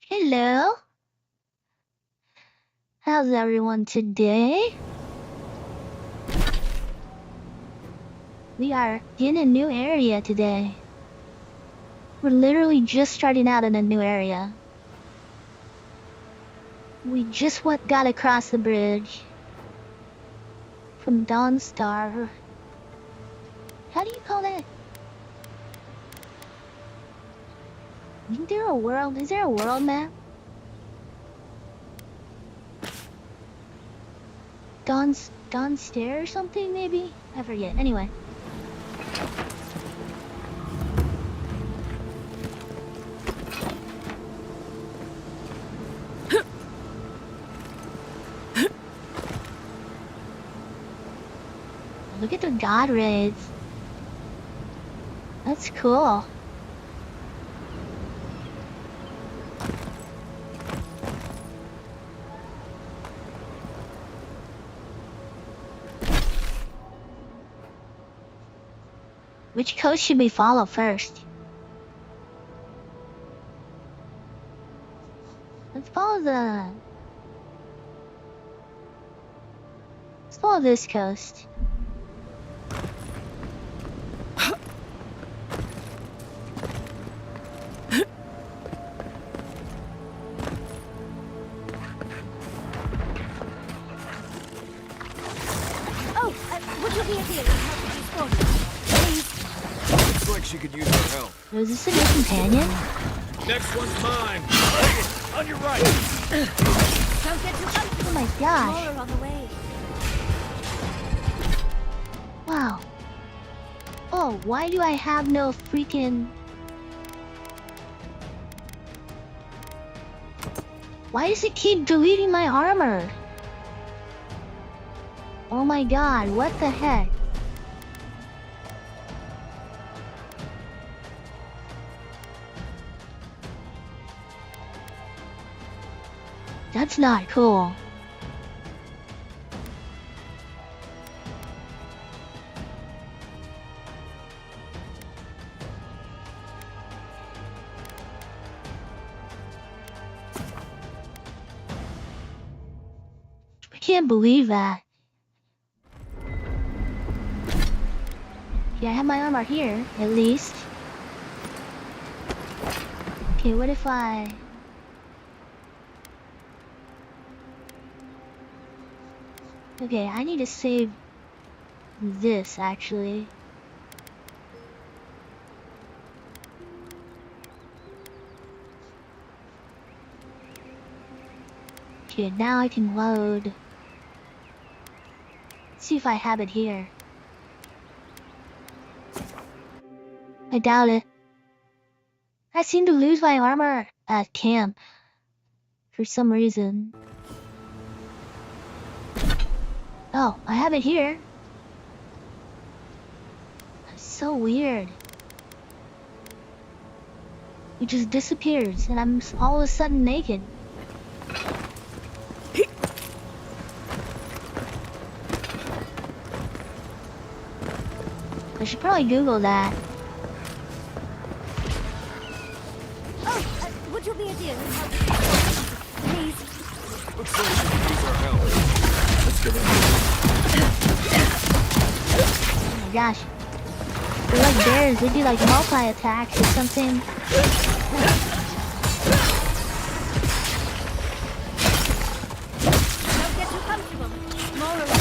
Hello, how's everyone today? We are in a new area today. We're literally just starting out in a new area. We just got across the bridge from Dawnstar. How do you call it? Isn't there a world? Is there a world map? Dawnstair or something maybe? I forget. Anyway. Look at the god raids. That's cool. Which coast should we follow first? Let's follow this coast. Would you be a deal and help with this body? Looks like she could use our help. Was this a new companion? Next one's mine. Hey, on your right. Don't get too comfortable. Oh my gosh. More on the way. Wow. Oh, why do I have no freaking... Why does it keep deleting my armor? Oh my god, what the heck? That's not cool. I can't believe that. Yeah, I have my armor here, at least. Okay, what if I... Okay, I need to save this, actually. Okay, now I can load. Let's see if I have it here. I doubt it. I seem to lose my armor at camp for some reason. Oh, I have it here. That's so weird. It just disappears and I'm all of a sudden naked. I should probably Google that. Would you be a deal and help with this body? Please. Looks like she could use our help. Let's get in. Oh my gosh. They're like bears, they do like multi-attacks or something. Don't get too comfortable. More on the way.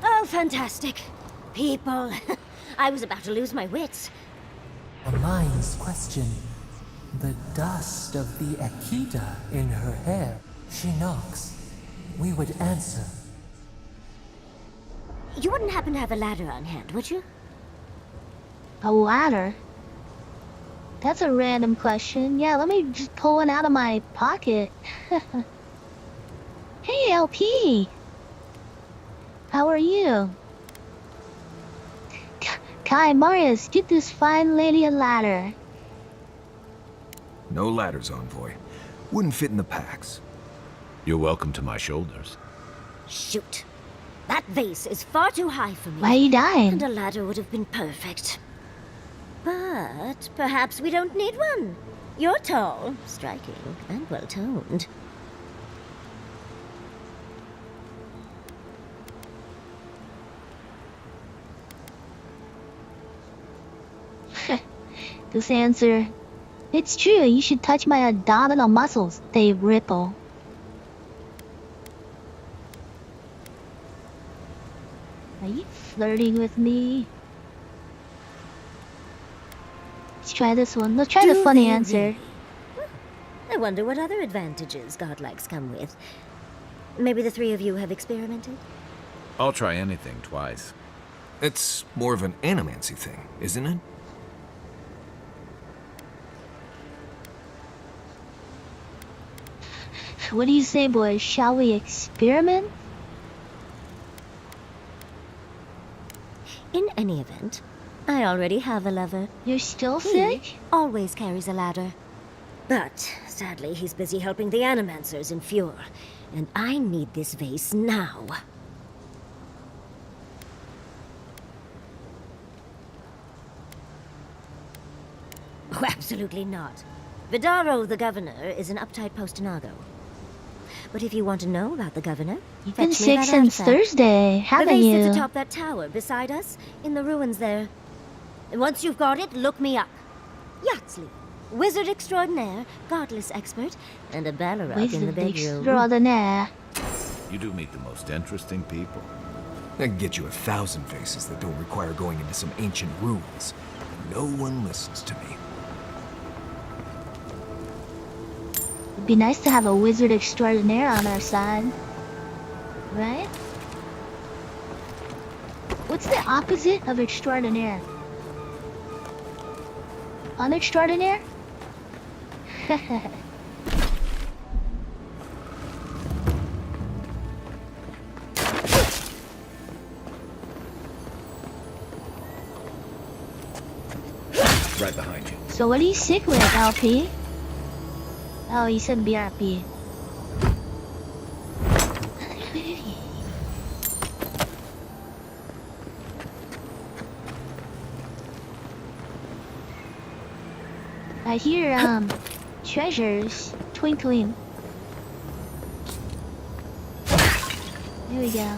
Oh, fantastic. People. I was about to lose my wits. A mind's question. The dust of the Akita in her hair. She knocks. We would answer. You wouldn't happen to have a ladder on hand, would you? A ladder? That's a random question. Yeah, let me just pull one out of my pocket. Hey, LP! How are you? Kai, Marius, get this fine lady a ladder. No ladders, Envoy. Wouldn't fit in the packs. You're welcome to my shoulders. Shoot. That vase is far too high for me. Why are you dying? And a ladder would have been perfect. But perhaps we don't need one. You're tall, striking, and well-toned. This answer. It's true, you should touch my abdominal muscles. They ripple. Are you flirting with me? Let's try this one. Let's try the funny answer. I wonder what other advantages godlikes come with. Maybe the three of you have experimented? I'll try anything twice. It's more of an animancy thing, isn't it? What do you say, boys? Shall we experiment? In any event, I already have a lover. You're still He sick? always carries a ladder. But, sadly, he's busy helping the Animancers in Fjord, and I need this vase now. Oh, absolutely not. Vidaro, the governor, is an uptight postinago. But if you want to know about the governor, You've been fetch me sick that since artifact. Thursday, The haven't vase you? sits atop that tower beside us, in the ruins there. And once you've got it, look me up. Yatsley, wizard extraordinaire, godless expert, and a Balrog in the Wizard bedroom. extraordinaire. You do meet the most interesting people. I can get you 1,000 faces that don't require going into some ancient ruins. No one listens to me. It'd be nice to have a wizard extraordinaire on our side. Right? What's the opposite of extraordinaire? Unextraordinaire? Right behind you. So what are you sick with, LP? Oh, you said BRP. I hear, treasures twinkling. Here we go.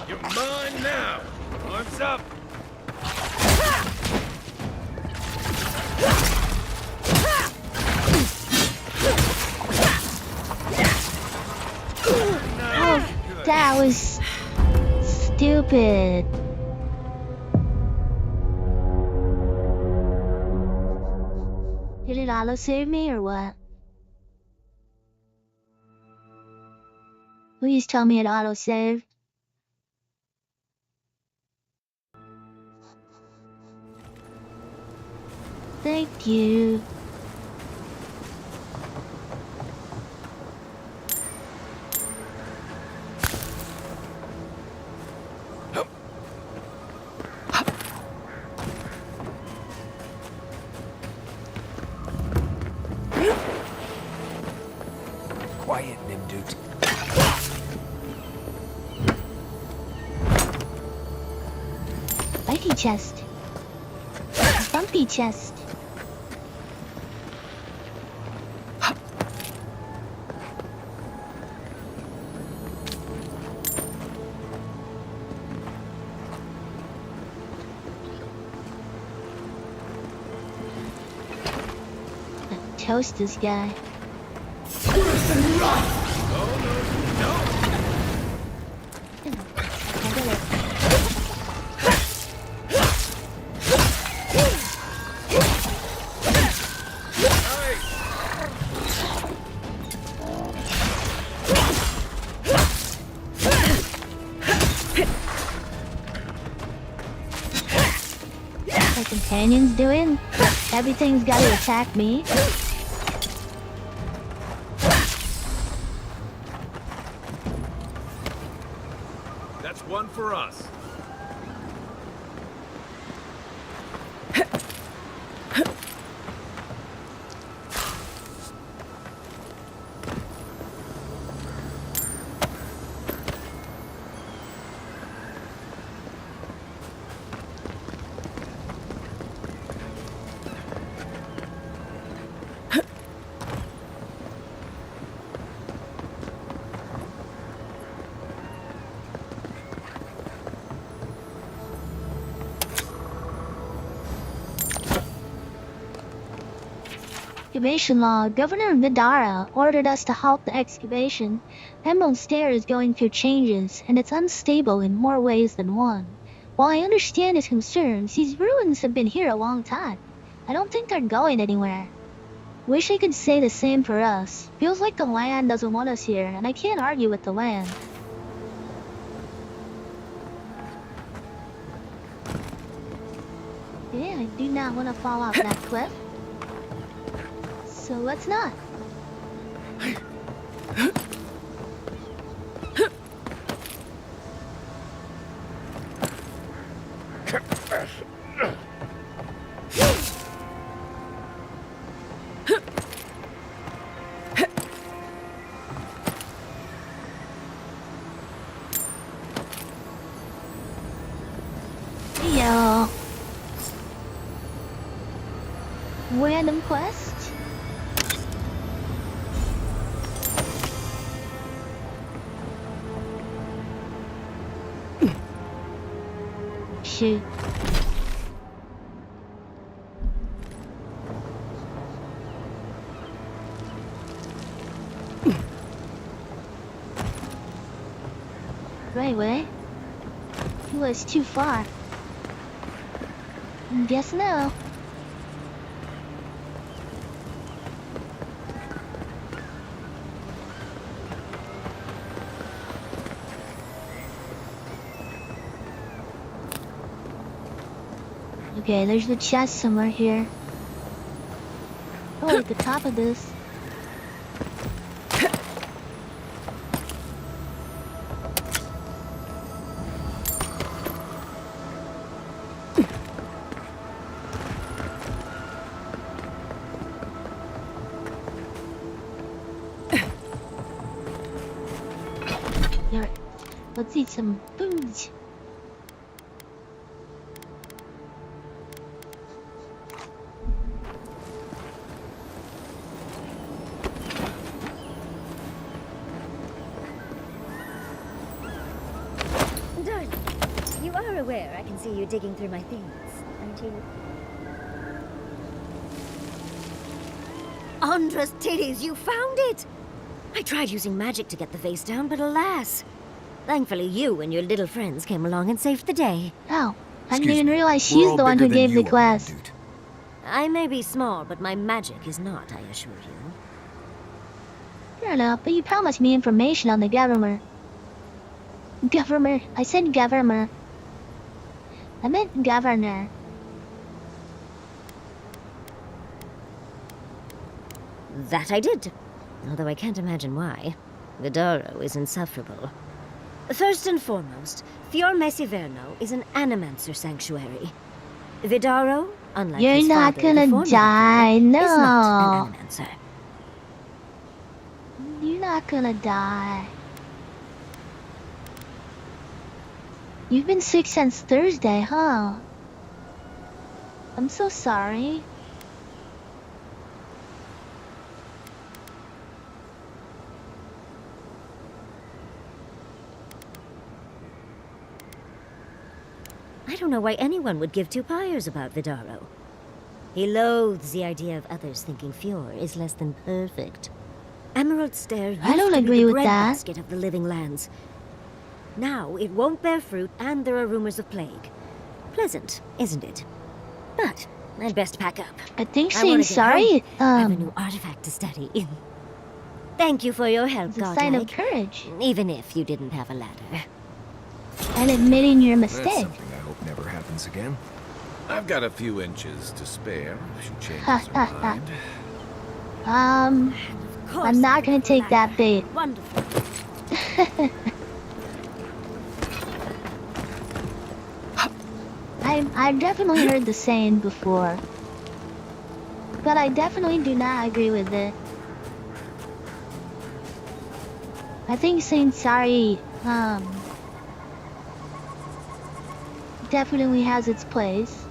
You're mine now. Arms up. Oh, that was stupid. Did it auto-save me or what? Please tell me it auto-saved. Thank you. Quiet, Nimdut. Spiky chest. Bumpy chest. Toast this guy. Everything's gotta attack me. That's one for us. Excavation law. Governor Vidara ordered us to halt the excavation. Emerald Stair is going through changes, and it's unstable in more ways than one. While I understand his concerns, these ruins have been here a long time. I don't think they're going anywhere. Wish I could say the same for us. Feels like the land doesn't want us here, and I can't argue with the land. Yeah, I do not want to fall off that cliff. So let's not. Yo. Random quest? Shoot. Wait. It was too far. Guess no. Okay, there's the chest somewhere here. Oh, at the top of this. Here, let's eat some food. You are aware I can see you digging through my things, aren't you? Andra's titties, you found it! I tried using magic to get the vase down, but alas. Thankfully you and your little friends came along and saved the day. Oh, I didn't Excuse even me, realize we're she's all the one who bigger than gave you the are, quest. dude. I may be small, but my magic is not, I assure you. Fair enough, but you promised me information on the governor. Governor? I said governor. I meant governor. That I did. Although I can't imagine why. Vidaro is insufferable. First and foremost, Fiorme Siverno is an animancer sanctuary. Vidaro, unlike You're his not father, gonna the former die, governor, is not no. an animancer. You're not gonna die. You've been sick since Thursday, huh? I'm so sorry. I don't know why anyone would give two pyres about Vidaro. He loathes the idea of others thinking Fior is less than perfect. Emerald Stair used I don't to be agree the with that. breadbasket of the living lands. Now it won't bear fruit, and there are rumors of plague. Pleasant, isn't it? But I'd best pack up. I think I wanna saying get sorry, home. I have a new artifact to study. Thank you for your help, is a sign of Godlike. courage. Even if you didn't have a ladder. And admitting your That's mistake. something I hope never happens again. I've got a few inches to spare if she changes Ha, her ha, ha. mind. Of course I'm not I gonna could take like that bait. Wonderful. I've definitely heard the saying before, but I definitely do not agree with it. I think saying sorry, definitely has its place.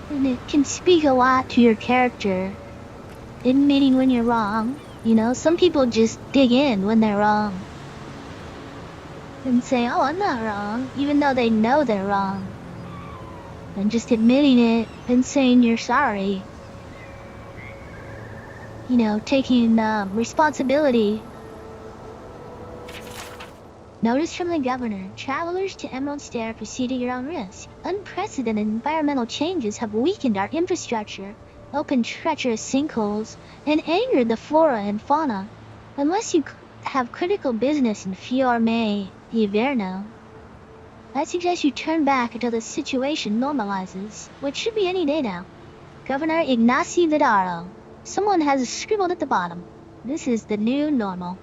And it can speak a lot to your character. Admitting when you're wrong. You know, some people just dig in when they're wrong. And say, oh, I'm not wrong, even though they know they're wrong. And just admitting it and saying you're sorry. You know, taking responsibility. Notice from the governor, travelers to Emerald Stair proceed at your own risk. Unprecedented environmental changes have weakened our infrastructure, opened treacherous sinkholes, and angered the flora and fauna. Unless you have critical business in Fiorme Hiverno, I suggest you turn back until the situation normalizes, which should be any day now. Governor Ignacio Vidaro. Someone has scribbled at the bottom. This is the new normal.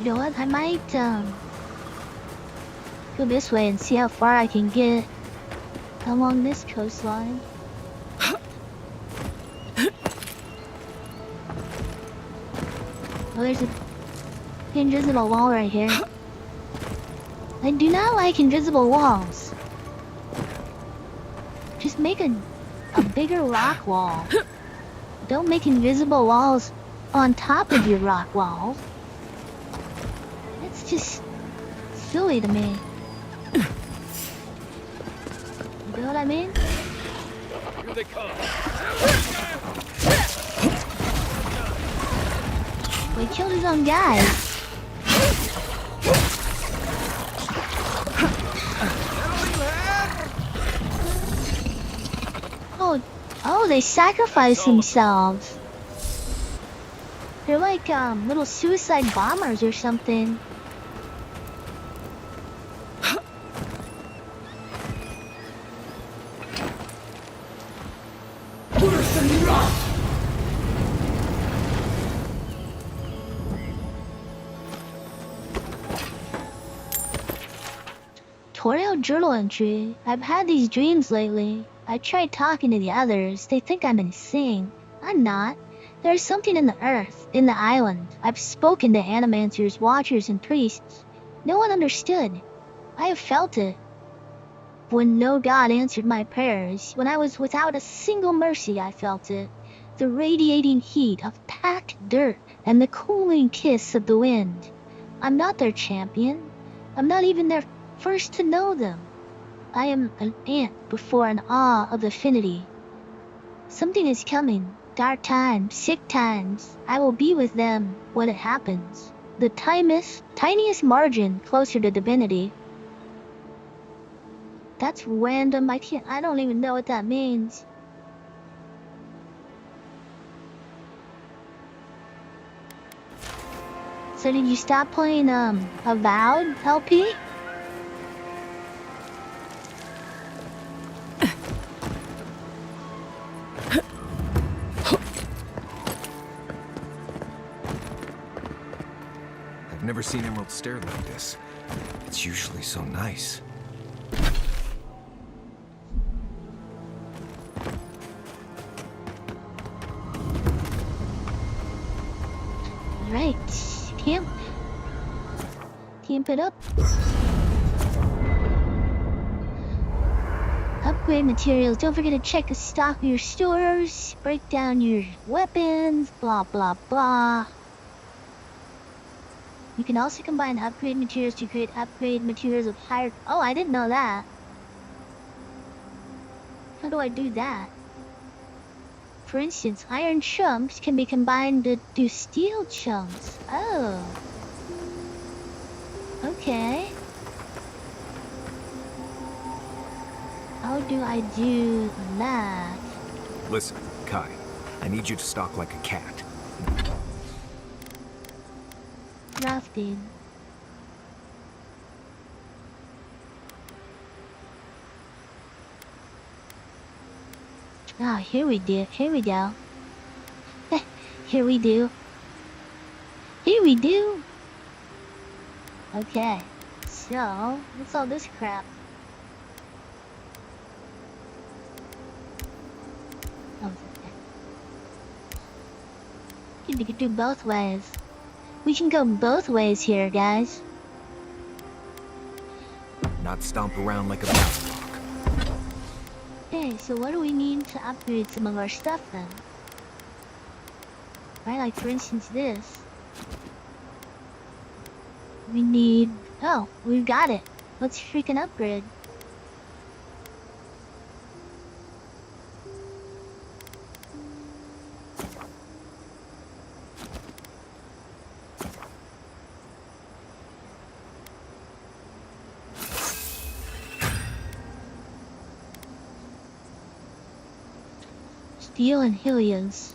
You know what? I might go this way and see how far I can get along this coastline. Oh, there's a invisible wall right here. I do not like invisible walls. Just make a bigger rock wall. Don't make invisible walls on top of your rock walls. It's just silly to me. You know what I mean? Here they come. We killed his own guys. Oh, they sacrificed themselves. They're like little suicide bombers or something. Tutorial journal entry. I've had these dreams lately. I tried talking to the others. They think I'm insane. I'm not. There's something in the earth, in the island. I've spoken to animancers, watchers, and priests. No one understood. I have felt it. When no god answered my prayers, when I was without a single mercy, I felt it. The radiating heat of packed dirt and the cooling kiss of the wind. I'm not their champion. I'm not even their first to know them. I am an ant before an awe of affinity. Something is coming. Dark times, sick times. I will be with them when it happens. The tiniest margin closer to divinity. That's random. I don't even know what that means. So did you stop playing Avowed LP? I've never seen Emerald Stair like this. It's usually so nice. Right. Camp it up. Upgrade materials. Don't forget to check the stock of your stores. Break down your weapons. Blah, blah, blah. You can also combine upgrade materials to create upgrade materials of higher... Oh, I didn't know that. How do I do that? For instance, iron chunks can be combined to do steel chunks. Oh. Okay. How do I do that? Listen, Kai, I need you to stalk like a cat. Crafting. Ah, here we do. Here we go. Here we do. Here we do. Okay. So, what's all this crap? Oh, okay. We can do both ways. We can go both ways here, guys. Not stomp around like a mouse block. Okay, so what do we need to upgrade some of our stuff then? Right, like for instance this. We need... Oh, we've got it. Let's freaking upgrade. Steel and Helios.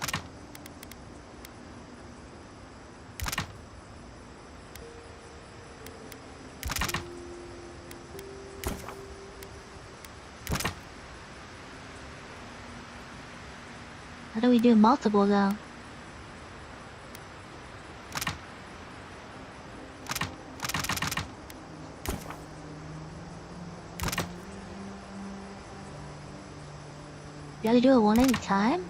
How do we do multiple though? You gotta do it one at a time?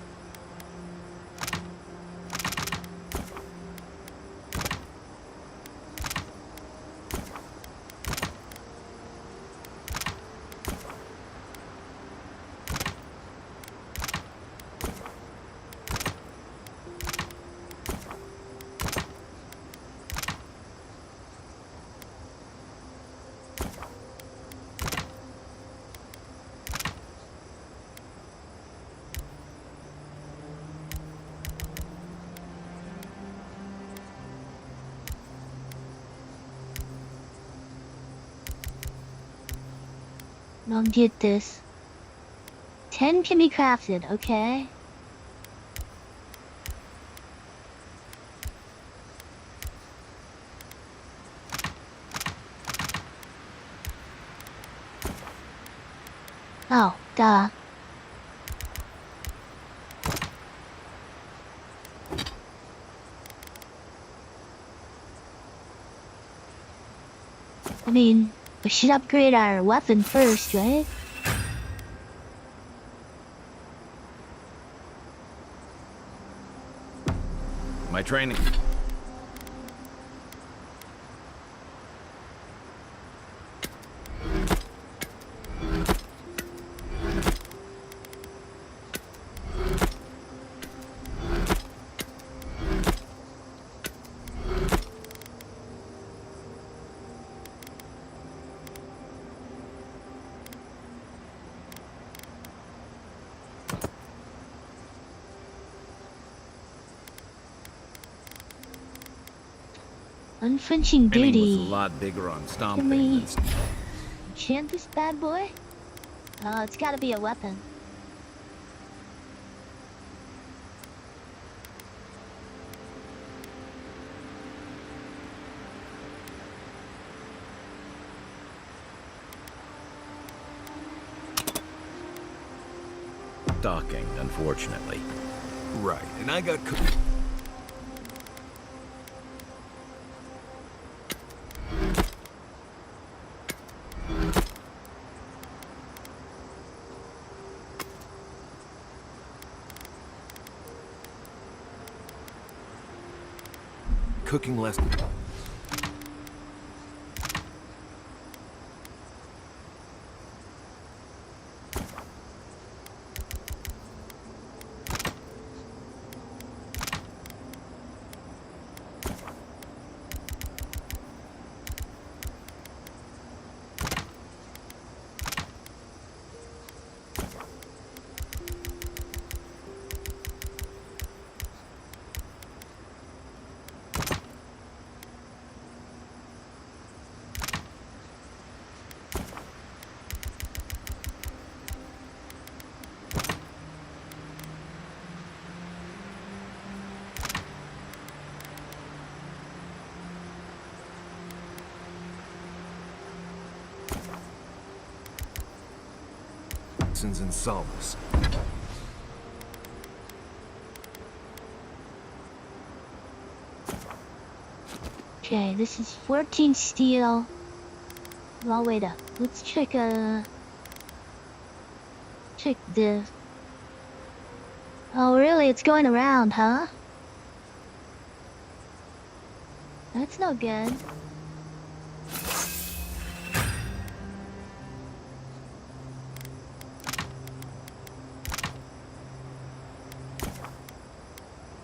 Don't get this. 10 can be crafted, okay? Oh, duh. I mean, we should upgrade our weapon first, right? My training. Unflinching Training was duty. a lot bigger on Can stomping we than enchant this bad boy? Oh, it's gotta be a weapon. stalking, unfortunately. Right, and I got cooking less. toxins and solvents. Okay, this is 14 steel. Well, wait up. Let's check this. Oh, really? It's going around, huh? That's no good.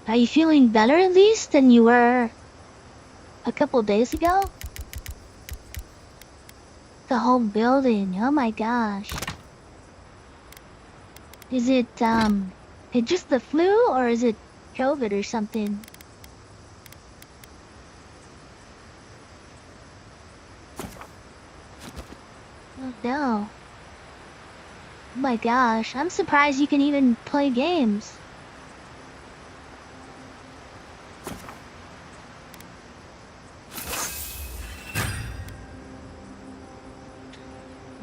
Are you feeling better at least than you were a couple days ago? The whole building, oh my gosh. Is it just the flu or is it COVID or something? Oh no. Oh my gosh, I'm surprised you can even play games.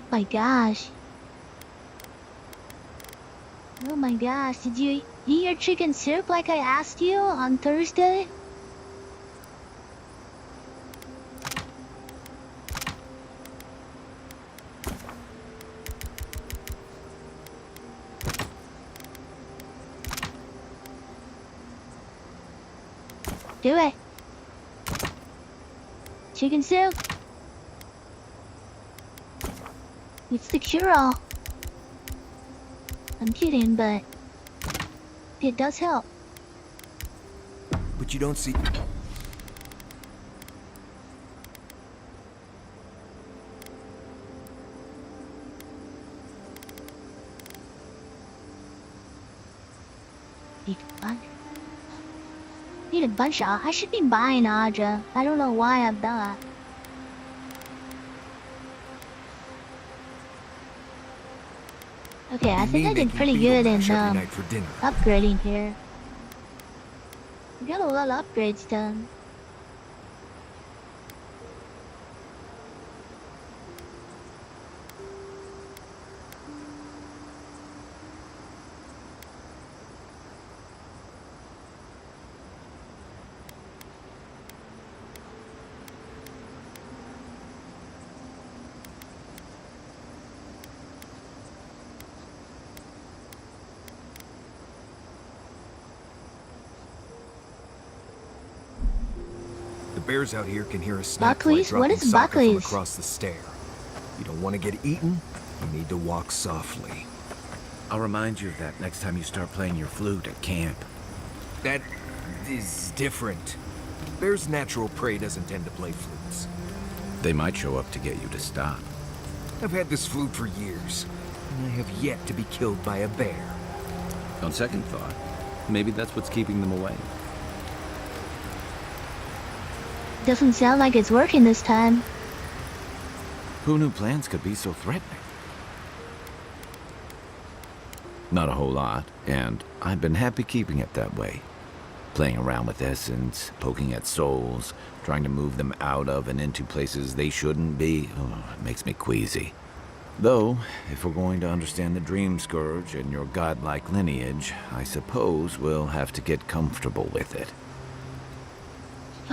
Oh my gosh. Oh my gosh, did you eat your chicken soup like I asked you on Thursday? Do it. Chicken soup. It's the cure-all. I'm kidding, but it does help. But you don't see... Need a bunch of... I should be buying Aja. I don't know why I'm not. Okay, I think I did pretty good in upgrading here. We got a lot of upgrades done. The bears out here can hear a snack Buckley's? dropping What is soccer from Buckley's? across the stair. You don't want to get eaten, you need to walk softly. I'll remind you of that next time you start playing your flute at camp. That is different. Bear's natural prey doesn't tend to play flutes. They might show up to get you to stop. I've had this flute for years, and I have yet to be killed by a bear. On second thought, maybe that's what's keeping them away. Doesn't sound like it's working this time. Who knew plants could be so threatening? Not a whole lot, and I've been happy keeping it that way. Playing around with essence, poking at souls, trying to move them out of and into places they shouldn't be. Oh, it makes me queasy. Though, if we're going to understand the Dream Scourge and your godlike lineage, I suppose we'll have to get comfortable with it.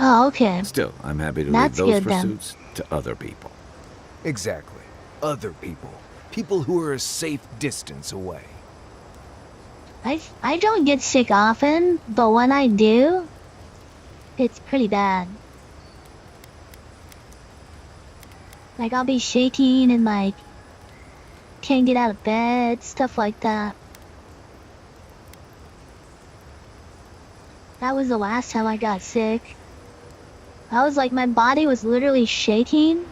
Oh, okay. Still, I'm happy to That's leave those good, then. pursuits to other people. Exactly. Other people. People who are a safe distance away. I don't get sick often, but when I do, it's pretty bad. Like, I'll be shaking and, like, can't get out of bed, stuff like that. That was the last time I got sick. I was like, my body was literally shaking.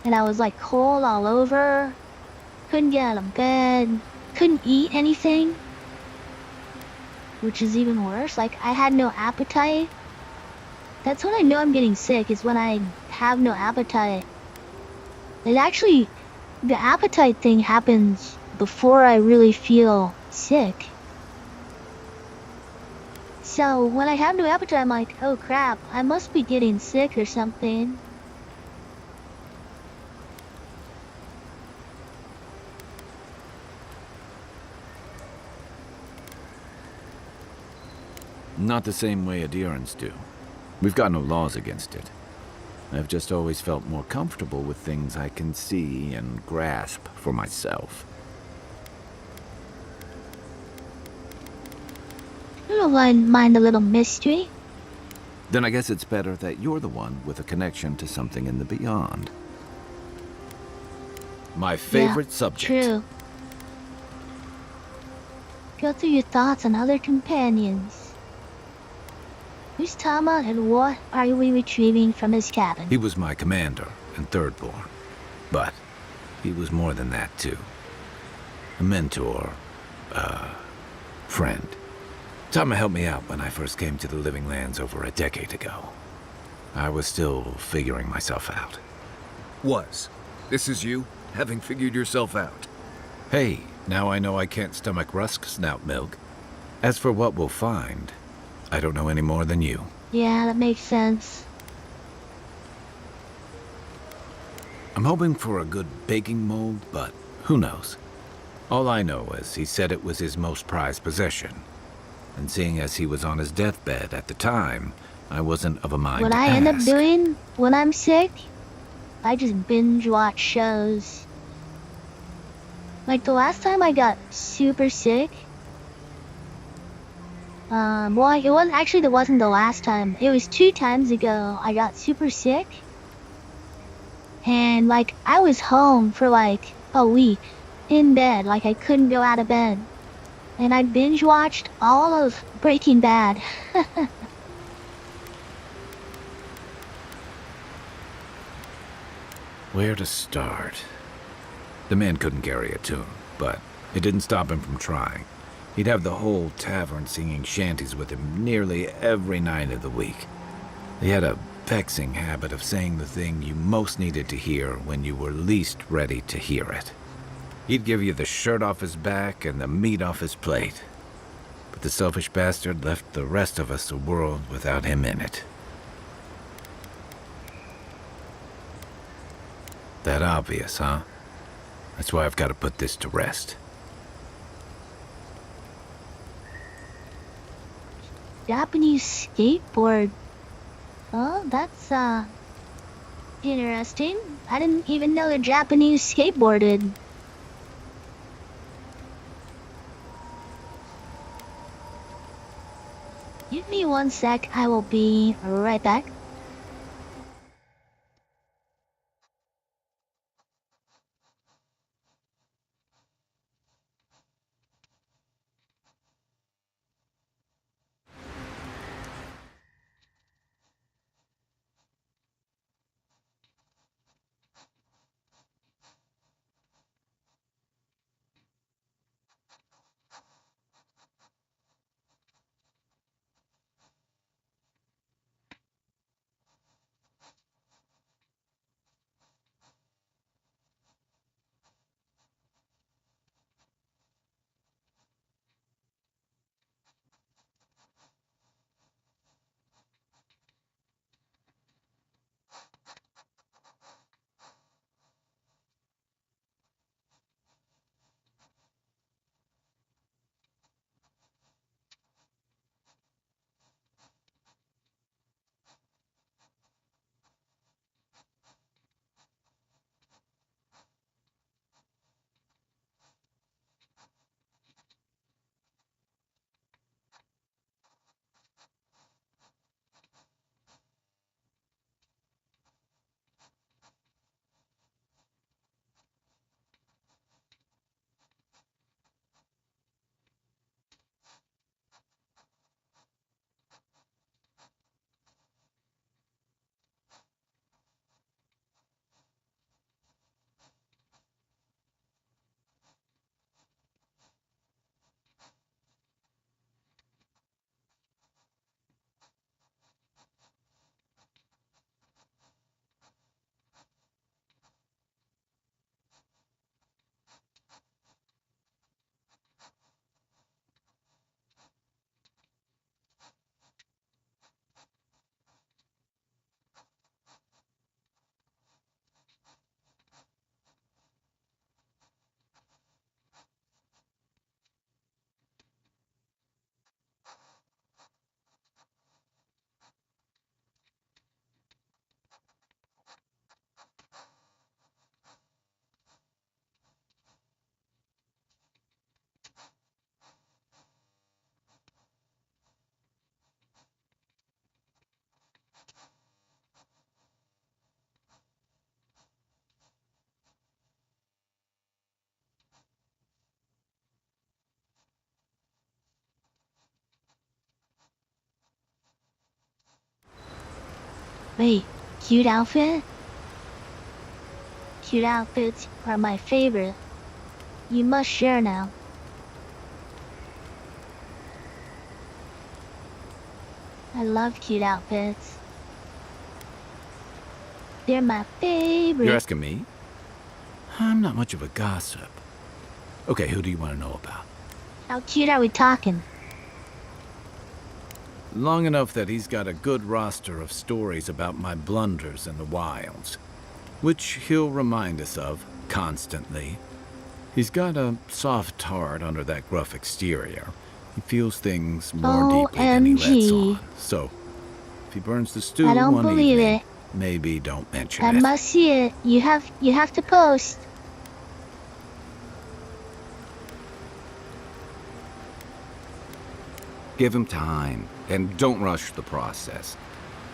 And I was like cold all over. Couldn't get out of bed. Couldn't eat anything. Which is even worse. Like, I had no appetite. That's when I know I'm getting sick, is when I have no appetite. It actually, the appetite thing happens before I really feel sick. So when I have no appetite, I'm like, oh crap, I must be getting sick or something. Not the same way adherents do. We've got no laws against it. I've just always felt more comfortable with things I can see and grasp for myself. I don't mind a little mystery. Then I guess it's better that you're the one with a connection to something in the beyond. My favorite subject. True. Go through your thoughts on other companions. Who's Tama and what are we retrieving from his cabin? He was my commander and thirdborn. But he was more than that, too. A mentor, friend. Tama helped me out when I first came to the Living Lands over a decade ago. I was still figuring myself out. Was. This is you, having figured yourself out. Hey, now I know I can't stomach Rusk Snout milk. As for what we'll find, I don't know any more than you. Yeah, that makes sense. I'm hoping for a good baking mold, but who knows? All I know is he said it was his most prized possession. And seeing as he was on his deathbed at the time, I wasn't of a mind What to I end up ask. doing when I'm sick, I just binge watch shows. Like the last time I got super sick, well, it wasn't the last time. It was 2 times ago I got super sick. And like, I was home for like a week in bed, like I couldn't go out of bed. And I binge watched all of Breaking Bad. Where to start? The man couldn't carry a tune, but it didn't stop him from trying. He'd have the whole tavern singing shanties with him nearly every night of the week. He had a vexing habit of saying the thing you most needed to hear when you were least ready to hear it. He'd give you the shirt off his back and the meat off his plate. But the selfish bastard left the rest of us a world without him in it. That obvious, huh? That's why I've got to put this to rest. Japanese skateboard. Oh, that's interesting. I didn't even know the Japanese skateboarded. Give me 1 sec, I will be right back. Wait, cute outfit? Cute outfits are my favorite. You must share now. I love cute outfits. They're my favorite. You're asking me? I'm not much of a gossip. Okay, who do you want to know about? How cute are we talking? Long enough that he's got a good roster of stories about my blunders in the wilds, which he'll remind us of constantly. He's got a soft heart under that gruff exterior. He feels things more deeply than he lets OMG. on. So, if he burns the stew I don't one believe evening, it. maybe don't mention I it. must see it. You have to post. Give him time, and don't rush the process.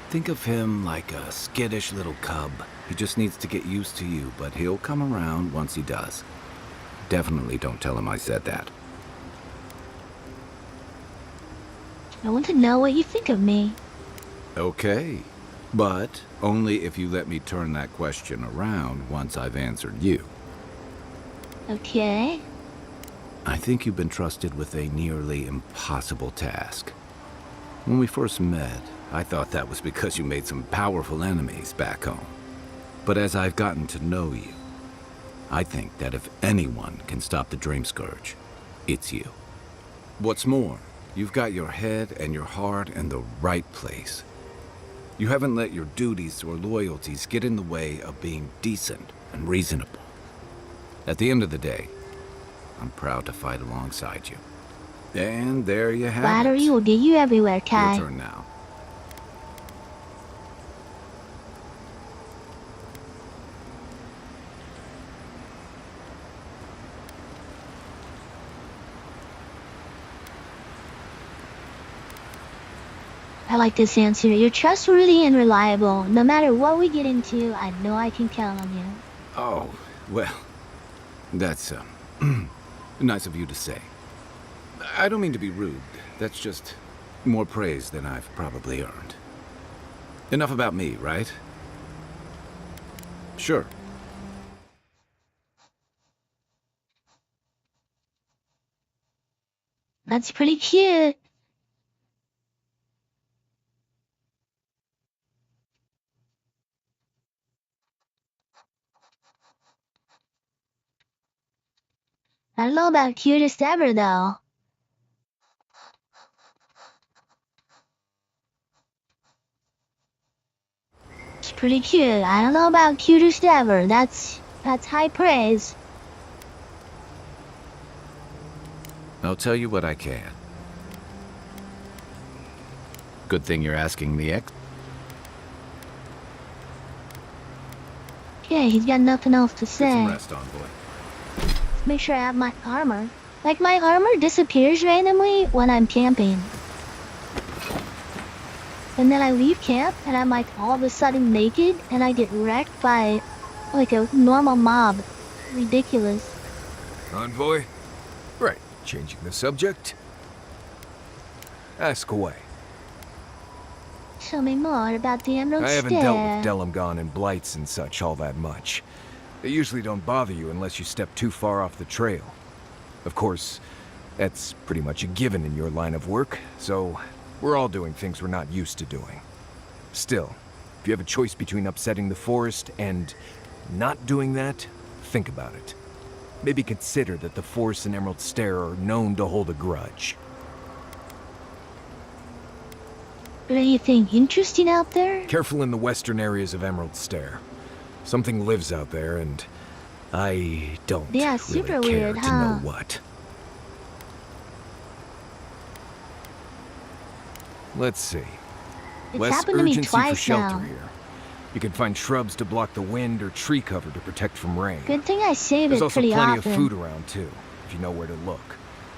Think of him like a skittish little cub. He just needs to get used to you, but he'll come around once he does. Definitely don't tell him I said that. I want to know what you think of me. Okay, but only if you let me turn that question around once I've answered you. Okay. I think you've been trusted with a nearly impossible task. When we first met, I thought that was because you made some powerful enemies back home. But as I've gotten to know you, I think that if anyone can stop the Dream Scourge, it's you. What's more, you've got your head and your heart in the right place. You haven't let your duties or loyalties get in the way of being decent and reasonable. At the end of the day, I'm proud to fight alongside you. And there you have Flattery it. will get you everywhere, Your Kai. turn now. I like this answer. You're trustworthy and reliable. No matter what we get into, I know I can count on you. Oh, well, that's nice of you to say. I don't mean to be rude. That's just more praise than I've probably earned. Enough about me, right? Sure. That's pretty cute. I don't know about cutest ever, though. It's pretty cute. I don't know about cutest ever. That's high praise. I'll tell you what I can. Good thing you're asking the ex. Yeah, he's got nothing else to Get some say. rest, envoy. Make sure I have my armor. Like, my armor disappears randomly when I'm camping. And then I leave camp, and I'm like all of a sudden naked, and I get wrecked by like a normal mob. Ridiculous. Envoy? Right, changing the subject. Ask away. Tell me more about the Emerald I haven't Stair. dealt with Delamgon and blights and such all that much. They usually don't bother you unless you step too far off the trail. Of course, that's pretty much a given in your line of work, so we're all doing things we're not used to doing. Still, if you have a choice between upsetting the forest and not doing that, think about it. Maybe consider that the Forest and Emerald Stair are known to hold a grudge. Anything interesting out there? Careful in the western areas of Emerald Stair. Something lives out there, and I don't Yeah, really super care weird, to huh? know what. Let's see. It's Less happened to me urgency for twice shelter now. here. You can find shrubs to block the wind or tree cover to protect from rain. Good thing I save There's it also pretty plenty often. of food around too, if you know where to look.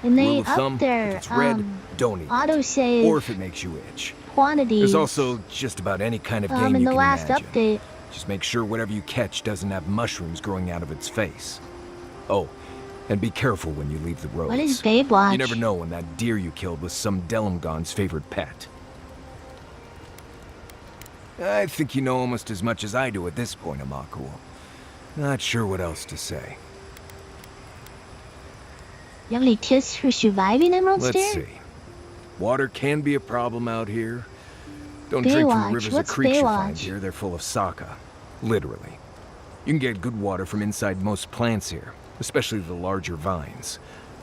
And Rule they of up thumb, their if it's red, don't eat it. autosave Or if it makes you itch. quantities. There's also just about any kind of game in you the can last imagine. update. Just make sure whatever you catch doesn't have mushrooms growing out of its face. Oh, and be careful when you leave the roads. What is Babe Watch? You never know when that deer you killed was some Delamgon's favorite pet. I think you know almost as much as I do at this point, Amakuo. Not sure what else to say. You have any tips for surviving Emerald Let's Stair? see. Water can be a problem out here. Don't drink from the Baywatch. rivers What's of creeks you find Baywatch? here. They're full of saka. Literally. You can get good water from inside most plants here, especially the larger vines.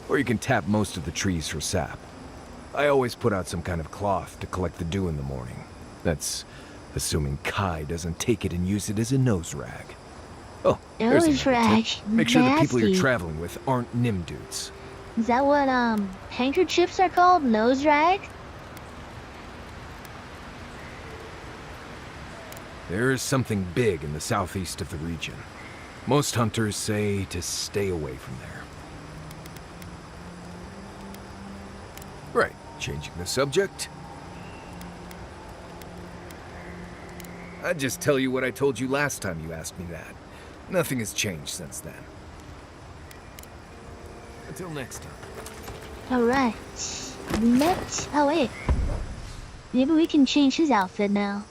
Or you can tap most of the trees for sap. I always put out some kind of cloth to collect the dew in the morning. That's assuming Kai doesn't take it and use it as a nose rag. Oh, there's Nose another rag. tip. Make sure the people you're Nasty. traveling with aren't nim dudes. Is that what handkerchiefs are called? Nose rag? There is something big in the southeast of the region. Most hunters say to stay away from there. Right, changing the subject. I'd just tell you what I told you last time you asked me that. Nothing has changed since then. Until next time. Alright. Oh wait. Maybe we can change his outfit now.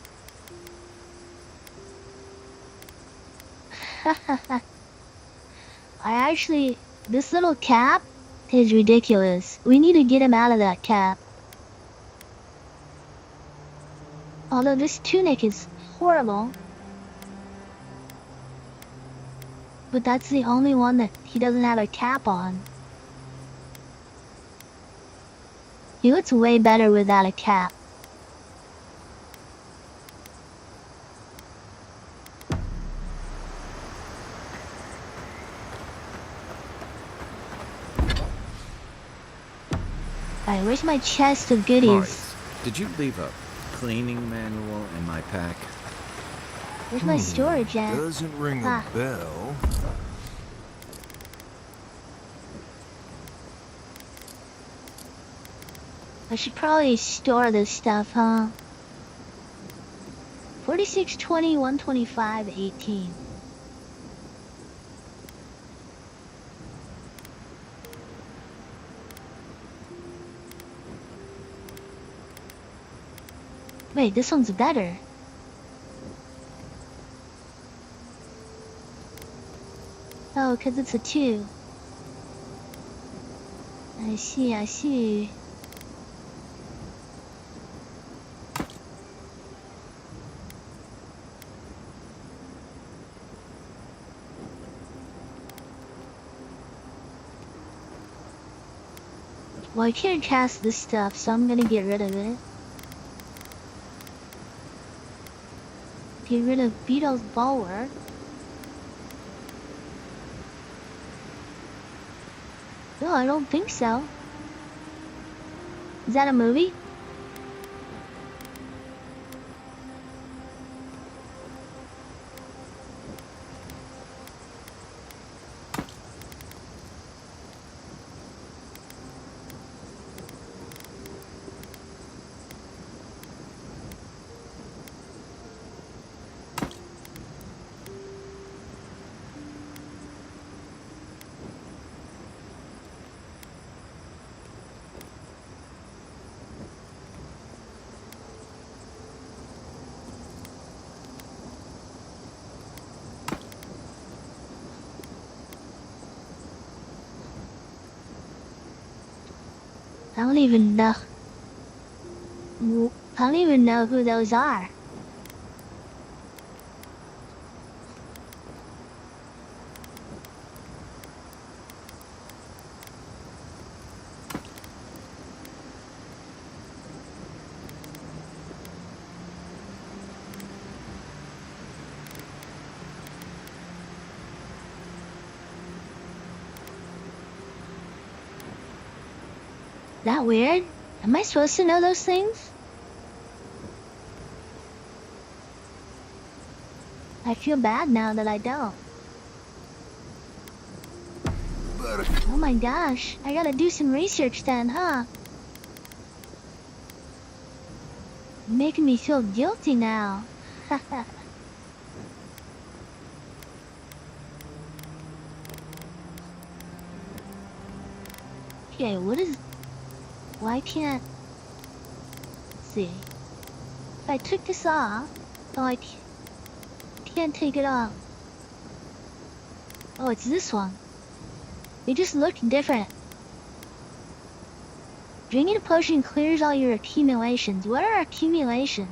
This little cap is ridiculous. We need to get him out of that cap. Although this tunic is horrible. But that's the only one that he doesn't have a cap on. He looks way better without a cap. Alright, where's my chest of goodies? Morris, did you leave a cleaning manual in my pack? Where's my storage at? Doesn't ring Ah. a bell. I should probably store this stuff, huh? 46, 20, 125, 18. Wait, this one's better. Oh, 'cause it's a 2. I see, I see. Well, I can't cast this stuff, so I'm gonna get rid of it. Get rid of Beetle's bulwark. No, I don't think so. Is that a movie? I don't even know. I don't even know who those are. That weird? Am I supposed to know those things? I feel bad now that I don't. Oh my gosh, I gotta do some research then, huh? Making me feel guilty now. Okay, what is... Why can't... Let's see. If I took this off... Oh, I can't take it off. Oh, it's this one. They just look different. Drinking a potion clears all your accumulations. What are accumulations?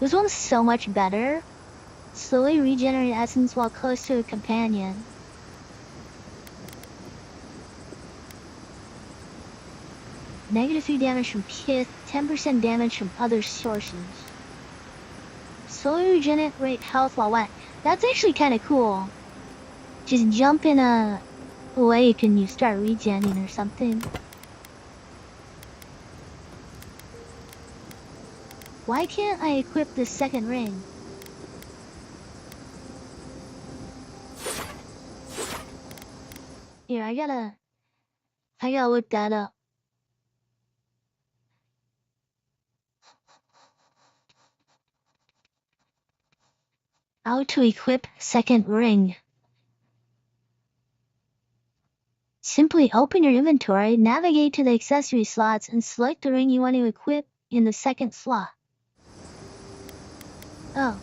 This one's so much better. Slowly regenerate essence while close to a companion. -3 damage from Kith, 10% damage from other sources. Slowly regenerate health while wet. That's actually kind of cool. Just jump in a lake and you start regenning or something. Why can't I equip the second ring? Here, I gotta look that up. How to equip second ring. Simply open your inventory, navigate to the accessory slots, and select the ring you want to equip in the second slot. Oh.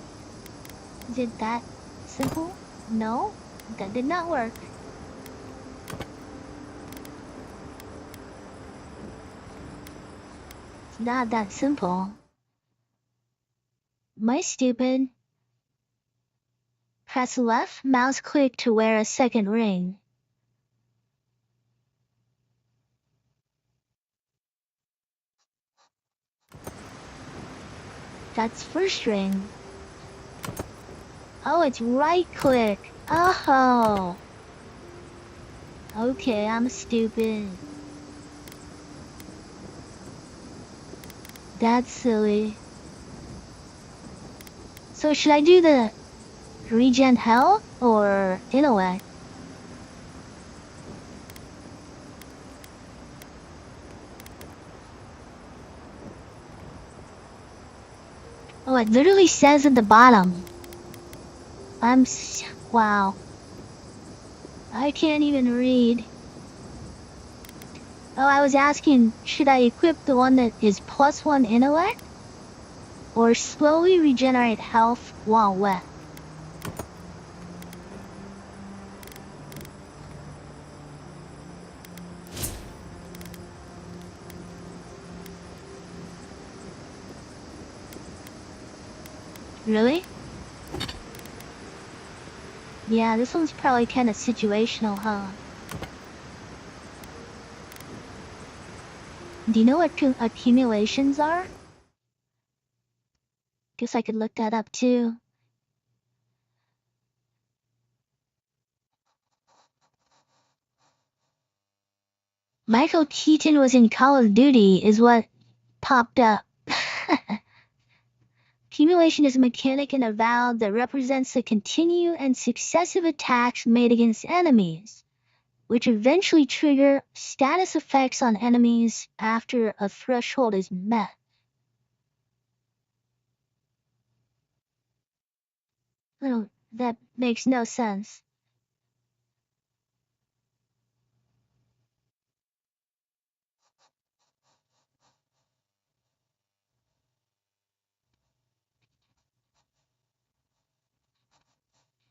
Is it that simple? No? That did not work. It's not that simple. Am I stupid? Press left mouse click to wear a second ring. That's first ring. Oh, it's right click. Oh. Okay, I'm stupid. That's silly. So should I do the regen health or intellect? Oh, it literally says at the bottom. Wow. I can't even read. Oh, I was asking, should I equip the one that is +1 intellect? Or slowly regenerate health while wet? Really? Yeah, this one's probably kind of situational, huh? Do you know what accumulations are? Guess I could look that up too. Michael Keaton was in Call of Duty is what popped up. Accumulation is a mechanic in a Valve that represents the continued and successive attacks made against enemies, which eventually trigger status effects on enemies after a threshold is met. Oh, that makes no sense.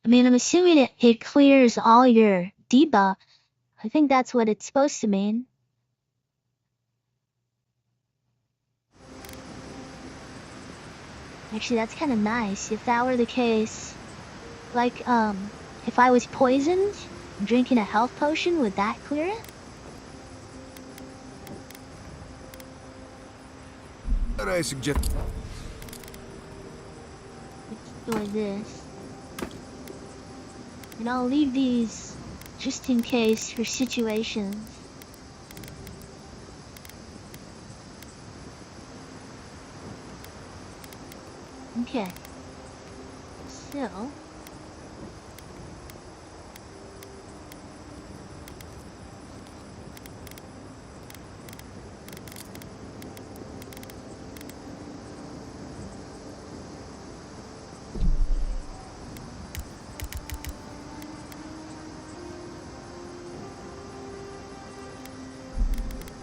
I mean, I'm assuming it clears all your debuff. I think that's what it's supposed to mean. Actually, that's kind of nice. If that were the case, like, if I was poisoned, drinking a health potion, would that clear it? But I suggest... Like this. And I'll leave these just in case for situations. Okay. So...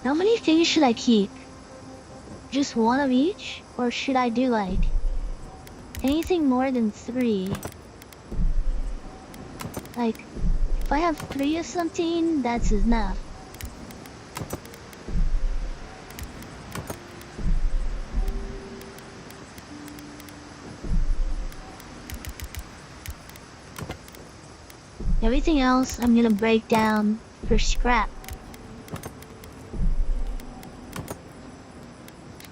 how many things should I keep? just one of each? Or should I do like anything more than 3? Like, if I have 3 of something, that's enough. Everything else I'm gonna break down for scrap.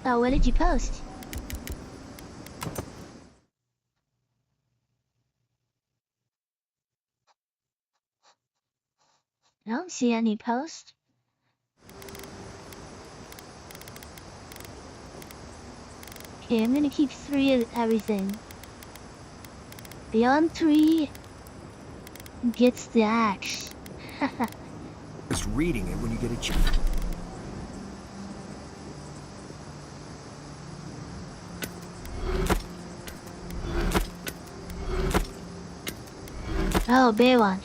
Oh, what did you post? I don't see any post. Okay, I'm gonna keep 3 of everything. Beyond 3 gets the axe. Just reading it when you get a chance. Oh, Baywatch.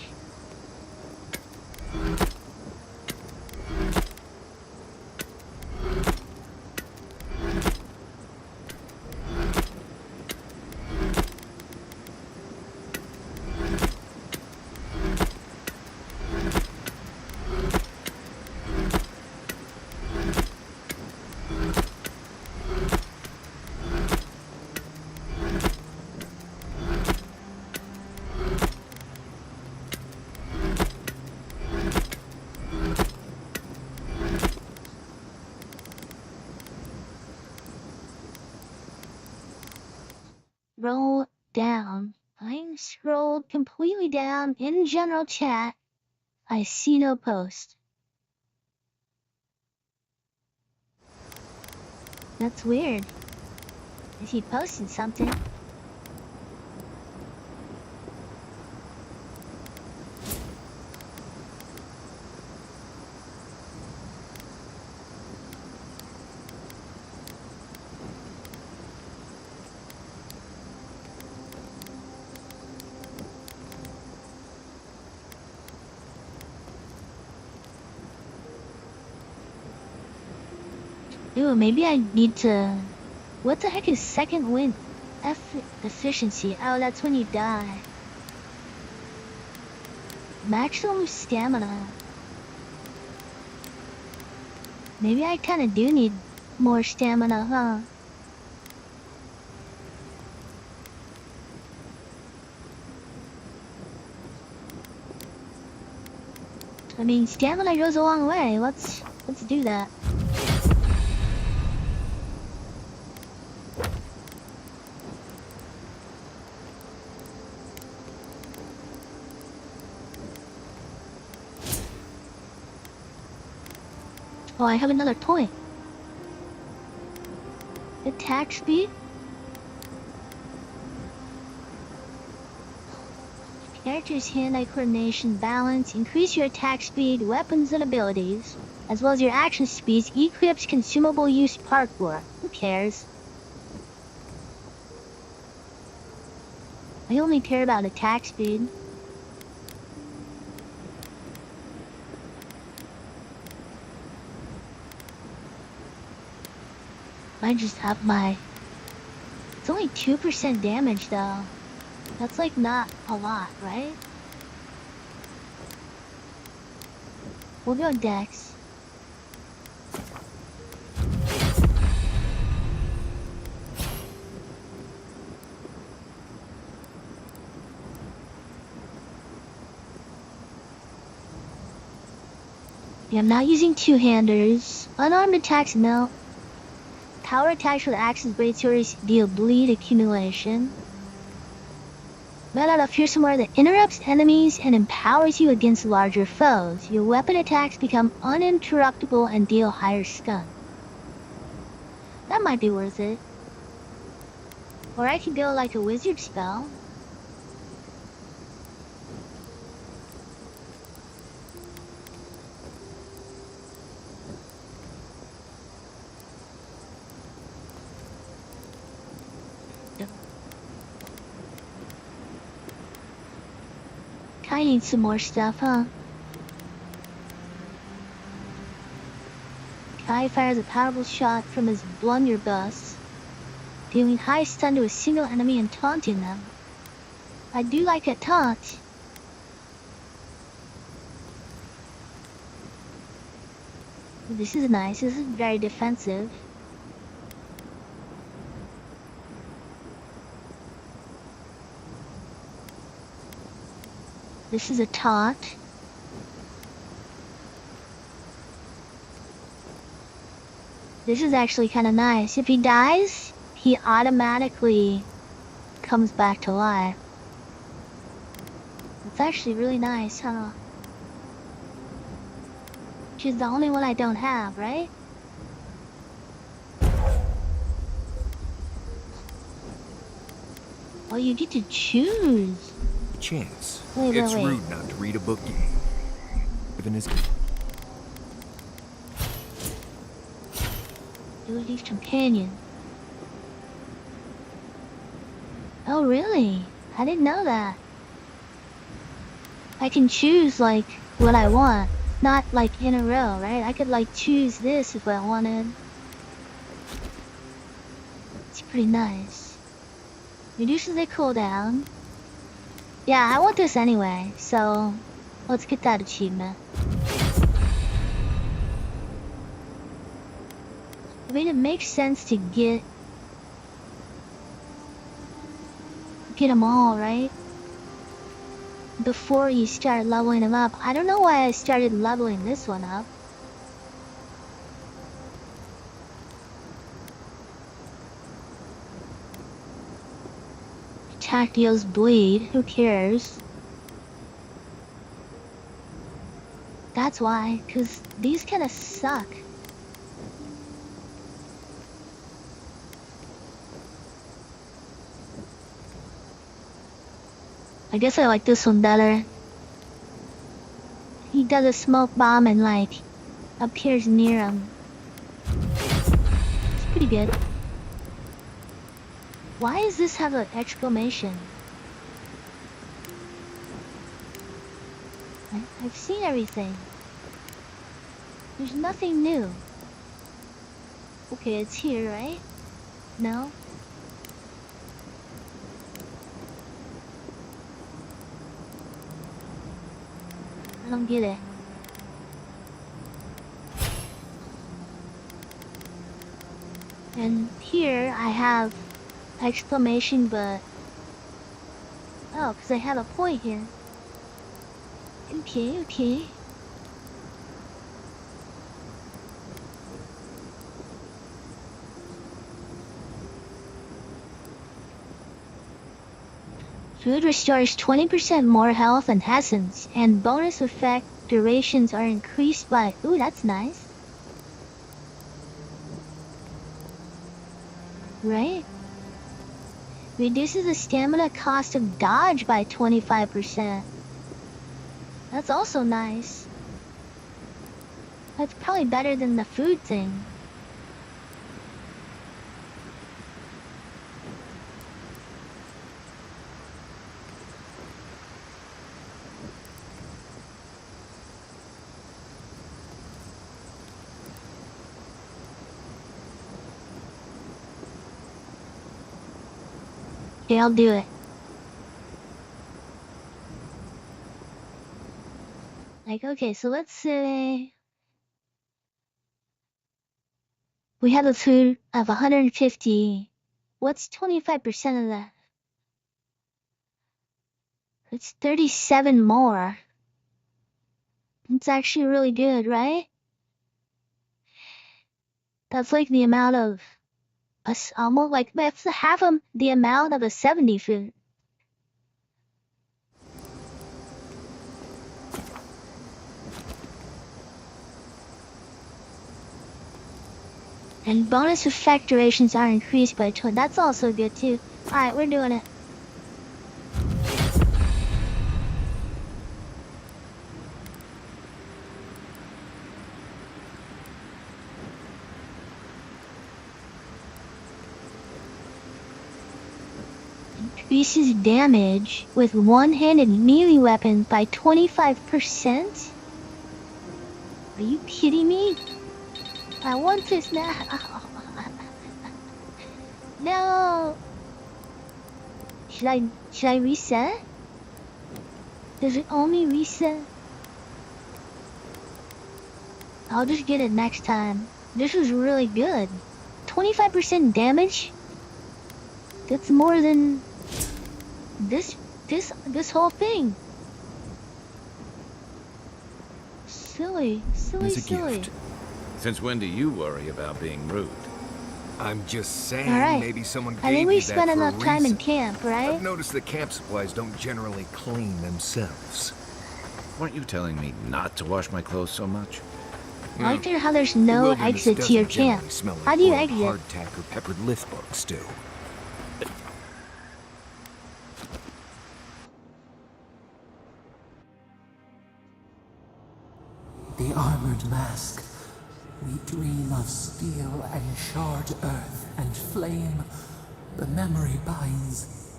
Roll down. I scrolled completely down in general chat. I see no post. That's weird. Is he posting something? Ooh, maybe I need to... What the heck is second wind? Efficiency. Oh, that's when you die. Maximum stamina. Maybe I kinda do need more stamina, huh? I mean, stamina goes a long way. Let's do that. Oh, I have another toy. Attack speed. Character's hand-eye coordination balance. Increase your attack speed, weapons, and abilities, as well as your action speeds. Equips consumable use parkour. Who cares? I only care about attack speed. I just have my... It's only 2% damage though. That's like not a lot, right? We'll go Dex. Yeah, I'm not using two-handers. Unarmed attacks, no. Power attacks with axes breakthroughs deal bleed accumulation. Let out a fearsome word that interrupts enemies and empowers you against larger foes. Your weapon attacks become uninterruptible and deal higher stun. That might be worth it. Or I could go like a wizard spell. I need some more stuff, huh? guy fires a powerful shot from his blunderbuss, dealing high stun to a single enemy and taunting them. I do like a taunt. This is nice. This is very defensive. This is a taunt. This is actually kind of nice. If he dies, he automatically comes back to life. It's actually really nice, huh? She's the only one I don't have, right? Oh, you get to choose. Chance. Wait. It's rude not to read a book given his Duty's companion. Oh, really? I didn't know that. I can choose, like, what I want. Not, like, in a row, right? I could, like, choose this if I wanted. It's pretty nice. Reduces their cooldown. Yeah, I want this anyway, so let's get that achievement. I mean, it makes sense to get them all, right? Before you start leveling them up. I don't know why I started leveling this one up. Attack deals bleed. Who cares? That's why, because these kind of suck. I guess I like this one better. He does a smoke bomb and, like, appears near him. It's pretty good. Why does this have an exclamation? I've seen everything. There's nothing new. Okay, it's here, right? No? I don't get it. And here I have exclamation, but oh, because I have a point here. Okay. Food restores 20% more health and essence, and bonus effect durations are increased by... Ooh, that's nice. Right? Reduces the stamina cost of dodge by 25%. That's also nice. That's probably better than the food thing. Okay, I'll do it. Like, okay, so let's say we have a food of 150. What's 25% of that? It's 37 more. It's actually really good, right? That's like the amount of almost like that's half of the amount of a 70 food. And bonus effect durations are increased by 20. That's also good too. Alright, we're doing it. Increases damage with one-handed melee weapons by 25%? Are you kidding me? I want this now. No. Should I reset? Does it only reset? I'll just get it next time. This was really good. 25% damage? That's more than this whole thing. Silly. It's a gift. Since when do you worry about being rude? I'm just saying, Alright. maybe someone gave I think you we that spent for a enough time in reason. camp, right? I've noticed that camp supplies don't generally clean themselves. Weren't you telling me not to wash my clothes so much? I like how there's The no wilderness exit to your doesn't generally camp. smell like How do you boiled exit? hardtack or peppered lithbug stew. The armored mask. We dream of steel and charred earth and flame. The memory binds.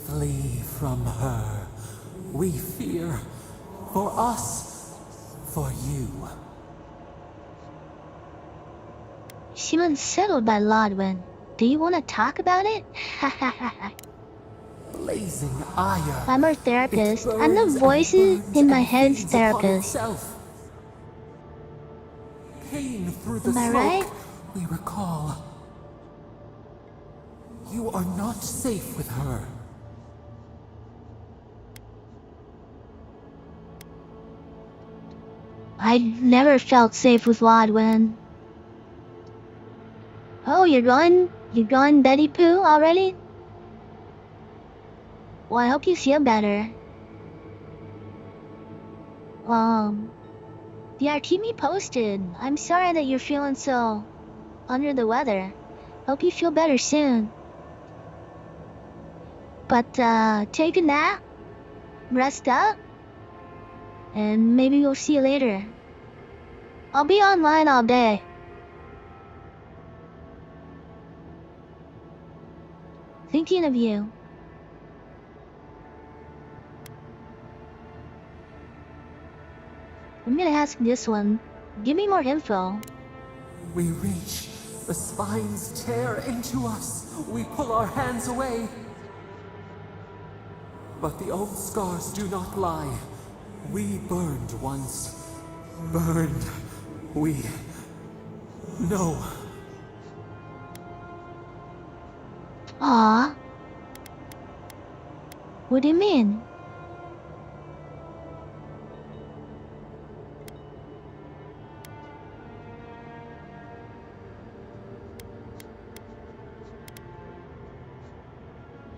Flee from her. We fear. For us. For you. She was settled by Lodwin. Do you want to talk about it? Blazing ire. I'm her therapist. I'm the voices in my head's therapist. Pain through the Am I smoke, right? we recall. You are not safe with her. I never felt safe with Lodwin. Oh, you're going Betty Poo already? Well, I hope you feel better. Yeah, keep me posted. I'm sorry that you're feeling so under the weather. Hope you feel better soon. But, take a nap, rest up, and maybe we'll see you later. I'll be online all day. Thinking of you. I'm gonna ask this one. Give me more info. We reach. The spines tear into us. We pull our hands away. But the old scars do not lie. We burned once. Burned. We know. Aw. What do you mean?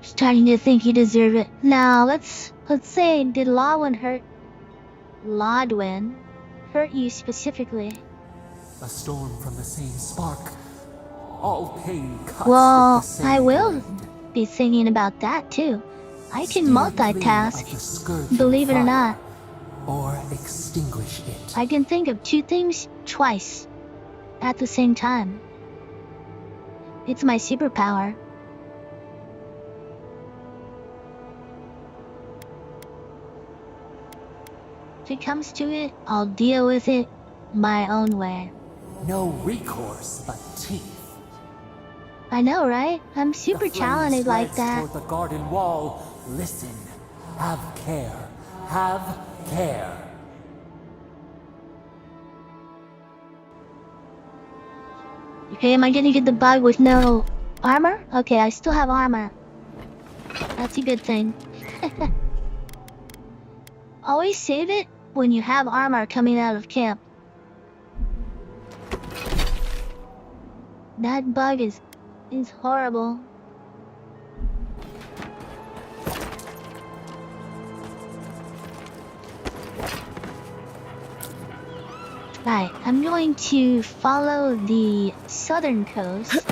Starting to think you deserve it. Now let's say, did Lodwin hurt you specifically? A storm from the same spark. All pain cuts Well, with the same I will blade. be thinking about that too. I can Steer clear of the multitask, scourging believe it or fire, not. or extinguish it. I can think of two things twice at the same time. It's my superpower. If it comes to it, I'll deal with it my own way. No recourse but teeth. I know, right? I'm The super flame talented like spreads that. toward the garden wall. Listen. Have care. Have care. Okay, am I gonna get the bug with no armor? Okay, I still have armor. That's a good thing. Always save it when you have armor coming out of camp. That bug is horrible. Right, I'm going to follow the southern coast.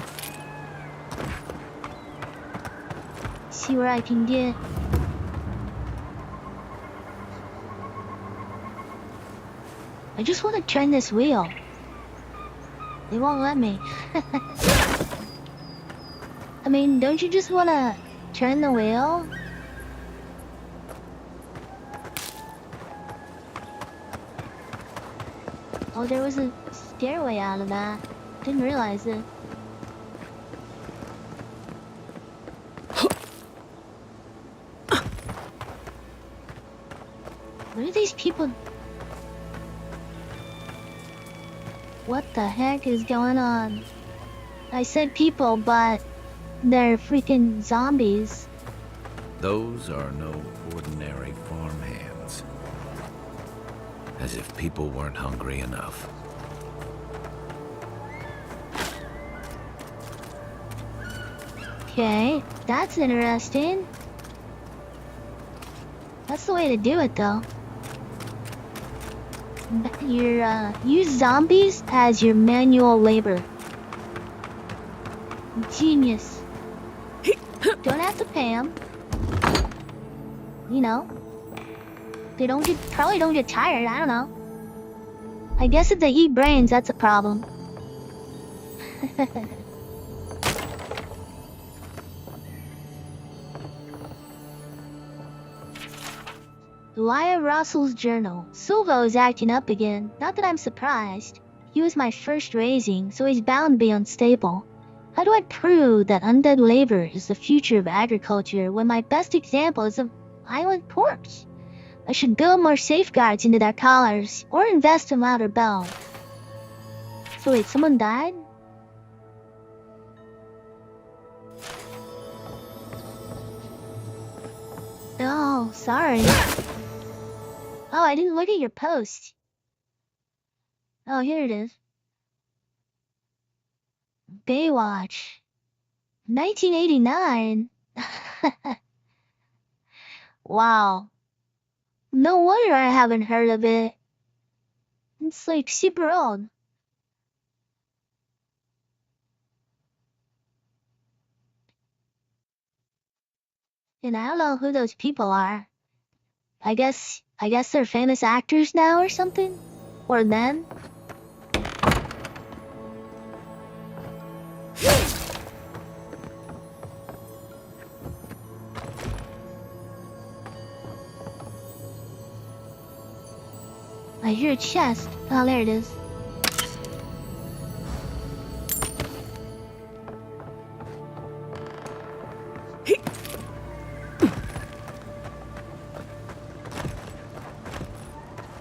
See where I can get. I just want to turn this wheel. They won't let me. I mean, don't you just want to turn the wheel? Oh, Oh, there was a stairway out of that. Didn't realize it. What are these people? What the heck is going on? I said people, but they're freaking zombies. Those are no ordinary farm hands. As if people weren't hungry enough. Okay, that's interesting. That's the way to do it, though. Use zombies as your manual labor. Genius. Don't have to pay them. You know, they probably don't get tired. I don't know. I guess if they eat brains, that's a problem. Elijah Russell's journal. Silvo is acting up again. Not that I'm surprised. He was my first raising, so he's bound to be unstable. How do I prove that undead labor is the future of agriculture when my best example is of island porks? I should build more safeguards into their collars, or invest in louder bells. So wait, someone died? Oh, sorry. Oh, I didn't look at your post. Oh, here it is. Baywatch. 1989? Wow. No wonder I haven't heard of it. It's like super old. And I don't know who those people are. I guess they're famous actors now or something? Or then? I hear a chest. Oh, there it is.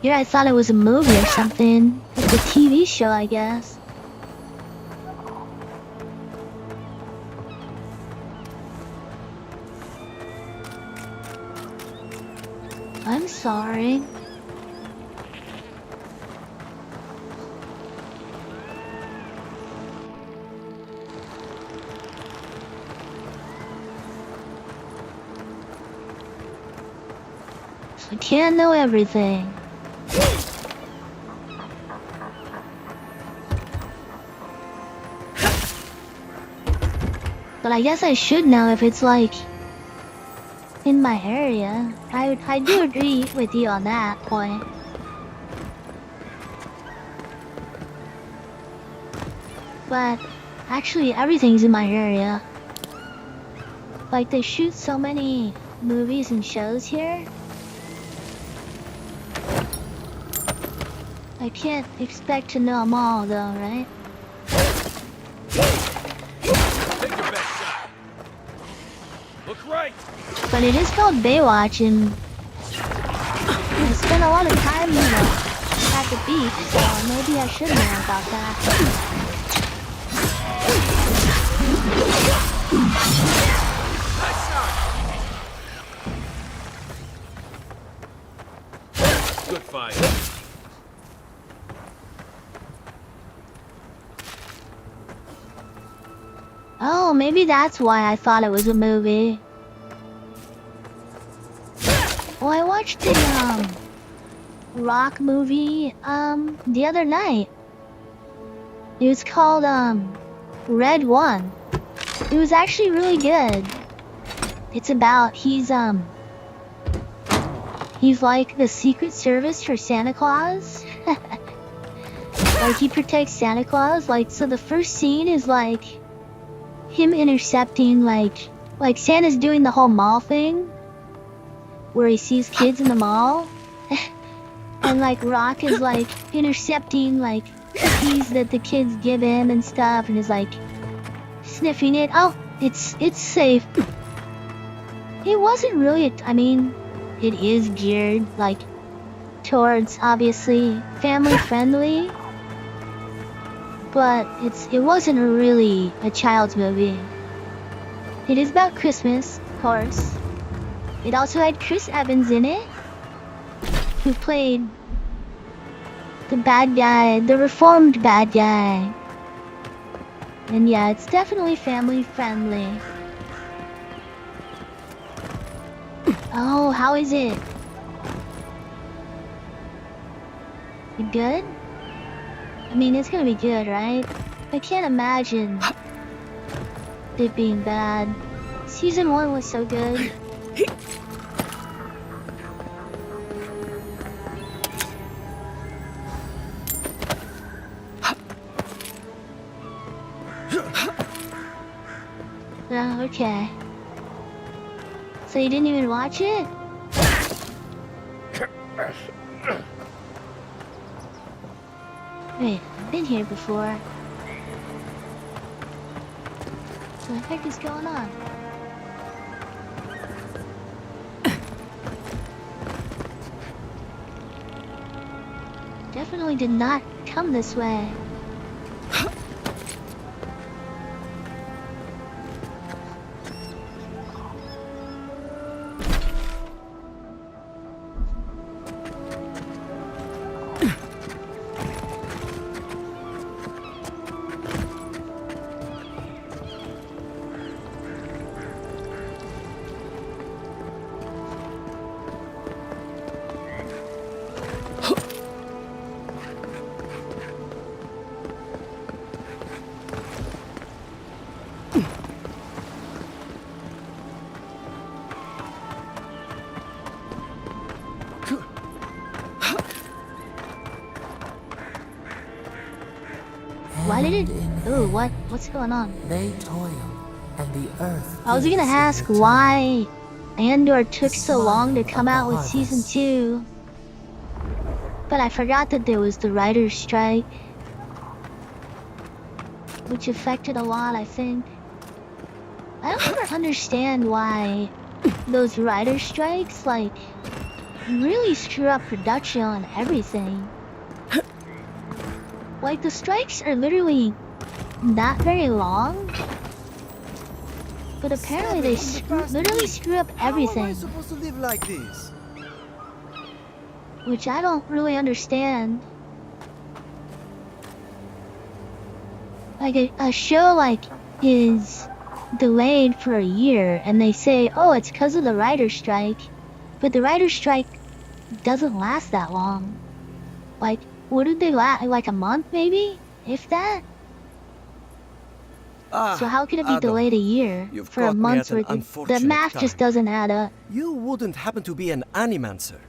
Yeah, I thought it was a movie or something. Like a TV show, I guess. I'm sorry. I can't know everything. But I guess I should know if it's like in my area. I do agree with you on that point. But actually everything's in my area. Like they shoot so many movies and shows here. I can't expect to know them all though, right? Take your best shot. Look right. But it is called Baywatch, and I spent a lot of time, you know, at the beach, so maybe I should know about that. Nice shot. Good fight. Oh, maybe that's why I thought it was a movie. Well, I watched the, rock movie, the other night. It was called, Red One. It was actually really good. It's about, he's like the Secret Service for Santa Claus. Like, he protects Santa Claus, like, so the first scene is, like, him intercepting, like Santa's doing the whole mall thing, where he sees kids in the mall, And like Rock is like intercepting like cookies that the kids give him and stuff, and is like sniffing it. Oh, it's safe. It wasn't really. I mean, it is geared like towards obviously family friendly, but it wasn't really a child's movie. It is about Christmas, of course. It also had Chris Evans in it, who played the bad guy, the reformed bad guy. And yeah, it's definitely family friendly. Oh, how is it? You good? I mean, it's gonna be good, right? I can't imagine it being bad. Season 1 was so good. Okay. So you didn't even watch it? Wait, I've been here before. What the heck is going on? Definitely did not come this way. Why did it? Ooh, what's going on? They toil, and the earth. I was gonna ask why Andor took so long to come out with season 2, but I forgot that there was the writer's strike, which affected a lot, I think. I don't ever understand why those writer strikes like really screw up production on everything. Like, the strikes are literally not very long, but apparently they literally screw up everything. How am I supposed to live like this? Which I don't really understand. Like, a show like is delayed for a year, and they say, oh, it's because of the writer's strike, but the writer's strike doesn't last that long. Like, what did they last? Like a month, maybe? If that? So how could it be Ado, delayed a year you've for a caught me month's at an worth? The unfortunate math just time. doesn't add up. You wouldn't happen to be an animancer.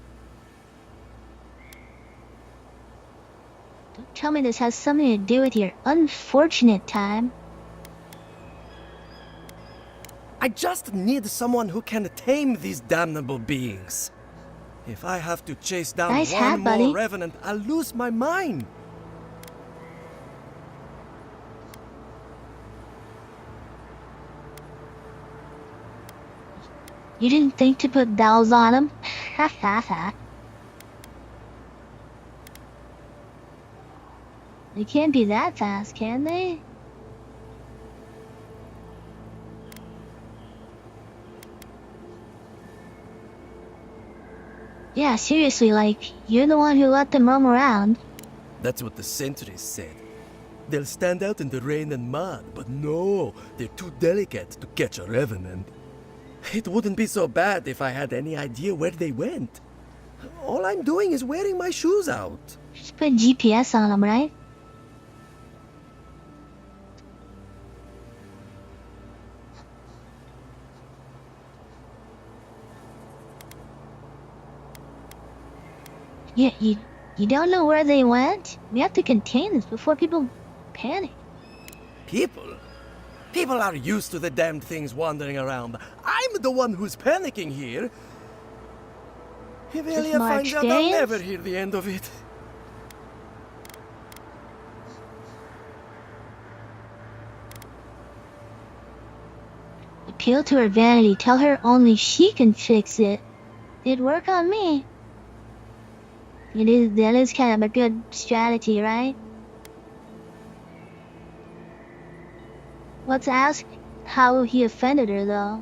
Don't tell me this has something to do with your unfortunate time. I just need someone who can tame these damnable beings. If I have to chase down Nice one hat, more buddy. revenant, I'll lose my mind. You didn't think to put dowels on them? Ha ha ha. They can't be that fast, can they? Yeah, seriously, like, you're the one who let them roam around. That's what the sentries said. They'll stand out in the rain and mud, but no, they're too delicate to catch a revenant. It wouldn't be so bad if I had any idea where they went. All I'm doing is wearing my shoes out. Just put GPS on them, right? Yeah, you don't know where they went? We have to contain this before people panic. People? People are used to the damned things wandering around. I'm the one who's panicking here. If Just Elia more finds out, I'll experience? never hear the end of it. Appeal to her vanity. Tell her only she can fix it. It'd work on me. That is kind of a good strategy, right? Let's ask how he offended her, though.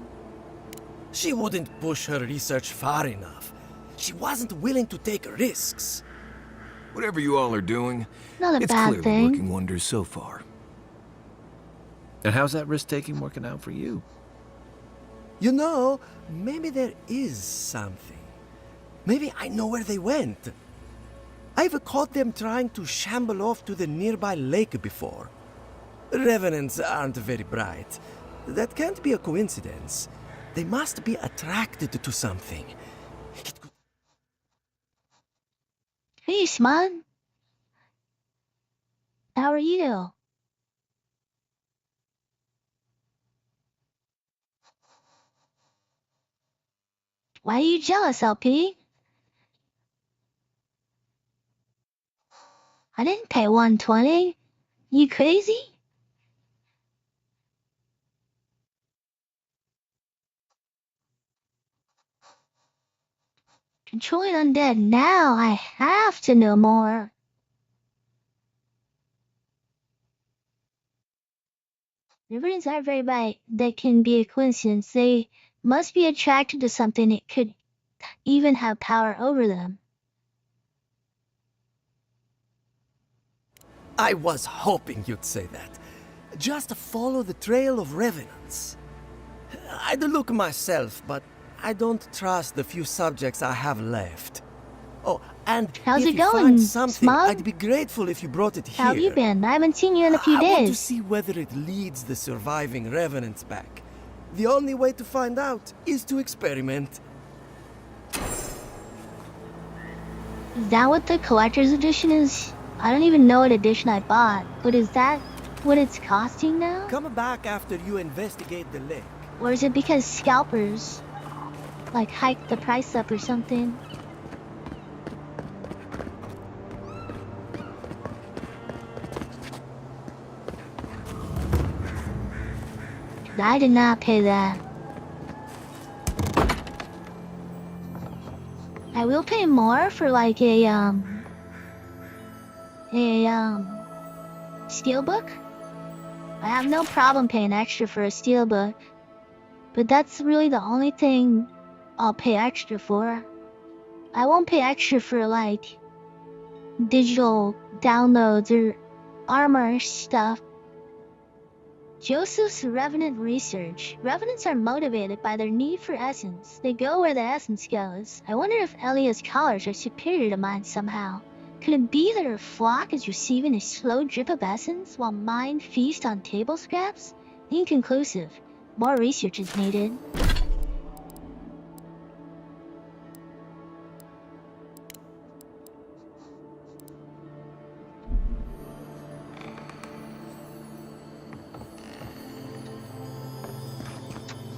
She wouldn't push her research far enough. She wasn't willing to take risks. Whatever you all are doing, Not a it's bad clearly thing. working wonders so far. And how's that risk-taking working out for you? You know, maybe there is something. Maybe I know where they went. I've caught them trying to shamble off to the nearby lake before. Revenants aren't very bright. That can't be a coincidence. They must be attracted to something. It could... Hey, Smug. How are you? Why are you jealous, LP? I didn't pay 120. You crazy? Controlling undead now. I have to know more. Revenants aren't very bright. That can be a coincidence. They must be attracted to something that could even have power over them. I was hoping you'd say that. Just follow the trail of revenants. I'd look myself, but I don't trust the few subjects I have left. Oh, and How's if it you going, find something, Smug? I'd be grateful if you brought it here. How have you been? I haven't seen you in a few I want to days. see whether it leads the surviving revenants back. The only way to find out is to experiment. Is that what the collector's edition is? I don't even know what edition I bought. But is that what it's costing now? Come back after you investigate the lake. Or is it because scalpers like hiked the price up or something? I did not pay that. I will pay more for like a steelbook. I have no problem paying extra for a steelbook, but that's really the only thing I'll pay extra for. I won't pay extra for like digital downloads or armor stuff. Joseph's Revenant research. Revenants are motivated by their need for essence. They go where the essence goes. I wonder if Elia's collars are superior to mine somehow. Could it be that her flock is receiving a slow drip of essence while mine feast on table scraps? Inconclusive. More research is needed.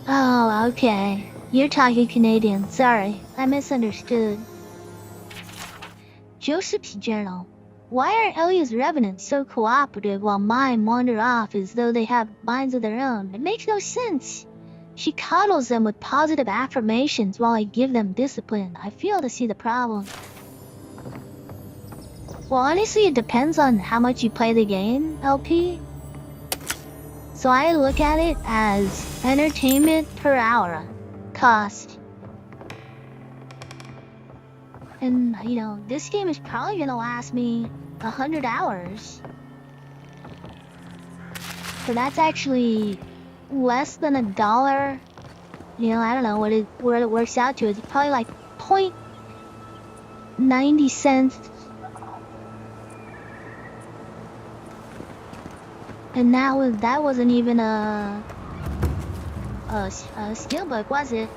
Oh, okay. You're talking Canadian. Sorry, I misunderstood. Joseph's journal. Why are Elia's revenants so cooperative while mine wander off as though they have minds of their own? It makes no sense. She coddles them with positive affirmations while I give them discipline. I fail to see the problem. Well, honestly, it depends on how much you play the game, LP. So I look at it as entertainment per hour cost. And, you know, this game is probably gonna last me 100 hours. So that's actually less than $1. You know, I don't know what it works out to. It's probably like 0.90 cents. And that wasn't even a steelbook, was it?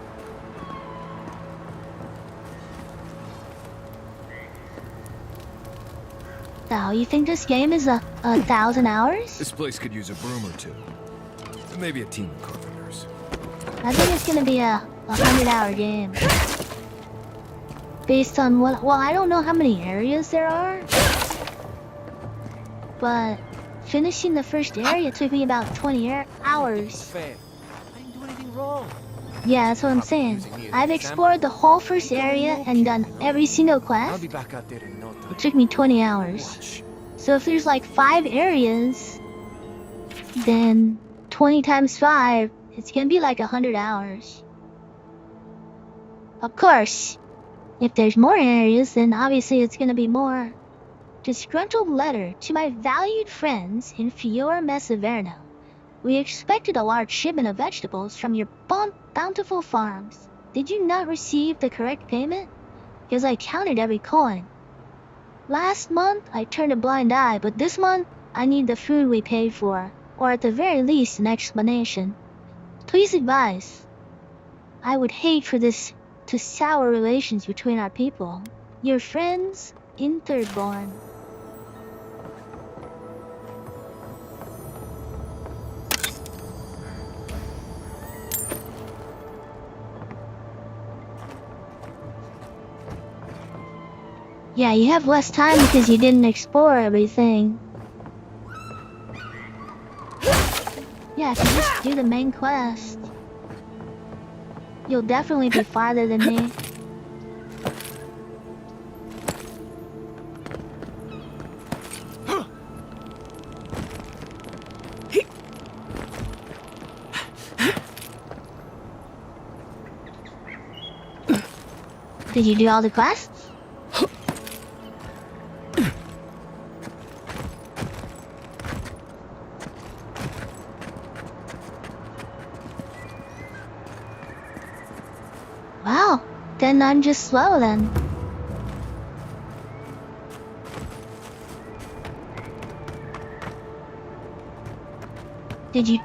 So, you think this game is 1,000 hours? This place could use a broom or two. And maybe a team of carpenters. I think it's gonna be a 100-hour game. based on what, well, I don't know how many areas there are, but finishing the first area took me about 20 hours. Fair. I didn't do anything wrong. Yeah, that's what I'm saying. I've explored the whole first area and done every single I'll quest. be back out there in no time. It took me 20 hours. Watch. So if there's like 5 areas, then 20 times 5, it's gonna be like 100 hours. Of course, if there's more areas, then obviously it's gonna be more. Disgruntled letter to my valued friends in Fior Mesiverno. We expected a large shipment of vegetables from your bountiful farms. Did you not receive the correct payment? Because I counted every coin. Last month, I turned a blind eye, but this month, I need the food we paid for, or at the very least, an explanation. Please advise. I would hate for this to sour relations between our people. Your friends, in Thirdborn. Yeah, you have less time because you didn't explore everything. Yeah, if you just do the main quest, you'll definitely be farther than me. Did you do all the quests? Wow, then I'm just slow then. Did you...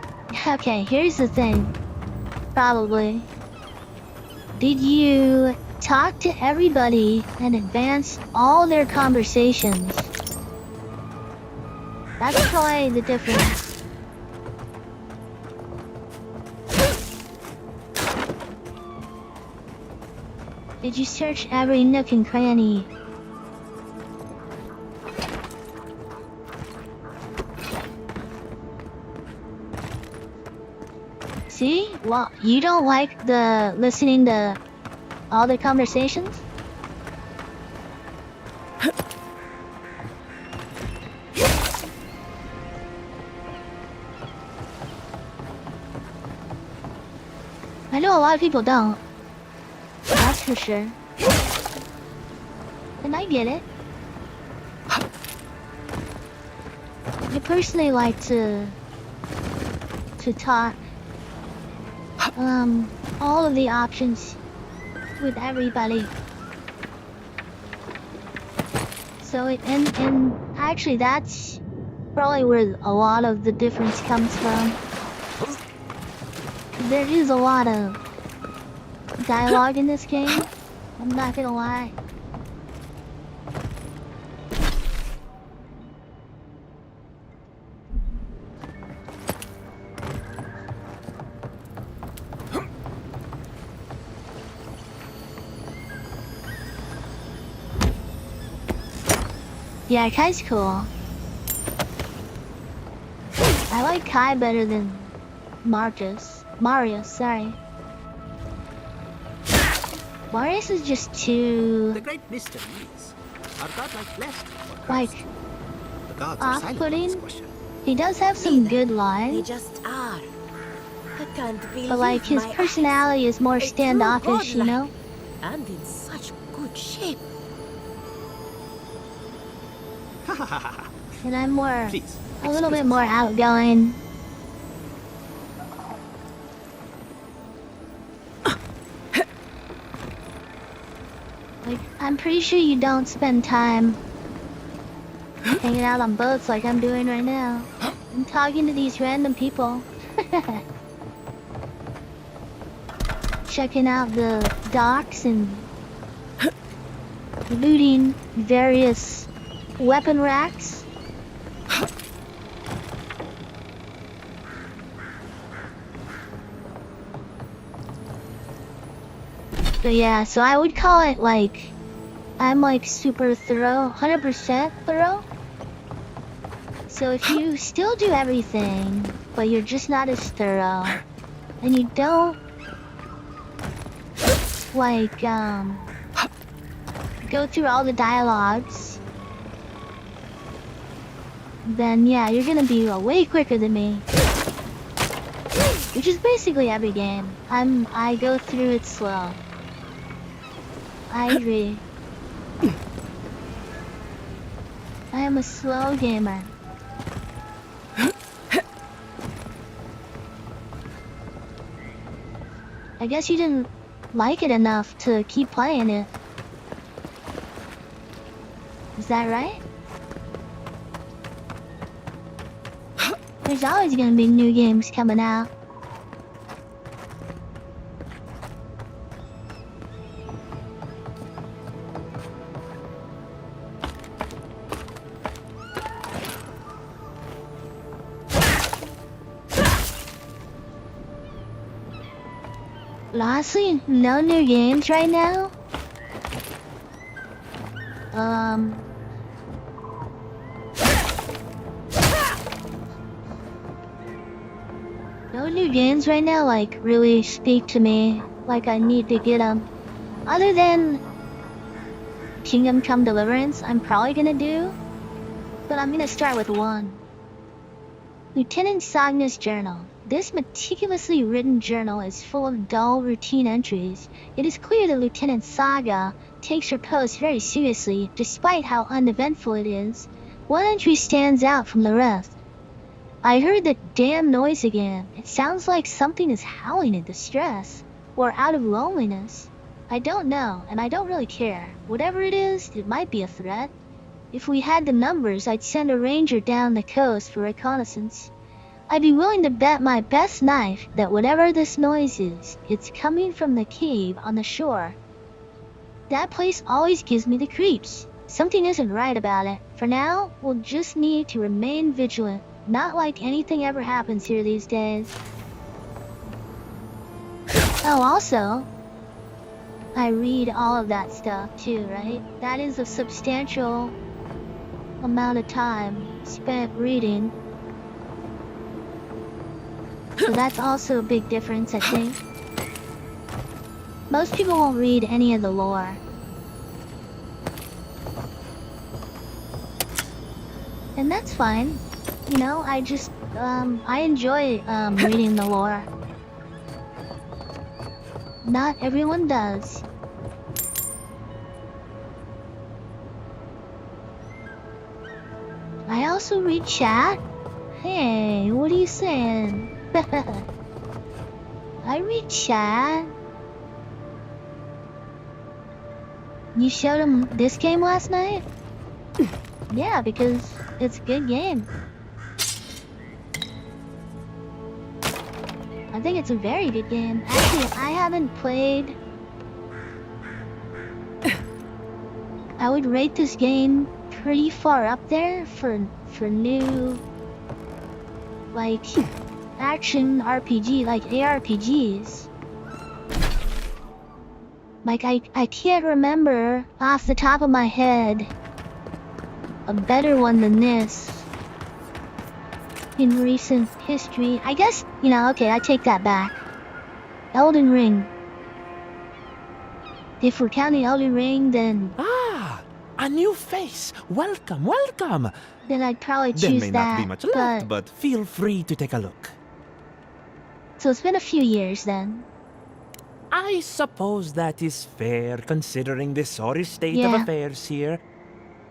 Okay, here's the thing. Probably. Did you talk to everybody and advance all their conversations? That's probably the difference. Did you search every nook and cranny? See? Well, you don't like the listening to all the conversations? I know a lot of people don't. That's for sure. And I get it. I personally like to talk all of the options with everybody. So and actually that's probably where a lot of the difference comes from. There is a lot of dialogue in this game, I'm not gonna lie. Yeah, Kai's cool. I like Kai better than Marius, sorry. Marius is just too... The great mystery is, are godlike left or like, cursed? The gods are silent on this off-putting. question. He does have some good They lines, just are. I can't believe but like his my eyes. personality is more A true standoffish, you know? godlike. And in such good shape. And I'm more, Please, a little excuse bit more outgoing. Like, I'm pretty sure you don't spend time hanging out on boats like I'm doing right now. I'm talking to these random people. Checking out the docks and looting various weapon racks. But yeah, so I would call it like I'm like super thorough, 100% thorough. So if you still do everything, but you're just not as thorough, and you don't like go through all the dialogues, then yeah, you're gonna be way quicker than me. Which is basically every game. I go through it slow. I agree. I am a slow gamer. I guess you didn't like it enough to keep playing it. Is that right? There's always gonna be new games coming out. Honestly, no new games right now. No new games right now, like, really speak to me, like I need to get them. Other than Kingdom Come Deliverance, I'm probably gonna do, but I'm gonna start with one. Lieutenant Sagna's journal. This meticulously written journal is full of dull, routine entries. It is clear that Lieutenant Saga takes her post very seriously, despite how uneventful it is. One entry stands out from the rest. I heard that damn noise again. It sounds like something is howling in distress, or out of loneliness. I don't know, and I don't really care. Whatever it is, it might be a threat. If we had the numbers, I'd send a ranger down the coast for reconnaissance. I'd be willing to bet my best knife that whatever this noise is, it's coming from the cave on the shore. That place always gives me the creeps. Something isn't right about it. For now, we'll just need to remain vigilant. Not like anything ever happens here these days. Oh, also, I read all of that stuff too, right? That is a substantial amount of time spent reading. So that's also a big difference, I think. Most people won't read any of the lore. And that's fine. You know, I just, I enjoy, reading the lore. Not everyone does. I also read chat. Hey, what are you saying? I read chat. You showed him this game last night? Yeah, because it's a good game. I think it's a very good game. Actually, I haven't played. I would rate this game pretty far up there for new, like, action RPG, like ARPGs. Like, I can't remember off the top of my head a better one than this in recent history. I guess, you know, okay, I take that back. Elden Ring. If we're counting Elden Ring, then... Ah, a new face. Welcome, welcome. Then I'd probably There choose may that. not be much left, but feel free to take a look. So it's been a few years then. I suppose that is fair, considering the sorry state of Yeah. affairs here.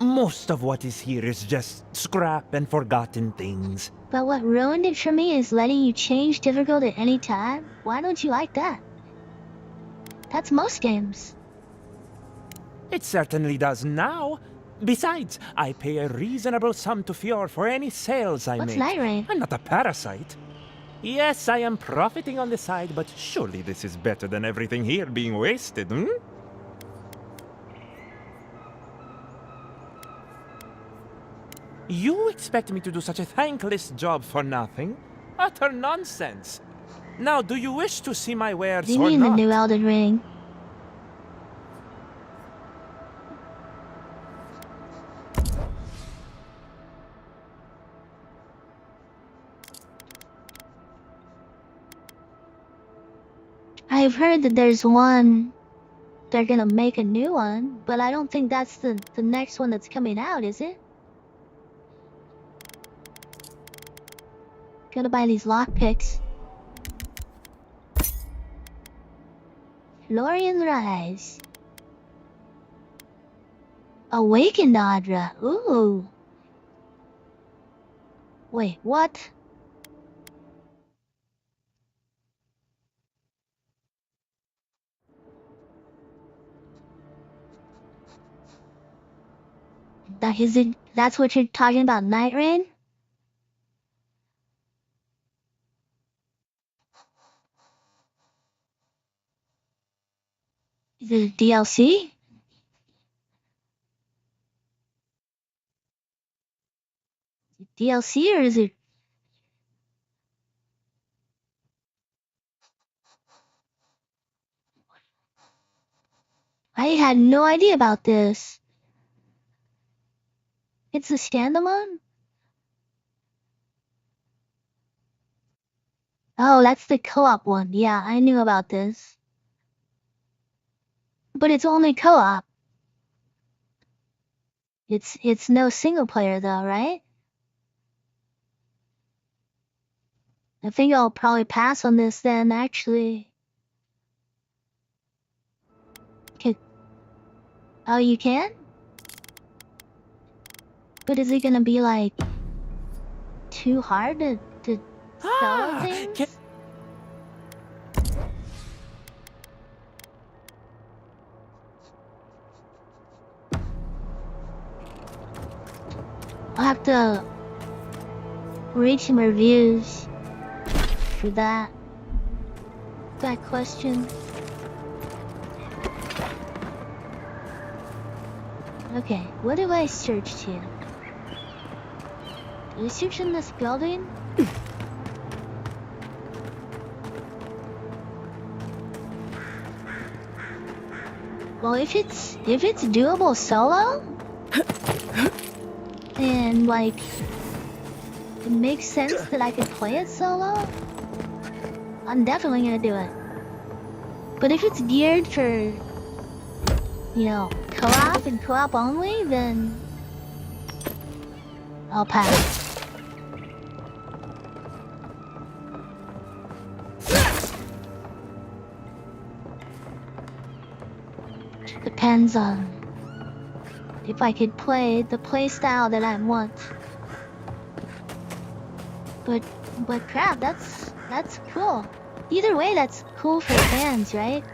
Most of what is here is just scrap and forgotten things. But what ruined it for me is letting you change difficult at any time. Why don't you like that? That's most games. It certainly does now. Besides, I pay a reasonable sum to Fjord for any sales I What's make. Night Rain? I'm not a parasite. Yes, I am profiting on the side, but surely this is better than everything here being wasted, hmm? You expect me to do such a thankless job for nothing? Utter nonsense. Now, do you wish to see my wares What do you or mean the not? new Elden Ring? I've heard that there's one. They're gonna make a new one, but I don't think that's the next one that's coming out, is it? Gotta buy these lockpicks. Florian Rise. Awakened Audra. Ooh. Wait, what? That's what you're talking about, Night Rain? Is it a DLC? DLC or is it? I had no idea about this. It's a standalone? Oh, that's the co-op one. Yeah, I knew about this. But it's only co-op. It's no single player though, right? I think I'll probably pass on this then, actually. Okay. Oh, you can? But is it gonna be like too hard to sell things? I'll have to read some reviews for that question. Okay, what do I search to? Do I search in this building? Well, if it's doable solo, and like it makes sense that I could play it solo, I'm definitely gonna do it. But if it's geared for, you know, co-op and co-op only, then I'll pass. Depends on if I could play the playstyle that I want. But crap, that's cool. Either way, that's cool for fans, right?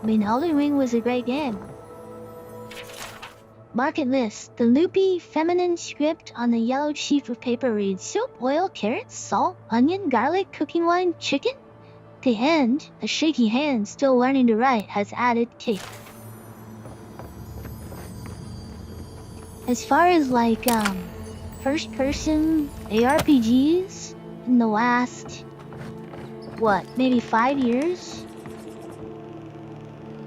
I mean, Elden Ring was a great game. Market list. The loopy, feminine script on the yellow sheet of paper reads: soap, oil, carrots, salt, onion, garlic, cooking wine, chicken. The end, a shaky hand still learning to write, has added cake. As far as like first person ARPGs in the last what, maybe 5 years,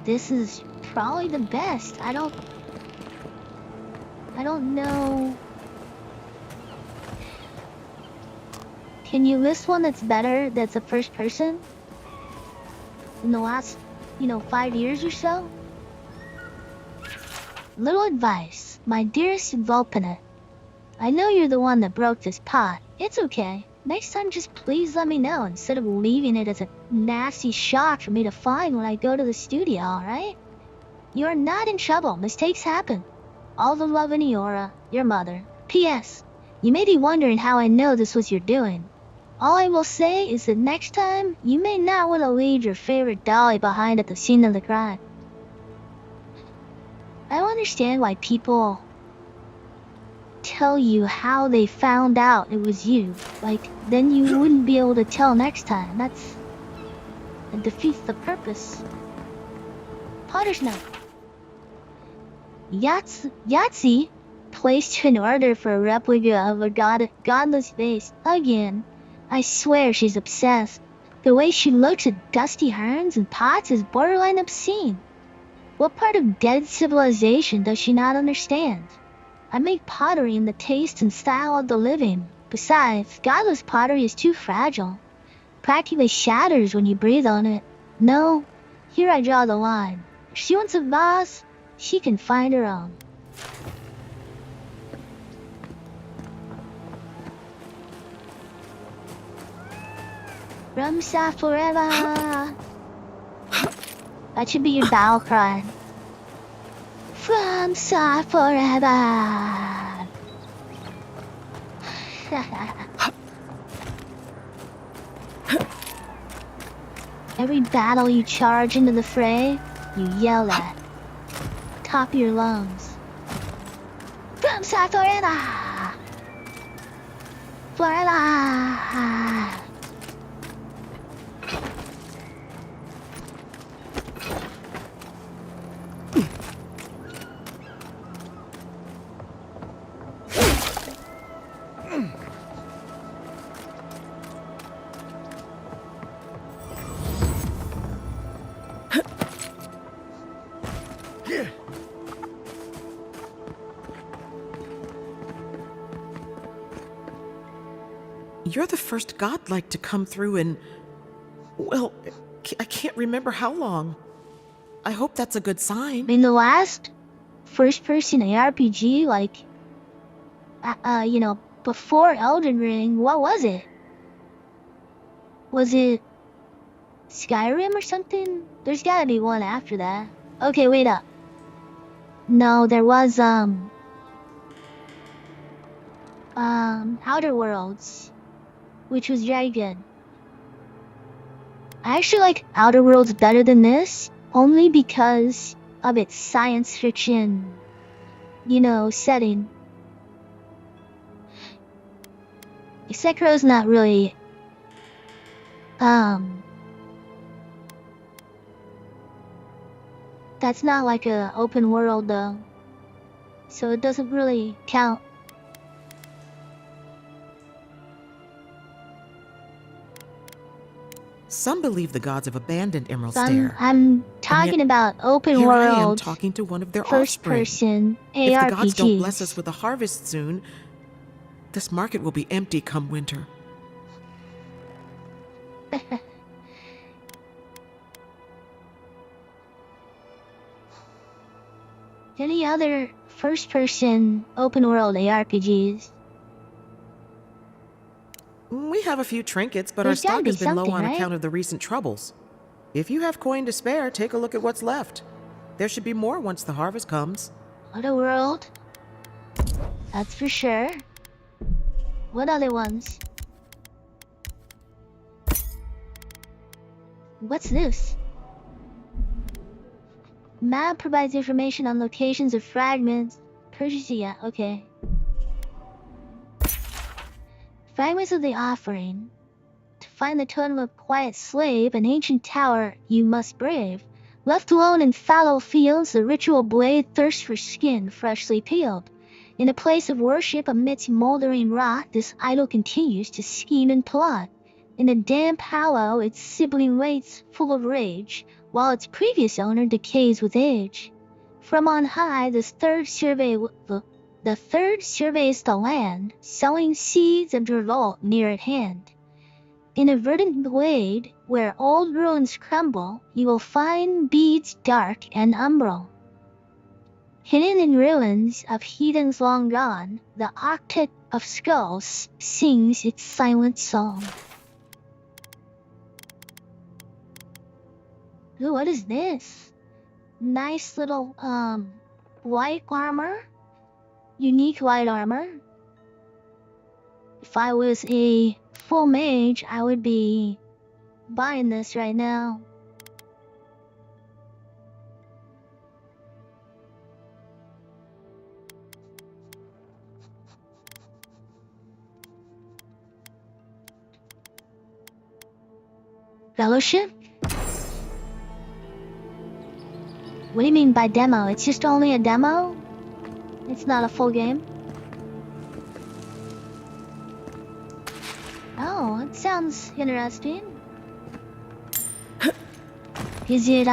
this is probably the best. I don't know. Can you list one that's better, that's a first person in the last, 5 years or so? Little advice, my dearest Vulpina. I know you're the one that broke this pot. It's okay. Next time just please let me know instead of leaving it as a nasty shock for me to find when I go to the studio, alright? You're not in trouble. Mistakes happen. All the love in Eora, your mother. P.S. You may be wondering how I know this was your doing. All I will say is that next time, you may not want to leave your favorite dolly behind at the scene of the crime. I don't understand why people tell you how they found out it was you. Like, then you wouldn't be able to tell next time. That defeats the purpose. Potter's note. Yahtzee placed an order for a replica of a godless vase. Again, I swear she's obsessed. The way she looks at dusty urns and pots is borderline obscene. What part of dead civilization does she not understand? I make pottery in the taste and style of the living. Besides, godless pottery is too fragile. practically shatters when you breathe on it. No, here I draw the line. If she wants a vase, she can find her own. Rumsa forever. That should be your battle cry. Rumsa forever. Every battle you charge into the fray, you yell at. Top of your lungs. Rumsa forever. Forever. You're the first godlike to come through in, well, I can't remember how long. I hope that's a good sign. In the last first-person ARPG, like, before Elden Ring, what was it? Was it Skyrim or something? There's gotta be one after that. Okay, wait up. No, there was, Outer Worlds, which was very good. I actually like Outer Worlds better than this, only because of its science fiction, setting. Sekiro's not really, that's not like a open world though, so it doesn't really count. Some believe the gods have abandoned Emerald Stair. I'm talking about open Here world. I am talking to one of their first offspring. person ARPGs. If the gods don't bless us with a harvest soon, this market will be empty come winter. Any other first person open world ARPGs? We have a few trinkets, but There's our gotta stock be has been low something, on right? account of the recent troubles. If you have coin to spare, take a look at what's left. There should be more once the harvest comes. Other world? That's for sure. What other ones? What's this? Map provides information on locations of fragments. Purchase, okay. Fragments of the offering. To find the totem of Quiet Slave, an ancient tower you must brave. Left alone in fallow fields, the ritual blade thirsts for skin freshly peeled. In a place of worship amidst moldering rot, this idol continues to scheme and plot. In a damp hollow, its sibling waits full of rage, while its previous owner decays with age. From on high, the third surveys the land, sowing seeds of revolt near at hand. In a verdant glade, where old ruins crumble, you will find beads dark and umbral. Hidden in ruins of heathens long gone, the octet of skulls sings its silent song. Ooh, what is this? Nice little, white armor? Unique white armor? If I was a full mage, I would be buying this right now. Fellowship? What do you mean by demo? It's just only a demo? It's not a full game? Oh, it sounds interesting. Is it,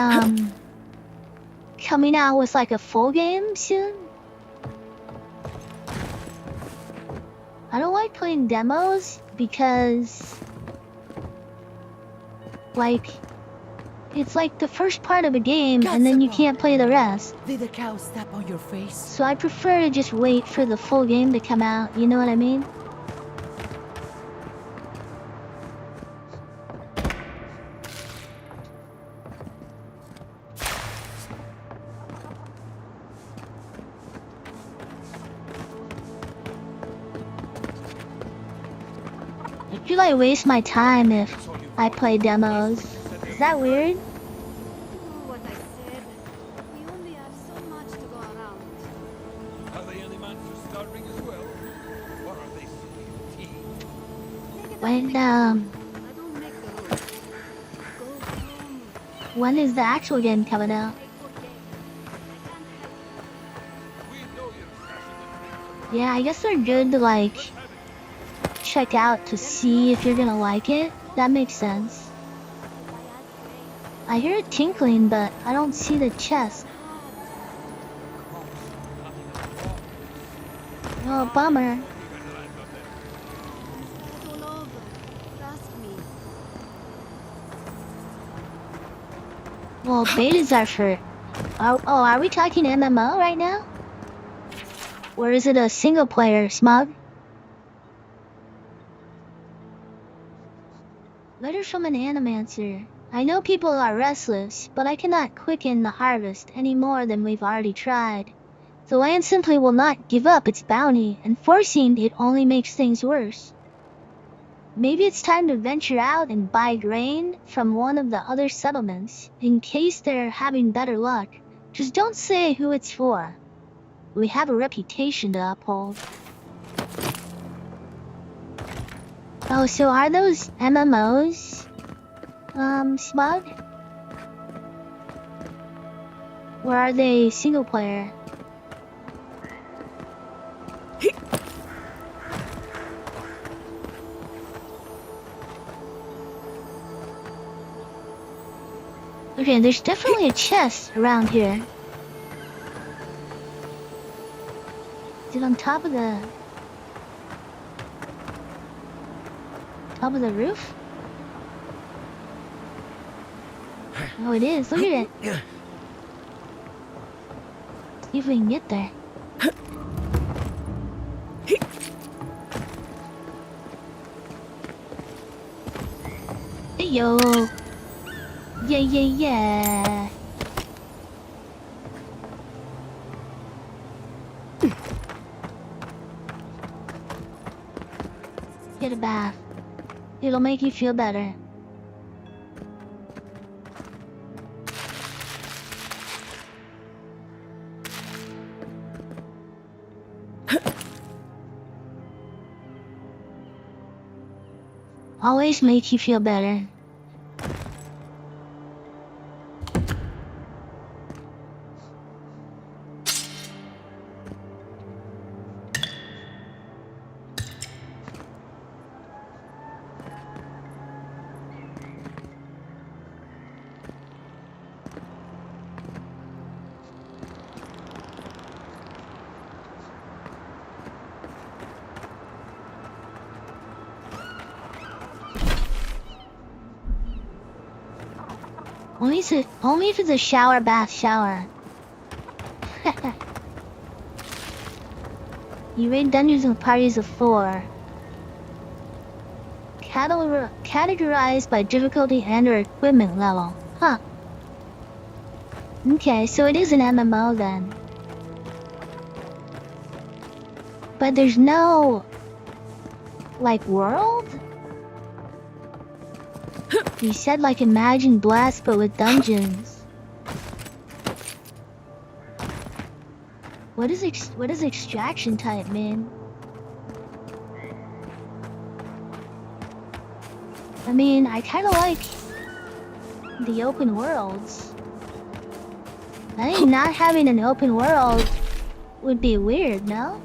coming out with like a full game soon? I don't like playing demos because Like, it's like the first part of a game and then you can't play the rest. Did a cow step on your face? So I prefer to just wait for the full game to come out, you know what I mean? I feel I waste my time if I play demos. Is that weird? What I said. We only have so much to go around. Are the animals starving as well? Or are they sipping tea? When, I don't make the rules. Go home. when is the actual game coming out? I forget. We know you're crashing Yeah, I guess they're good to like check out to see if you're gonna like it. That makes sense. I hear it tinkling, but I don't see the chest. Oh, bummer. Start all over. Trust me. Well, betas are for... are we talking MMO right now? Or is it a single player, Smug? Letter from an Animancer. I know people are restless, but I cannot quicken the harvest any more than we've already tried. The land simply will not give up its bounty, and forcing it only makes things worse. Maybe it's time to venture out and buy grain from one of the other settlements, in case they're having better luck. Just don't say who it's for. We have a reputation to uphold. Oh, so are those MMOs, Smug? Or are they single player? Okay, there's definitely a chest around here. Is it on top of the... top of the roof? Oh, it is. Look at it. See if we can get there. Hey, yo. Yeah, yeah, yeah. Get a bath. It'll make you feel better. Always make you feel better. Only if it's a shower, bath, shower. You raid dungeons with parties of 4. Categorized by difficulty and/or equipment level. Huh. Okay, so it is an MMO then. But there's no... like, world? You said like Imagine Blast but with dungeons. What is extraction type, man? I mean, I kinda like the open worlds. I think not having an open world would be weird, no?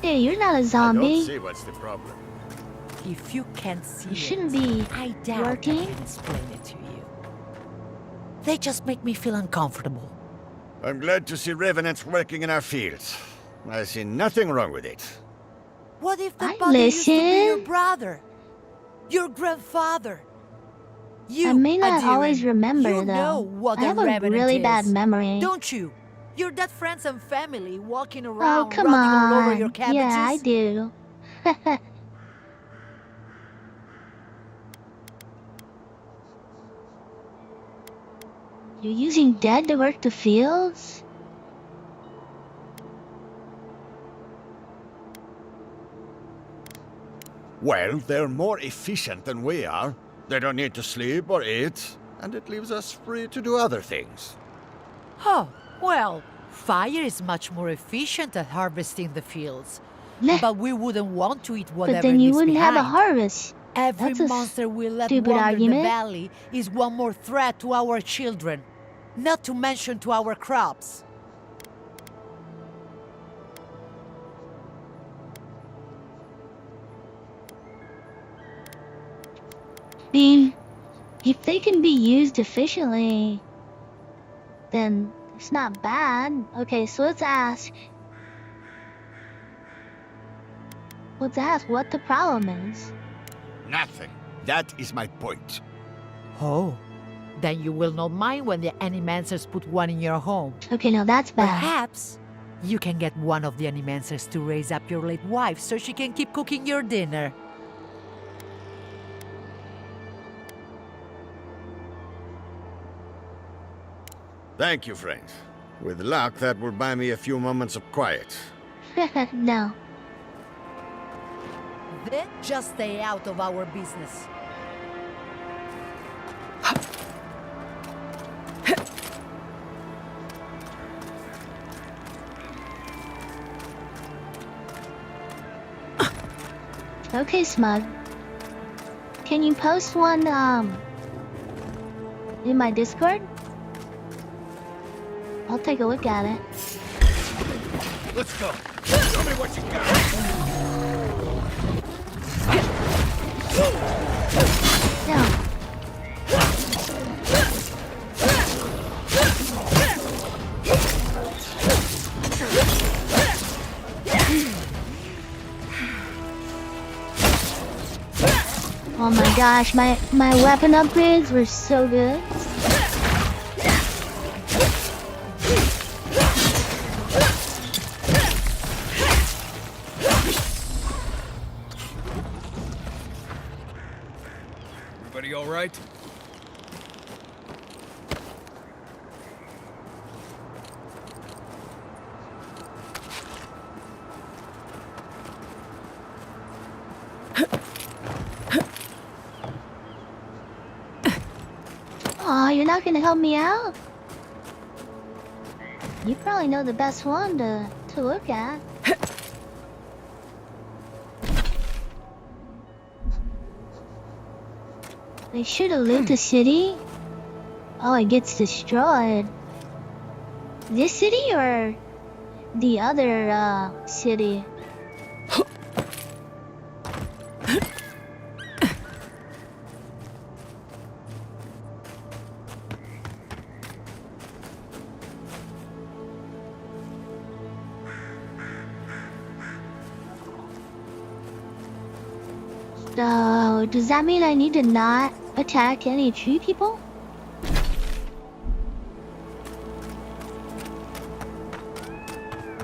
Hey, you're not a I zombie. don't see what's the problem. If you can't see You shouldn't be I doubt working. I can explain it to you. They just make me feel uncomfortable. I'm glad to see revenants working in our fields. I see nothing wrong with it. What if the I body used to be your listen. brother? Your grandfather? You, I may not Adirin, always remember, you though. know what I a have a revenant really is, bad memory. don't you? You're that friends and family walking Oh, around come running all over your on. cabbages. Yeah, I do. You're using dead to work the fields? Well, they're more efficient than we are. They don't need to sleep or eat, and it leaves us free to do other things. Oh, well, fire is much more efficient at harvesting the fields. Meh. But we wouldn't want to eat whatever But then you leaves wouldn't have a behind. harvest. Every That's a monster we let stupid wander argument. the valley is one more threat to our children. Not to mention to our crops. I mean, if they can be used efficiently, then it's not bad. Okay, so let's ask. Let's ask what the problem is. Nothing. That is my point. Oh, then you will not mind when the animancers put one in your home. Okay, now that's bad. Perhaps you can get one of the animancers to raise up your late wife so she can keep cooking your dinner. Thank you, friend. With luck, that will buy me a few moments of quiet. No. Then just stay out of our business. Okay, Smug. Can you post one, in my Discord? I'll take a look at it. Let's go. Show me what you got. No. Oh my gosh, my weapon upgrades were so good. Everybody all right? Aw, you're not gonna help me out? You probably know the best one to look at. They should have loot the city. Oh, it gets destroyed. This city or the other city? So, does that mean I need to not attack any tree people?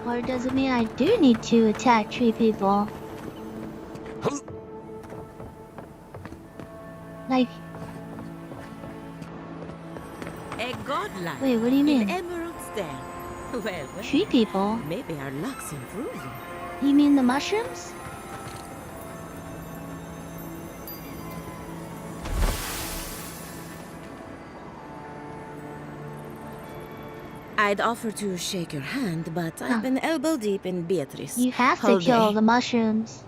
Or does it mean I do need to attack tree people? Like, A godlike. wait, what do you mean? In Emerald's Den. Well, Tree people? maybe our luck's improving. You mean the mushrooms? I'd offer to shake your hand, but I've been elbow deep in Beatrice. You have to all kill day. the mushrooms.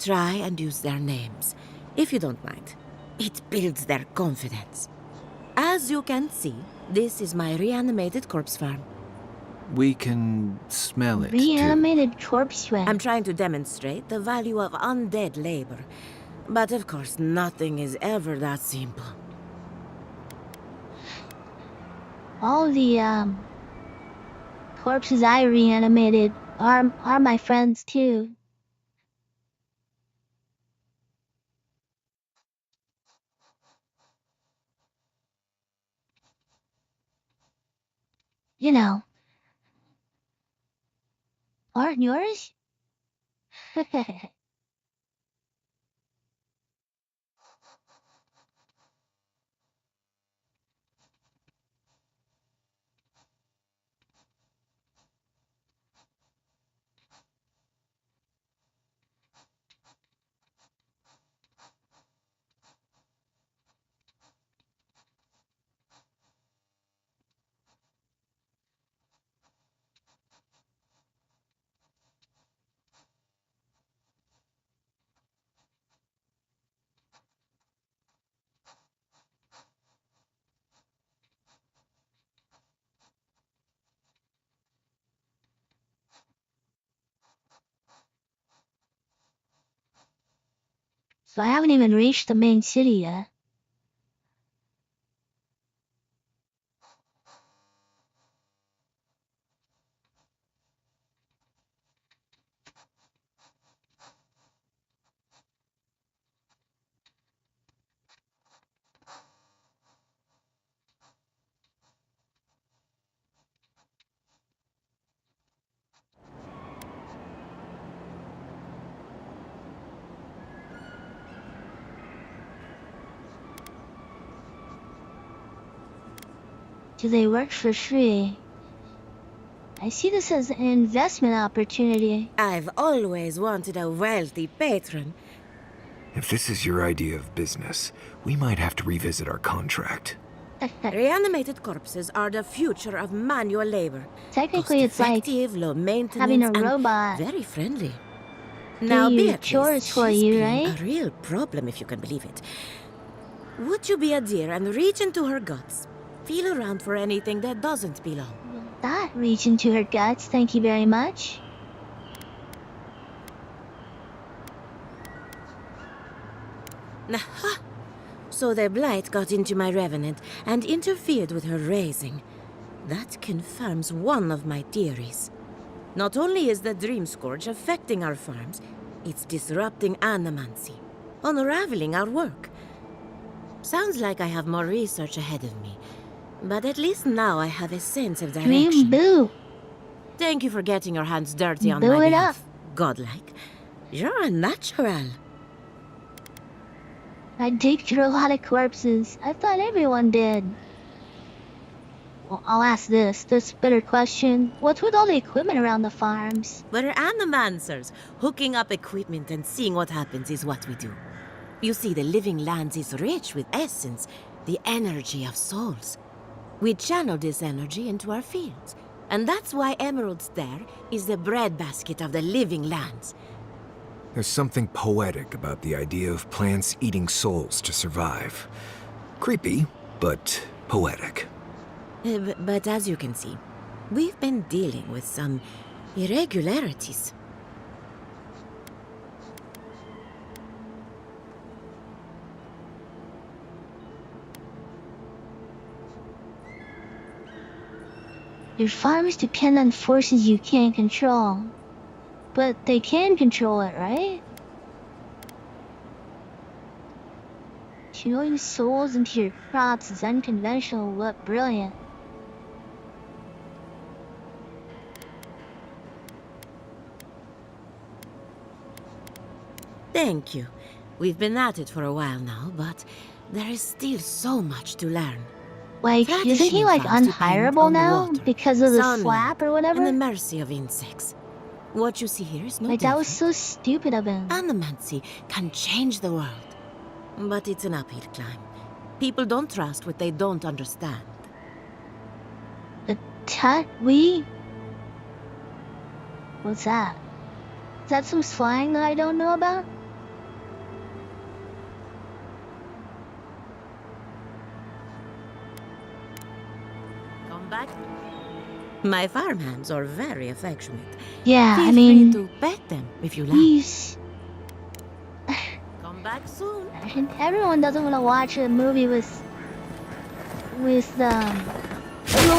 try and use their names, if you don't mind. It builds their confidence. As you can see, this is my reanimated corpse farm. We can smell it, too. Reanimated corpse farm. I'm trying to demonstrate the value of undead labor. But of course, nothing is ever that simple. All the corpses I reanimated are my friends too. You know, aren't yours? So I haven't even reached the main city yet. Do they work for free? I see this as an investment opportunity. I've always wanted a wealthy patron. If this is your idea of business, we might have to revisit our contract. Reanimated corpses are the future of manual labor. Technically, it's like low maintenance, having a and robot very friendly. do Now, your Beatrice, chores for she's you, been right? a real problem, if you can believe it. Would you be a dear and reach into her guts? Feel around for anything that doesn't belong. That reach into her guts, thank you very much. Aha! So the blight got into my revenant and interfered with her raising. That confirms one of my theories. Not only is the Dream Scourge affecting our farms, it's disrupting animancy, unraveling our work. Sounds like I have more research ahead of me, but at least now I have a sense of Dream direction. Boo! Thank you for getting your hands dirty on Boo my it behalf. Godlike. You're a natural. I dig through a lot of corpses. I thought everyone did. Well, I'll ask this better question. What's with all the equipment around the farms? We're animancers. Hooking up equipment and seeing what happens is what we do. You see, the living lands is rich with essence, the energy of souls. We channel this energy into our fields. And that's why Emerald's there is the breadbasket of the living lands. There's something poetic about the idea of plants eating souls to survive. Creepy, but poetic. But as you can see, we've been dealing with some irregularities. Your farms depend on forces you can't control. But they can control it, right? Channeling souls into your crops is unconventional but brilliant. Thank you. We've been at it for a while now, but there is still so much to learn. Like, isn't he like unhireable now because of the slap or whatever? And the mercy of insects. What you see here is no Like, that was different. so stupid of him. Animancy can change the world. But it's an uphill climb. People don't trust what they don't understand. What's that? Is that some slang that I don't know about? My farmhands are very affectionate. Yeah, Feel I mean, free to pet them if you like. he's... Come back soon. Everyone doesn't want to watch a movie with Will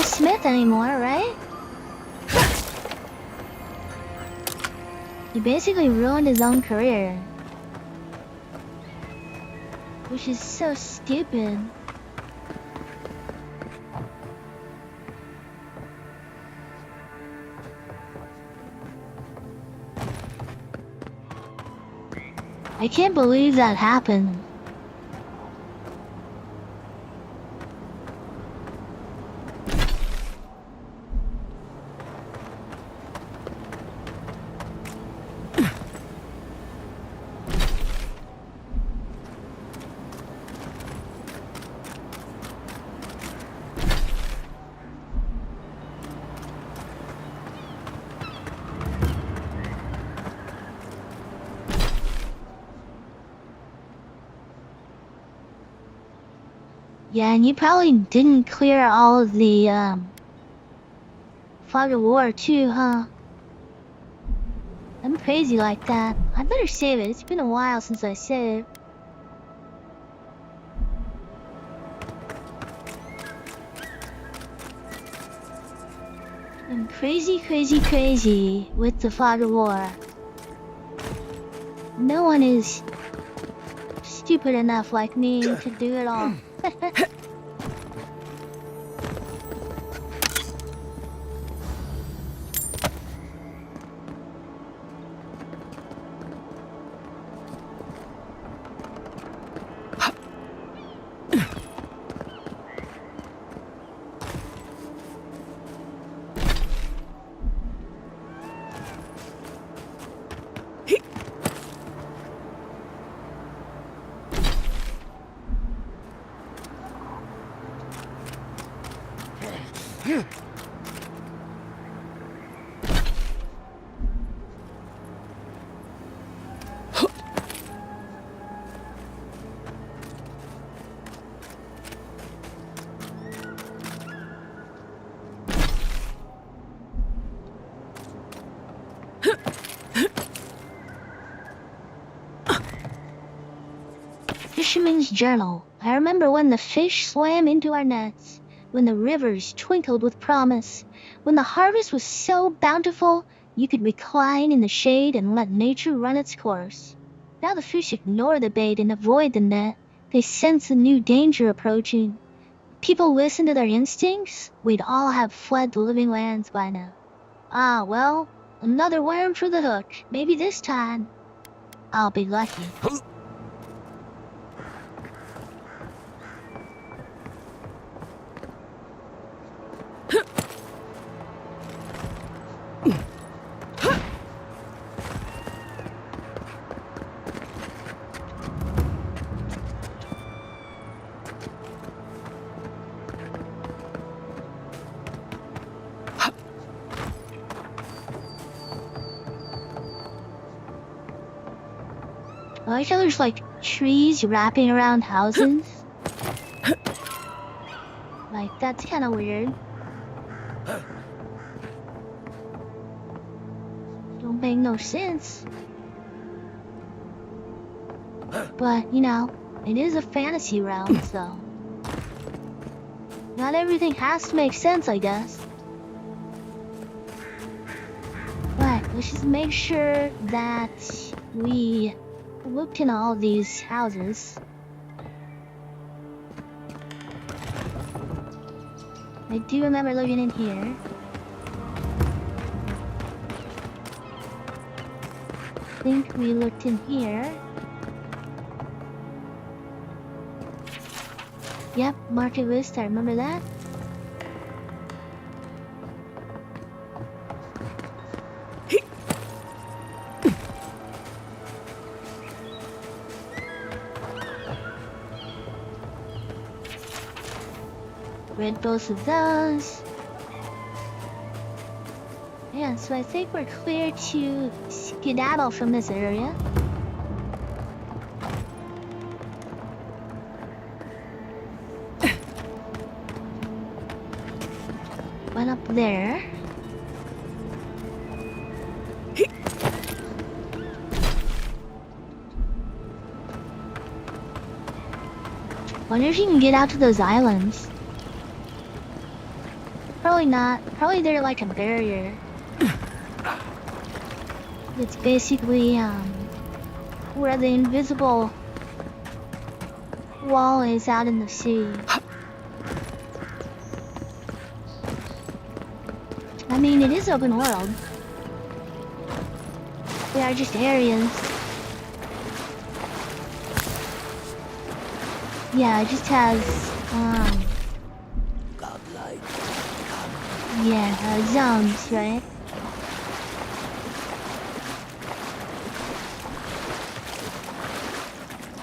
Smith anymore, right? He basically ruined his own career, which is so stupid. I can't believe that happened. Yeah, and you probably didn't clear all of the fog of war too, huh? I'm crazy like that. I better save it. It's been a while since I saved. I'm crazy with the fog of war. No one is stupid enough like me to do it all. Fisherman's Journal. I remember when the fish swam into our nets, when the rivers twinkled with promise, when the harvest was so bountiful you could recline in the shade and let nature run its course. Now the fish ignore the bait and avoid the net. They sense a new danger approaching. People listen to their instincts, we'd all have fled the living lands by now. Ah, well, another worm for the hook. Maybe this time I'll be lucky. I like how there's like trees wrapping around houses. Like, that's kind of weird. Don't make no sense. But, you know, it is a fantasy realm, so not everything has to make sense, I guess. Right, let's just make sure that we looked in all these houses. I do remember looking in here. I think we looked in here. Yep, Market Vista, remember that? Read both of those. Yeah, so I think we're clear to skedaddle from this area. Went up there. Wonder if you can get out to those islands. Probably not. Probably they're like a barrier. It's basically, where the invisible wall is out in the sea. I mean, it is open world. They are just areas. Yeah, it just has, Godlike. yeah, zones, right?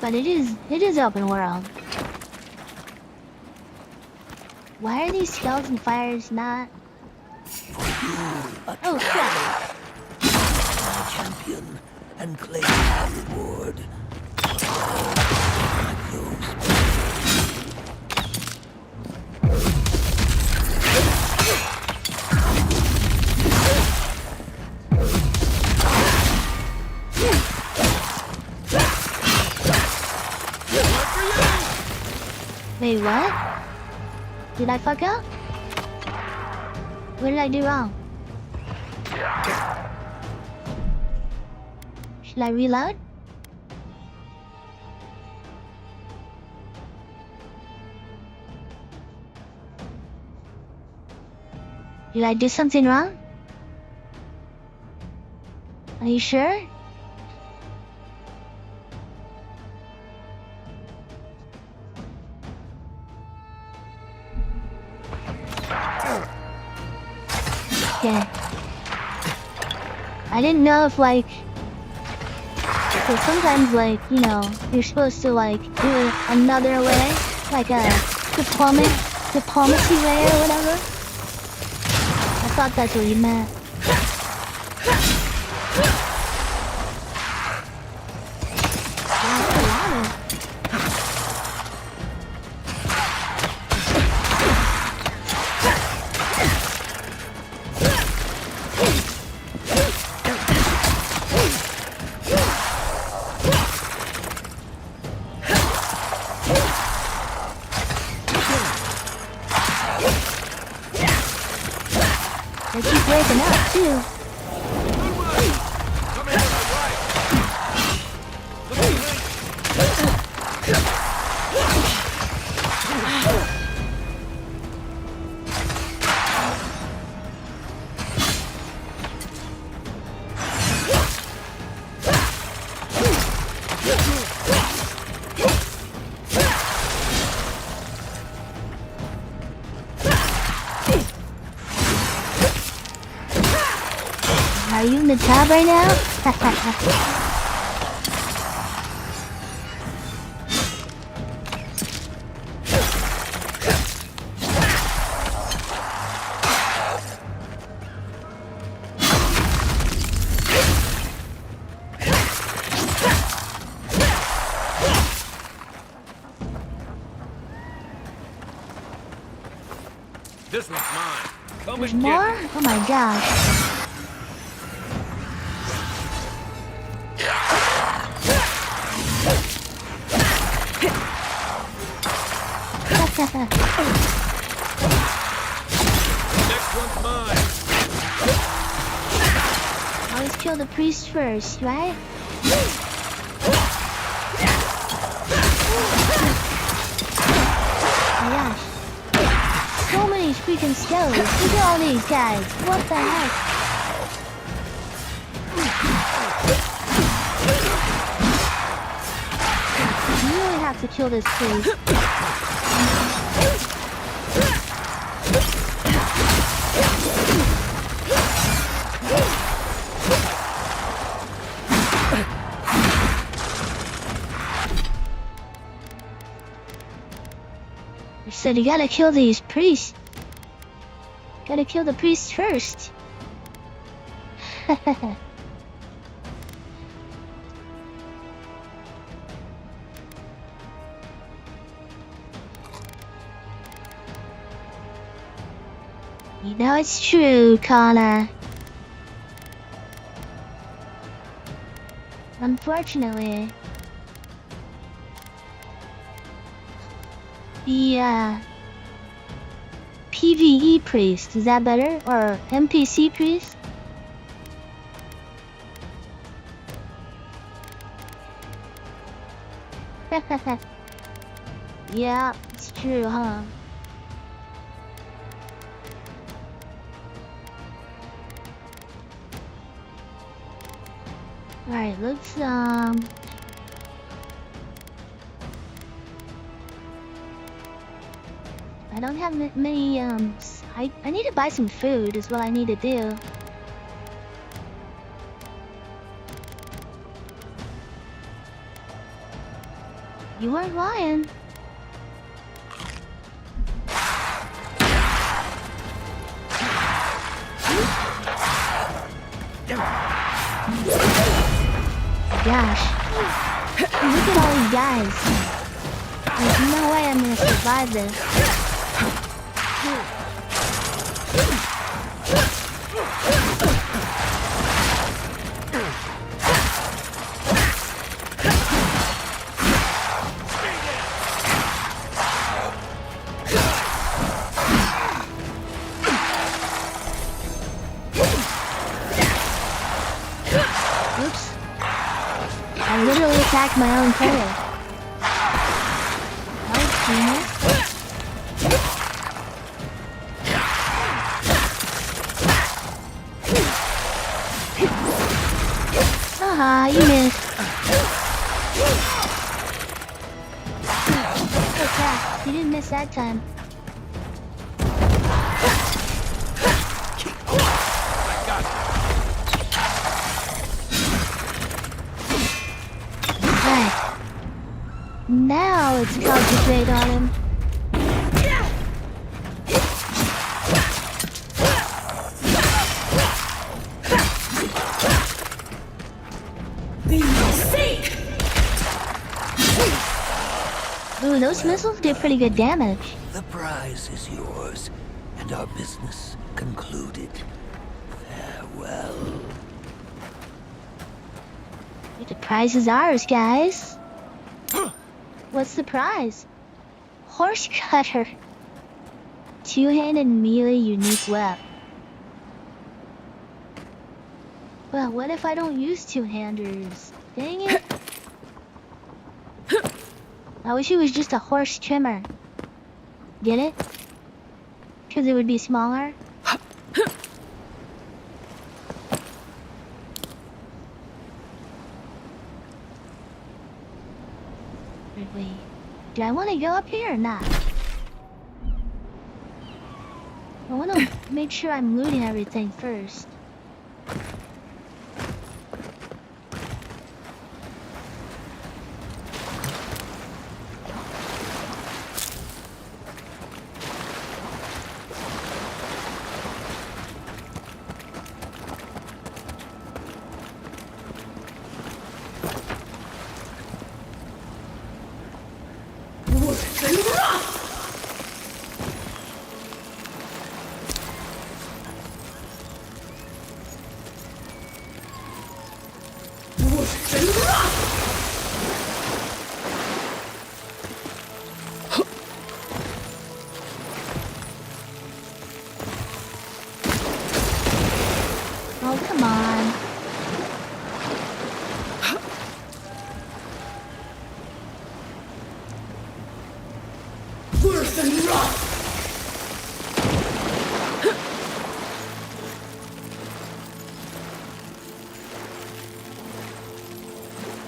But it is open world. Why are these skeleton fires not? Oh crap! My champion and claim my reward. Wait, what? Did I fuck up? What did I do wrong? Should I reload? Did I do something wrong? Are you sure? Okay. I didn't know if like, because sometimes like, you know, you're supposed to like do it another way, like a diplomacy way or whatever. I thought that's what you meant. That's a lot of. They keep waking up too. Are you in the tub right now? This one's mine. Come There's and more? get it. Oh my gosh. Next one's mine. Always kill the priest first, right? Oh my gosh. So many freaking skeletons. Look at all these guys. What the heck? You really have to kill this priest. You said you gotta kill these priests. Gotta kill the priests first. You know it's true, Connor. Unfortunately. The PvE priest, is that better? Or NPC priest? Yeah, it's true, huh? Alright, let's I don't have many I need to buy some food is what I need to do. You weren't lying. Gosh. Look at all these guys. There's no way I'm gonna survive this. Oops. I literally attacked my own player. That was genius. Haha, you missed. Okay, you didn't miss that time. Right. Now let's concentrate on him. Ooh, those missiles did pretty good damage. The prize is yours, and our business concluded. Farewell. The prize is ours, guys. What's the prize? Horse cutter. Two-handed melee unique weapon. Well, what if I don't use two-handers? Dang it. I wish it was just a horse trimmer. Get it? Because it would be smaller. Wait, do I want to go up here or not? I want to make sure I'm looting everything first. Oh, come on. Worse than rock!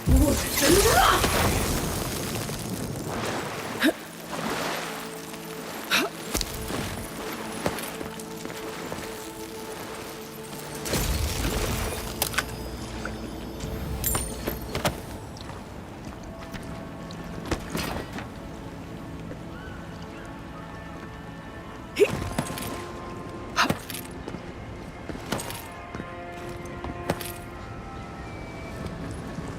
Worse than rock!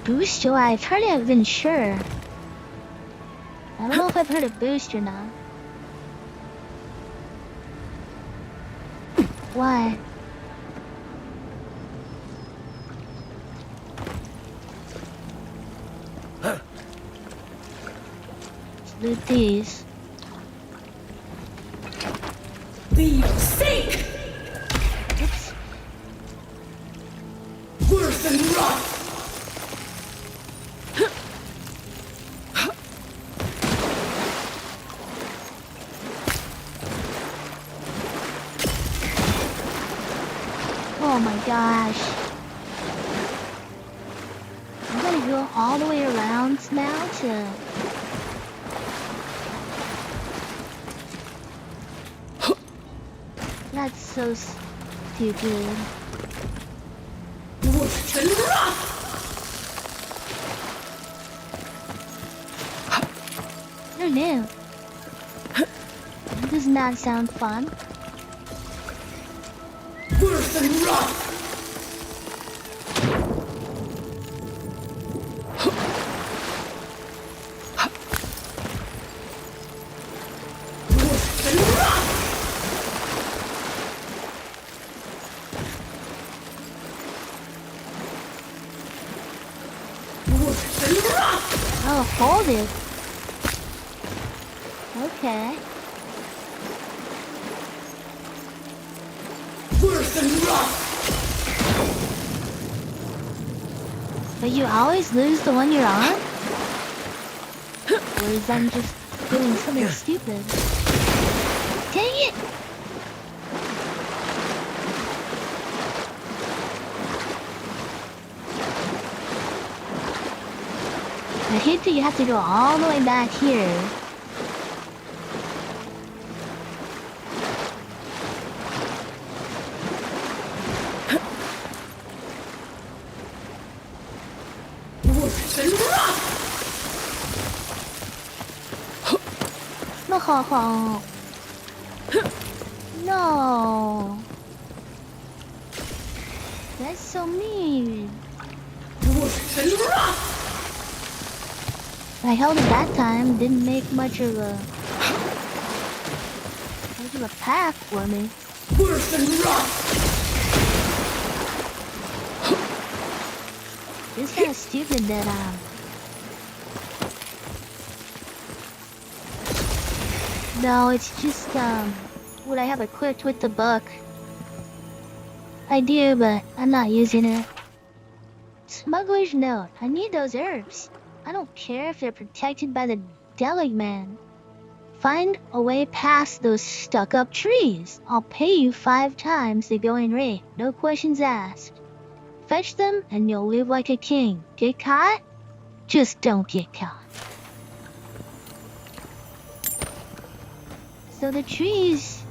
Boost? Oh, I've heard it, I've been sure. I don't know if I've heard of boost or not. Why? Let's loot these. Worse than rot! Oh my gosh. I'm gonna go all the way around now to... That's so stupid. Worse than rot! I don't know. That does not sound fun. Worse than rot! Oh, hold it. Okay. Worse than rot! But you always lose the one you're on? Or is I'm just doing something stupid? Dang it! I hate that you have to go all the way back here. Worse than rot! No. No. That's so mean. Worse than rot! I held it that time, didn't make much of a path for me. Worse than rot! It's kind of stupid that no, it's just would I have equipped with the book? I do, but I'm not using it. Smuggler's note. I need those herbs. I don't care if they're protected by the Delig Man. Find a way past those stuck-up trees. I'll pay you 5 times the going rate. No questions asked. Fetch them and you'll live like a king. Get caught? Just don't get caught. So the trees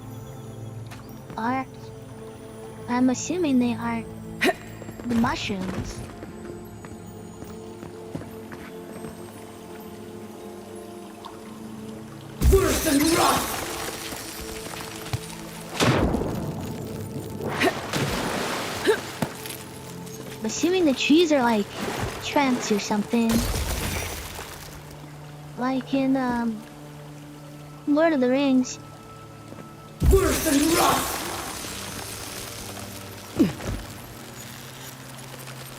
are... I'm assuming they are the mushrooms. Worse than rot! I'm assuming the trees are like trance or something. Like in Lord of the Rings. Worse than rot!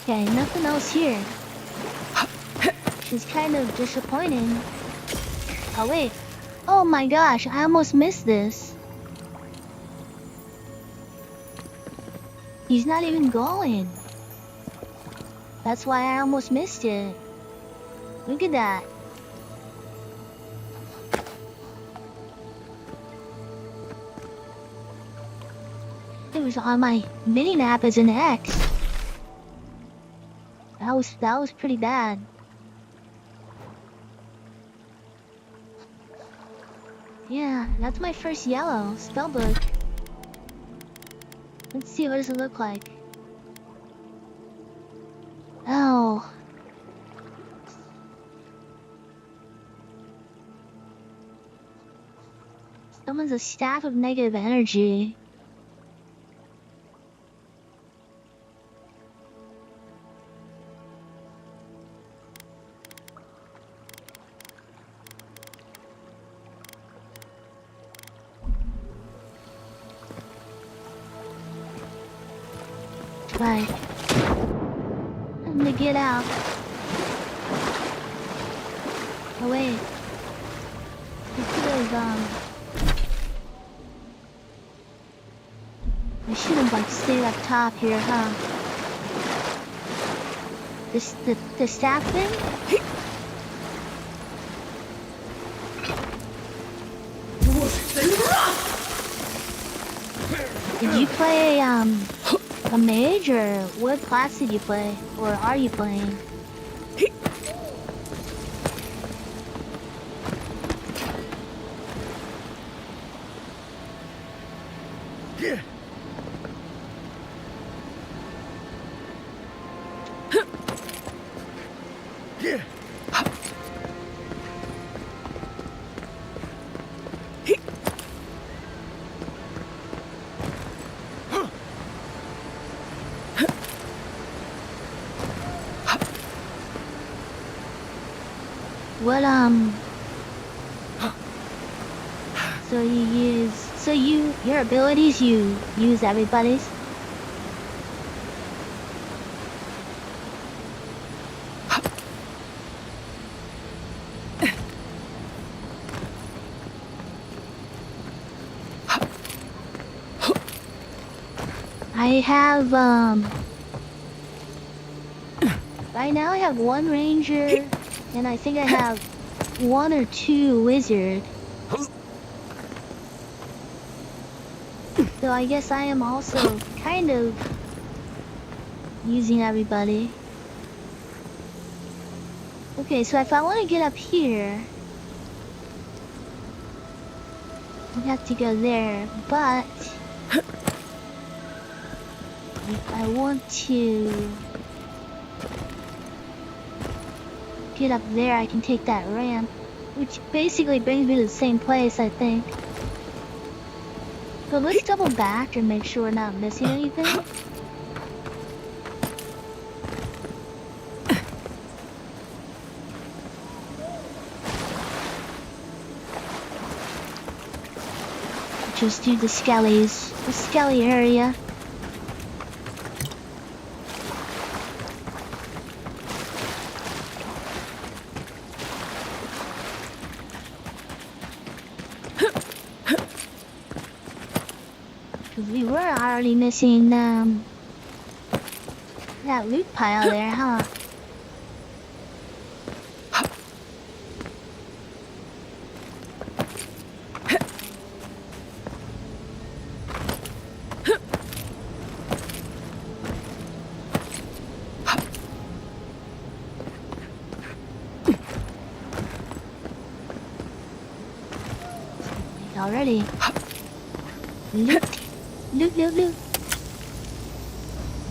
Okay, nothing else here. Which is kind of disappointing. Oh wait. Oh my gosh, I almost missed this. He's not even going. That's why I almost missed it. Look at that. It was on my mini-map as an X. That was pretty bad. Yeah, that's my first yellow spellbook. Let's see, what does it look like? Oh. Someone's a staff of negative energy. Right. I'm gonna get out. Oh wait. I should have like stayed up top here, huh? the staff thing? Did you play a mage, or what class did you play, or are you playing? What so your abilities, you use everybody's? I have right now I have one ranger, and I think I have 1 or 2 wizard. So I guess I am also kind of using everybody. Okay, so if I want to get up here, I have to go there, but if I want to get up there, I can take that ramp, which basically brings me to the same place, I think. So let's double back and make sure we're not missing anything. Just do the skelly area. We were already missing that loot pile there, huh? Already. Loot. Loot.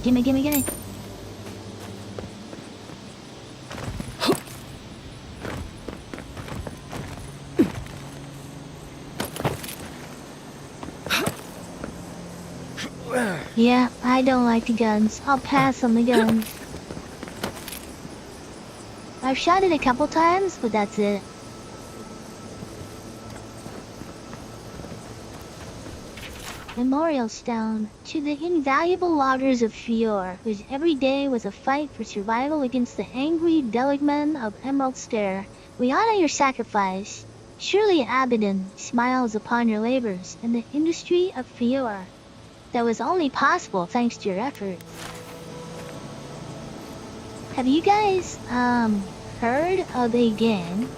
Gimme. Yeah, I don't like the guns. I'll pass on the guns. I've shot it a couple times, but that's it. Memorial Stone to the invaluable loggers of Fior, whose every day was a fight for survival against the angry Deligmen of Emerald Stair. We honor your sacrifice. Surely Abaddon smiles upon your labors in the industry of Fior. That was only possible thanks to your efforts. Have you guys, heard of a game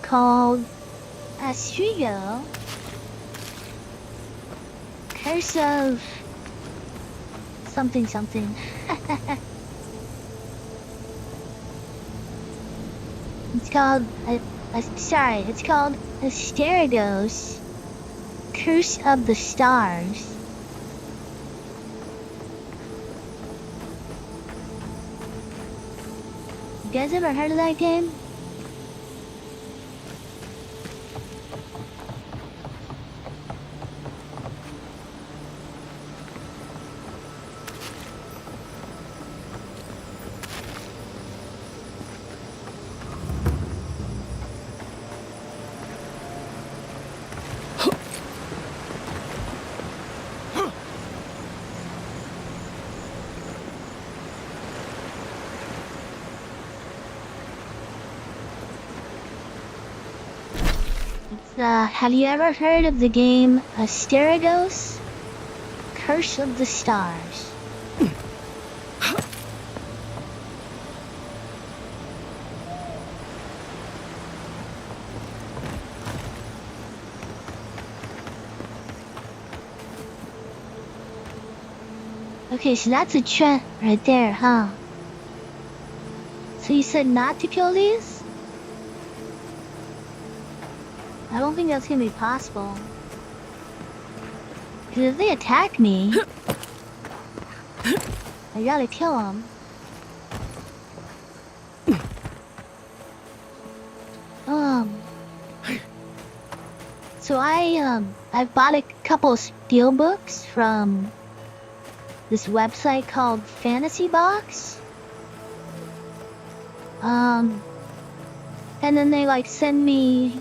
called Astrigo? Curse of something. It's called it's called Asterigos, Curse of the Stars. You guys ever heard of that game? Have you ever heard of the game Asterigos? Curse of the Stars. Okay, so that's a trap right there, huh? So you said not to kill these? I don't think that's gonna be possible. Because if they attack me, I gotta kill them. So I've bought a couple of steel books from this website called Fantasy Box. And then they like send me.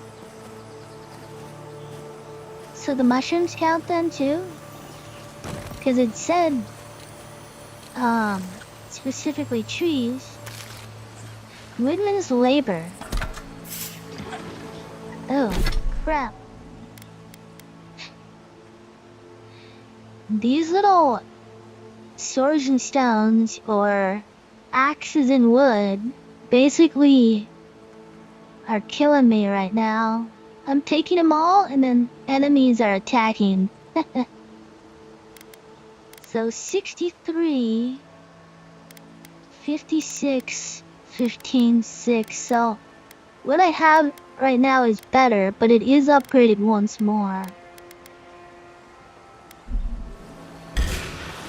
So the mushrooms count then too? Because it said, specifically trees. Woodman's labor. Oh, crap. These little swords and stones, or axes and wood, basically are killing me right now. I'm taking them all, and then enemies are attacking. So 63, 56, 15, 6. So what I have right now is better, but it is upgraded once more.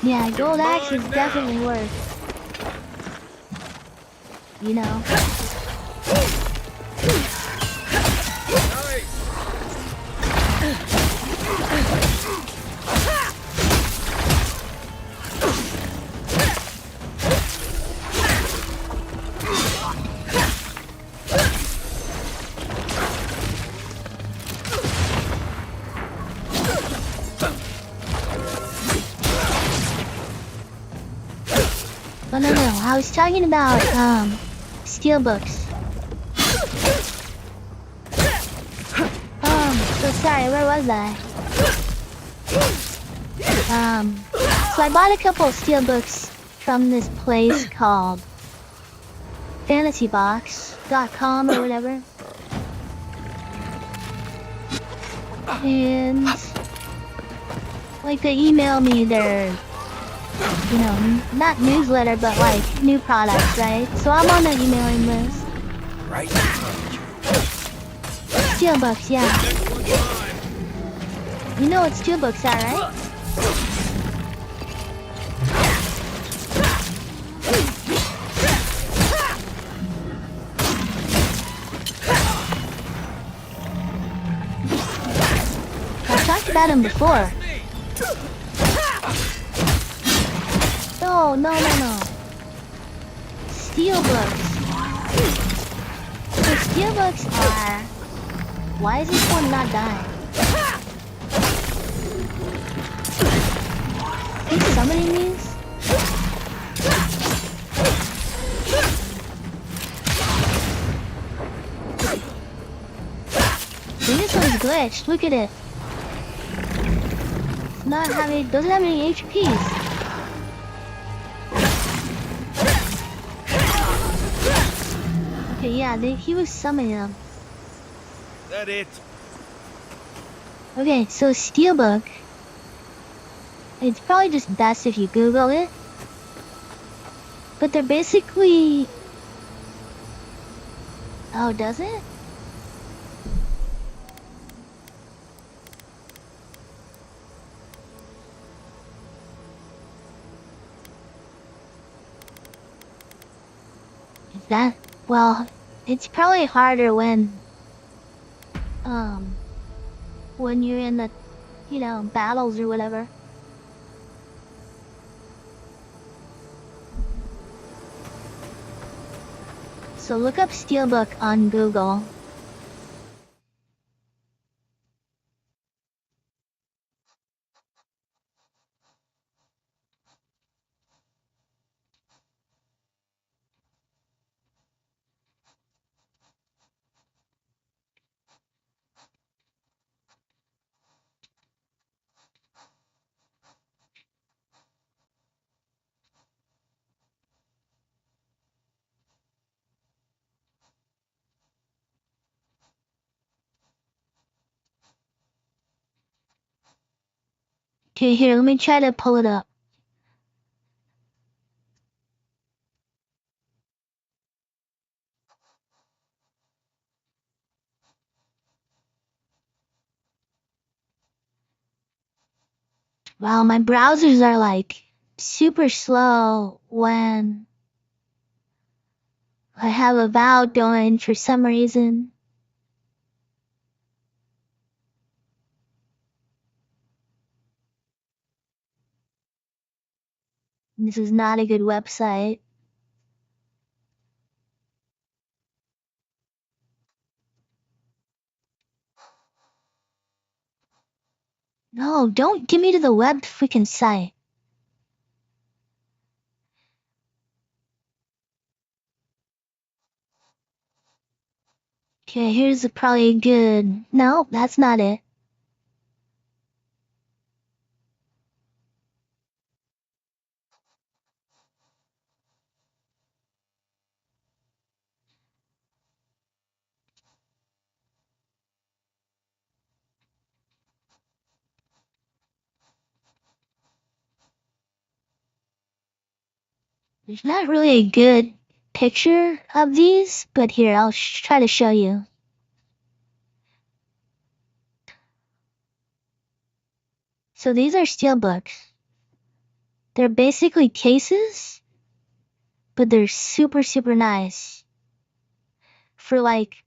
Yeah, gold axe is definitely worth, you know. Oh no, I was talking about steel books. So sorry, where was I? So I bought a couple of steel books from this place called fantasybox.com or whatever. And like they email me their, you know, not newsletter, but like new products, right? So I'm on the emailing list. Right. Steelbooks, yeah. You know what steelbooks are, right? I've talked about them before. No. Steelbooks. So steelbooks are... Why is this one not dying? Keep summoning these? So this one's glitched, look at it. It's not having... doesn't have any HPs. Okay, yeah, he was summoning them. That it? Okay, so Steelbook. It's probably just best if you Google it. But they're basically... Oh, does it? Is that... Well, it's probably harder when you're in the, you know, battles or whatever. So look up Steelbook on Google. Okay, here, let me try to pull it up. Wow, my browsers are like super slow when I have a Valve domain for some reason. This is not a good website. No, don't give me to the web freaking site. Okay, here's a probably good. No, that's not it. There's not really a good picture of these, but here, I'll try to show you. So these are steelbooks. They're basically cases, but they're super, super nice. For like,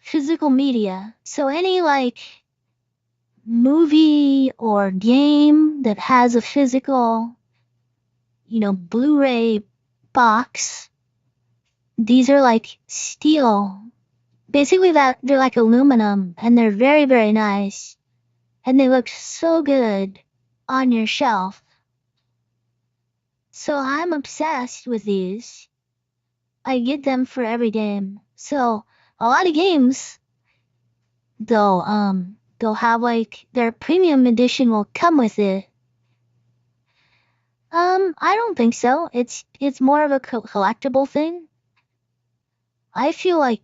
physical media. So any like movie or game that has a physical, Blu-ray box, these are like steel. Basically that they're like aluminum and they're very, very nice. And they look so good on your shelf. So I'm obsessed with these. I get them for every game. So a lot of games, they'll have like their premium edition will come with it. I don't think so. It's more of a collectible thing. I feel like,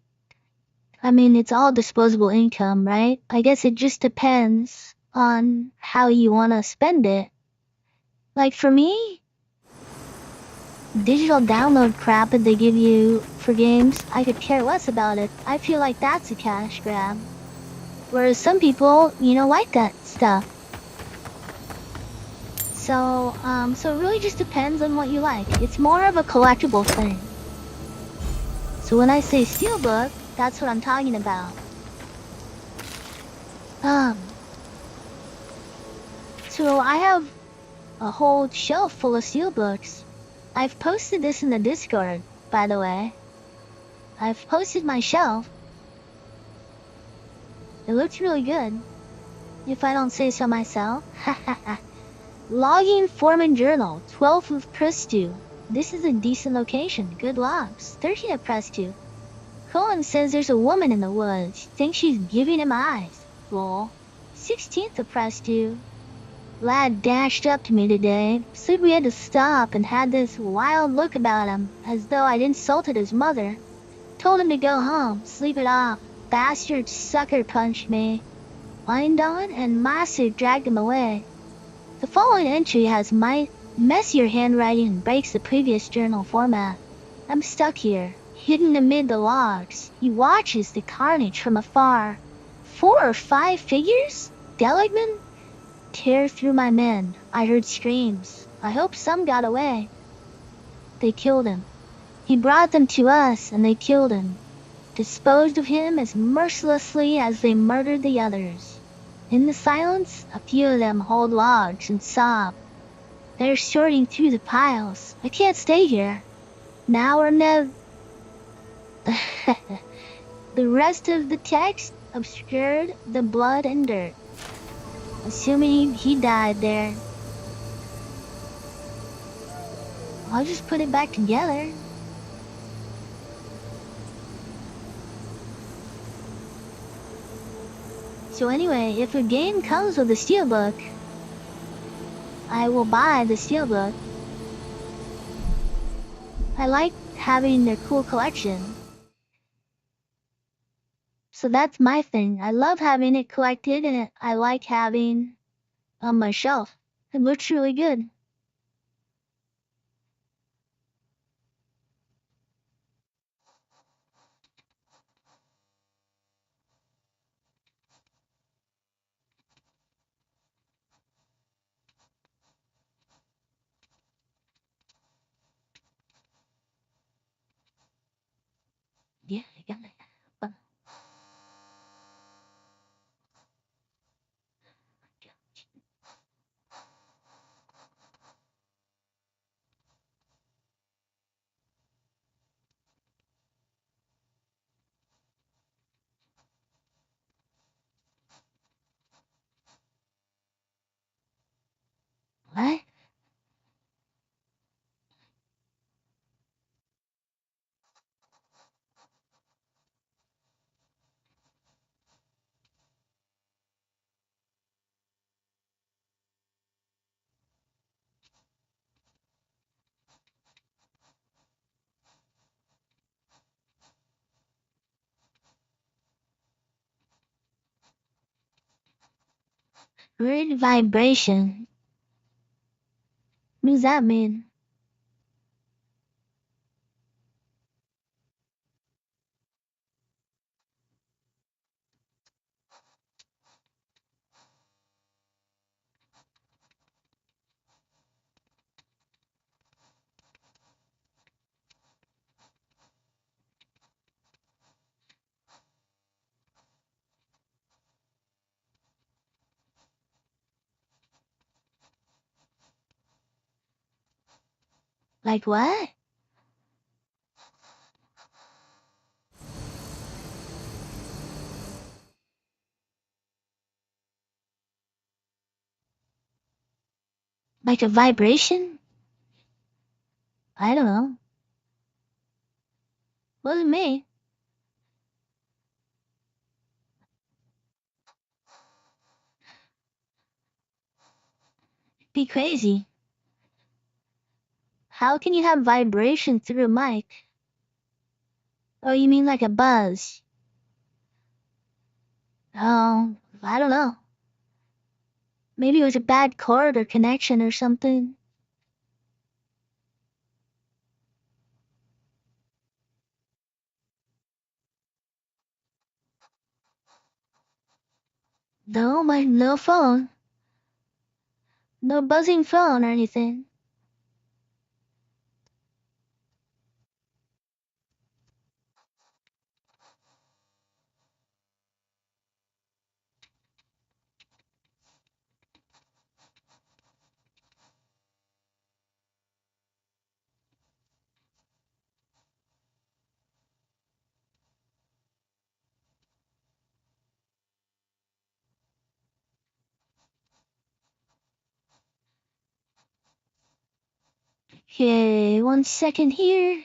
it's all disposable income, right? I guess it just depends on how you want to spend it. Like for me, digital download crap that they give you for games, I could care less about it. I feel like that's a cash grab. Whereas some people, like that stuff. So it really just depends on what you like. It's more of a collectible thing. So when I say steelbook, that's what I'm talking about. So I have a whole shelf full of steelbooks. I've posted this in the Discord, by the way. I've posted my shelf. It looks really good. If I don't say so myself. Logging Foreman Journal, 12th of Prestu. This is a decent location. Good logs. 13th of Prestu. Cohen says there's a woman in the woods. Thinks she's giving him eyes. Lol. 16th of Prestu. Lad dashed up to me today. Said we had to stop and had this wild look about him, as though I'd insulted his mother. Told him to go home, sleep it off. Bastard sucker punched me. Whined on, and Masu dragged him away. The following entry has my messier handwriting and breaks the previous journal format. I'm stuck here, hidden amid the logs. He watches the carnage from afar. 4 or 5 figures? Delightman? Tear through my men. I heard screams. I hope some got away. They killed him. He brought them to us, and they killed him. Disposed of him as mercilessly as they murdered the others. In the silence, a few of them hold logs and sob. They're sorting through the piles. I can't stay here. Now or never. The rest of the text obscured the blood and dirt. Assuming he died there. I'll just put it back together. So anyway, if a game comes with a steelbook, I will buy the steelbook. I like having their cool collection. So that's my thing. I love having it collected, and I like having on my shelf. It looks really good. Weird vibration. What does that mean? Like what? Like a vibration? I don't know. Wasn't me. Be crazy. How can you have vibration through a mic? Oh, you mean like a buzz? Oh, I don't know. Maybe it was a bad cord or connection or something. No, no phone. No buzzing phone or anything. Okay, 1 second here.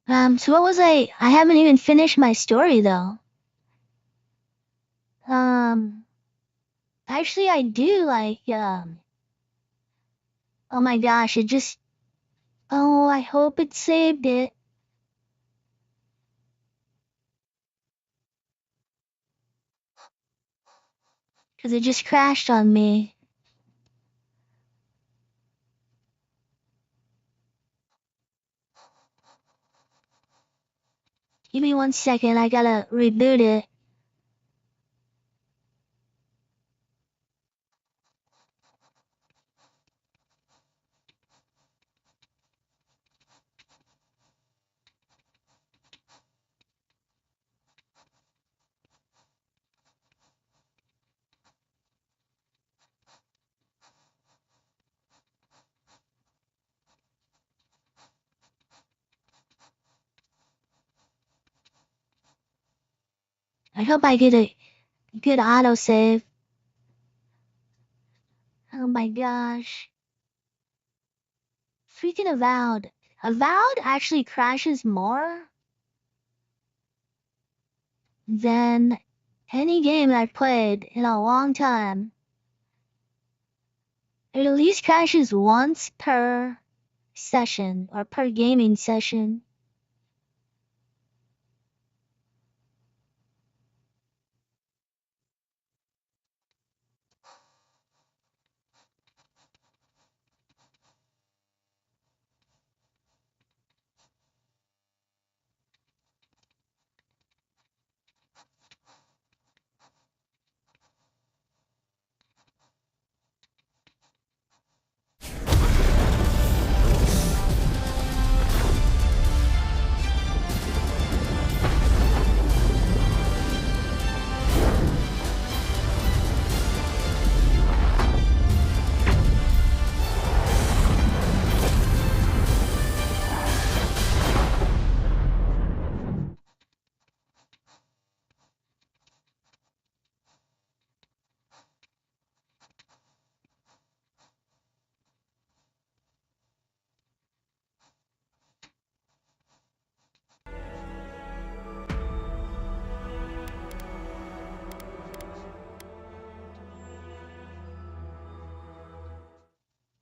So what was I haven't even finished my story though. Actually I do like, oh my gosh, oh, I hope it saved it. Cause it just crashed on me. Give me 1 second, I gotta reboot it. I hope I get a good autosave. Oh my gosh. Freaking Avowed. Avowed actually crashes more than any game I've played in a long time. It at least crashes once per session or per gaming session.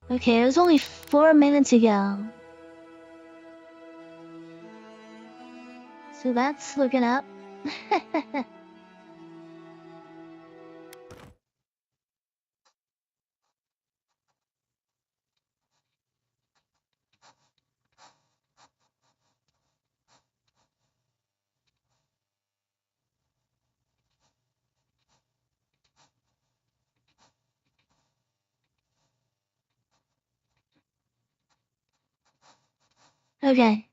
Okay, it was only 4 minutes ago. So that's looking up. Okay.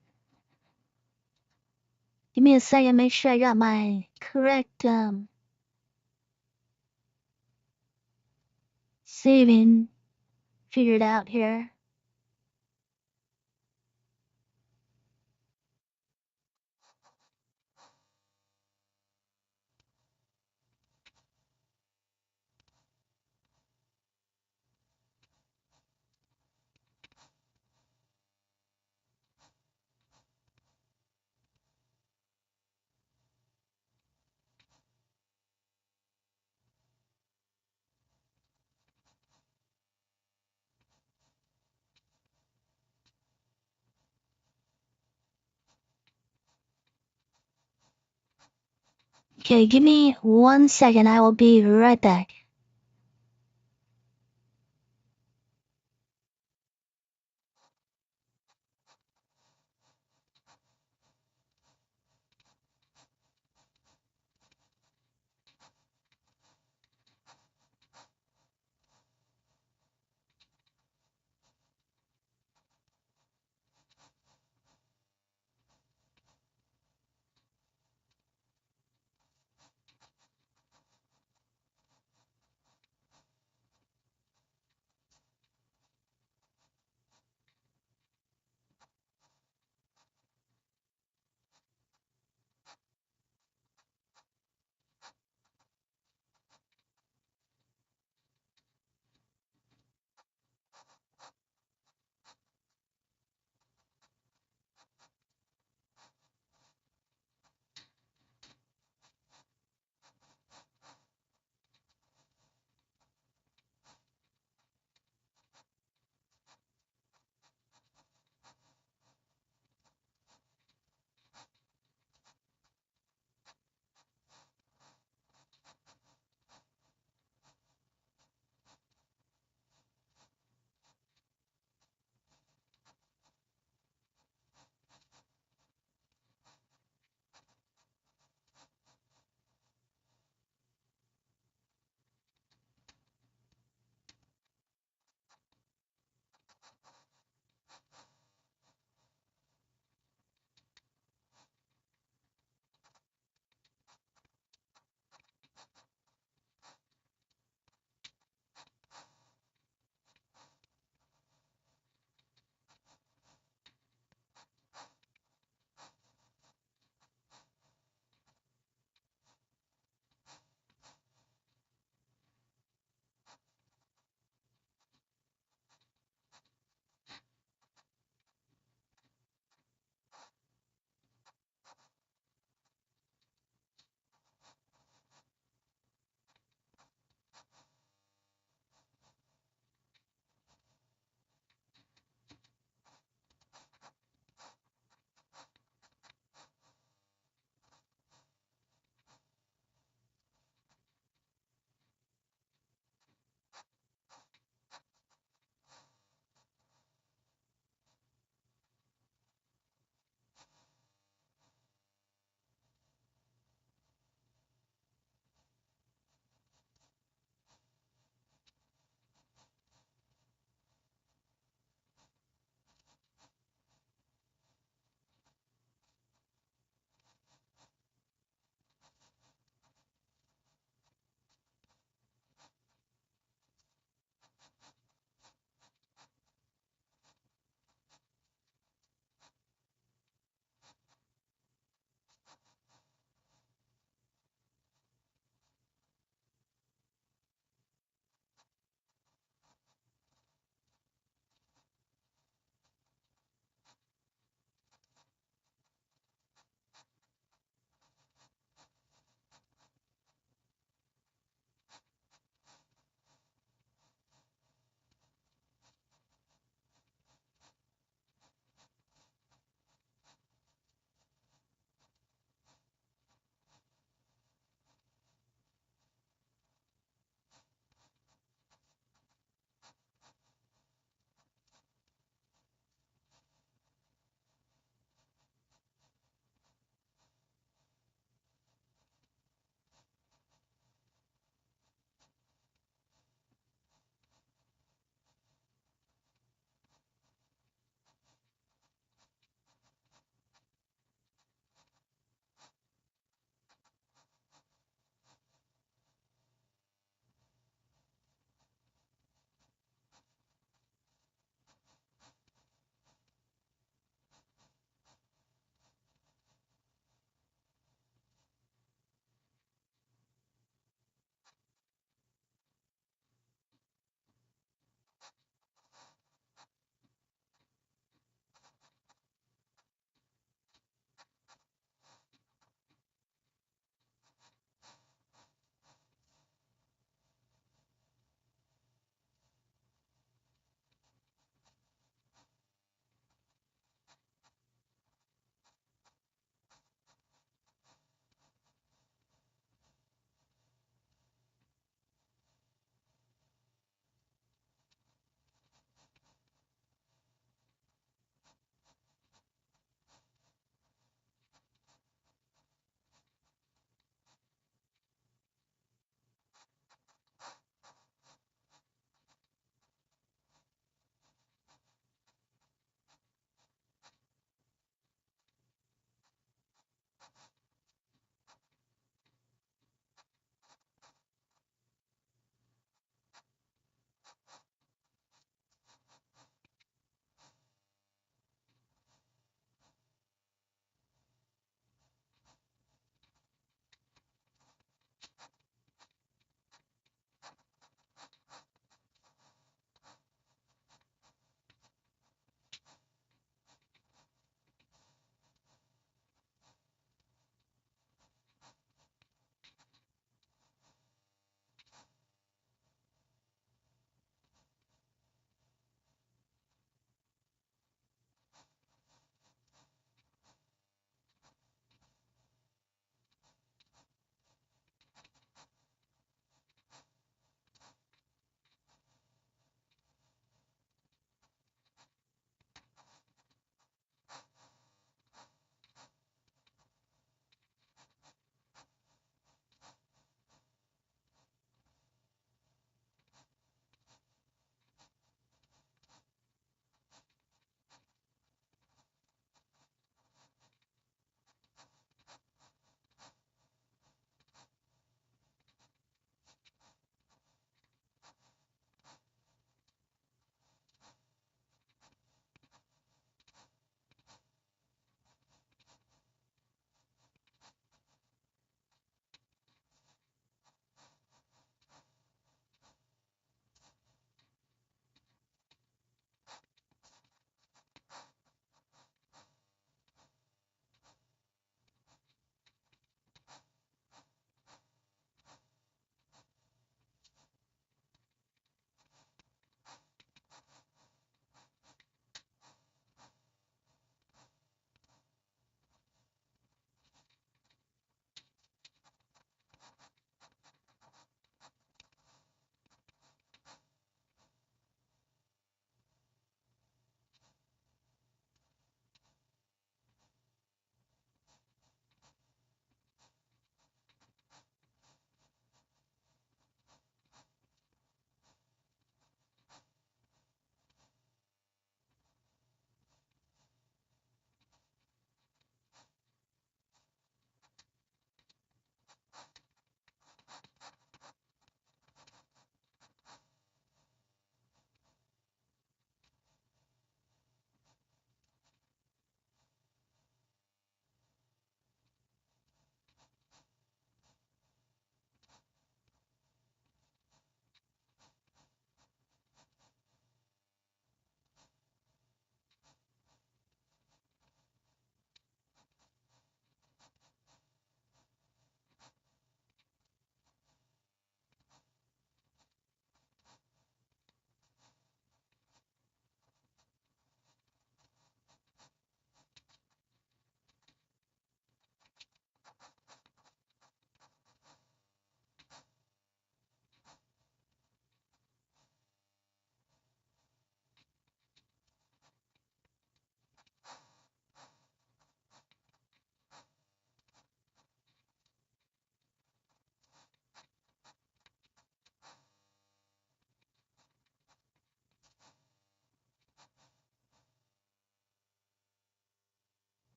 Give me a second, make sure I got my correct saving figured out here. Okay, give me 1 second, I will be right back.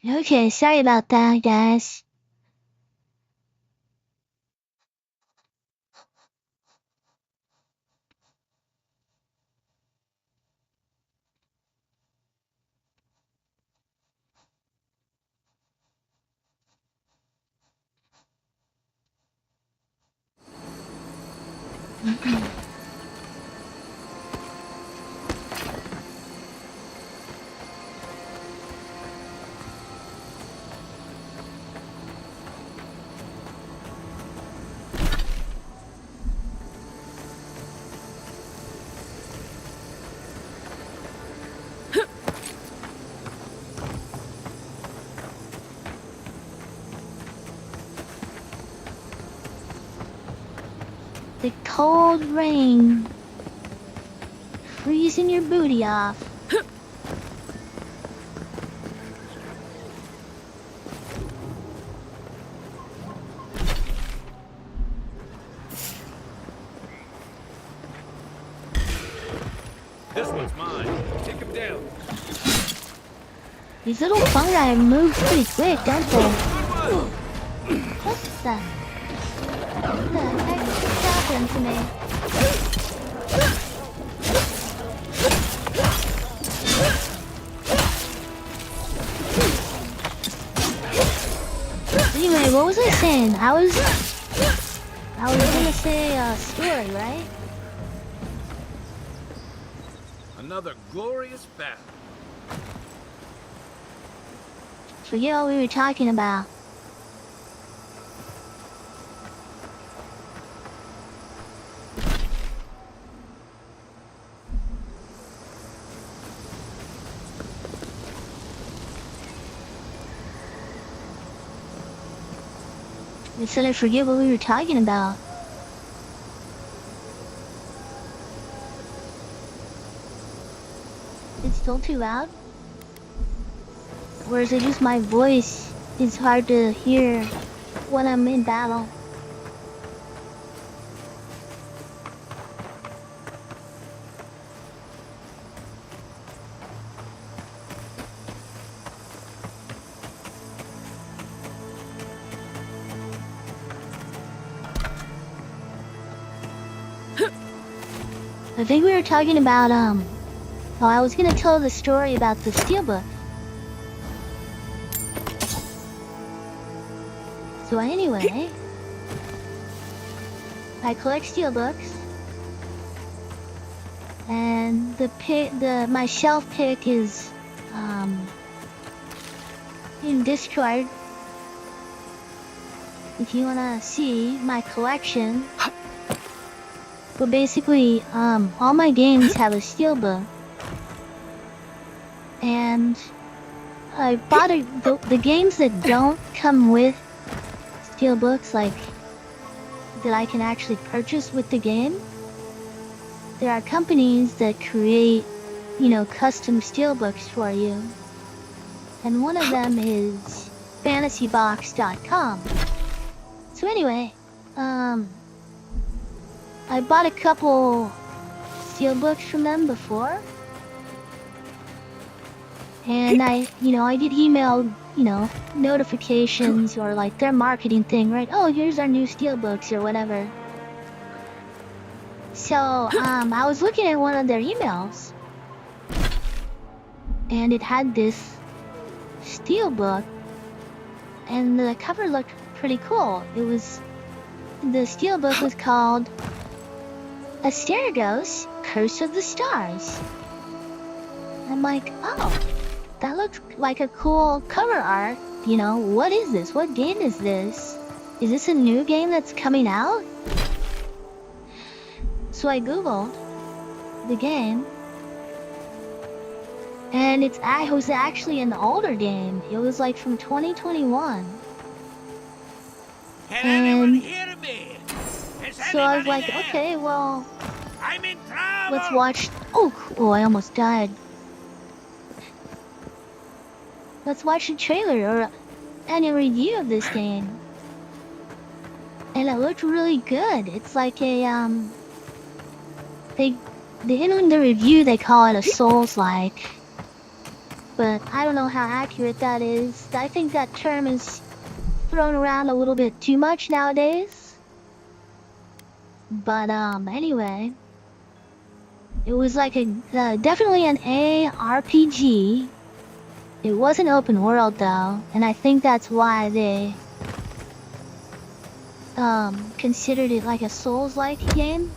Okay, sorry about that, guys. The cold rain freezing your booty off. This one's mine. Take him down. These little fungi move pretty quick, don't they? What's that? What the heck just happened to me? Anyway, what was I saying? I was gonna say a story, right? Another glorious battle. Forget what we were talking about. I said I forget what we were talking about. It's still too loud? Or is it just my voice? It's hard to hear when I'm in battle. I think we were talking about, I was gonna tell the story about the steelbook. So anyway, I collect steelbooks, and my shelf pick is, in Discord. If you wanna see my collection. But basically, all my games have a steelbook. And I bought the games that don't come with steelbooks, like, that I can actually purchase with the game. There are companies that create, custom steelbooks for you. And one of them is fantasybox.com. So anyway, I bought a couple steelbooks from them before, and I get emailed, notifications or like their marketing thing, right? Oh, here's our new steelbooks or whatever. So, I was looking at one of their emails, and it had this steelbook, and the cover looked pretty cool. The steelbook was called Asterigos, Curse of the Stars. I'm like, oh, that looks like a cool cover art. What is this? What game is this? Is this a new game that's coming out? So I googled the game, and it was actually an older game. It was like from 2021. Can anyone hear me? So I was like, okay, well, I'm in trouble. let's watch. Oh, I almost died. Let's watch a trailer or any review of this game. And it looked really good. It's like a in the review they call it a Souls-like. but I don't know how accurate that is. I think that term is thrown around a little bit too much nowadays. But anyway, it was like a definitely an ARPG. It wasn't open world though, and I think that's why they considered it like a Souls-like game.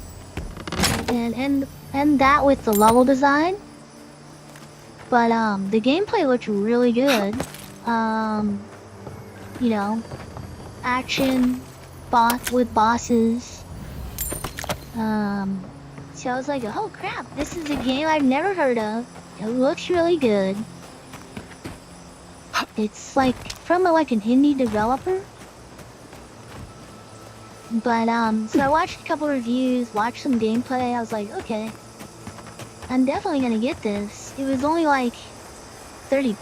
And that with the level design. But the gameplay looked really good. You know, action, with bosses. So I was like, oh crap, this is a game I've never heard of. It looks really good. It's like from like an indie developer. But so I watched a couple reviews, watched some gameplay. I was like, okay, I'm definitely gonna get this. It was only like $30.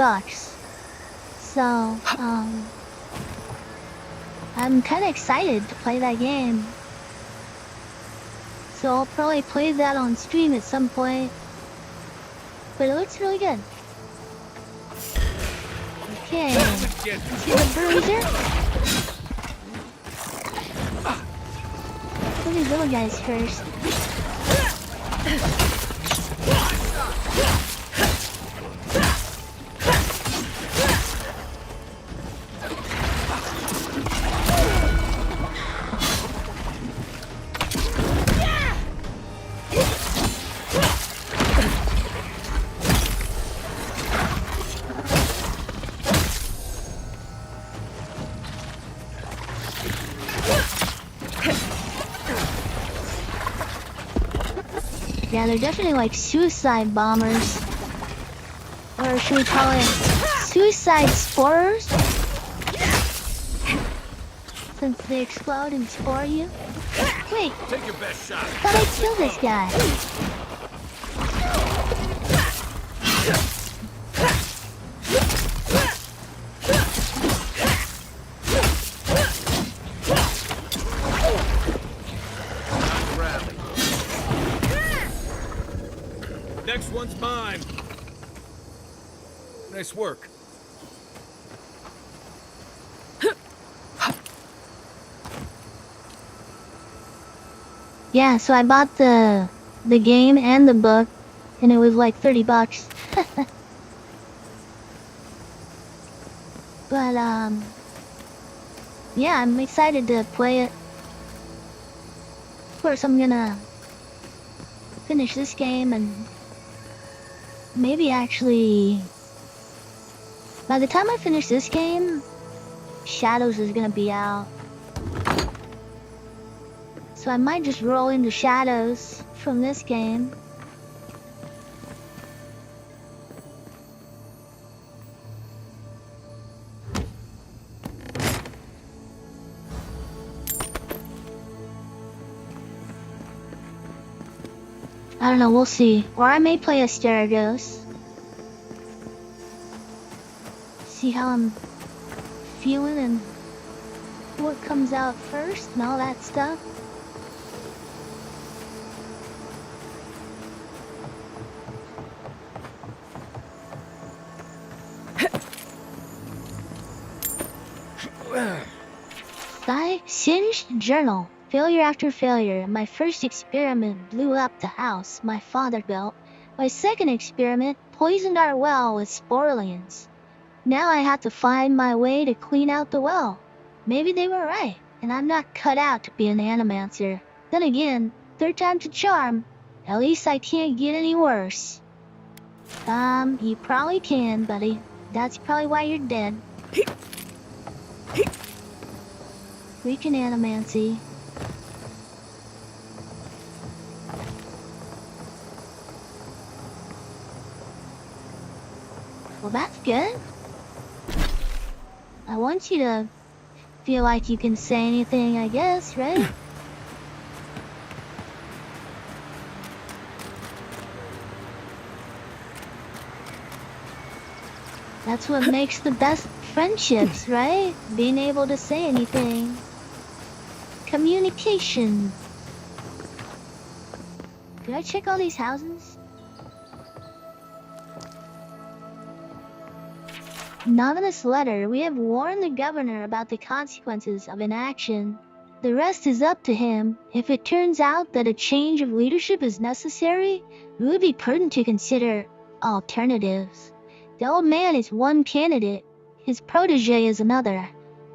So I'm kind of excited to play that game. So I'll probably play that on stream at some point. But it looks really good. Okay, let's get the bruiser. Look at these little guys first. Yeah, they're definitely like suicide bombers. Or should we call it suicide sporers? Since they explode and spore you. Wait, Take your best shot. I thought I'd kill this guy. Next one's mine. Nice work. Yeah, so I bought the game and the book, and it was like $30. But yeah, I'm excited to play it. Of course, I'm gonna finish this game and maybe actually, by the time I finish this game, Shadows is gonna be out. So I might just roll into Shadows from this game. I don't know, we'll see. Or I may play Asterigos. See how I'm feeling and what comes out first and all that stuff. Singed Journal. Failure after failure. My first experiment blew up the house my father built. My second experiment poisoned our well with sporolians. Now I have to find my way to clean out the well. Maybe they were right, and I'm not cut out to be an animancer. Then again, third time's a charm. At least I can't get any worse. You probably can, buddy. That's probably why you're dead. Freaking animancy. Well, that's good. I want you to feel like you can say anything, I guess, right? That's what makes the best friendships, right? Being able to say anything. Communication. Did I check all these houses? Anonymous letter, we have warned the governor about the consequences of inaction. The rest is up to him. If it turns out that a change of leadership is necessary, it would be prudent to consider alternatives. The old man is one candidate, his protege is another.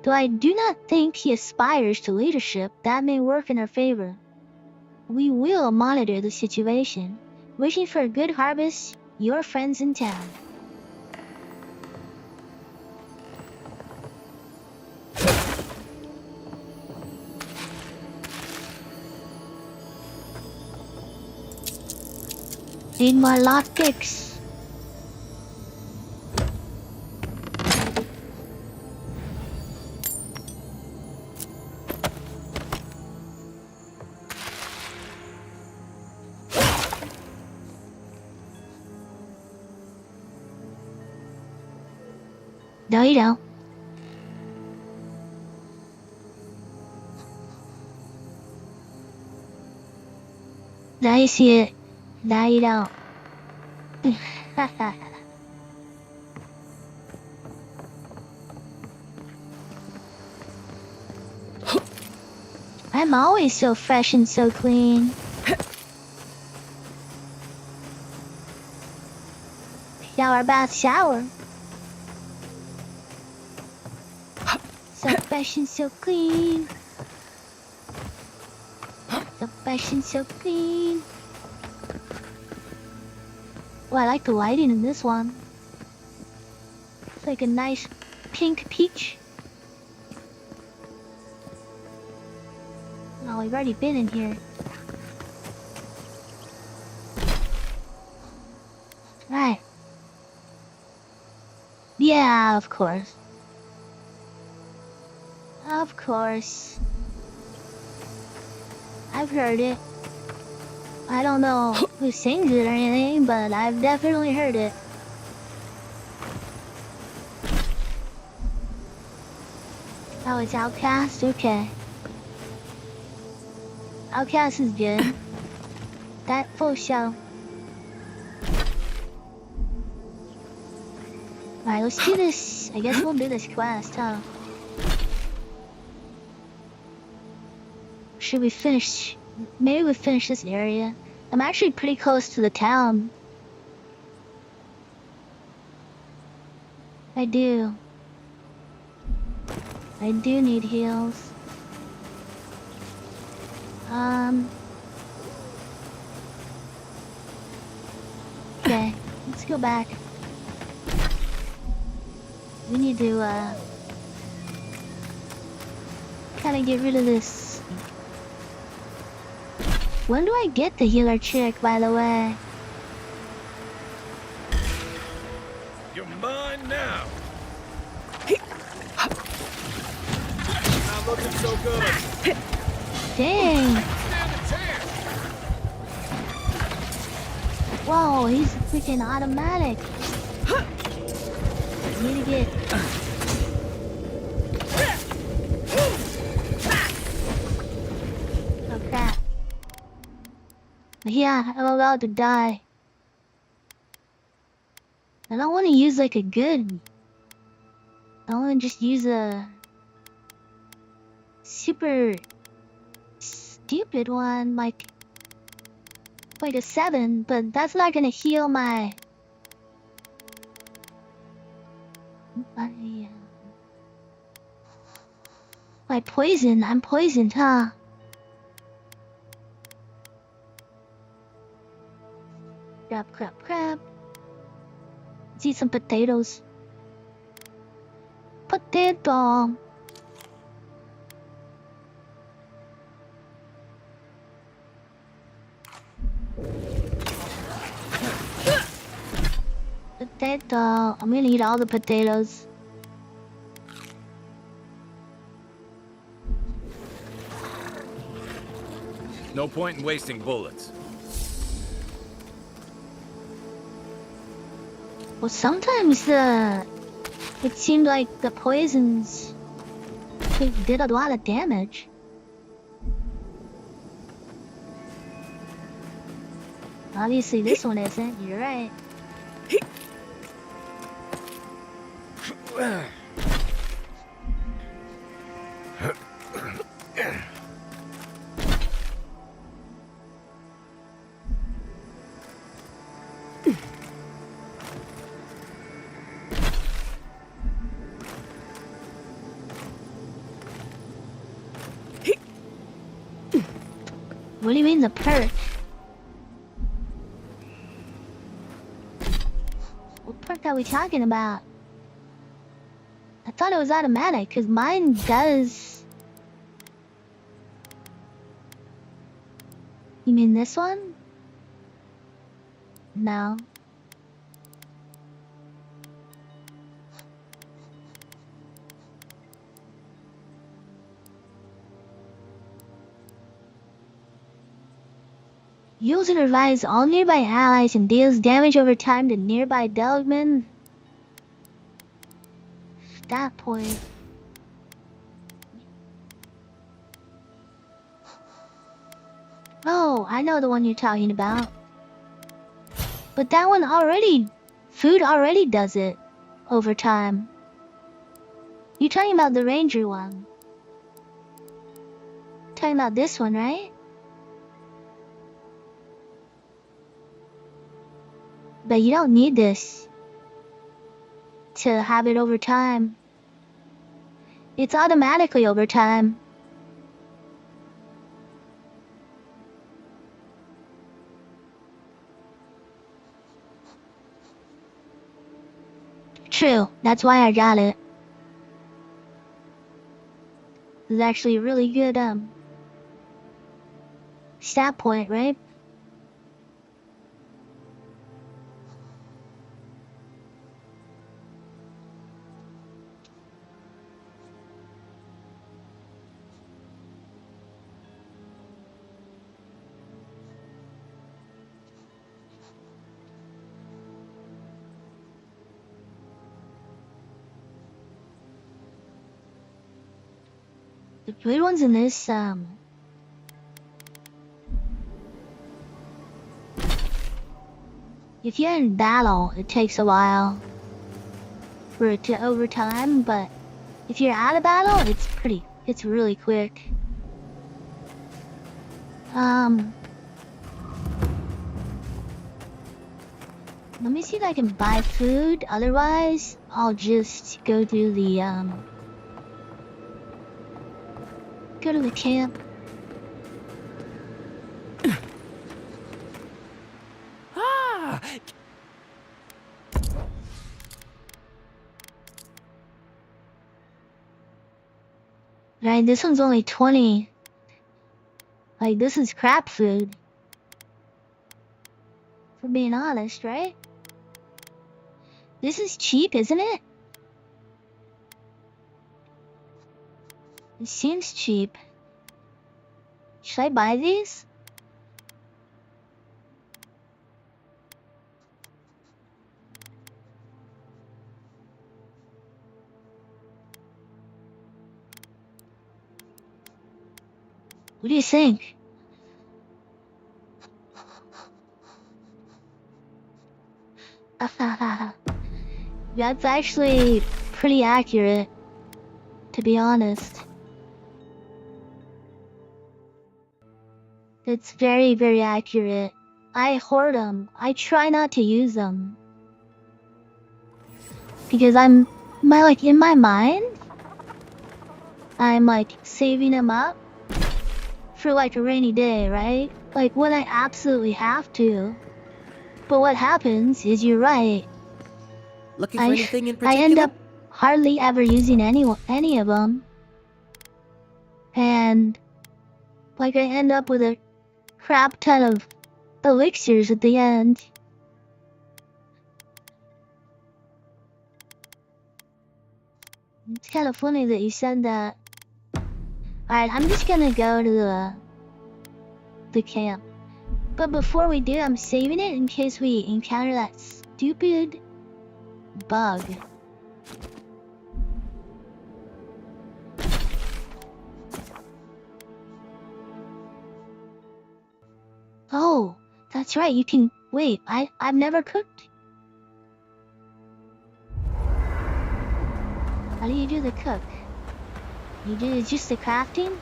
Though I do not think he aspires to leadership, that may work in our favor. We will monitor the situation. Wishing for a good harvest, your friends in town. Need more lockpicks. No, you don't. Now you see it. Now you don't. I'm always so fresh and so clean. Shower, bath, shower. So fresh and so clean. So fresh and so clean. Oh, I like the lighting in this one. It's like a nice pink peach. Oh, we've already been in here. Right. Yeah, of course. Of course. I've heard it. I don't know who sings it or anything, but I've definitely heard it. Oh, it's Outcast? Okay. Outcast is good. That full show. Alright, let's do this. I guess we'll do this quest, huh? Should we finish? Maybe we finish this area. I'm actually pretty close to the town. I do. I do need heals. Okay, let's go back. We need to, kind of get rid of this. When do I get the healer chick, by the way? You're mine now. Not looking so good. Dang. Whoa, he's freaking automatic. I need to get... Oh crap. Yeah, I'm about to die. I don't want to use like a good... I want to just use a... super... stupid one, like a 7, but that's not gonna heal my poison. I'm poisoned, huh? Crap, crap, crap. Let's eat some potatoes. Potato. Potato. I'm gonna eat all the potatoes. No point in wasting bullets. Well, sometimes it seemed like the poisons did a lot of damage. Obviously, this one isn't. You're right. What do you mean the perk? What perk are we talking about? I thought it was automatic, because mine does. You mean this one? No. User revives all nearby allies and deals damage over time to nearby Delgman. Stat point. Oh, I know the one you're talking about. But that one already... Food already does it. Over time. You're talking about the ranger one. Talking about this one, right? But you don't need this to have it over time. It's automatically over time. True, that's why I got it. It's actually a really good stat point, right? The good ones in this, if you're in battle, it takes a while for it to overtime, but if you're out of battle, it's really quick. Let me see if I can buy food, otherwise, I'll just go to the, go to the camp. Ah! Right, this one's only 20. Like, this is crap food. For being honest, right? This is cheap, isn't it? It seems cheap. Should I buy these? What do you think? That's actually pretty accurate, to be honest. It's very, very accurate. I hoard them. I try not to use them. Because in my mind, I'm like saving them up for like a rainy day, right? Like when I absolutely have to. But what happens is, you're right. Looking for anything in particular? I end up hardly ever using any of them. And like I end up with a crap ton of elixirs at the end. It's kind of funny that you said that. Alright, I'm just gonna go to the camp. But before we do, I'm saving it in case we encounter that stupid bug. Oh, that's right, you can... Wait, I've never cooked. How do you do the cook? You do just the crafting?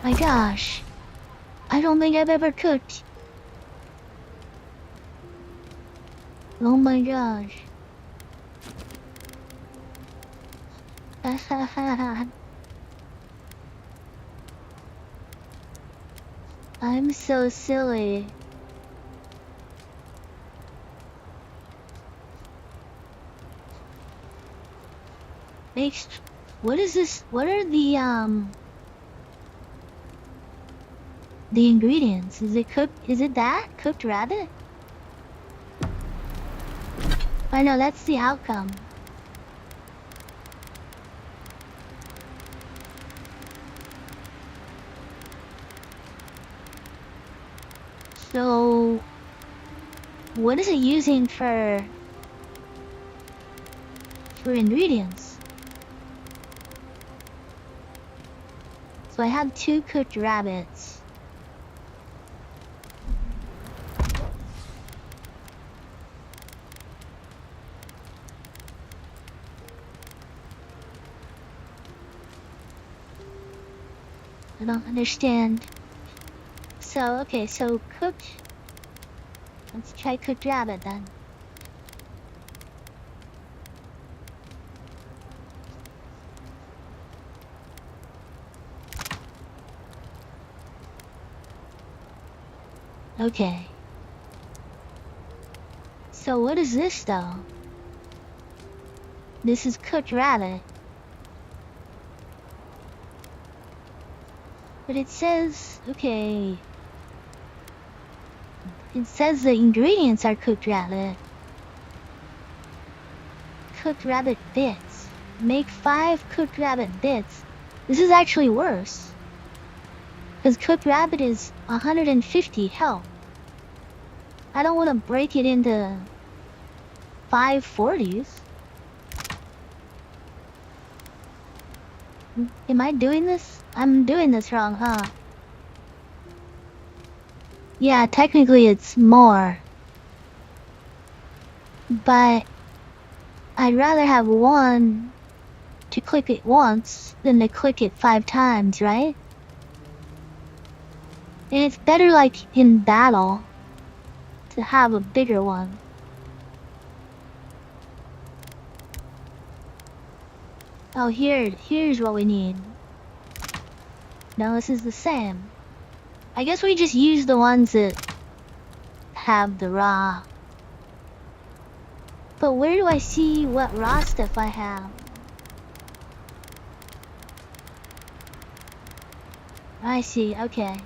My gosh, I don't think I've ever cooked. Oh my gosh. I'm so silly. What is this? What are the ingredients? Is it cooked? Is it that? Cooked rabbit? I know, that's the outcome. So, what is it using for ingredients? So I have 2 cooked rabbits. I don't understand. So, okay, so cooked. Let's try cooked rabbit then. Okay. So what is this though? This is cooked rabbit. But it says, okay. It says the ingredients are cooked rabbit. Cooked rabbit bits. Make 5 cooked rabbit bits. This is actually worse. Because cooked rabbit is 150 health. I don't want to break it into 540s. Am I doing this? I'm doing this wrong, huh? Yeah, technically it's more. But I'd rather have one to click it once than to click it 5 times, right? And it's better like in battle to have a bigger one. Oh, here's what we need. No, this is the same. I guess we just use the ones that have the raw. But where do I see what raw stuff I have? I see, okay.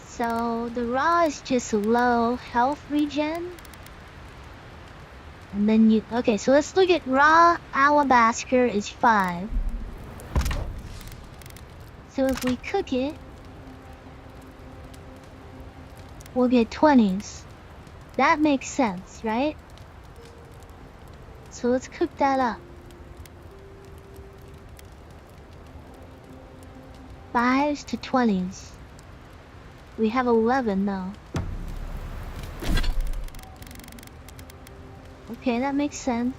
So the raw is just low health regen. And then you, okay, so let's look at raw alabaster is 5. So if we cook it, we'll get 20s. That makes sense, right? So let's cook that up. 5s to 20s. We have 11 though. Okay, that makes sense.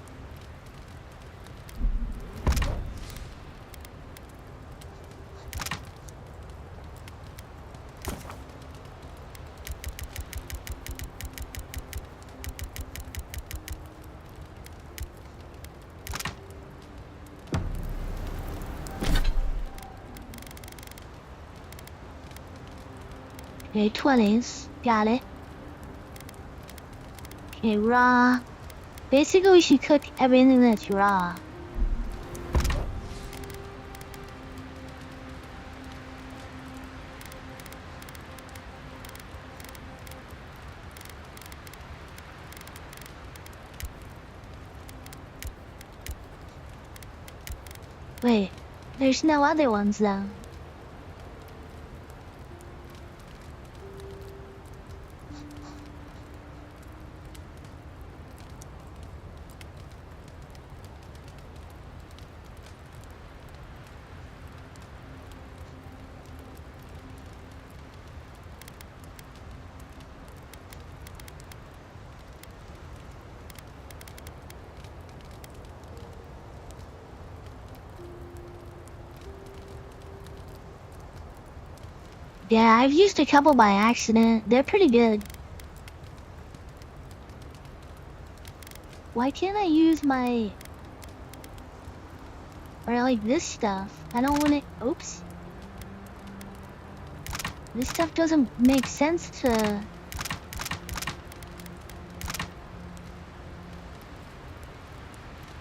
Okay, 20s. Got it. Okay, raw. Basically, we should cook everything that's raw. Wait, there's no other ones though. Yeah, I've used a couple by accident. They're pretty good. Why can't I use my... Or like this stuff? I don't want it... Oops. This stuff doesn't make sense to...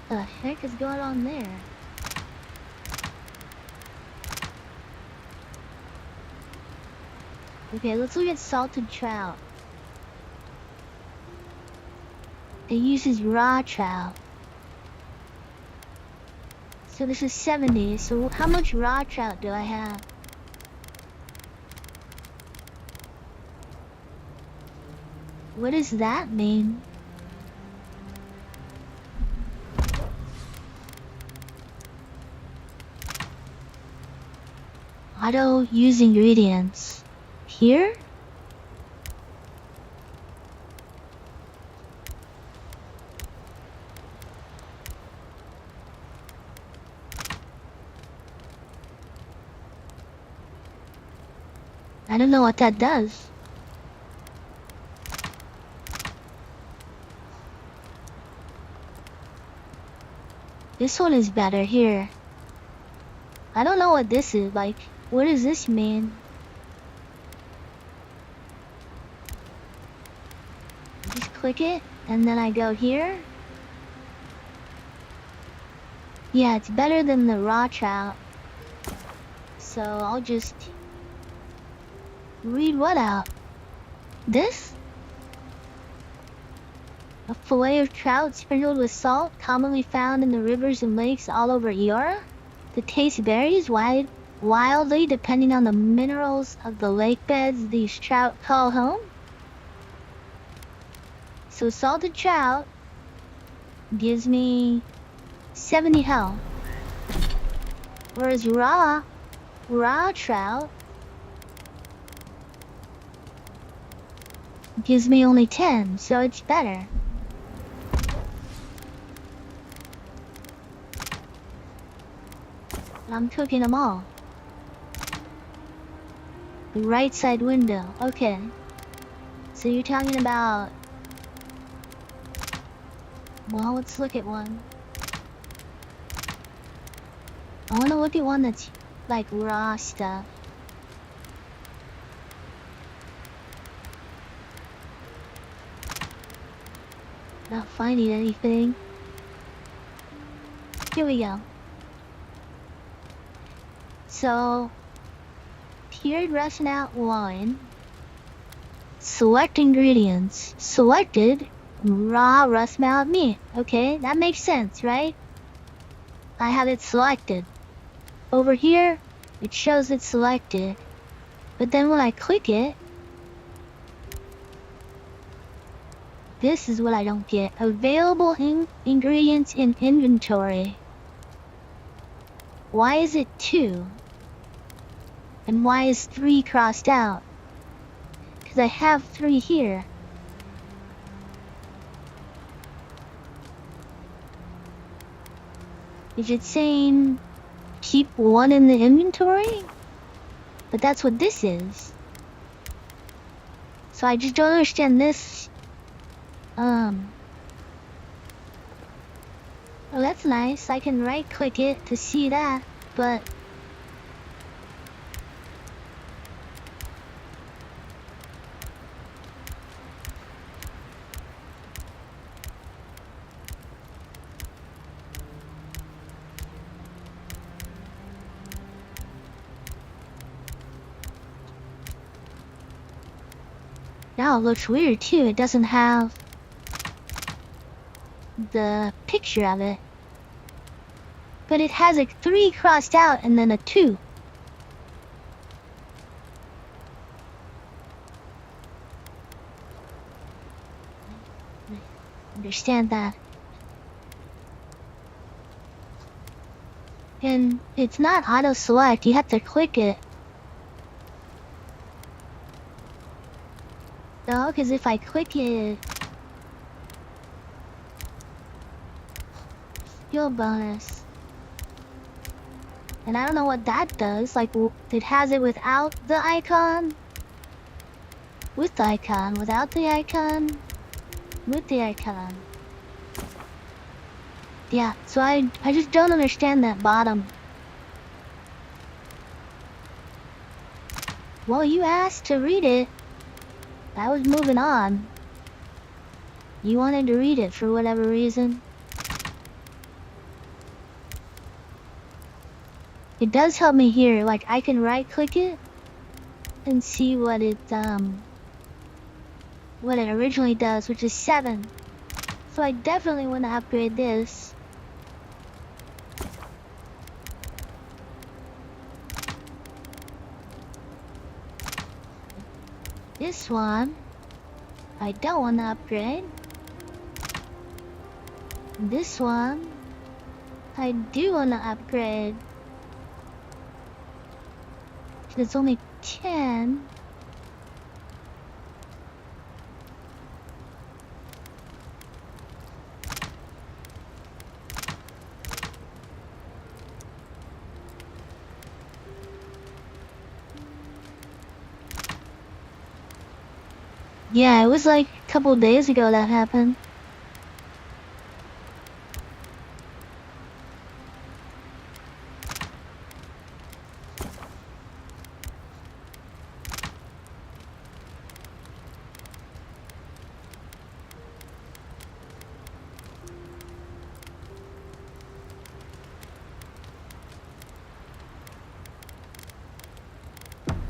The heck is going on there? Okay, let's look at salted trout. It uses raw trout. So this is 70, so how much raw trout do I have? What does that mean? Auto use ingredients. Here? I don't know what that does. This one is better here. I don't know what this is like. What does this mean? Just click it and then I go here. Yeah, it's better than the raw trout. So I'll just read what out? This? A fillet of trout sprinkled with salt, commonly found in the rivers and lakes all over Eora. The taste varies wildly depending on the minerals of the lake beds these trout call home. So salted trout gives me 70 health, whereas raw trout gives me only 10, so it's better. I'm cooking them all. The right side window, okay. So you're talking about... Well, let's look at one. I wanna look at one that's like raw stuff. Not finding anything. Here we go. So, tiered Russian outline. Select ingredients. Selected raw rust mouth meat. Okay, that makes sense, right? I have it selected. Over here, it shows it's selected. But then when I click it, this is what I don't get. Available ingredients in inventory. Why is it 2? And why is 3 crossed out? Because I have 3 here. Is it saying keep 1 in the inventory? But that's what this is. So I just don't understand this. Well, that's nice. I can right click it to see that, but now it looks weird too. It doesn't have the picture of it. But it has a 3 crossed out and then a 2. Understand that. And it's not auto select, you have to click it. No, because if I click it, skill bonus. And I don't know what that does. Like, it has it without the icon? With the icon, without the icon? With the icon. Yeah, so I just don't understand that bottom. Well, you asked to read it. I was moving on. You wanted to read it for whatever reason. It does help me here, like I can right click it and see what it originally does, which is 7. So I definitely want to upgrade this. This one I don't want to upgrade. This one I do want to upgrade. It's only 10. Yeah, it was like a couple days ago that happened.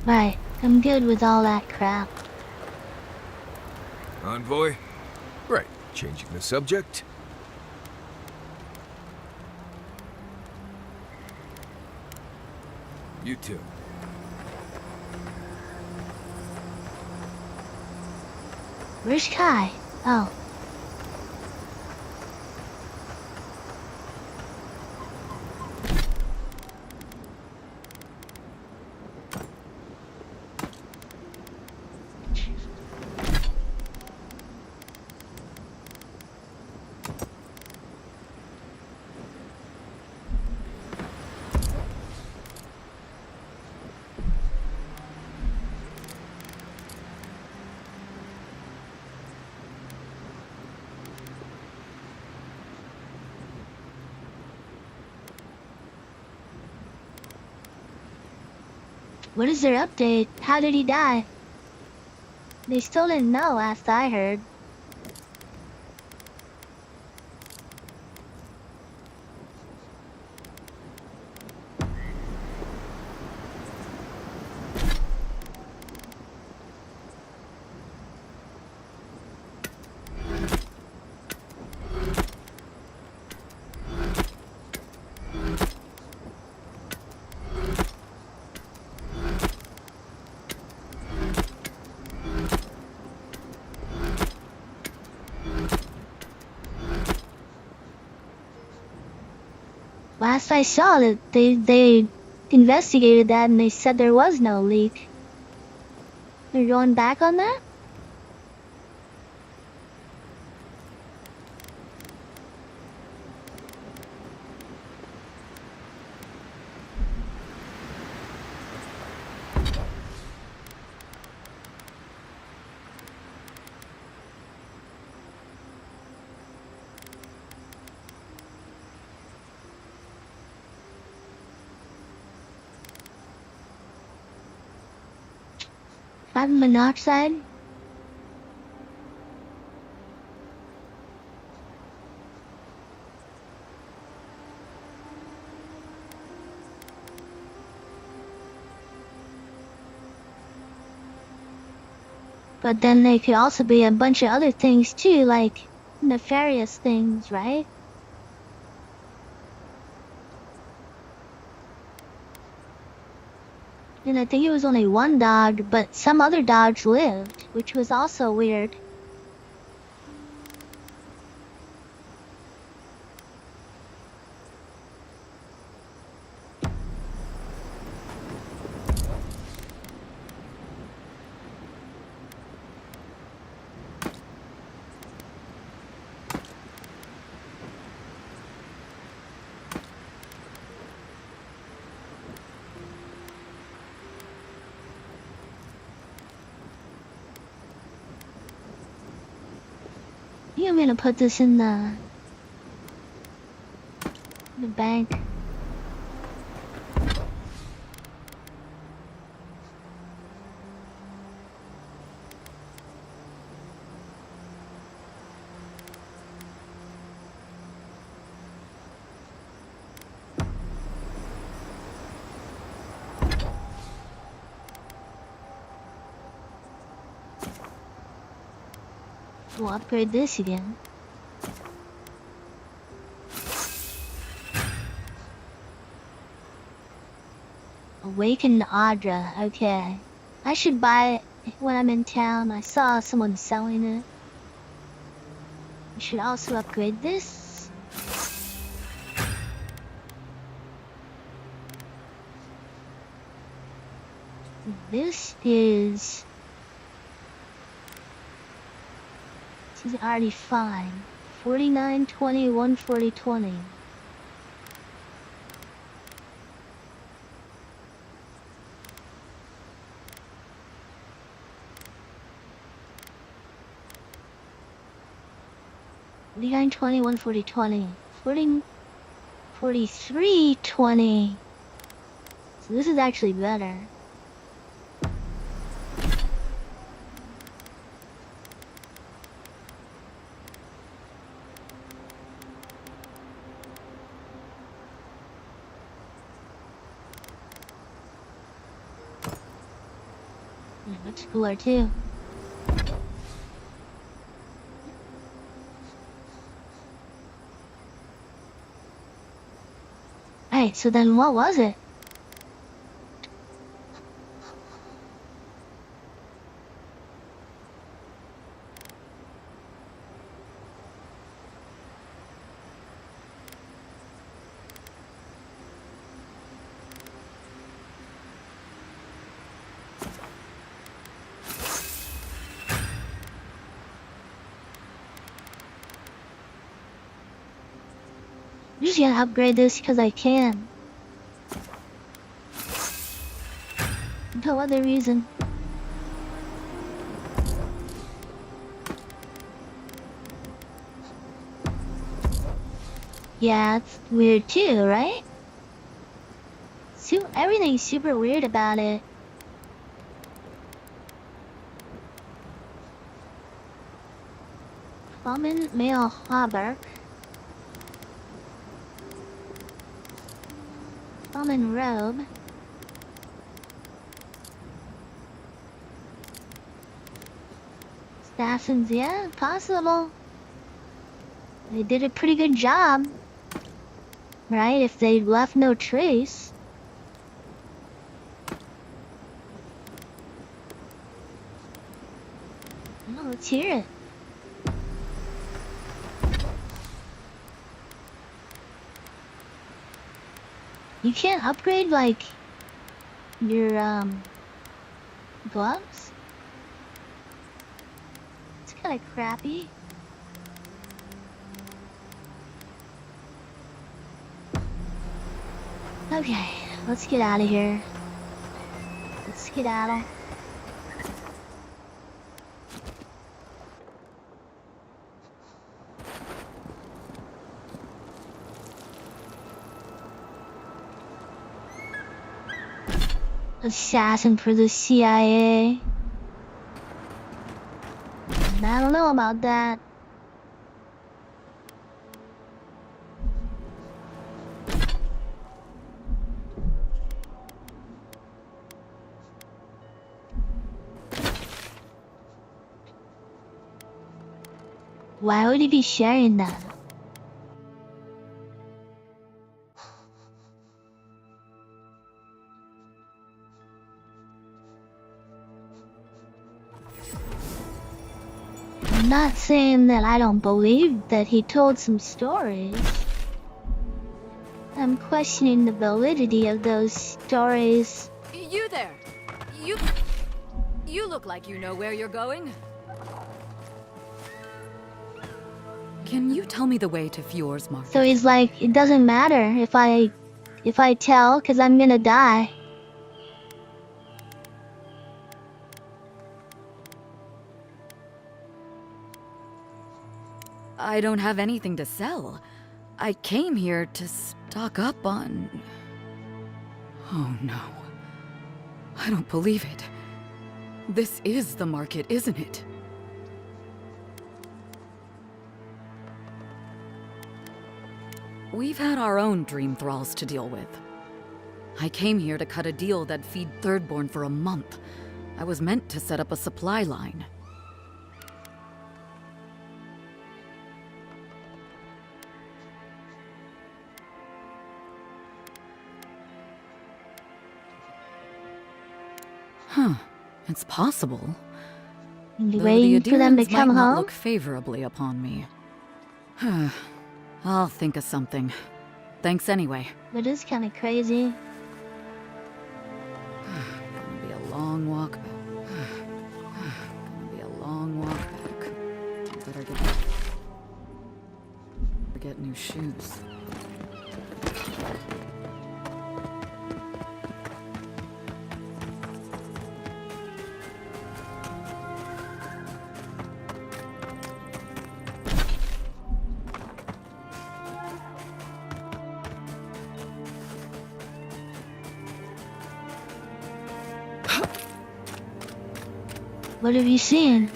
Right, I'm good with all that crap. Envoy? Right, changing the subject. You too. Where's Kai? Oh. What is their update? How did he die? They still didn't know last I heard. Last I saw that they investigated that and they said there was no leak. They're going back on that? Carbon monoxide? But then there could also be a bunch of other things too, like nefarious things, right? And I think it was only one dog, but some other dogs lived, which was also weird. think I'm gonna put this in the bank. We'll upgrade this again. Awakened Audra. Okay. I should buy it when I'm in town. I saw someone selling it. I should also upgrade this. This is already fine. 49, 20, 140, 20. 49, 20, 140, 20. 43, 20. So this is actually better. That's cooler too. Alright, so then what was it? I'm just gonna upgrade this because I can. No other reason. Yeah, it's weird too, right? So everything's super weird about it. Common male harbor. Common robe. Assassins, yeah, possible. They did a pretty good job. Right, if they left no trace. Oh, let's hear it. You can't upgrade, like, your, gloves? It's kinda crappy. Okay, let's get out of here. Let's skedaddle. Assassin for the CIA. I don't know about that. Why would he be sharing that? I'm not saying that I don't believe that he told some stories. I'm questioning the validity of those stories. You there! You look like you know where you're going. Can you tell me the way to Fjord's Market? So he's like, it doesn't matter if I tell, 'cause I'm gonna die. I don't have anything to sell. I came here to stock up on... Oh no. I don't believe it. This is the market, isn't it? We've had our own dream thralls to deal with. I came here to cut a deal that'd feed Thirdborn for a month. I was meant to set up a supply line. Huh. It's possible. You Though waiting the for them to Adirians come might not home? look favorably upon me. I'll think of something. Thanks anyway. It is kind of crazy. Gonna be a long walk back. Gonna be a long walk back. Better get new shoes. What have you seen?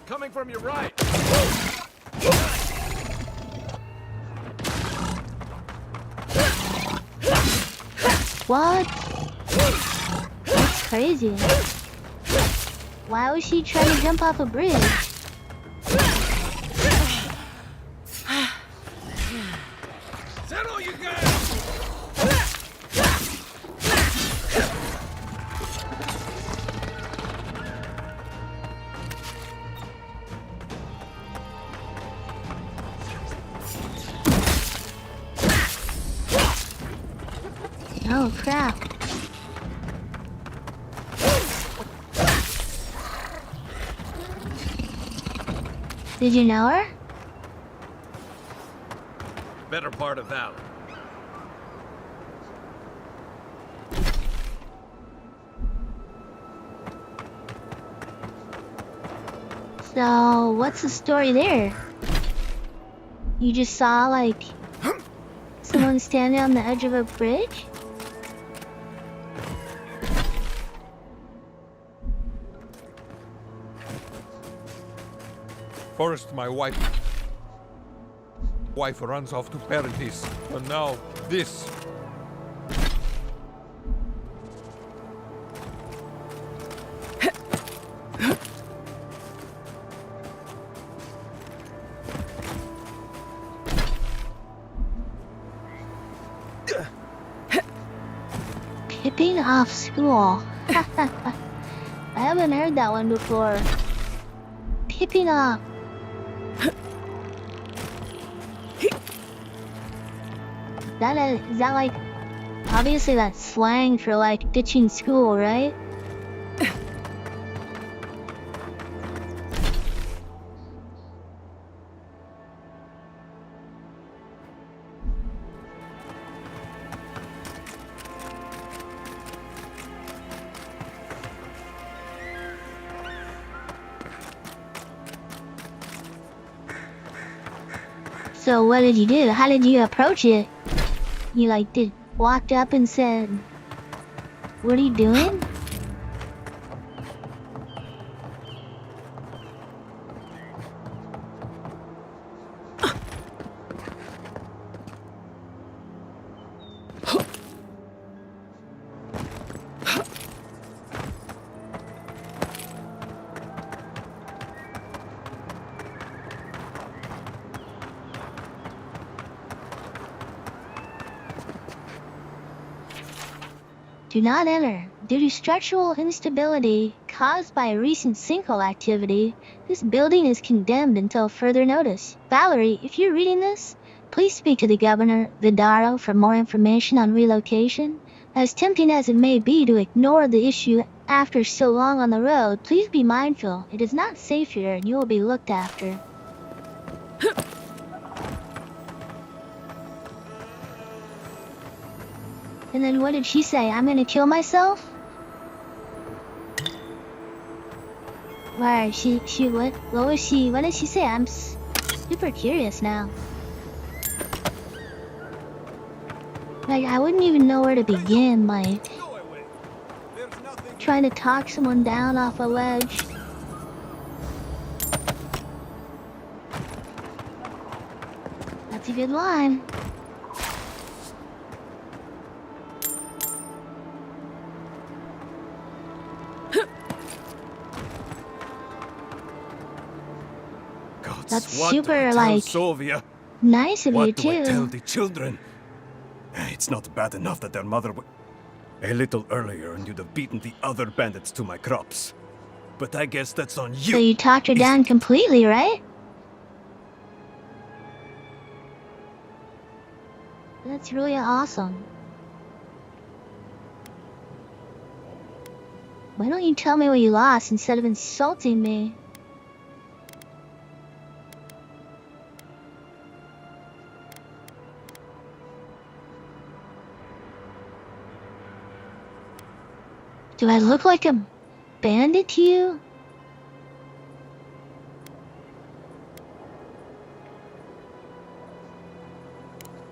Coming from your right. What? That's crazy. Why was she trying to jump off a bridge? Settle you guys. Oh crap. Did you know her? Better part of valor. So, what's the story there? You just saw, like, someone standing on the edge of a bridge? First, my wife runs off to Paradis, and now this. Pipping off school. I haven't heard that one before. Pipping off. Is that like, obviously that's slang for like ditching school, right? So what did you do? How did you approach it? You like walked up and said, "What are you doing?" Do not enter. Due to structural instability caused by recent sinkhole activity, this building is condemned until further notice. Valerie, if you're reading this, please speak to the Governor Vidaro for more information on relocation. As tempting as it may be to ignore the issue after so long on the road, please be mindful. It is not safe here and you will be looked after. And then what did she say? I'm gonna kill myself? Where what was she, what did she say? I'm super curious now. Like, I wouldn't even know where to begin, like, trying to talk someone down off a ledge. That's a good line. That's super, like, Sylvia. nice of you, What do I too. tell the children? It's not bad enough that their mother a little earlier and you'd have beaten the other bandits to my crops. But I guess that's on you. So you talked her down completely, right? That's really awesome. Why don't you tell me what you lost instead of insulting me? Do I look like a bandit to you?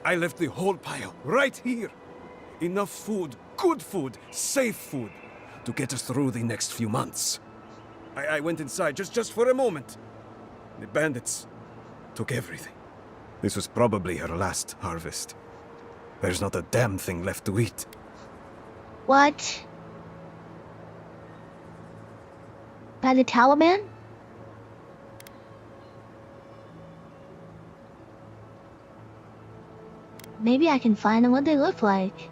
I left the whole pile right here. Enough food, good food, safe food, to get us through the next few months. I went inside just for a moment. The bandits took everything. This was probably her last harvest. There's not a damn thing left to eat. What? By the Taliban? Maybe I can find them what they look like.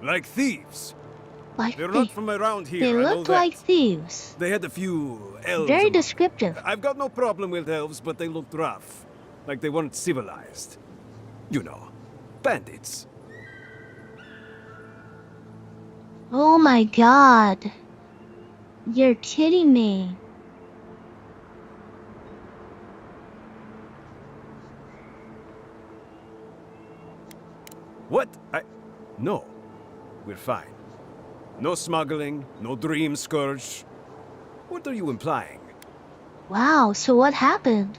Like thieves. Like They're not from around here. They I know look that. like thieves. They had a few elves. Very among- descriptive. I've got no problem with elves, but they looked rough. Like they weren't civilized. You know, bandits. Oh my god. You're kidding me. What? No. We're fine. No smuggling, no dream scourge. What are you implying? Wow, so what happened?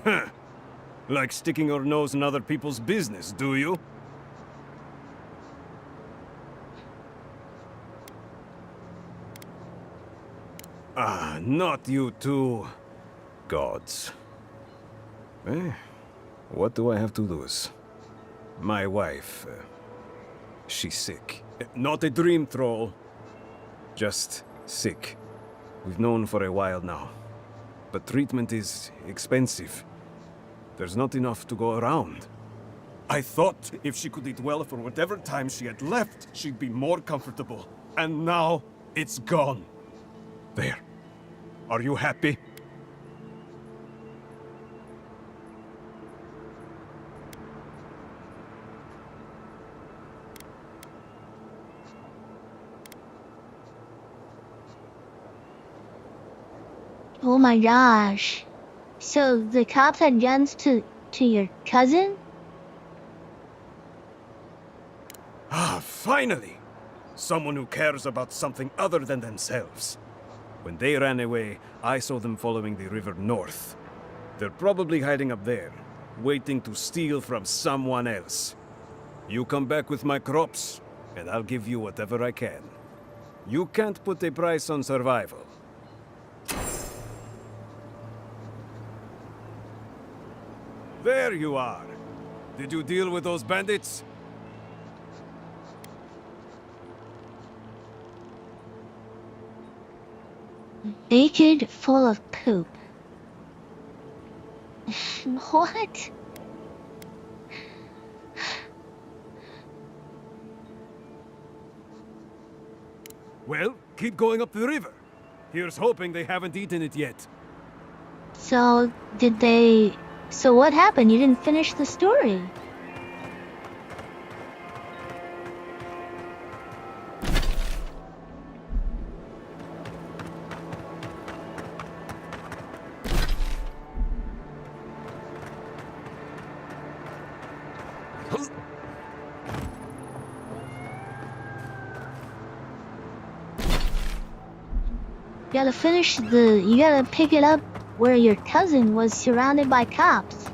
Huh. Like sticking your nose in other people's business, do you? Ah, not you two. Gods. What do I have to lose? My wife, she's sick. Not a dream troll. Just sick. We've known for a while now. But treatment is expensive. There's not enough to go around. I thought if she could eat well for whatever time she had left, she'd be more comfortable. And now, it's gone. There. Are you happy? Oh my gosh. So the cops had guns to your cousin? Ah, finally! Someone who cares about something other than themselves. When they ran away, I saw them following the river north. They're probably hiding up there, waiting to steal from someone else. You come back with my crops, and I'll give you whatever I can. You can't put a price on survival. There you are. Did you deal with those bandits? Naked, full of poop. What? Well, keep going up the river. Here's hoping they haven't eaten it yet. So, so what happened? You didn't finish the story. You gotta pick it up where your cousin was surrounded by cops.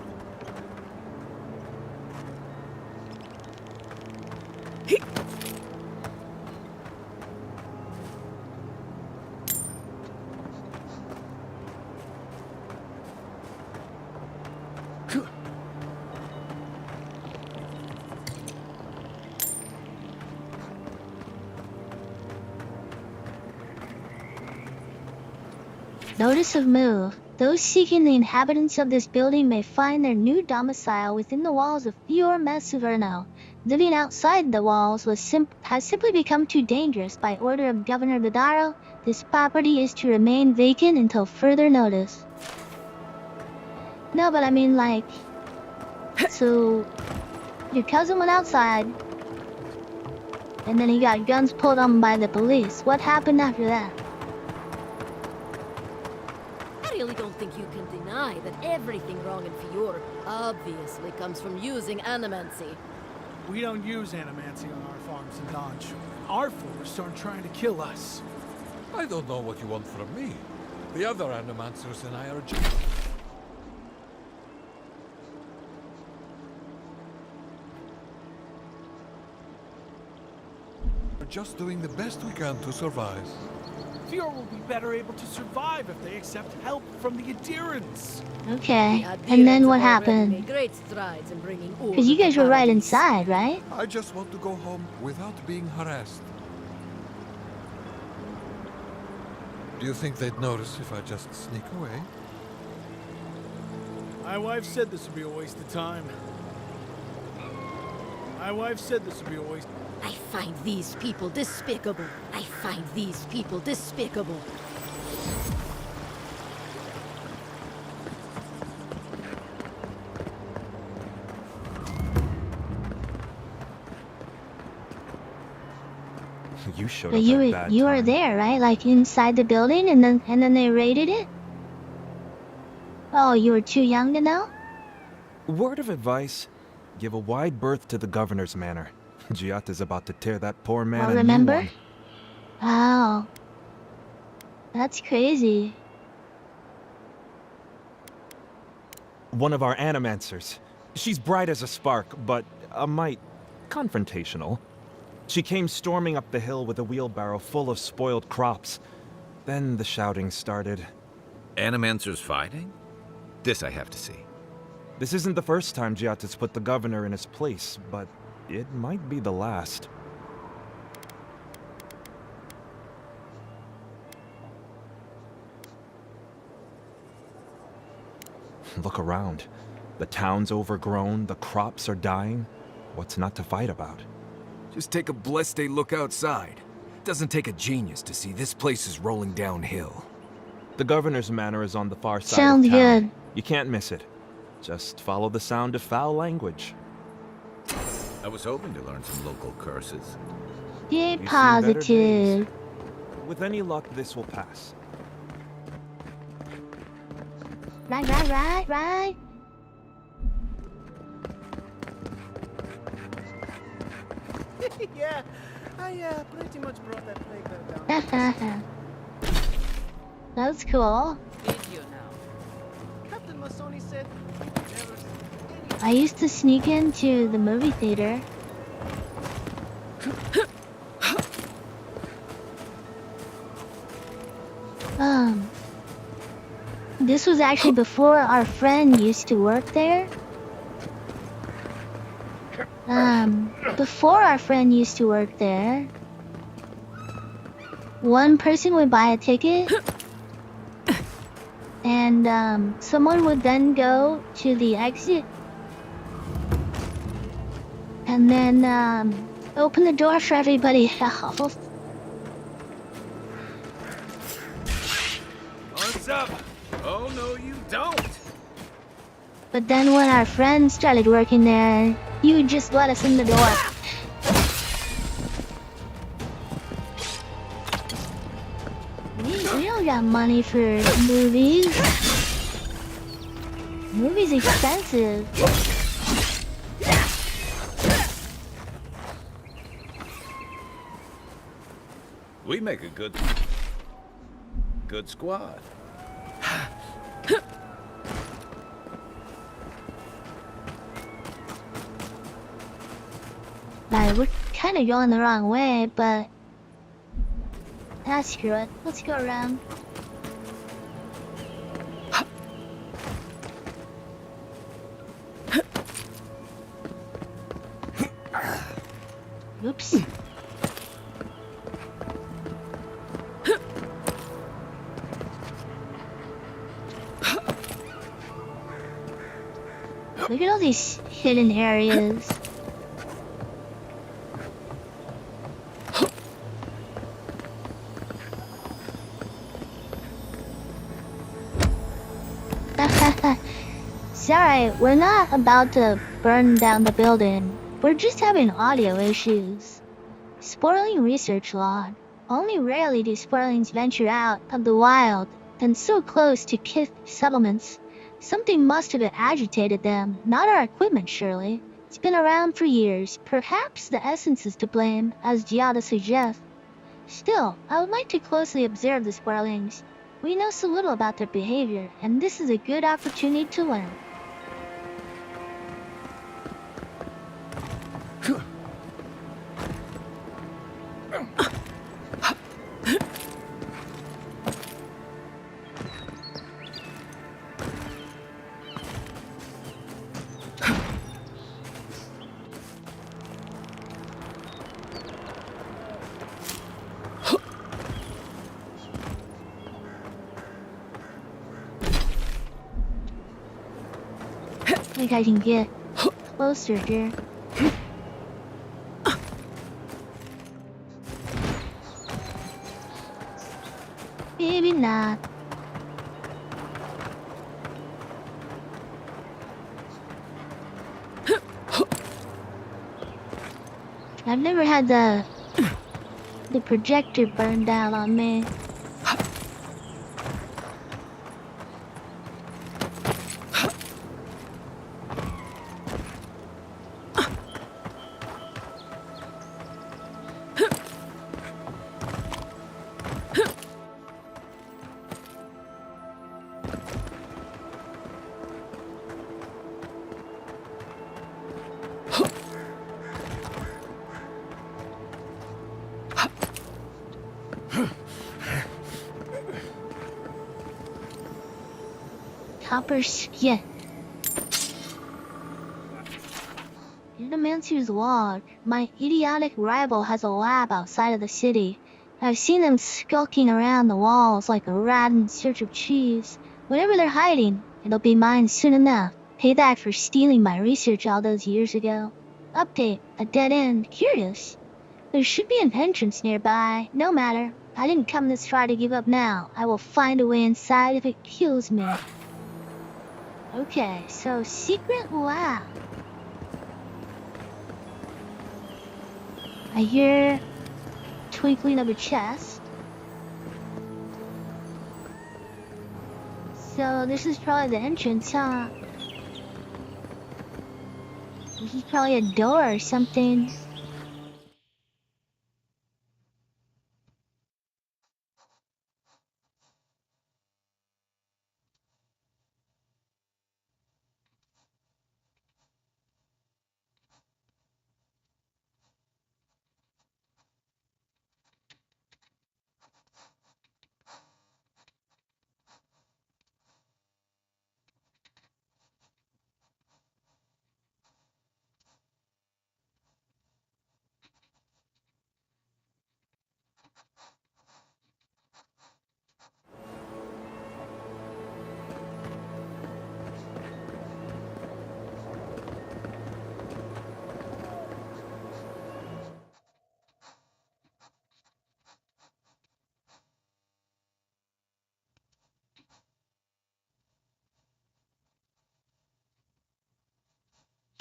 Notice of move. Those seeking the inhabitants of this building may find their new domicile within the walls of Fior Messuverno. Living outside the walls has simply become too dangerous by order of Governor Vidaro. This property is to remain vacant until further notice. No, but I mean like... So... Your cousin went outside. And then he got guns pulled on him by the police. What happened after that? I really don't think you can deny that everything wrong in Fior obviously comes from using animancy. We don't use animancy on our farms in Donch. Our force aren't trying to kill us. I don't know what you want from me. The other animancers and I are just doing the best we can to survive. Fior will be better able to survive if they accept help from the Adherents. Okay, and then what happened? Great strides in bringing order. Because you guys were right inside, right? I just want to go home without being harassed. Do you think they'd notice if I just sneak away? My wife said this would be a waste of time. My wife said this would be a waste. I find these people despicable. I find these people despicable. You showed But up at bad you time. were there, right? Like inside the building, and then they raided it. Oh, you were too young to know? Word of advice: give a wide berth to the governor's manor. Giatta's about to tear that poor man a new Remember? one. Wow. That's crazy. One of our animancers. She's bright as a spark, but a mite confrontational. She came storming up the hill with a wheelbarrow full of spoiled crops. Then the shouting started. Animancers fighting? This I have to see. This isn't the first time Giatta's put the governor in his place, but it might be the last. Look around. The town's overgrown, the crops are dying. What's not to fight about? Just take a blessed day look outside. Doesn't take a genius to see this place is rolling downhill. The governor's manor is on the far side Sounds of town. good. You can't miss it. Just follow the sound of foul language. I was hoping to learn some local curses. Stay We've seen better positive. With any luck, this will pass. Right. Yeah, I pretty much brought that playground down. That's cool. Captain Masoni said I used to sneak into the movie theater. This was actually before our friend used to work there. Before our friend used to work there, one person would buy a ticket, and someone would then go to the exit, and then open the door for everybody else. What's up? Oh, no, you don't. But then when our friend started working there, he would just let us in the door. We don't got money for movies. Movies expensive. We make a good squad. Like, we're kind of going the wrong way, but screw it. Let's go around. Oops. Look at all these hidden areas. Sorry, we're not about to burn down the building. We're just having audio issues. Spoiling research log. Only rarely do spoilings venture out of the wild and so close to Kith settlements. Something must have agitated them, not our equipment surely. It's been around for years. Perhaps the essence is to blame, as Giada suggests. Still, I would like to closely observe the spoilings. We know so little about their behavior, and this is a good opportunity to learn. I think I can get closer here. Maybe not. I've never had the projector burned down on me. Copper skin. Mansur's log. My idiotic rival has a lab outside of the city. I've seen them skulking around the walls like a rat in search of cheese. Whatever they're hiding, it'll be mine soon enough. Payback for stealing my research all those years ago. Update. A dead end. Curious. There should be an entrance nearby. No matter. I didn't come this far to give up now. I will find a way inside if it kills me. Okay, so secret lab. I hear twinkling of a chest. So this is probably the entrance, huh? This is probably a door or something.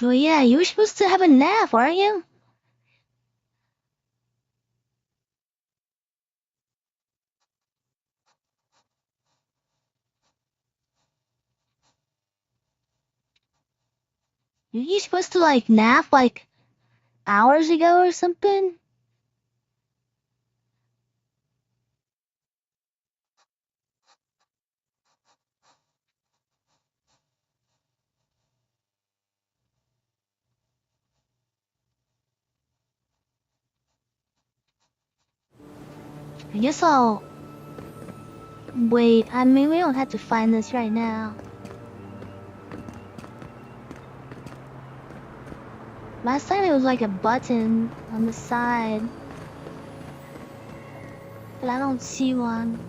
Oh yeah, you were supposed to have a nap, aren't you? Were you supposed to like nap like hours ago or something? I guess I'll wait. I mean, we don't have to find this right now. Last time it was like a button on the side, but I don't see one.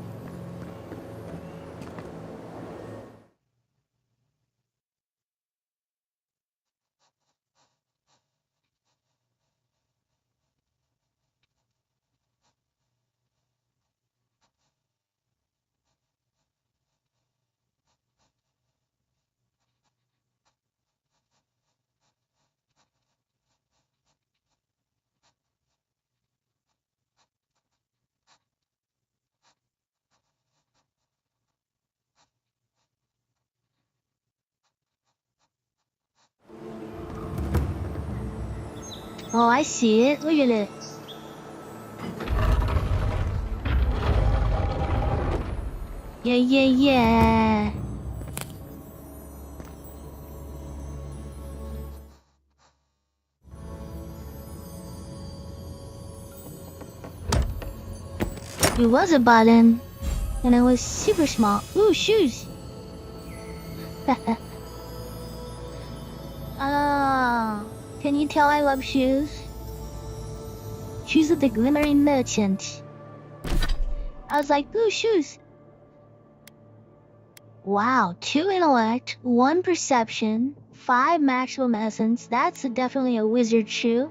Oh, I see it. Look at it. Yeah, yeah, yeah. It was a button, and it was super small. Ooh, shoes. Can you tell I love shoes? Shoes of the Glimmering Merchant. I was like, ooh, shoes. Wow, 2 intellect, 1 perception, 5 maximum essence. That's definitely a wizard shoe.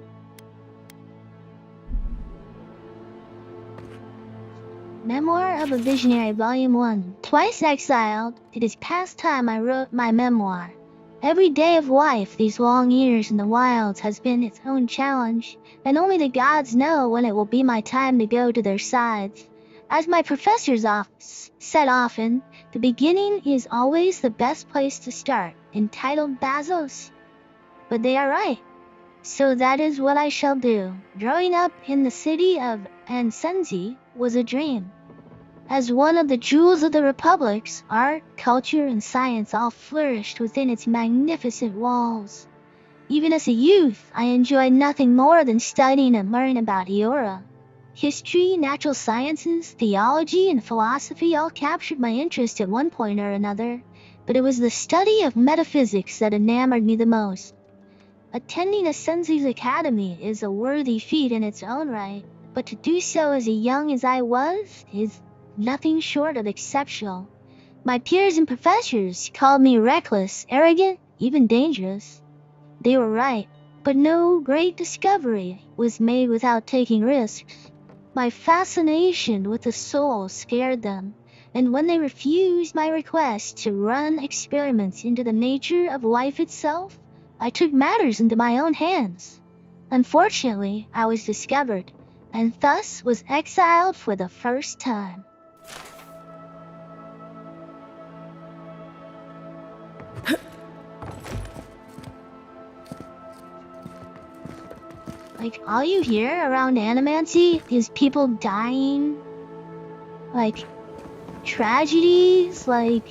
Memoir of a Visionary, Volume 1. Twice exiled, it is past time I wrote my memoir. Every day of life these long years in the wilds has been its own challenge, and only the gods know when it will be my time to go to their sides. As my professors said often, the beginning is always the best place to start, entitled Bazos. But they are right. So that is what I shall do. Growing up in the city of Ansenzi was a dream. As one of the jewels of the republics, art, culture, and science all flourished within its magnificent walls. Even as a youth, I enjoyed nothing more than studying and learning about Eora. History, natural sciences, theology, and philosophy all captured my interest at one point or another, but it was the study of metaphysics that enamored me the most. Attending Ascenzi's academy is a worthy feat in its own right, but to do so as young as I was is nothing short of exceptional. My peers and professors called me reckless, arrogant, even dangerous. They were right, but no great discovery was made without taking risks. My fascination with the soul scared them, and when they refused my request to run experiments into the nature of life itself, I took matters into my own hands. Unfortunately, I was discovered, and thus was exiled for the first time. Like, all you hear around Animancy is people dying, like, tragedies, like...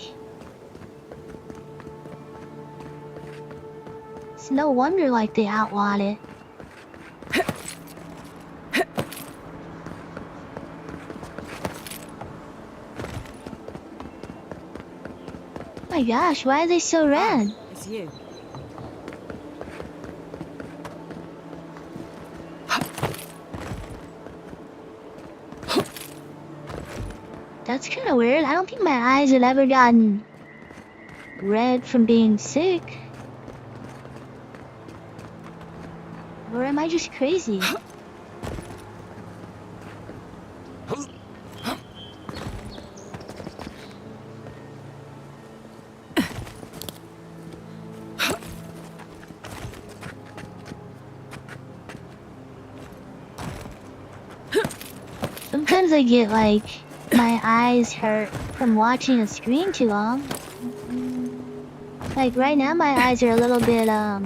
It's no wonder, like, they outlawed it. My gosh, why are they so red? It's you. That's kind of weird. I don't think my eyes have ever gotten red from being sick. Or am I just crazy? Sometimes I get like my eyes hurt from watching a screen too long. Like right now my eyes are a little bit I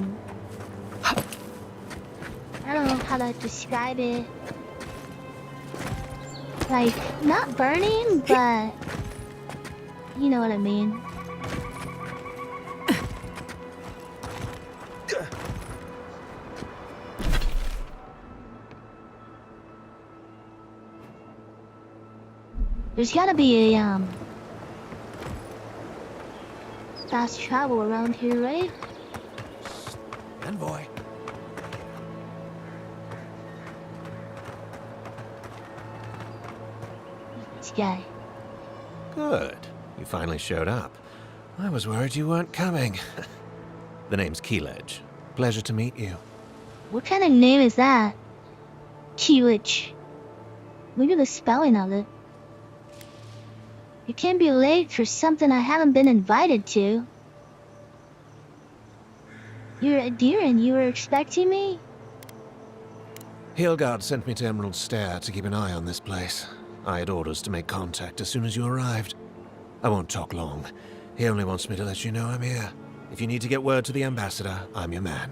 don't know how to describe it. Like, not burning, but you know what I mean. There's gotta be a, fast travel around here, right? Envoy. This guy. Good. You finally showed up. I was worried you weren't coming. The name's Keeledge. Pleasure to meet you. What kind of name is that? Keeledge. Look at the spelling of it. You can't be late for something I haven't been invited to. You're a deer and you were expecting me? Hilgard sent me to Emerald Stair to keep an eye on this place. I had orders to make contact as soon as you arrived. I won't talk long. He only wants me to let you know I'm here. If you need to get word to the ambassador, I'm your man.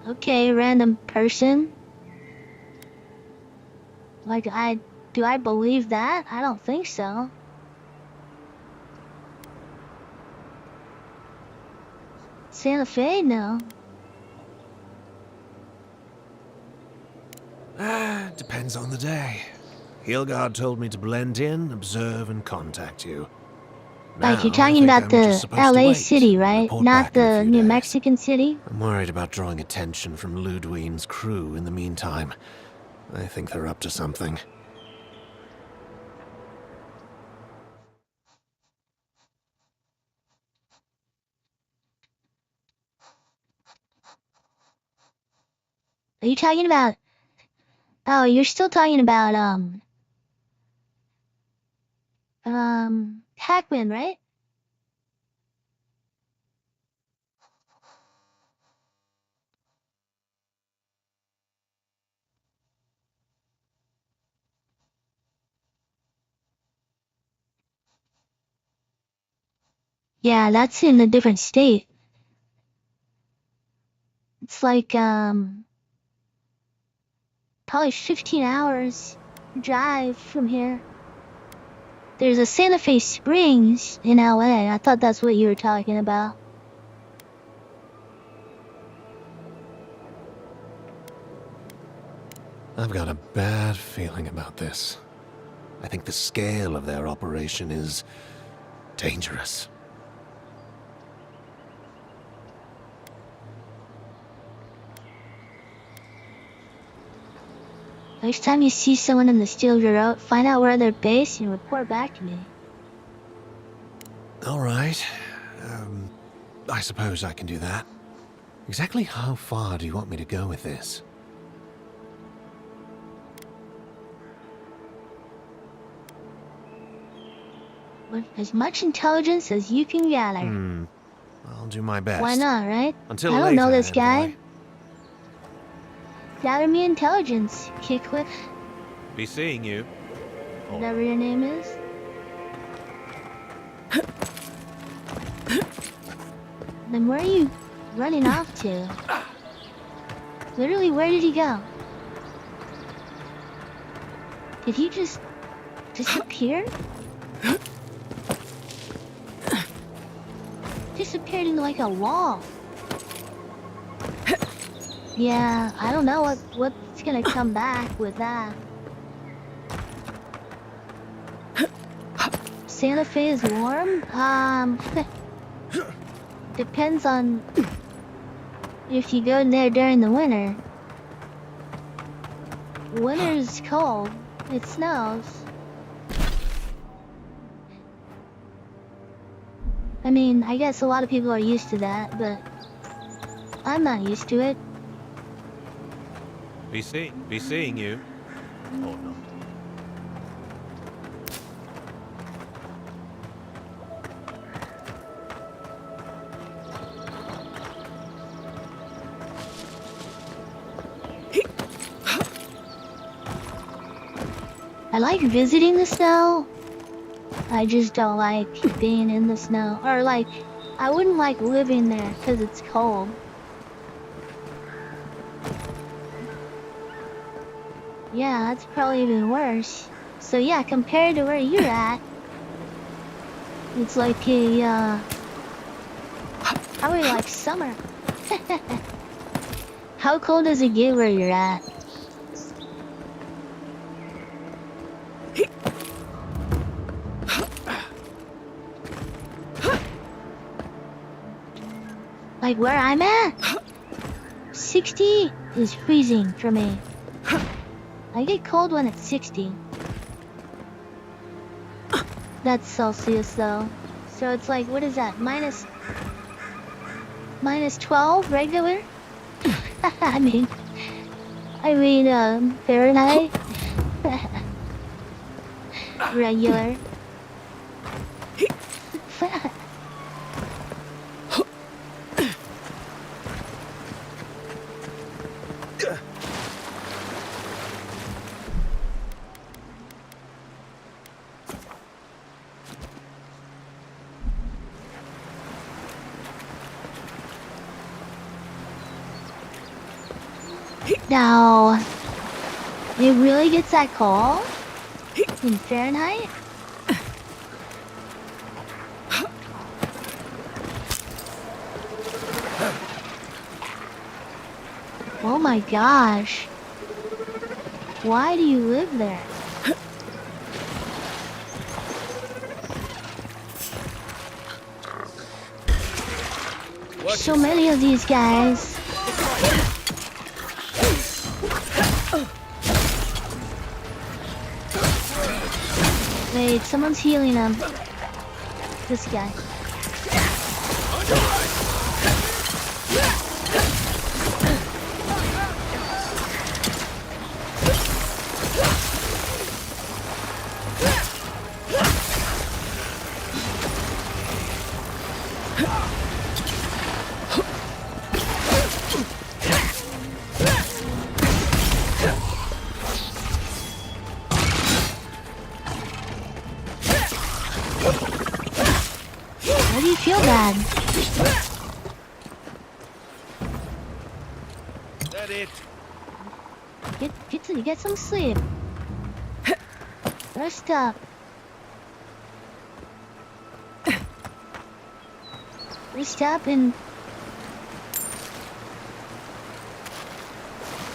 Okay, random person. Like, do I believe that? I don't think so. Santa Fe? No. Depends on the day. Hilgard told me to blend in, observe, and contact you. Like, you're Now, talking I think about I'm the just supposed to LA wait, city, right? report Not back in a the few New days. Mexican city? I'm worried about drawing attention from Ludwine's crew in the meantime. I think they're up to something. Are you talking about... Oh, you're still talking about, Hackman, right? Yeah, that's in a different state. It's like, probably 15 hours drive from here. There's a Santa Fe Springs in LA. I thought that's what you were talking about. I've got a bad feeling about this. I think the scale of their operation is dangerous. Next time you see someone in the Steel Road, find out where they're based and report back to me. All right. I suppose I can do that. Exactly how far do you want me to go with this? With as much intelligence as you can gather. I'll do my best. Why not, right? Until I don't know later, this guy. Envoy. Gather me intelligence, Kickliff. Be seeing you. Whatever your name is. Then where are you running off to? Literally, where did he go? Did he just disappear? Disappeared into like a wall. Yeah, I don't know what's gonna come back with that. Santa Fe is warm? Depends on if you go there during the winter. Winter's cold. It snows. I mean, I guess a lot of people are used to that, but I'm not used to it. Be seeing you. Or not. I like visiting the snow. I just don't like being in the snow. Or like, I wouldn't like living there because it's cold. Yeah, that's probably even worse. So yeah, compared to where you're at, it's like a, probably like summer. How cold does it get where you're at? Like where I'm at? 60 is freezing for me. I get cold when it's 60. That's Celsius though. So it's like, what is that? Minus 12 regular? I mean Fahrenheit. Regular. Now, it really gets that cold in Fahrenheit? Oh my gosh. Why do you live there? So many of these guys. Wait, someone's healing him. This guy. Why do you feel bad? That it? Get some sleep. Rest up. Rest up and...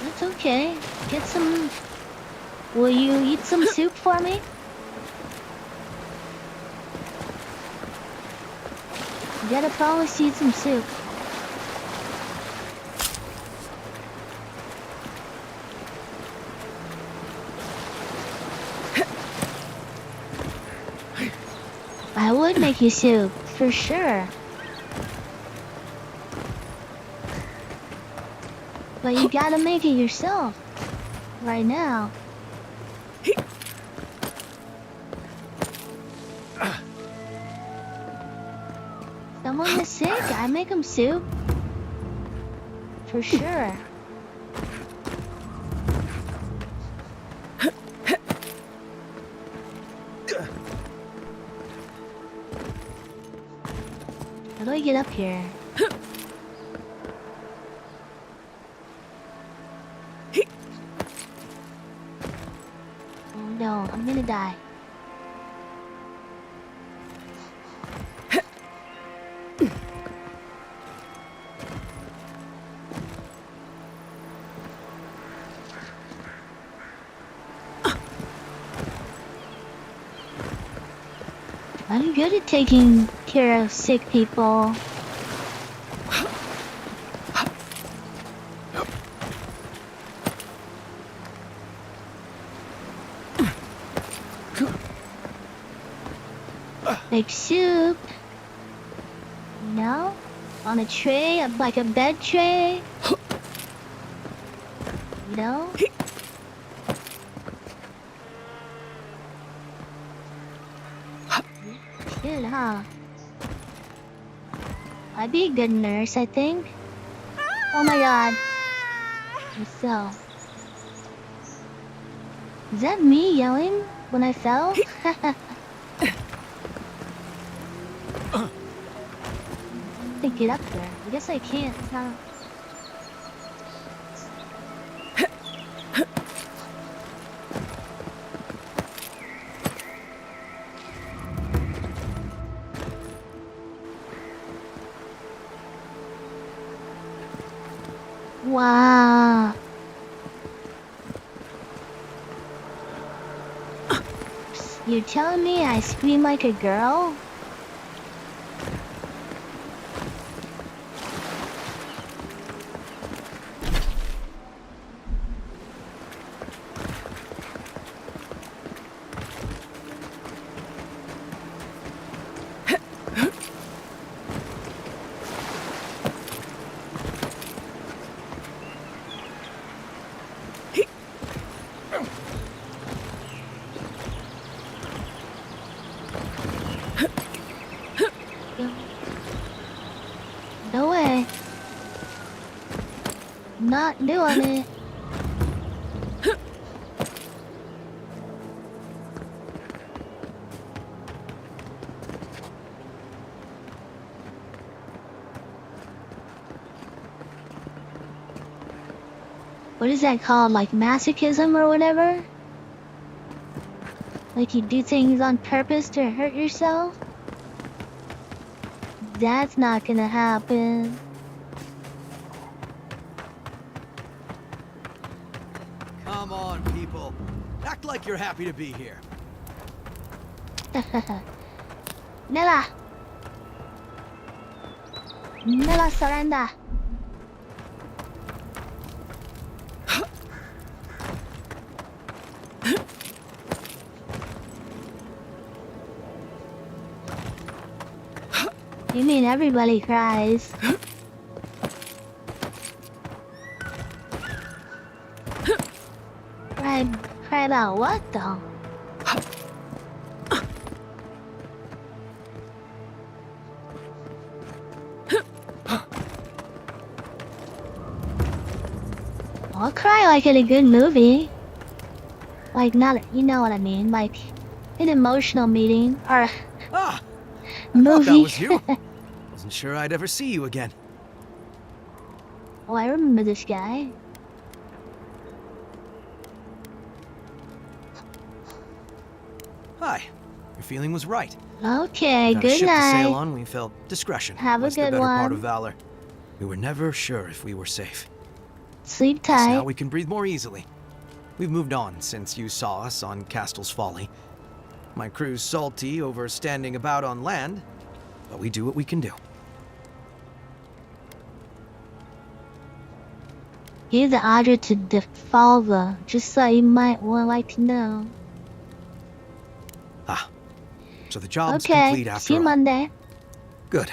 That's okay. Get some... Will you eat some soup for me? You gotta promise to eat some soup. I would make you soup, for sure. But you gotta make it yourself. Right now. Someone is sick, I make them soup. For sure. How do I get up here? Oh no, I'm gonna die. I'm good at taking care of sick people. Make soup. You know? On a tray, like a bed tray. You know? Good, huh? I'd be a good nurse, I think. Oh my god. So. Is that me yelling when I fell? To get up there. I guess I can't, huh? Wow. You're telling me I scream like a girl? No way. Not doing it. What is that called? Like masochism or whatever? Like you do things on purpose to hurt yourself? That's not gonna happen. Come on, people. Act like you're happy to be here. Nella! Nella, surrender! You mean everybody cries? Cry about what though? I'll cry like in a good movie. Like not, you know what I mean, like an emotional meeting or movie. That was you. Wasn't sure I'd ever see you again. Oh, I remember this guy. Hi. Your feeling was right. Okay, Without a good ship to sail night. on, we felt discretion Have a was the good better part one. of valor. We were never sure if we were safe. Sleep Guess tight. now we can breathe more easily. We've moved on since you saw us on Castle's Folly. My crew's salty over standing about on land, but we do what we can do. Give the order to Defalva, just so you might like to know. So the job's Okay, complete after see you all. Monday. Good.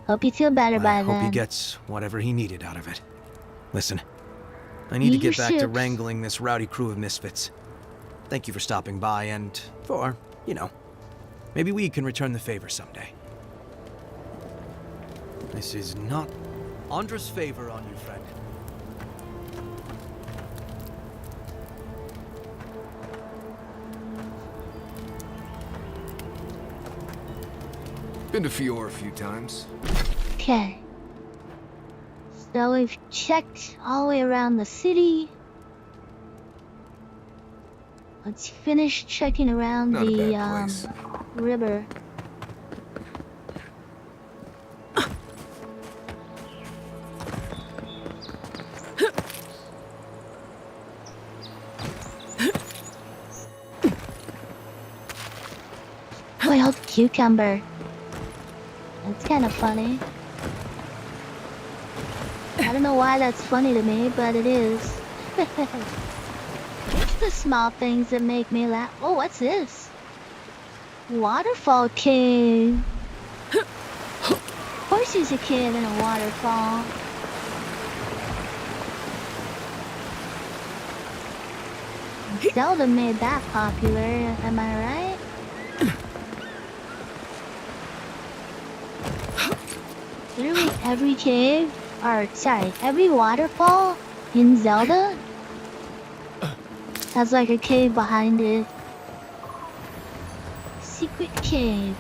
Hope you feel better by I hope then. he gets whatever he needed out of it. Listen, I need to Eat your get back to ships. wrangling this rowdy crew of misfits. Thank you for stopping by and for, you know, maybe we can return the favor someday. This is not Andra's favor on you, friend. Been to Fior a few times. Okay. So we've checked all the way around the city. Let's finish checking around Not a the bad place. river. Boiled cucumber. That's kind of funny. I don't know why that's funny to me, but it is. It's the small things that make me laugh. Oh, what's this? Waterfall cave. Of course there's a cave in a waterfall. Zelda made that popular, am I right? Literally every cave, or sorry, every waterfall in Zelda has like a cave behind it. Secret cave.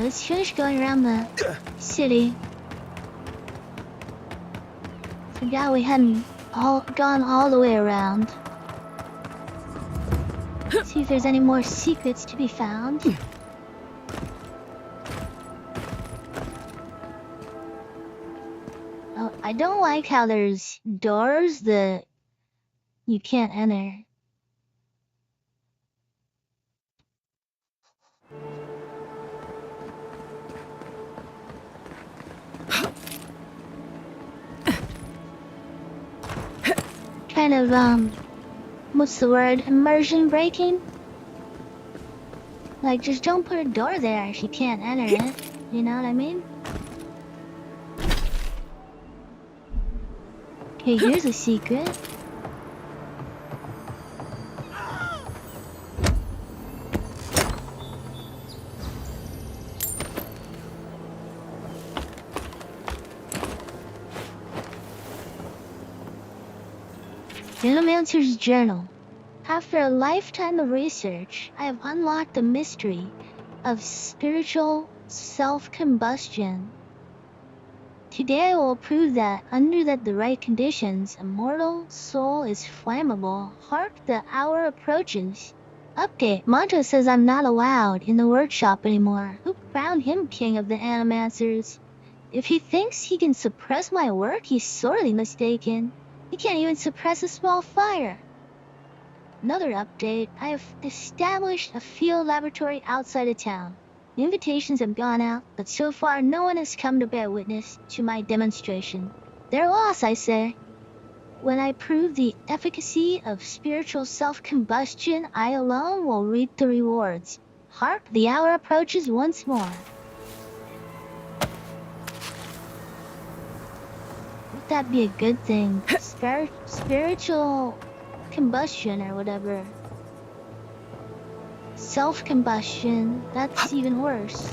let's finish going around the city. Forgot we hadn't gone all the way around. See if there's any more secrets to be found. Oh, I don't like how there's doors that you can't enter. Kind of, what's the word? Immersion breaking? Like, just don't put a door there if you can't enter it. You know what I mean? Okay, here's a secret. Genomancer's Journal. After a lifetime of research, I have unlocked the mystery of spiritual self-combustion. Today I will prove that, under the right conditions, a mortal soul is flammable. Hark, the hour approaches. Update. Manto says I'm not allowed in the workshop anymore. Who crowned him king of the Animancers? If he thinks he can suppress my work, he's sorely mistaken. He can't even suppress a small fire. Another update. I have established a field laboratory outside of town. Invitations have gone out, but so far no one has come to bear witness to my demonstration. Their loss, I say. When I prove the efficacy of spiritual self-combustion, I alone will reap the rewards. Hark, the hour approaches once more. Would that be a good thing? Spiritual combustion or whatever. Self-combustion, that's even worse.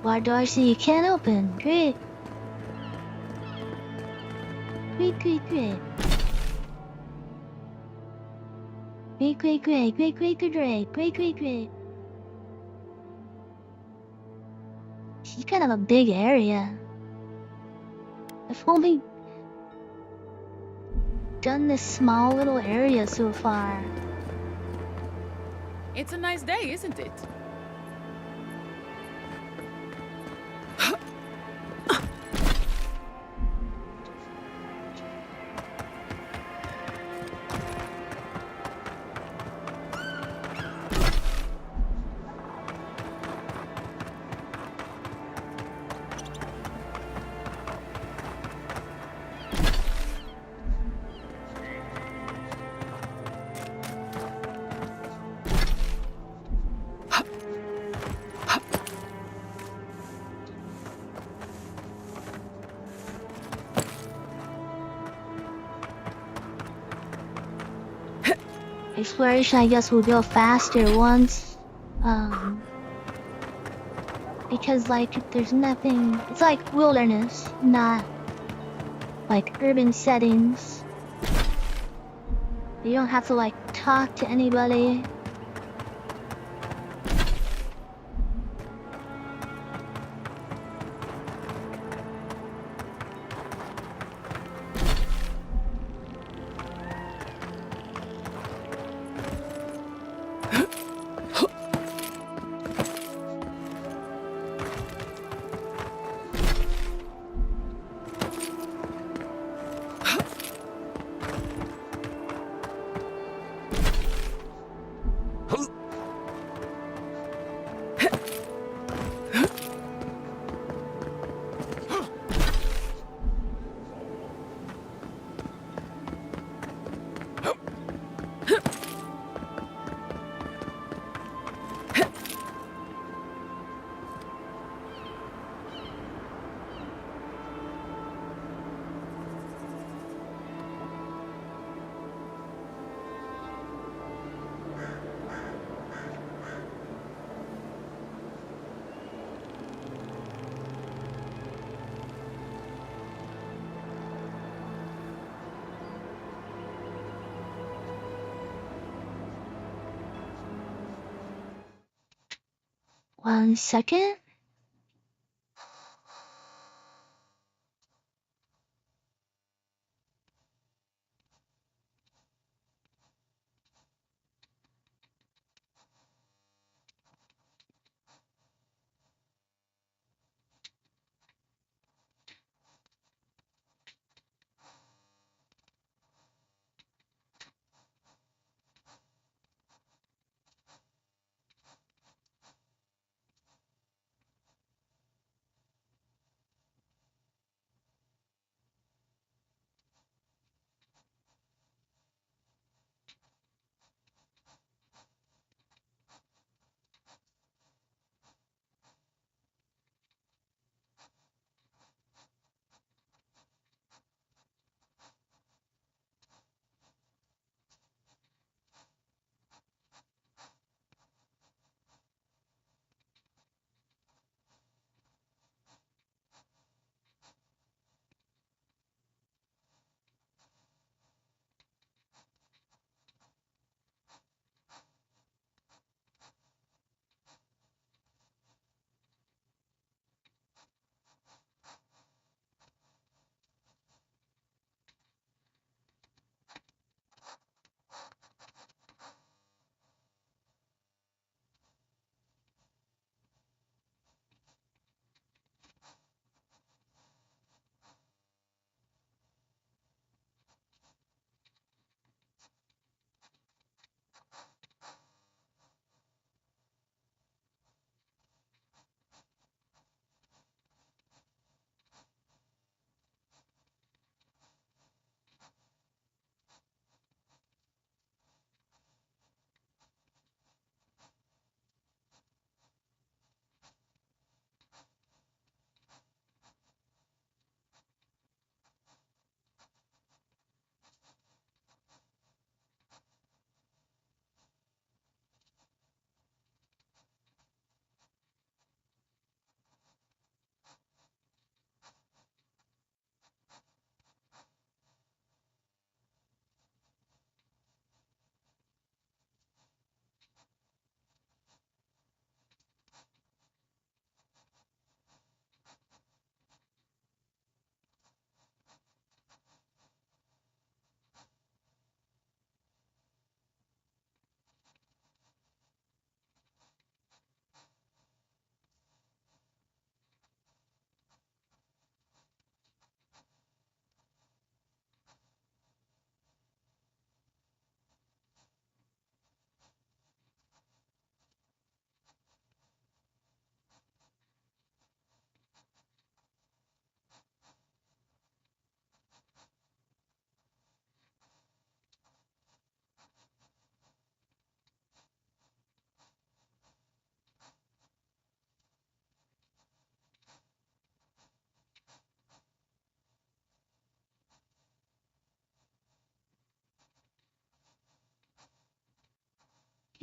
Bar Darcy, you can't open. Great. Great. Great. Great. She's kind of a big area. I've only done this small little area so far. It's a nice day, isn't it? exploration, I guess, will go faster once, because like there's nothing. It's like wilderness, not like urban settings. You don't have to like talk to anybody. One second.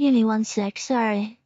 Give me 1 sec, sorry.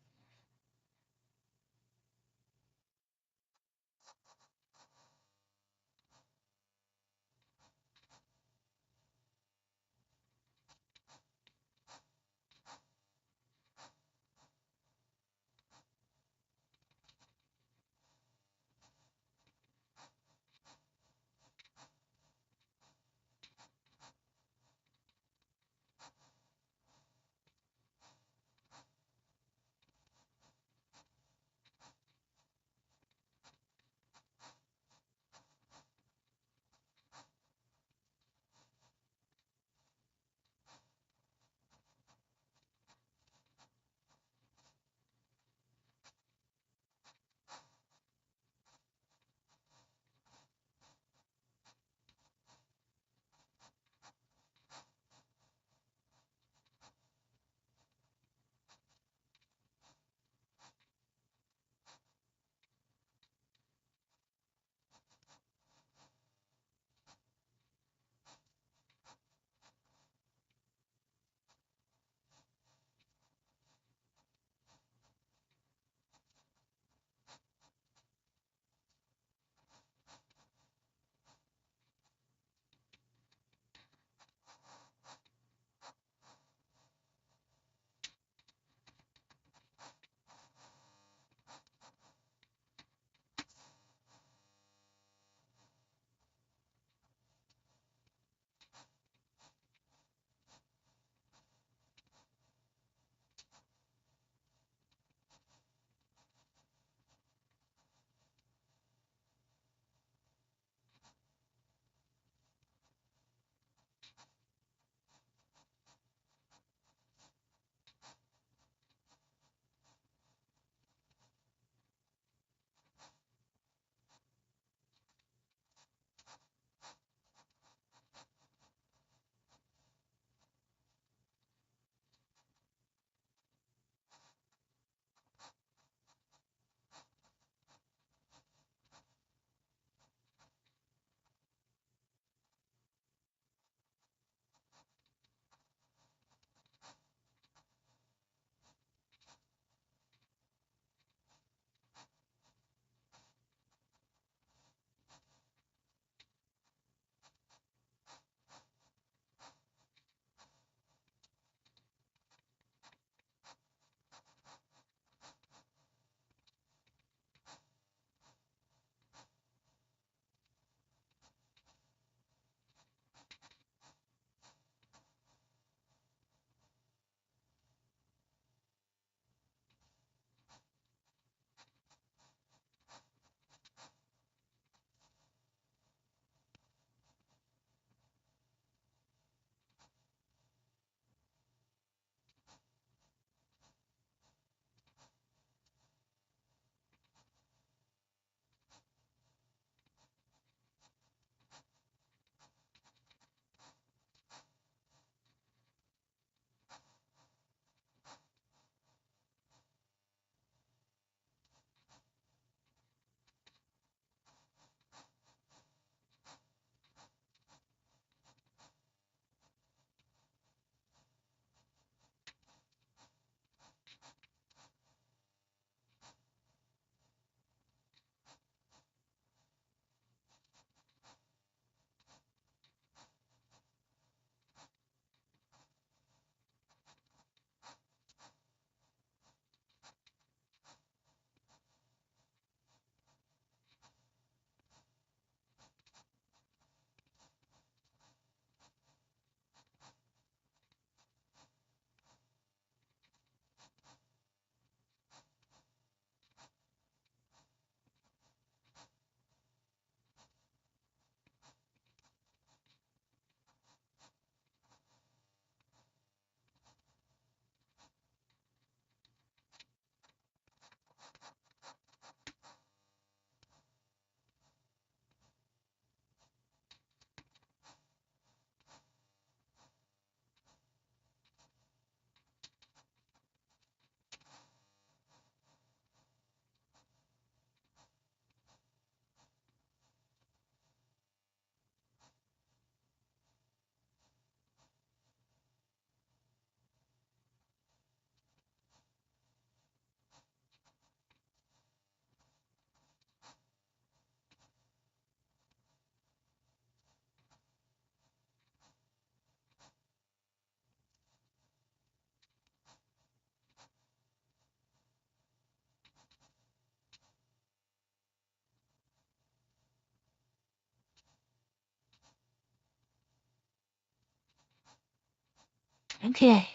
Okay.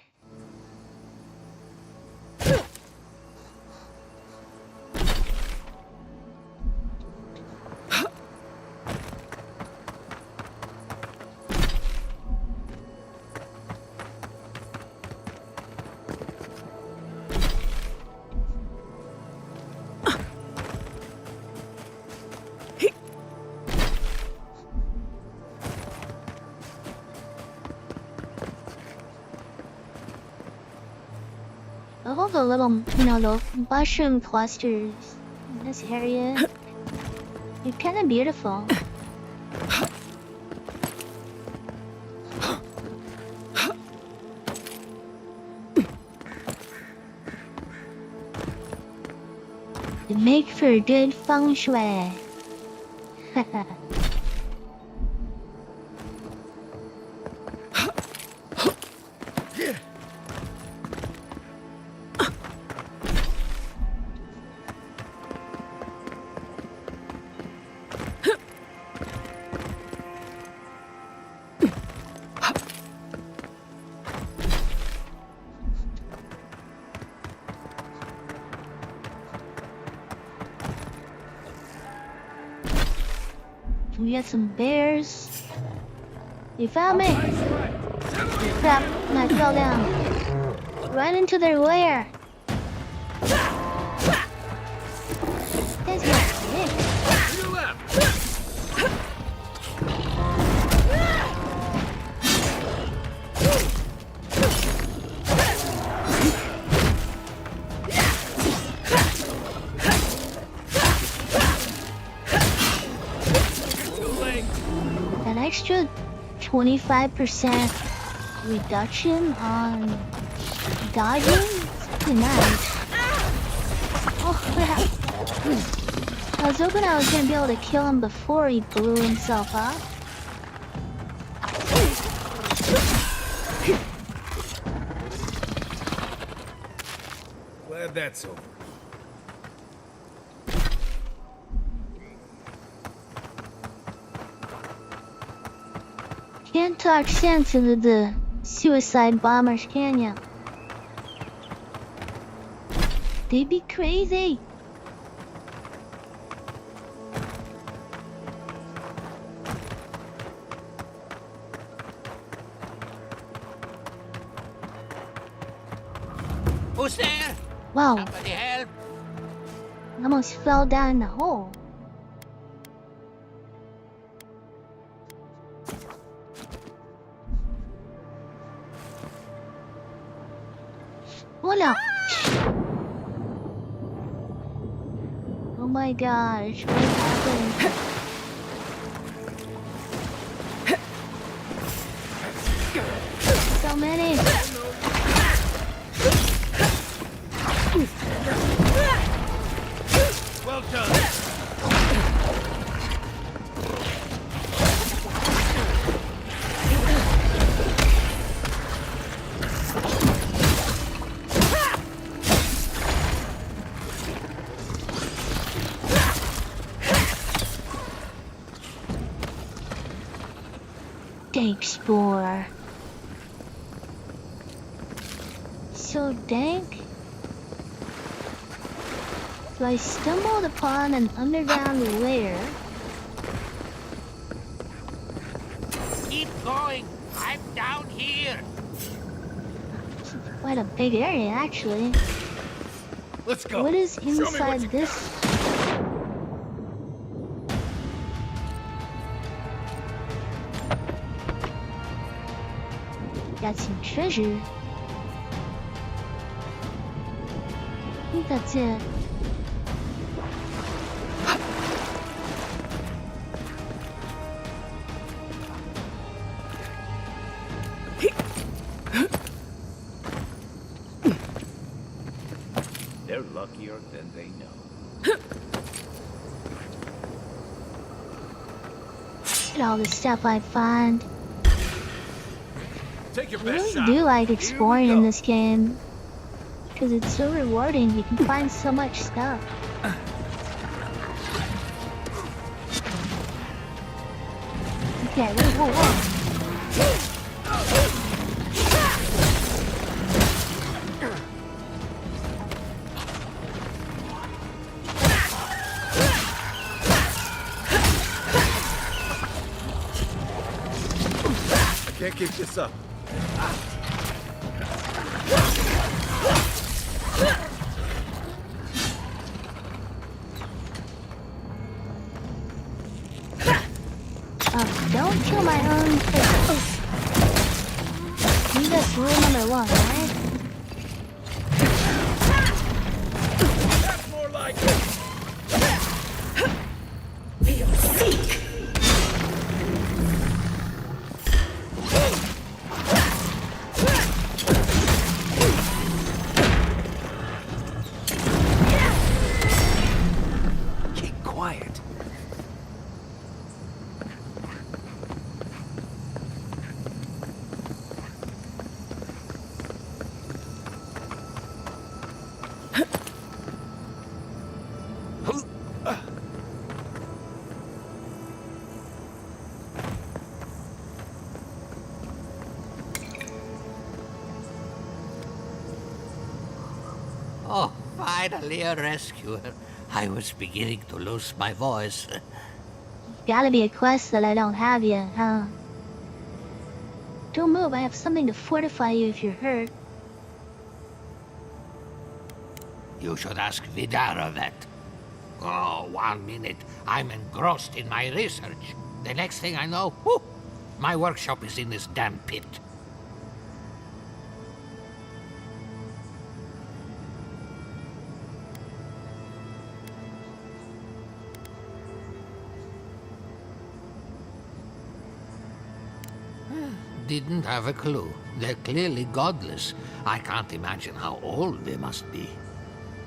All the little, the mushroom clusters in this area. It's kind of beautiful. They make for good feng shui. We got some bears. They found me. Crap, I fell down. Right into their lair. That's an extra 25% reduction on dodging? It's pretty nice. Oh crap. I was hoping I was gonna be able to kill him before he blew himself up. Glad that's over. Can't talk sense into the suicide bombers, can ya? They'd be crazy. Who's there? Wow. Somebody help! I almost fell down in the hole. Oh no! Oh my gosh, what happened? So many! Well done. Dank spore. So dank. So I stumbled upon an underground lair. Keep going! I'm down here! Quite a big area, actually. Let's go. What is Show me what inside you this? Got some treasure. I think that's it. They're luckier than they know. Look at all the stuff I find. Take your I best really shot. do like exploring in this game. Because it's so rewarding, you can find so much stuff. Okay, whoa, whoa, whoa. Can't keep this up. Oh, don't kill my own face. That's rule number 1, right? That's more like it. Keep quiet. Oh, finally a rescuer. I was beginning to lose my voice. Gotta be a quest that I don't have yet, huh? Don't move, I have something to fortify you if you're hurt. You should ask Vidara that. Oh, 1 minute. I'm engrossed in my research. The next thing I know, whew, my workshop is in this damn pit. Didn't have a clue. They're clearly godless. I can't imagine how old they must be.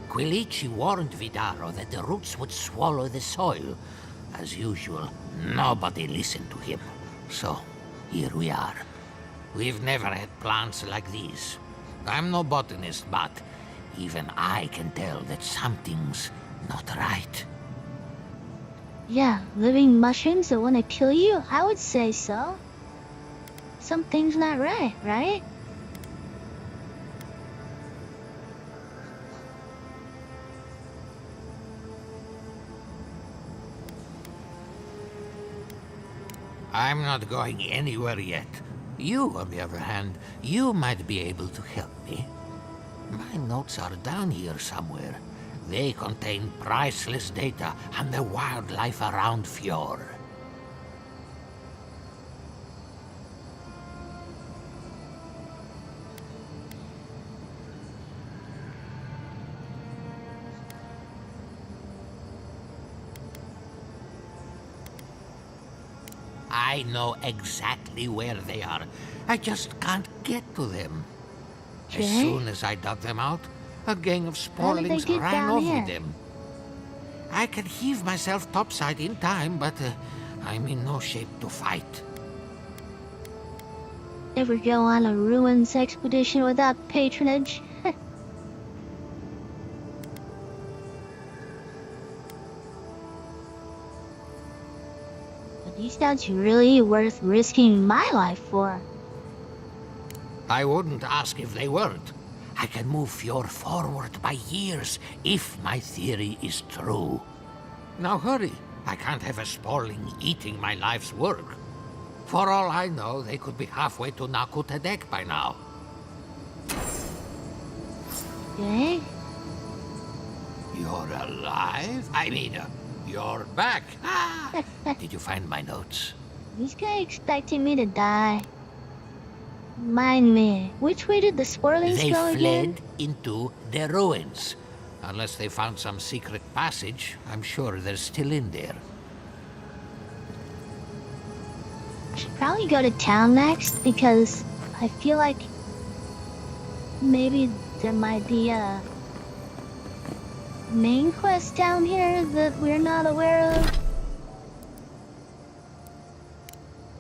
Quilici warned Vidaro that the roots would swallow the soil. As usual, nobody listened to him. So, here we are. We've never had plants like these. I'm no botanist, but even I can tell that something's not right. Yeah, living mushrooms that wanna kill you? I would say so. Something's not right, right? I'm not going anywhere yet. You, on the other hand, you might be able to help me. My notes are down here somewhere. They contain priceless data on the wildlife around Fjord. I know exactly where they are. I just can't get to them. As soon as I dug them out, a gang of sporlings ran over them. I can heave myself topside in time, but I'm in no shape to fight. Ever go on a ruins expedition without patronage? These sounds really worth risking my life for. I wouldn't ask if they weren't. I can move Fjord forward by years if my theory is true. Now hurry. I can't have a sporling eating my life's work. For all I know, they could be halfway to Nakutadek by now. Okay. You're alive? I mean, you're back. Ah! Did you find my notes? This guy expecting me to die. Mind me, which way did the sporlings They go again? fled into the ruins. Unless they found some secret passage, I'm sure they're still in there. Should probably go to town next because I feel like maybe there might be a main quest down here that we're not aware of.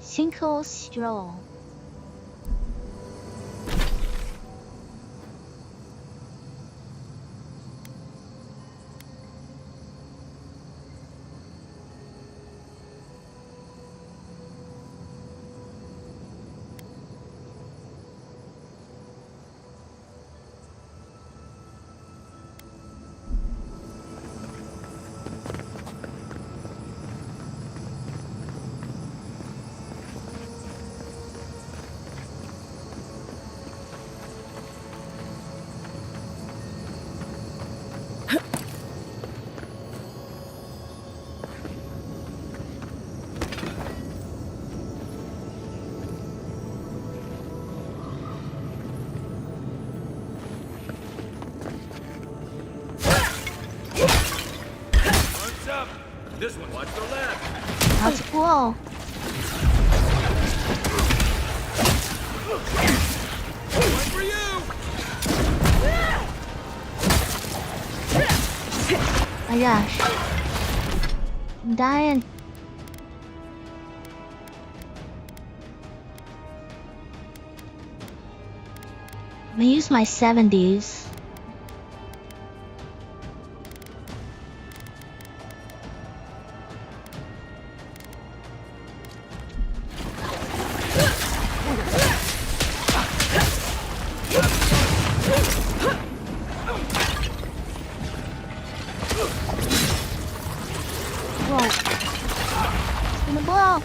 Sinkhole Stroll. This one, watch the left. That's cool. One for you. My gosh. I'm dying. I'm gonna use my 70s. Whoa. It's gonna blow.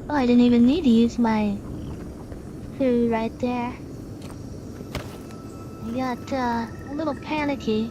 Oh, I didn't even need to use my food right there. I got a little panicky.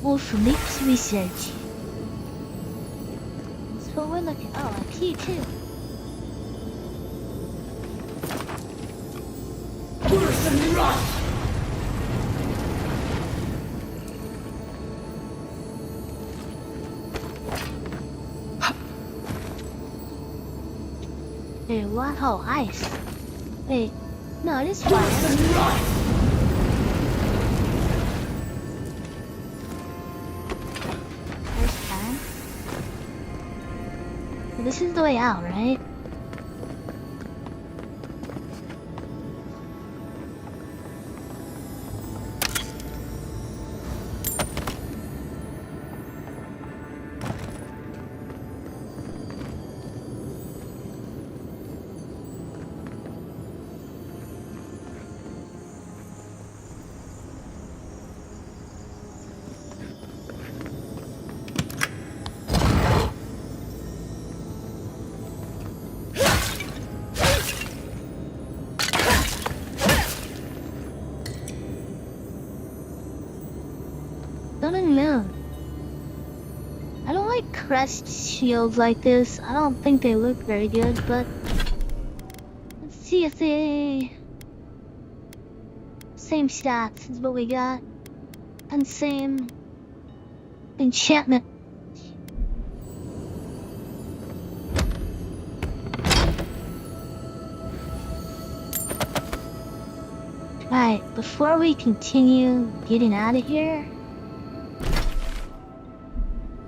Wolf Leaks Research. That's what we're looking. Oh, a key too. Hey, what? Oh, ice. Wait, no, it is fire. This is the way out, right? I don't know. I don't like crest shields like this. I don't think they look very good, but let's see if they same stats as what we got and same enchantment. Right, before we continue getting out of here,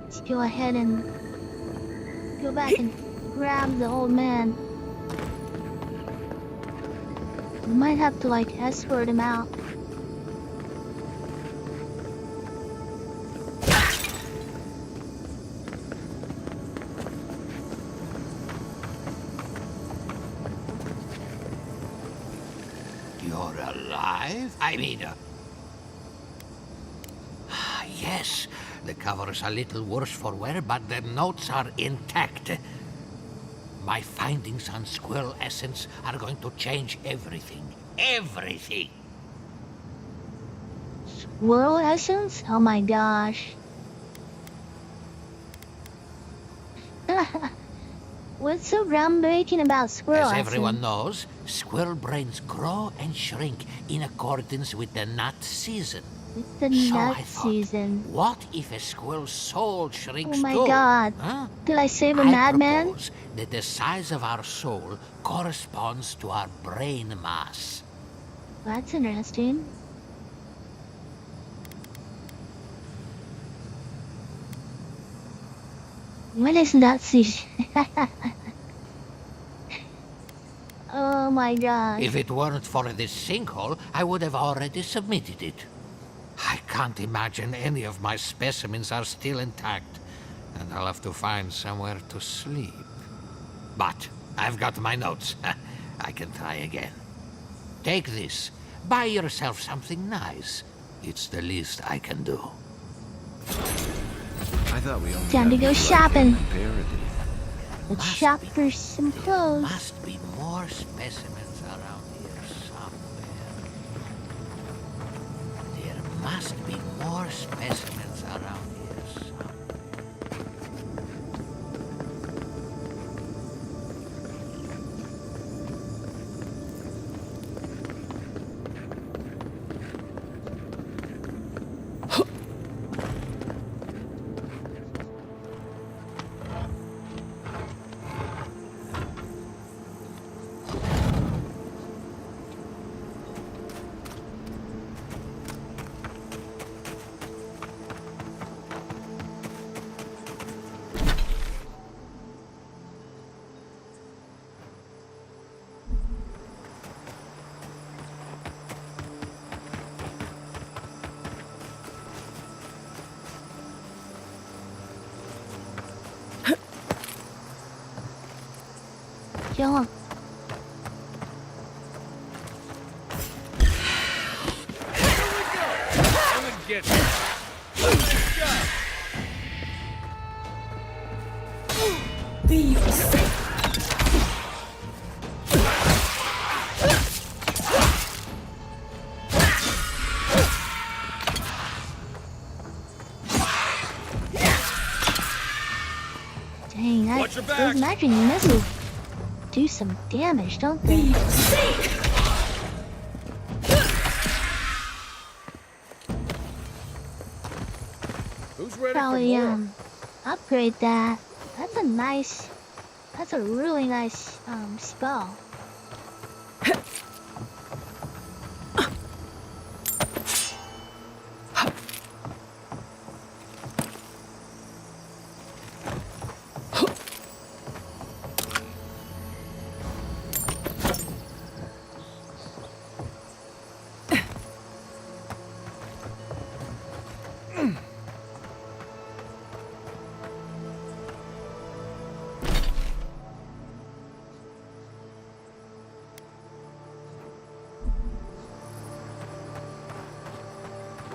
let's go ahead and go back and grab the old man. We might have to like escort him out. You're alive? I mean, yes. The cover's a little worse for wear, but the notes are intact. My findings on squirrel essence are going to change everything. Everything! Squirrel essence? Oh my gosh. What's so groundbreaking about squirrel As essence? everyone knows, squirrel brains grow and shrink in accordance with the nut season. It's the So nut I thought, season. what if a squirrel's soul shrinks Oh my too? god. Huh? Did I save a I madman? propose that the size of our soul corresponds to our brain mass. That's interesting. When is nut season? my god. If it weren't for this sinkhole, I would have already submitted it. I can't imagine any of my specimens are still intact, and I'll have to find somewhere to sleep. But I've got my notes. I can try again. Take this. Buy yourself something nice. It's the least I can do. I thought we only Time to go shopping. Parody. Let's shop for some clothes. Must be more specimens around here somewhere. There must be more specimens around here somewhere. Kill him. Come and get me. Dang, Watch your back. those magic missiles do some damage, don't they? Who's ready Probably for more? upgrade that. That's a really nice spell.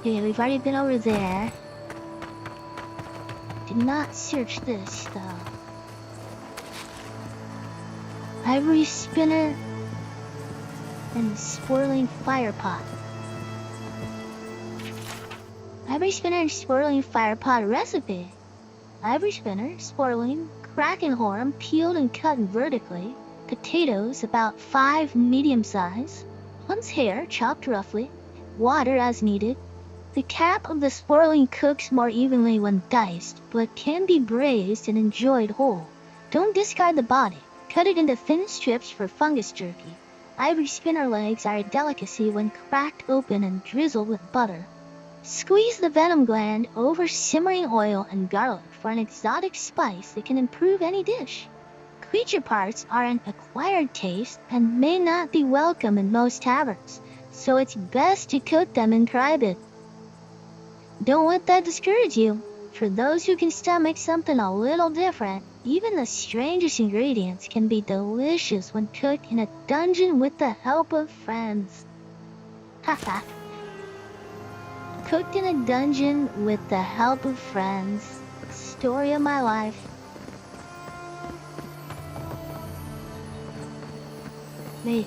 Okay, we've already been over there. Did not search this though. Ivory spinner and swirling fire pot. Ivory spinner and swirling fire pot recipe. Ivory spinner, swirling, kraken horn peeled and cut vertically. Potatoes about 5 medium size. One's hair chopped roughly. Water as needed. The cap of the swirling cooks more evenly when diced, but can be braised and enjoyed whole. Don't discard the body. Cut it into thin strips for fungus jerky. Ivory spinner legs are a delicacy when cracked open and drizzled with butter. Squeeze the venom gland over simmering oil and garlic for an exotic spice that can improve any dish. Creature parts are an acquired taste and may not be welcome in most taverns, so it's best to cook them in private. Don't let that discourage you. For those who can stomach something a little different, even the strangest ingredients can be delicious when cooked in a dungeon with the help of friends. Haha. Cooked in a dungeon with the help of friends. Story of my life. Wait.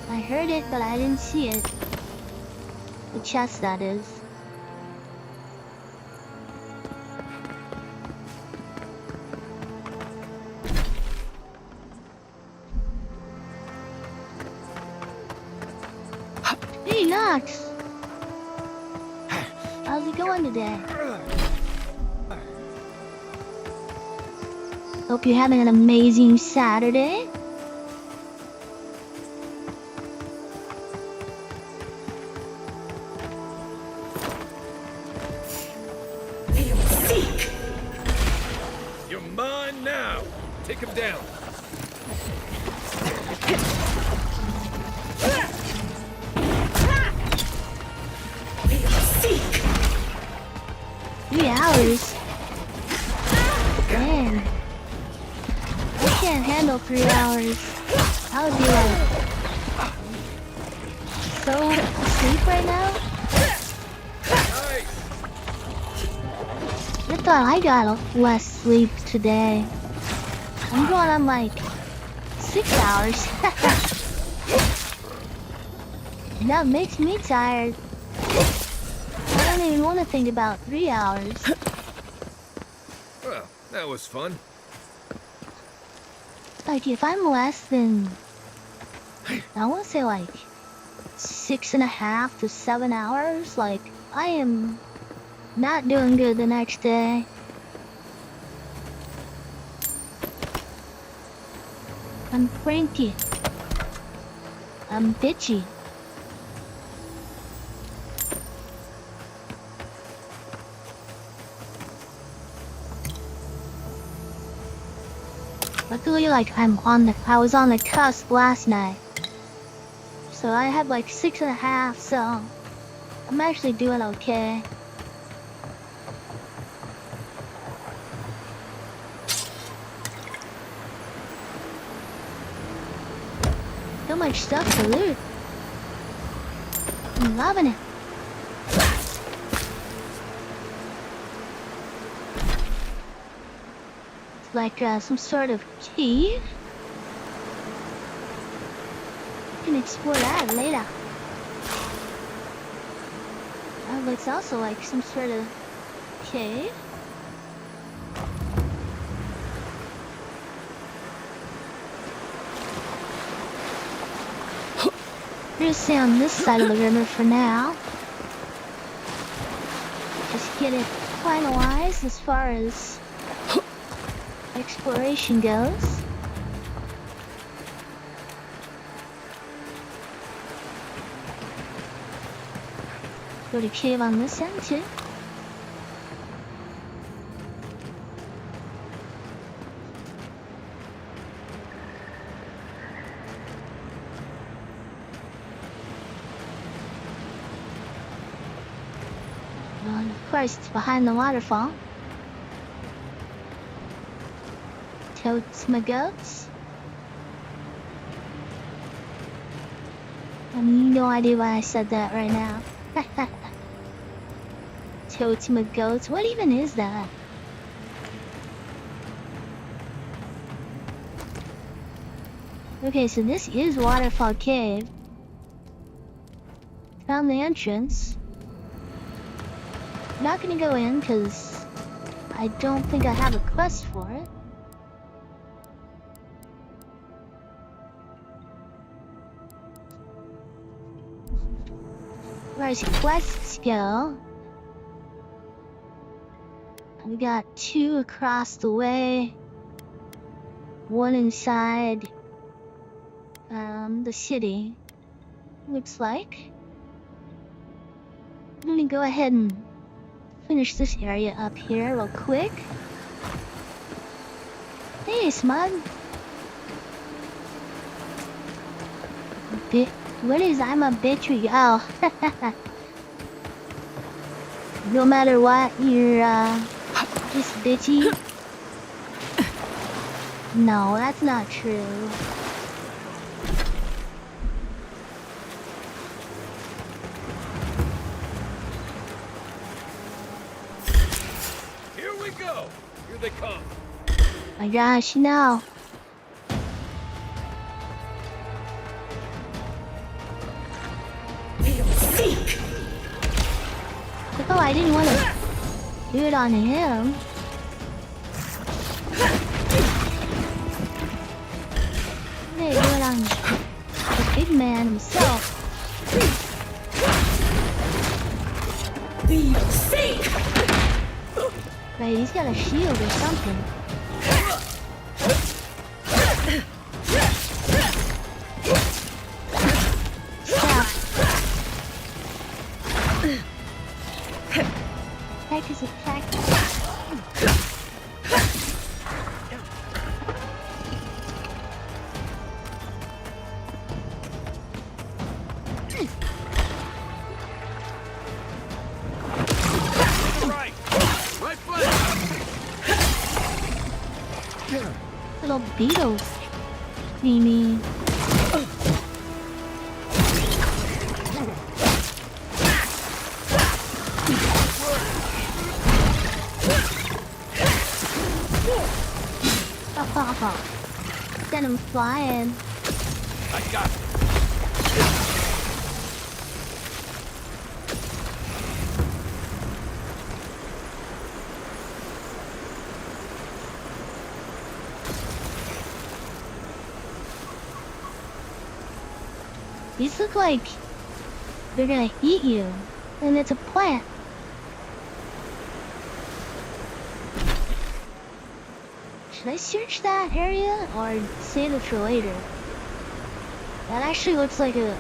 I heard it, but I didn't see it. The chest, that is. Hey, Nox! How's it going today? Hope you're having an amazing Saturday. You're mine now. Take him down. 3 hours? Dang. I can't handle 3 hours. I would be like so asleep right now. I thought I got less sleep today. I'm going on like 6 hours. That makes me tired. I don't even want to think about 3 hours. Well, that was fun. Like if I'm less than, I want to say like 6.5 to 7 hours, like I am not doing good the next day. I'm cranky. I'm bitchy. Luckily, like I was on the cusp last night, so I had like 6.5. So I'm actually doing okay. So much stuff to loot. I'm loving it. It's like some sort of key. You can explore that later. Oh, it's also like some sort of cave. We're gonna stay on this side of the river for now. Just get it finalized as far as exploration goes. Go to cave on this end too. Of course, it's behind the waterfall. Totes my goats. I mean, no idea why I said that right now. Totes my goats. What even is that? Okay, so this is Waterfall Cave. Found the entrance. I'm not gonna go in because I don't think I have a quest for it. Where's quests go? We got 2 across the way. 1 inside the city. Looks like. I'm gonna go ahead and finish this area up here real quick. Hey, Smug. What is I'm a bitch? Oh. No matter what, you're just bitchy. No, that's not true. Here we go. Here they come. My gosh, no. Oh, I didn't want to do it on him. Hey, do it on the big man himself. Wait, he's got a shield or something. Heck is attacking. Little beetles. Mimi. Send him flying. I got it. These look like they're gonna eat you, and it's a plant. Should I search that area or save it for later? That actually looks like a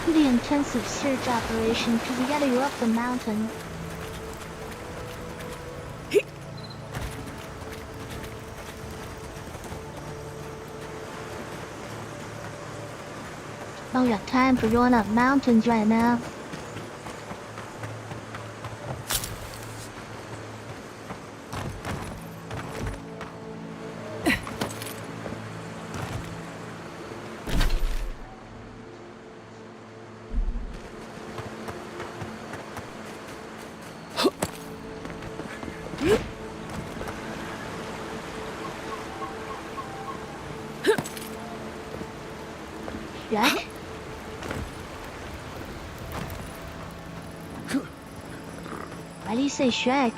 pretty intensive search operation because you gotta go up the mountain. I don't got time for going up mountains right now. Jack? Why do you say Shrek?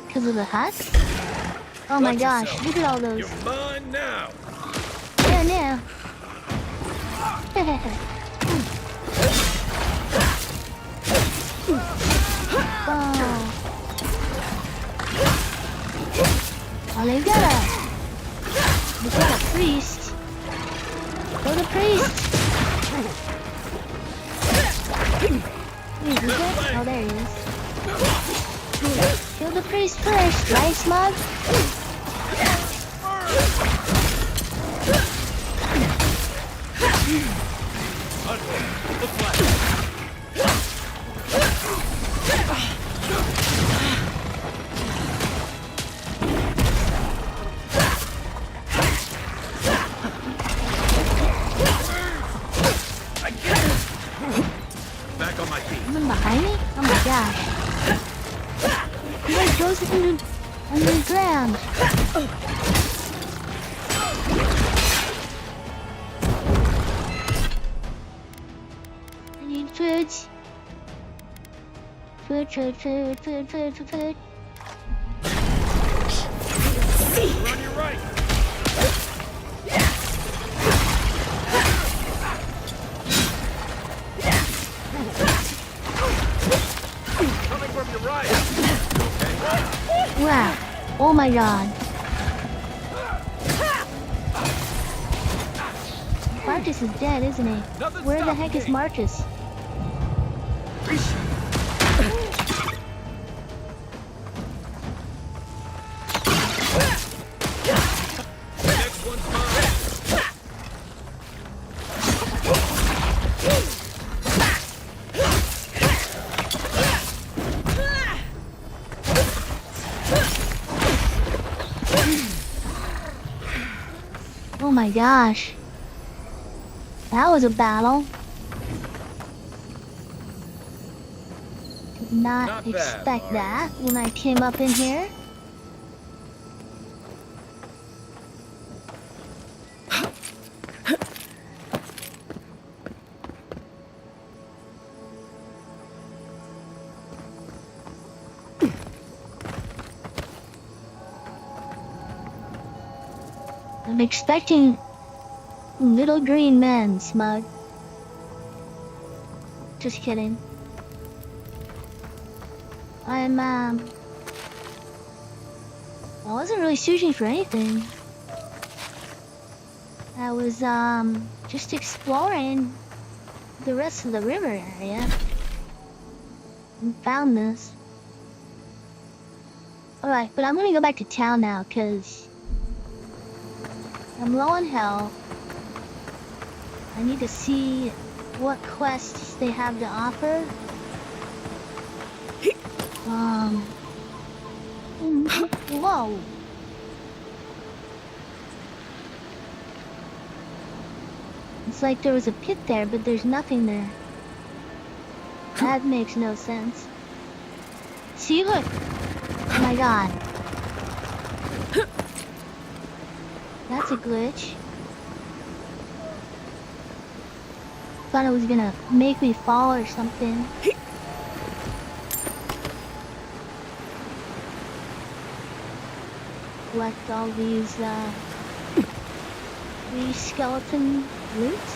Because of the hut? Oh my gosh, look at all those. You're mine now. Yeah, yeah. Oh, they've got a priest. Go the priest. Wait, is it? Oh, there he is. Kill the priest first, right, Smug? The flag. Back on my feet. Someone behind me? Oh my gosh. He like goes underground. I need food. Food. We're on your right. Coming from your right. Wow. Oh my god. Marcus is dead, isn't he? Where the heck is Marcus? Next one's mine. Oh my gosh. That was a battle. Did not expect that when I came up in here. I'm expecting little green men, Smug. Just kidding. I wasn't really searching for anything. I was, just exploring the rest of the river area. And found this. Alright, but I'm gonna go back to town now, cause I'm low on health. I need to see what quests they have to offer. Whoa. It's like there was a pit there, but there's nothing there. That makes no sense. See, look. Oh my god. That's a glitch. Thought it was gonna make me fall or something. Collect all these skeleton roots.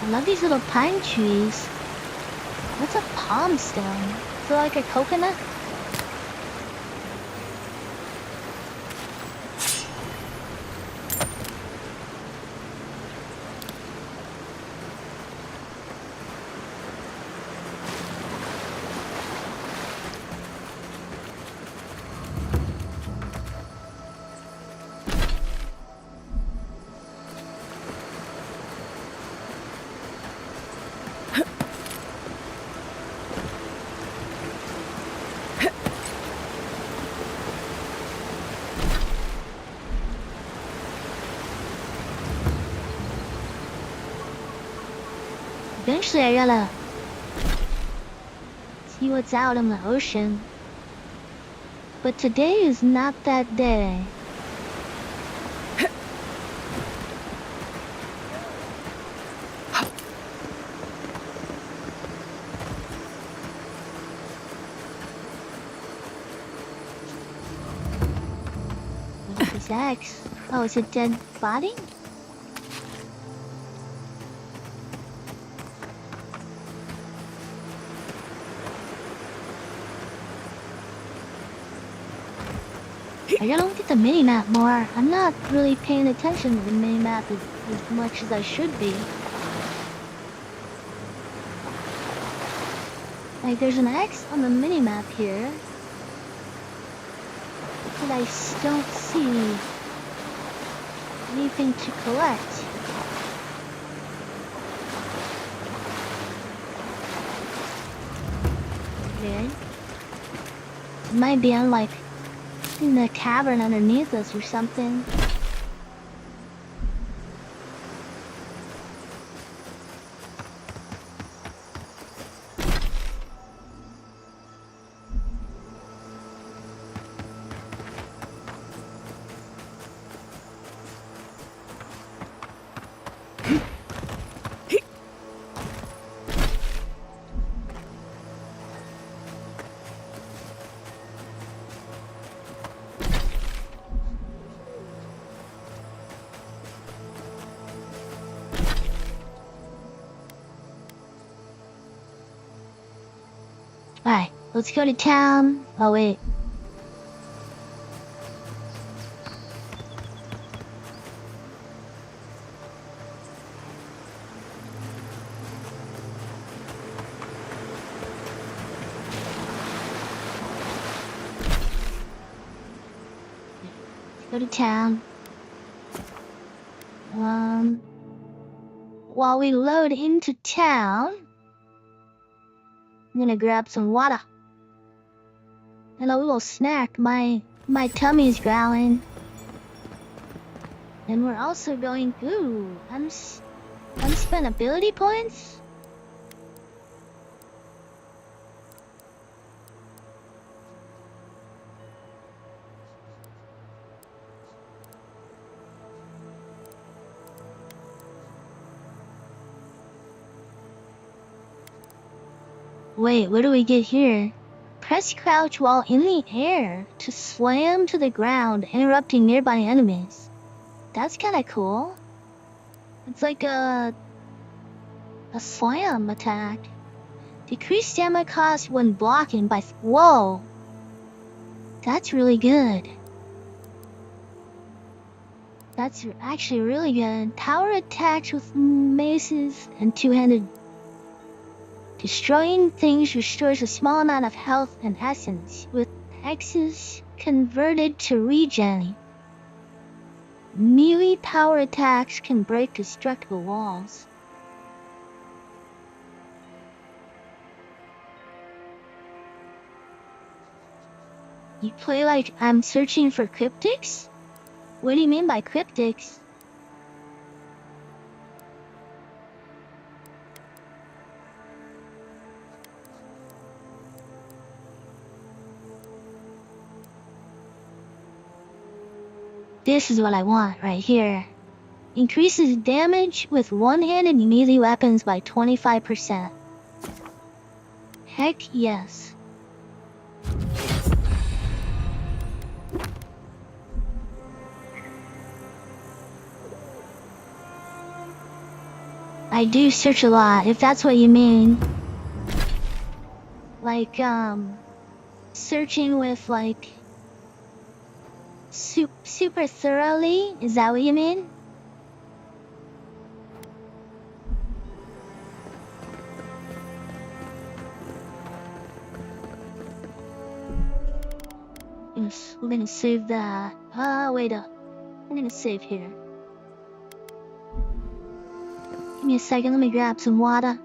I love these little pine trees. What's a palm stone? Is it like a coconut? Eventually I gotta see what's out in the ocean. But today is not that day. What is this axe? Oh, it's a dead body? I gotta look at the mini-map more. I'm not really paying attention to the mini-map as much as I should be. Like, there's an X on the mini-map here. But I don't see anything to collect. Okay. It might be on, like, in the cavern underneath us or something. Alright, let's go to town. Oh, wait. Go to town. While we load into town, I'm gonna grab some water and a little snack. My tummy's growling, and we're also going. Ooh, I'm spent ability points. Wait, what do we get here? Press crouch while in the air to slam to the ground, interrupting nearby enemies. That's kinda cool. It's like a slam attack. Decrease stamina cost when blocking by... Whoa! That's really good. That's actually really good. Power attacks with maces and two-handed Destroying things restores a small amount of health and essence, with X's converted to regen. Melee power attacks can break destructible walls. You play like I'm searching for cryptics? What do you mean by cryptics? This is what I want right here. Increases damage with one-handed melee weapons by 25%. Heck yes. I do search a lot, if that's what you mean. Like, searching with, like, super thoroughly? Is that what you mean? Yes, we're gonna save that. Wait up. I'm gonna save here. Give me a second, let me grab some water.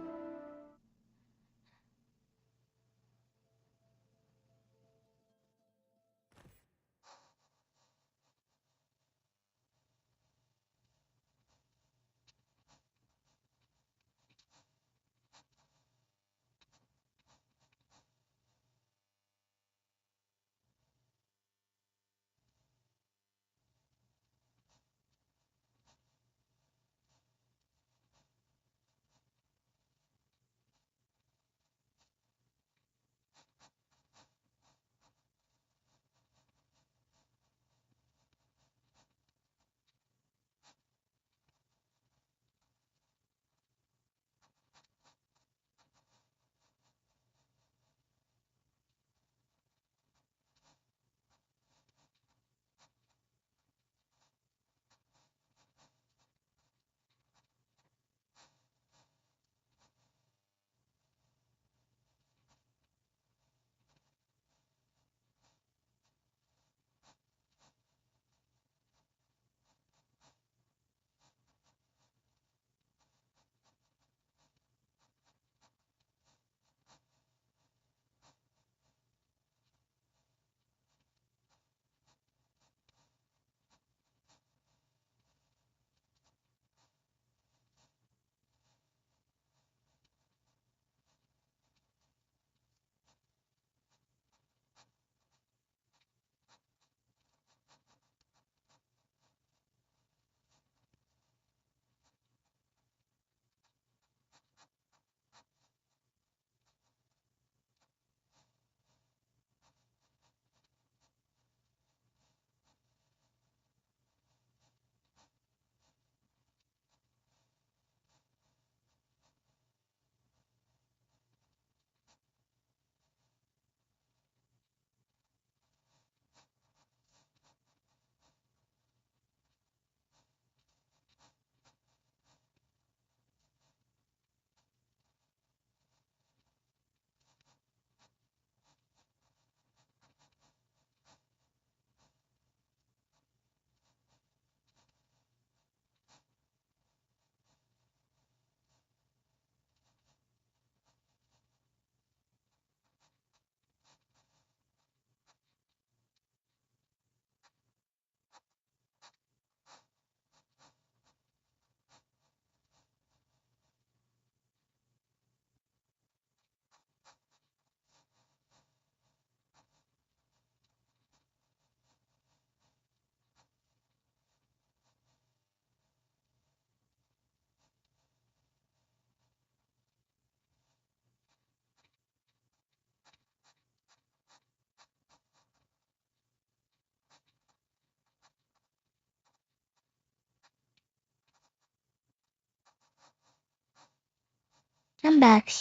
I'm back.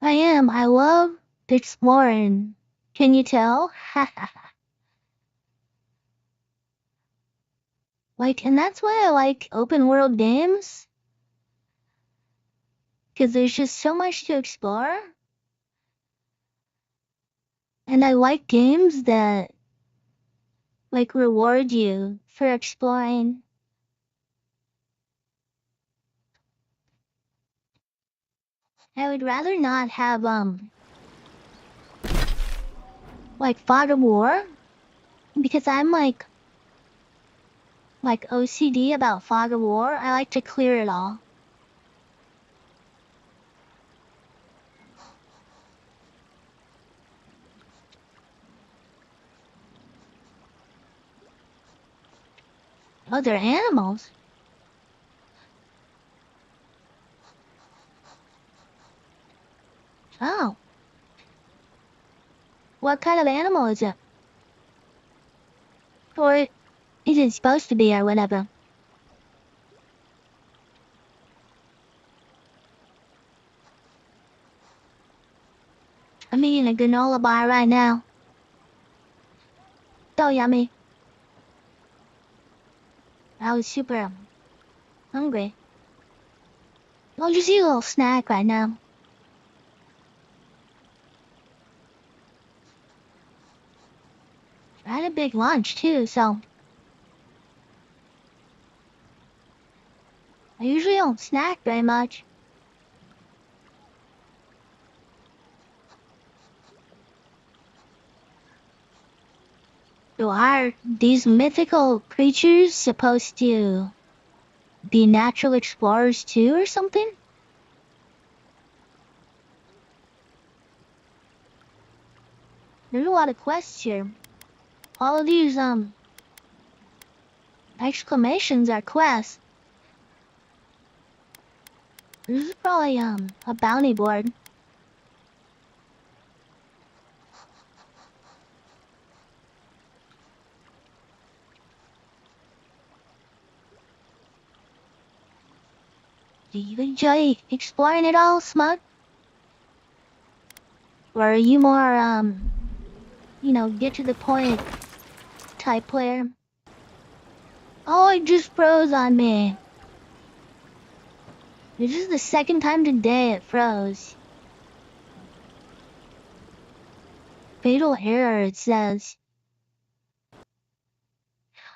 I love exploring. Can you tell? Like, and that's why I like open world games. because there's just so much to explore. And I like games that like reward you for exploring. I would rather not have like Fog of War, because I'm like OCD about Fog of War. I like to clear it all. Oh, they're animals. Oh. What kind of animal is it? Or is it supposed to be or whatever? I'm eating a granola bar right now. So yummy. I was super hungry. I'll just eat a little snack right now. I had a big lunch too, so I usually don't snack very much. So are these mythical creatures supposed to be natural explorers too or something? There's a lot of quests here. All of these exclamations are quests. This is probably a bounty board. Do you enjoy exploring it all, Smug? Or are you more you know, get to the point type player? Oh, it just froze on me. This is the second time today it froze. Fatal error, it says.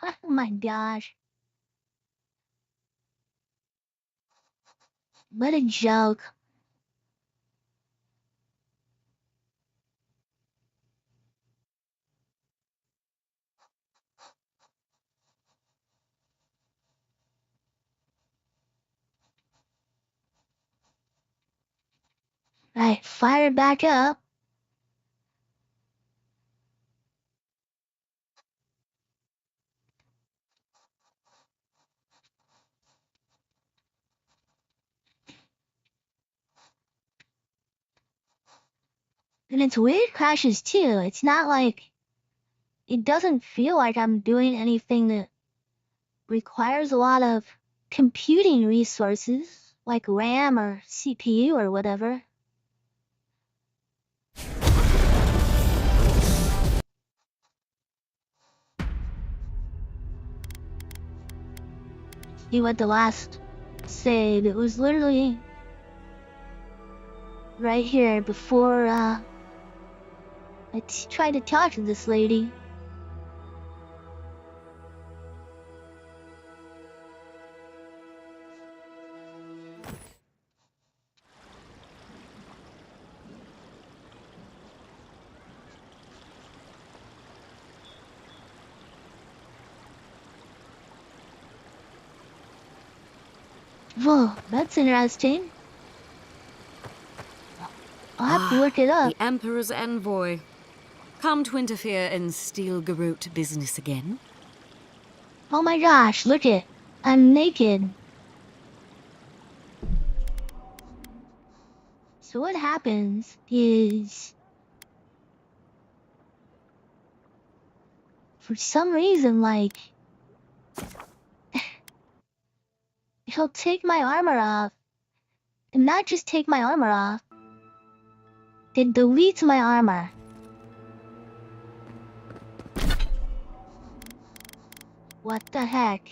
Oh my gosh. What a joke. Right, fire it back up. And it's weird crashes too. It's not like, it doesn't feel like I'm doing anything that requires a lot of computing resources, like RAM or CPU or whatever. See what the last save, it was literally right here before I tried to talk to this lady. Whoa, that's interesting. I'll have to look it up. The Emperor's envoy. Come to interfere in Steel Garrote business again? Oh my gosh, look it. I'm naked. So what happens is, for some reason, like, he'll take my armor off. And not just take my armor off, it deletes my armor. What the heck?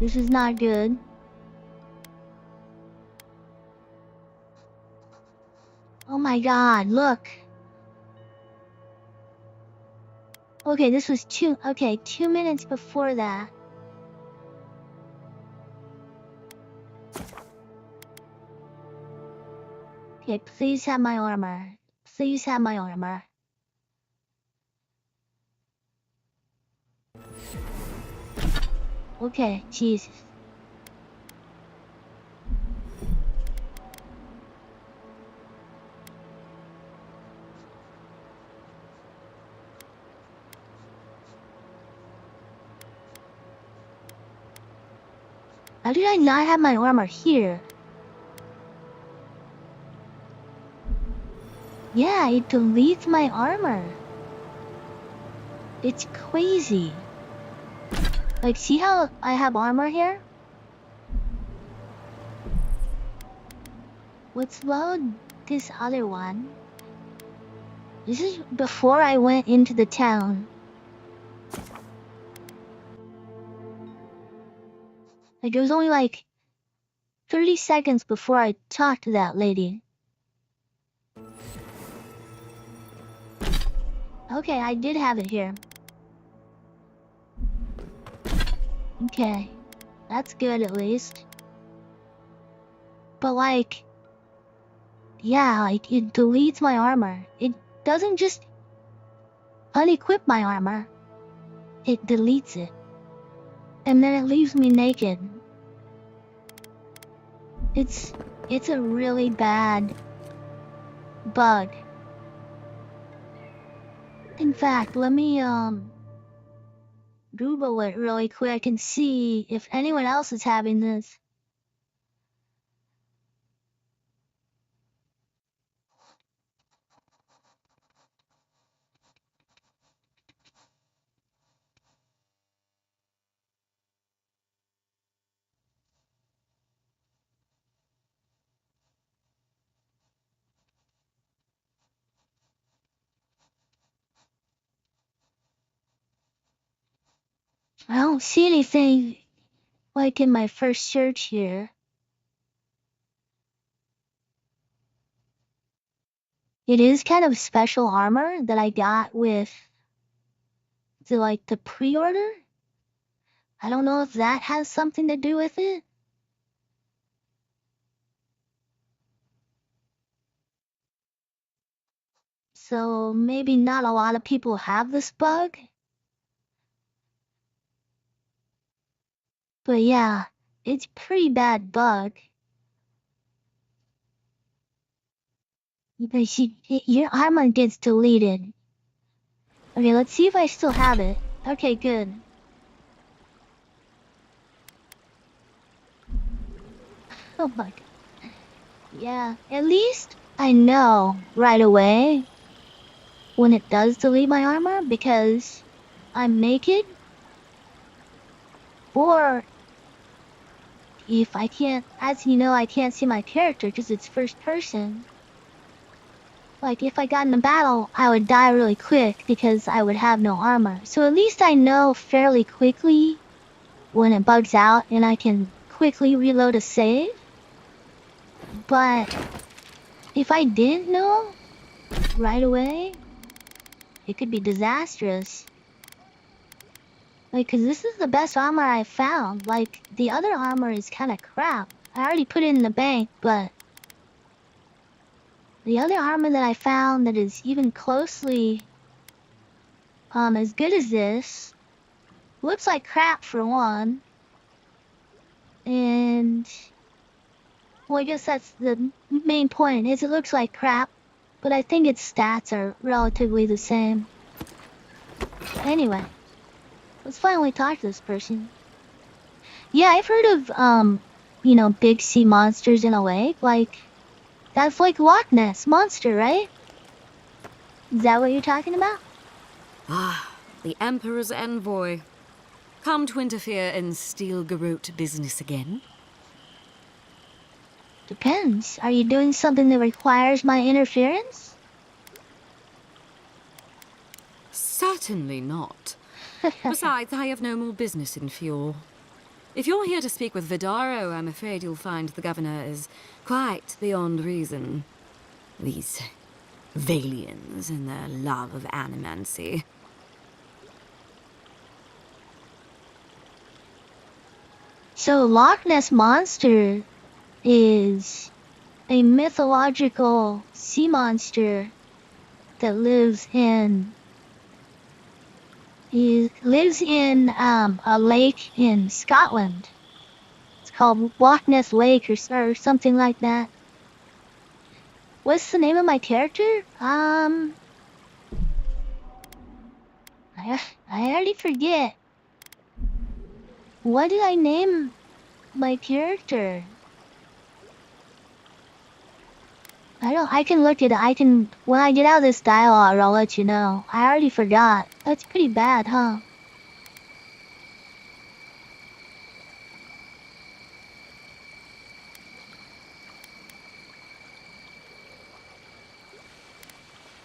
This is not good. my god, look. Okay, this was 2 minutes before that. Okay, please have my armor. Please have my armor. Okay, Jesus. How did I not have my armor here? Yeah, it deletes my armor. It's crazy. Like, see how I have armor here? Let's load this other one. This is before I went into the town. Like, it was only like 30 seconds before I talked to that lady. Okay, I did have it here. Okay, that's good at least. But like, yeah, like it deletes my armor. It doesn't just unequip my armor. It deletes it. And then it leaves me naked. It's a really bad bug. In fact, let me Google it really quick and see if anyone else is having this. I don't see anything like in my first search here. It is kind of special armor that I got with the pre-order. I don't know if that has something to do with it. So maybe not a lot of people have this bug. But yeah, it's a pretty bad bug. But your armor gets deleted. Okay, let's see if I still have it. Okay, good. Oh my god. Yeah, at least I know right away when it does delete my armor because I'm naked. Or if I can't, as you know, I can't see my character because it's first person. Like, if I got in a battle, I would die really quick because I would have no armor. So at least I know fairly quickly when it bugs out and I can quickly reload a save. But if I didn't know right away, it could be disastrous. Like, cause this is the best armor I found. Like, the other armor is kinda crap. I already put it in the bank, but the other armor that I found that is even closely as good as this looks like crap for one. And well, I guess that's the main point, is it looks like crap, but I think its stats are relatively the same. Anyway, let's finally talk to this person. Yeah, I've heard of, you know, big sea monsters in a lake. Like, that's like Loch Ness Monster, right? Is that what you're talking about? Ah, the Emperor's envoy. Come to interfere in Steel-Garrote business again? Depends. Are you doing something that requires my interference? Certainly not. Besides, I have no more business in Fjord. If you're here to speak with I'm afraid you'll find the governor is quite beyond reason. These Valians and their love of animancy. So Loch Ness Monster is a mythological sea monster that lives in a lake in Scotland. It's called Loch Ness Lake or something like that. What's the name of my character? I already forget. What did I name my character? I can look it, when I get out of this dialogue, I'll let you know. I already forgot. That's pretty bad, huh?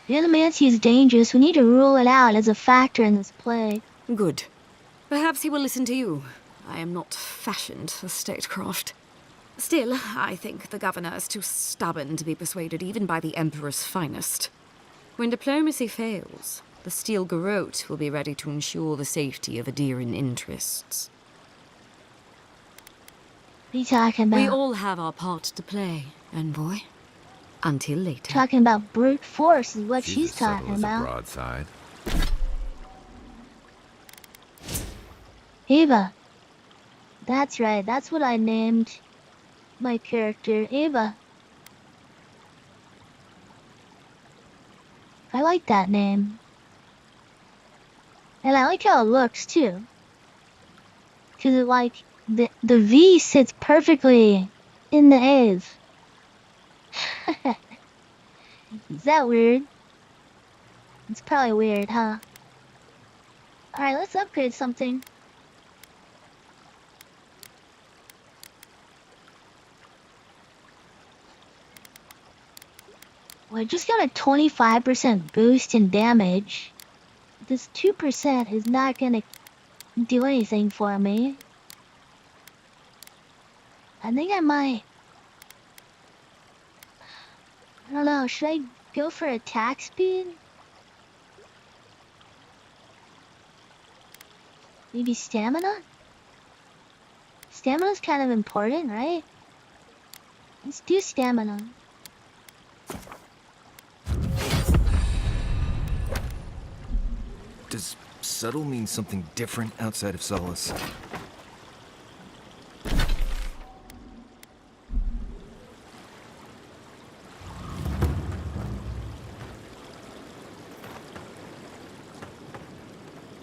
Animancy is dangerous. We need to rule it out as a factor in this play. Good. Perhaps he will listen to you. I am not fashioned for statecraft. Still, I think the governor is too stubborn to be persuaded even by the Emperor's finest. When diplomacy fails, the Steel Garrote will be ready to ensure the safety of Adiran interests. What are you talking about? We all have our part to play, envoy. Until later. Talking about brute force is what she's as subtle talking as a about. broadside. Ava. That's right, that's what I named my character, Ava. I like that name. And I like how it looks too. Cause it the V sits perfectly in the A's. Is that weird? It's probably weird, huh? Alright, let's upgrade something. Well, I just got a 25% boost in damage. This 2% is not gonna do anything for me. I think I might... I don't know, should I go for attack speed? Maybe stamina? Stamina's kind of important, right? Let's do stamina. Does subtle mean something different outside of Solace?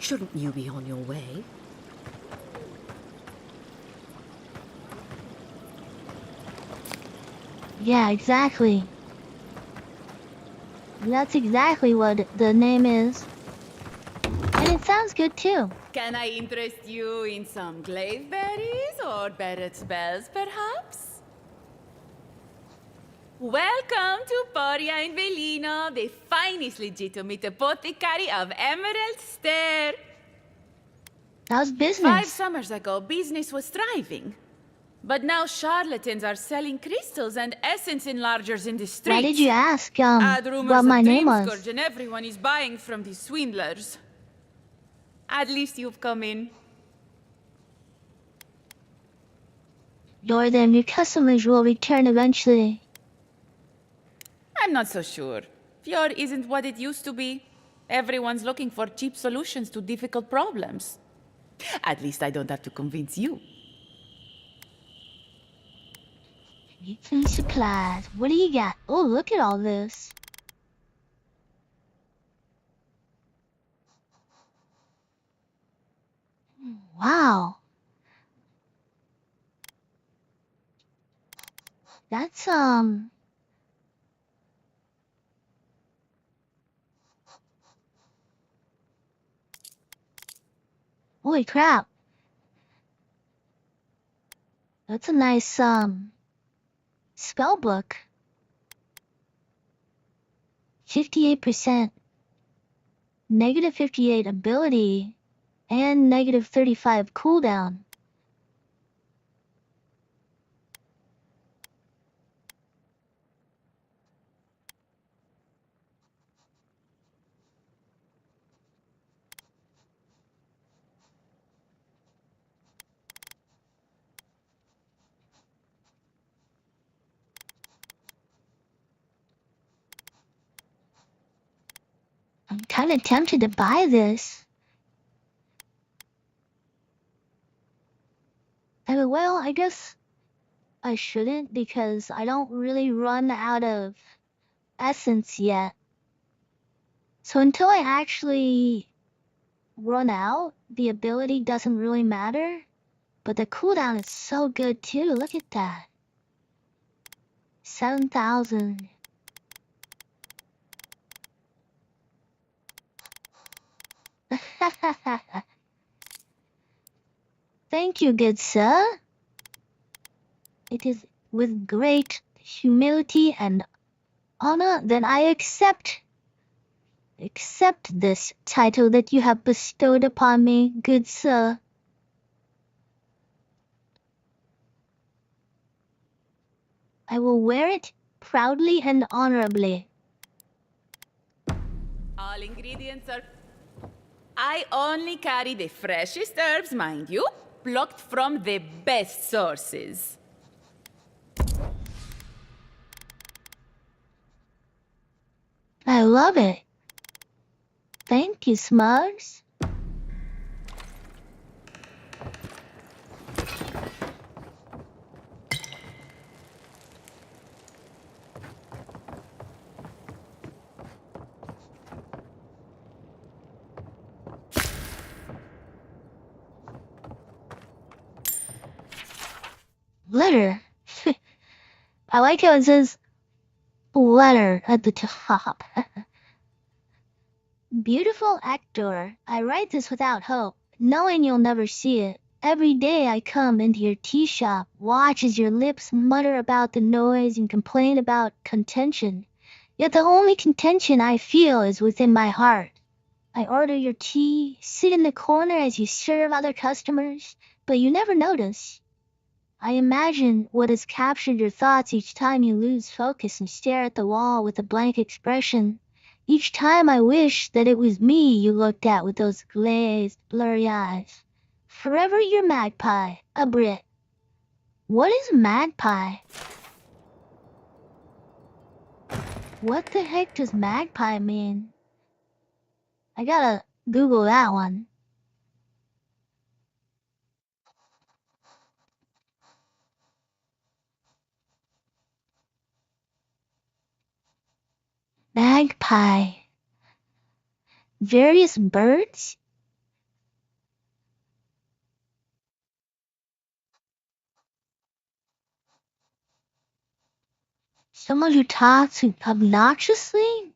Shouldn't you be on your way? Yeah, exactly. That's exactly what the name is. And it sounds good too. Can I interest you in some glaive berries or Barrett's bells, perhaps? Welcome to Poria in Velino, the finest legitimate apothecary of Emerald Stair. How's business? 5 summers ago, business was thriving. But now charlatans are selling crystals and essence enlargers in the streets. Why did you ask Add rumors what my of name was? Dreamscourge and everyone is buying from these swindlers. At least you've come in. Lure them, your customers will return eventually. I'm not so sure. Fjord isn't what it used to be. Everyone's looking for cheap solutions to difficult problems. At least I don't have to convince you. Food supplies. What do you got? Oh, look at all this. Wow. That's holy crap. That's a nice spell book. 58%. Negative 58 ability and negative 35 cooldown. kinda tempted to buy this. Well, I guess I shouldn't because I don't really run out of essence yet. So until I actually run out, the ability doesn't really matter. But the cooldown is so good too. Look at that. 7,000. Thank you, good sir. It is with great humility and honor that I accept this title that you have bestowed upon me, good sir. I will wear it proudly and honorably. All ingredients are... I only carry the freshest herbs, mind you, plucked from the best sources. I love it. Thank you, Smugs. Letter. I like how it says letter at the top. Beautiful actor, I write this without hope, knowing you'll never see it. Every day I come into your tea shop, watch as your lips mutter about the noise and complain about contention. Yet the only contention I feel is within my heart. I order your tea, sit in the corner as you serve other customers, but you never notice. I imagine what has captured your thoughts each time you lose focus and stare at the wall with a blank expression. Each time I wish that it was me you looked at with those glazed, blurry eyes. Forever your magpie, a Brit. What is magpie? What the heck does magpie mean? I gotta Google that one. Magpie. Various birds? Someone who talks obnoxiously?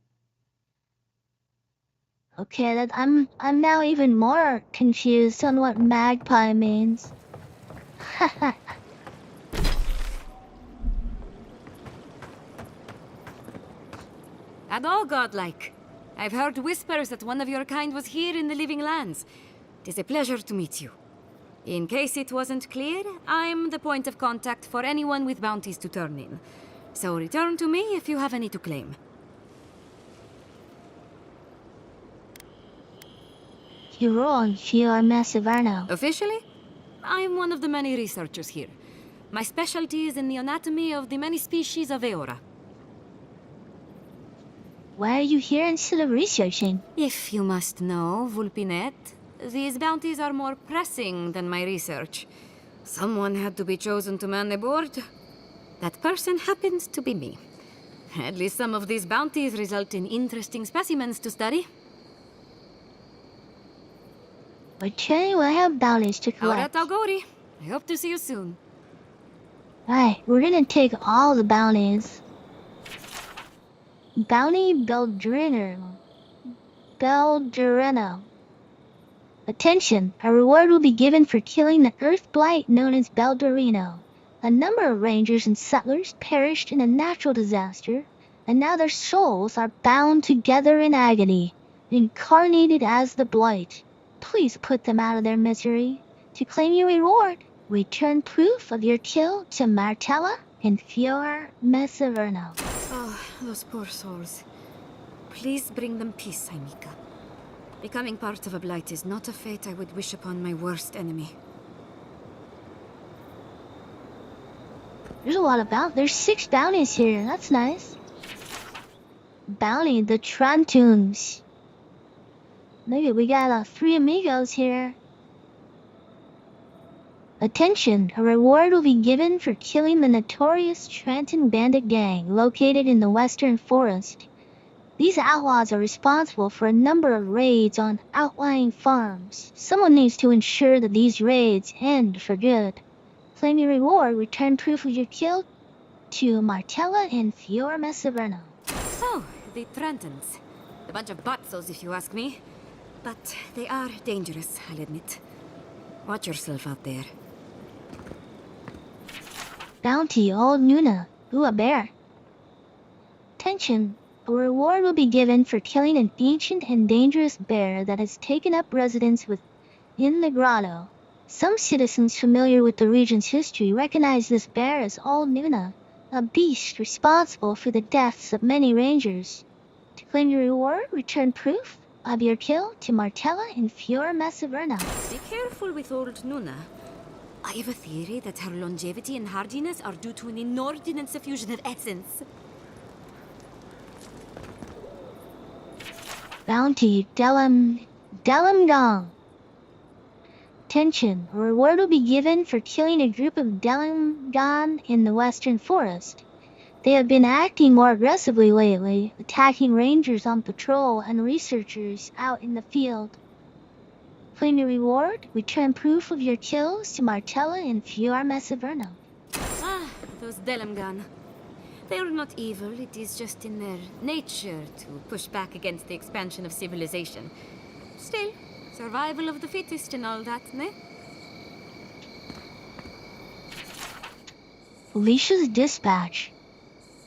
Okay, I'm now even more confused on what magpie means. At all godlike. I've heard whispers that one of your kind was here in the Living Lands. It is a pleasure to meet you. In case it wasn't clear, I'm the point of contact for anyone with bounties to turn in. So return to me if you have any to claim. Huron Fior Massiverno. Officially, I'm one of the many researchers here. My specialty is in the anatomy of the many species of Eora. Why are you here instead of researching? If you must know, Vulpinet, these bounties are more pressing than my research. Someone had to be chosen to man the board. That person happens to be me. At least some of these bounties result in interesting specimens to study. Okay, well, I have bounties to collect. Aurat Algori. I hope to see you soon. Alright, we're gonna take all the bounties. Bounty Beldrino. Attention, a reward will be given for killing the Earth Blight known as Beldrino. A number of rangers and settlers perished in a natural disaster, and now their souls are bound together in agony, incarnated as the Blight. Please put them out of their misery. To claim your reward, return proof of your kill to Martella and Fior Massiverno. Oh, those poor souls. Please bring them peace, Aimika. Becoming part of a Blight is not a fate I would wish upon my worst enemy. There's a lot of there's 6 bounties here, that's nice. Bounty the Trantoons. maybe we got 3 amigos here. Attention, a reward will be given for killing the notorious Trenton bandit gang located in the Western Forest. These outlaws are responsible for a number of raids on outlying farms. Someone needs to ensure that these raids end for good. Claim your reward, return proof of your kill to Martella and Fiorma Severno. Oh, the Trentons. A bunch of butzos, if you ask me. But they are dangerous, I'll admit. Watch yourself out there. Bounty, Old Nuna. Ooh, a bear. Attention. A reward will be given for killing an ancient and dangerous bear that has taken up residence within the grotto. Some citizens familiar with the region's history recognize this bear as Old Nuna, a beast responsible for the deaths of many rangers. To claim your reward, return proof of your kill to Martella and Fiorma Severno. Be careful with Old Nuna. I have a theory that her longevity and hardiness are due to an inordinate suffusion of essence. Bounty, Delam Gong. Attention, a reward will be given for killing a group of Delam Gong in the Western Forest. They have been acting more aggressively lately, attacking rangers on patrol and researchers out in the field. Claim your reward, return proof of your kills to Martella and Fiorma Severno. Ah, those Delamgan. They are not evil, it is just in their nature to push back against the expansion of civilization. Still, survival of the fittest and all that, ne? Felicia's dispatch.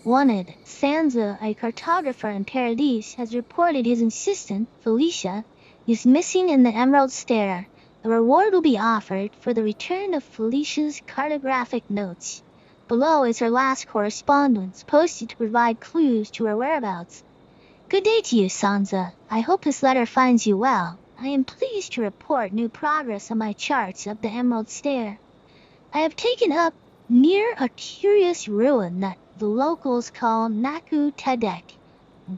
Wanted, Sansa, a cartographer in Paradise, has reported his assistant, Felicia, is missing in the Emerald Stair. A reward will be offered for the return of Felicia's cartographic notes. Below is her last correspondence, posted to provide clues to her whereabouts. Good day to you, Sansa. I hope this letter finds you well. I am pleased to report new progress on my charts of the Emerald Stair. I have taken up near a curious ruin that the locals call Naku Tedek.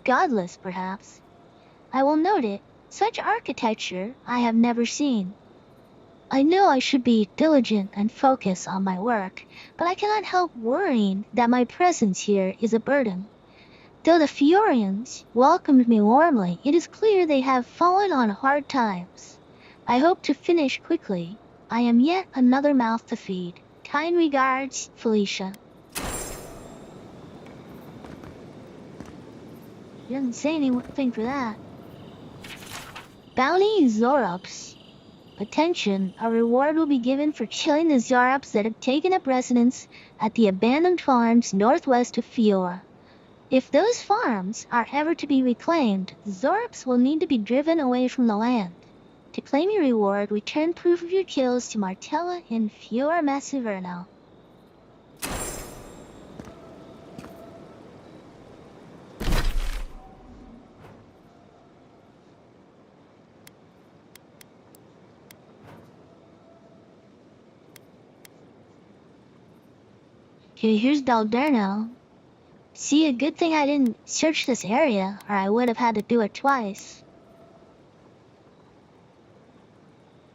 Godless, perhaps. I will note it. Such architecture I have never seen. I know I should be diligent and focus on my work, but I cannot help worrying that my presence here is a burden. Though the Fiorians welcomed me warmly, it is clear they have fallen on hard times. I hope to finish quickly. I am yet another mouth to feed. Kind regards, Felicia. He doesn't say anything for that. Bounty Zorops. Attention, a reward will be given for killing the Zorops that have taken up residence at the abandoned farms northwest of Fiora. If those farms are ever to be reclaimed, the Zorops will need to be driven away from the land. To claim your reward, return proof of your kills to Martella and Fiorma Severno. Okay, here's Dalderno. See, a good thing I didn't search this area, or I would have had to do it twice.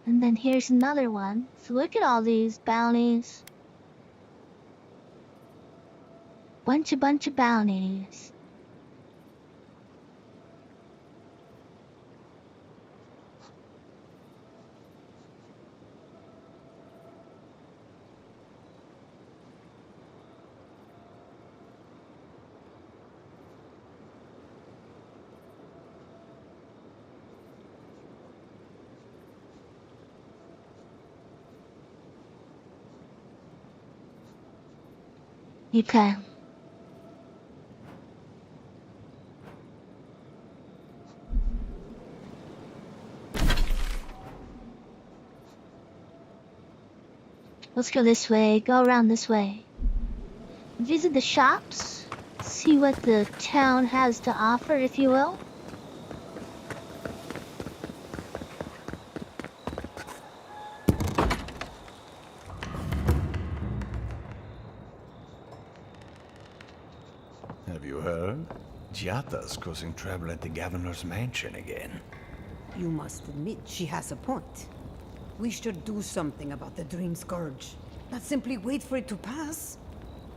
And then here's another one. So look at all these bounties. Bunch of bounties. Okay. Let's go this way, go around this way. Visit the shops, see what the town has to offer, if you will. Have you heard? Giata's causing trouble at the governor's mansion again. You must admit she has a point. We should do something about the Dream Scourge. Not simply wait for it to pass.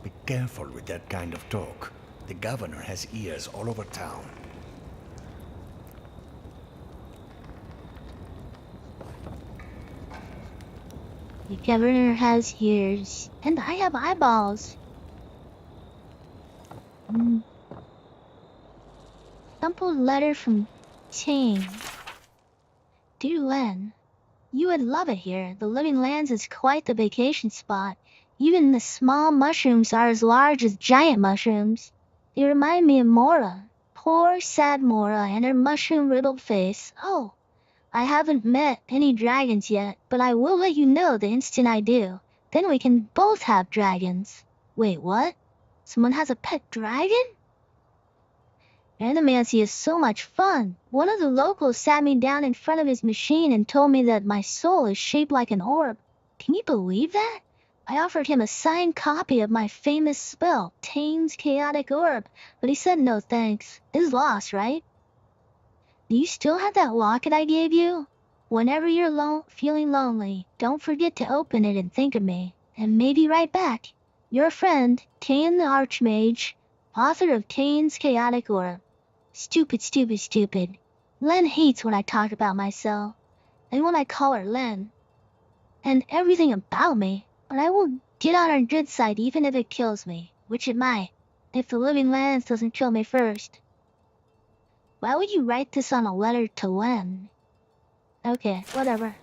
Be careful with that kind of talk. The governor has ears all over town. The governor has ears, and I have eyeballs. Sampled letter from Tane. Dear Len, you would love it here. The Living Lands is quite the vacation spot. Even the small mushrooms are as large as giant mushrooms. They remind me of Mora. Poor, sad Mora and her mushroom-riddled face. Oh, I haven't met any dragons yet, but I will let you know the instant I do. Then we can both have dragons. Wait, what? Someone has a pet dragon? Animancy is so much fun. One of the locals sat me down in front of his machine and told me that my soul is shaped like an orb. Can you believe that? I offered him a signed copy of my famous spell, Tane's Chaotic Orb, but he said no thanks. It's lost, right? Do you still have that locket I gave you? Whenever you're feeling lonely, don't forget to open it and think of me. And maybe write back. Your friend, Tane the Archmage, author of Tane's Chaotic Orb. Stupid, stupid, stupid. Len hates when I talk about myself, and when I call her Len, and everything about me, but I will get on her good side even if it kills me, which it might, if the Living Lands doesn't kill me first. Why would you write this on a letter to Len? Okay, whatever.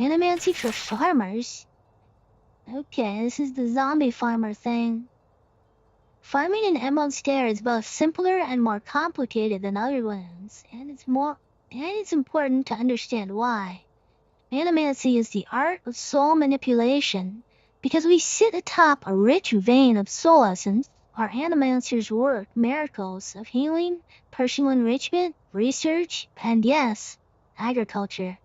Animancy for farmers? Okay, this is the zombie farmer thing. Farming in Emerald Stair is both simpler and more complicated than other lands, and it's important to understand why. Animancy is the art of soul manipulation. Because we sit atop a rich vein of soul essence, our animancers work miracles of healing, personal enrichment, research, and yes, agriculture.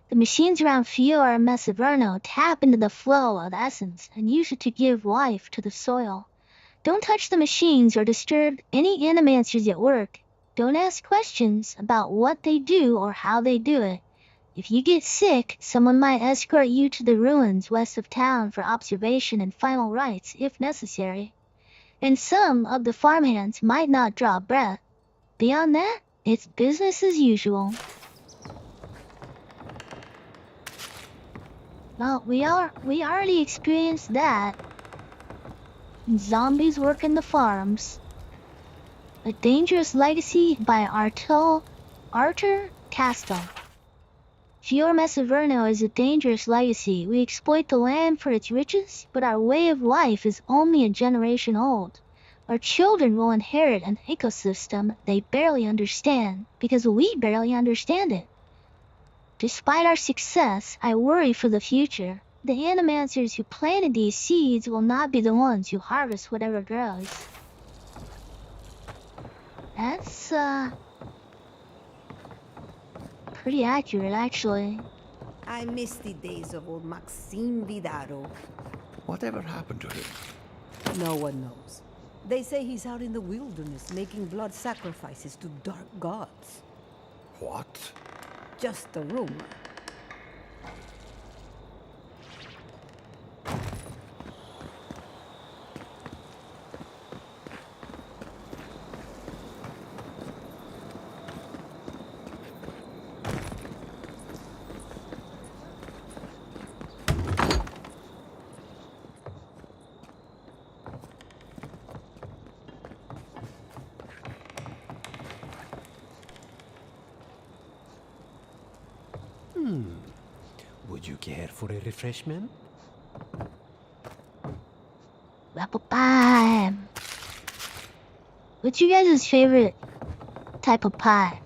The machines around Fiora and Messaverno tap into the flow of essence and use it to give life to the soil. Don't touch the machines or disturb any animancers at work. Don't ask questions about what they do or how they do it. If you get sick, someone might escort you to the ruins west of town for observation and final rites if necessary. And some of the farmhands might not draw breath. Beyond that, it's business as usual. Well, we already experienced that. Zombies work in the farms. A Dangerous Legacy by Arthur Castle. Fiora Messaverno is a dangerous legacy. We exploit the land for its riches, but our way of life is only a generation old. Our children will inherit an ecosystem they barely understand, because we barely understand it. Despite our success, I worry for the future. The animancers who planted these seeds will not be the ones who harvest whatever grows. That's, pretty accurate, actually. I miss the days of old Maxime Vidaro. Whatever happened to him? No one knows. They say he's out in the wilderness making blood sacrifices to dark gods. What? Just a rumor. Would you care for a refreshment? Apple pie. What's your guys' favorite type of pie?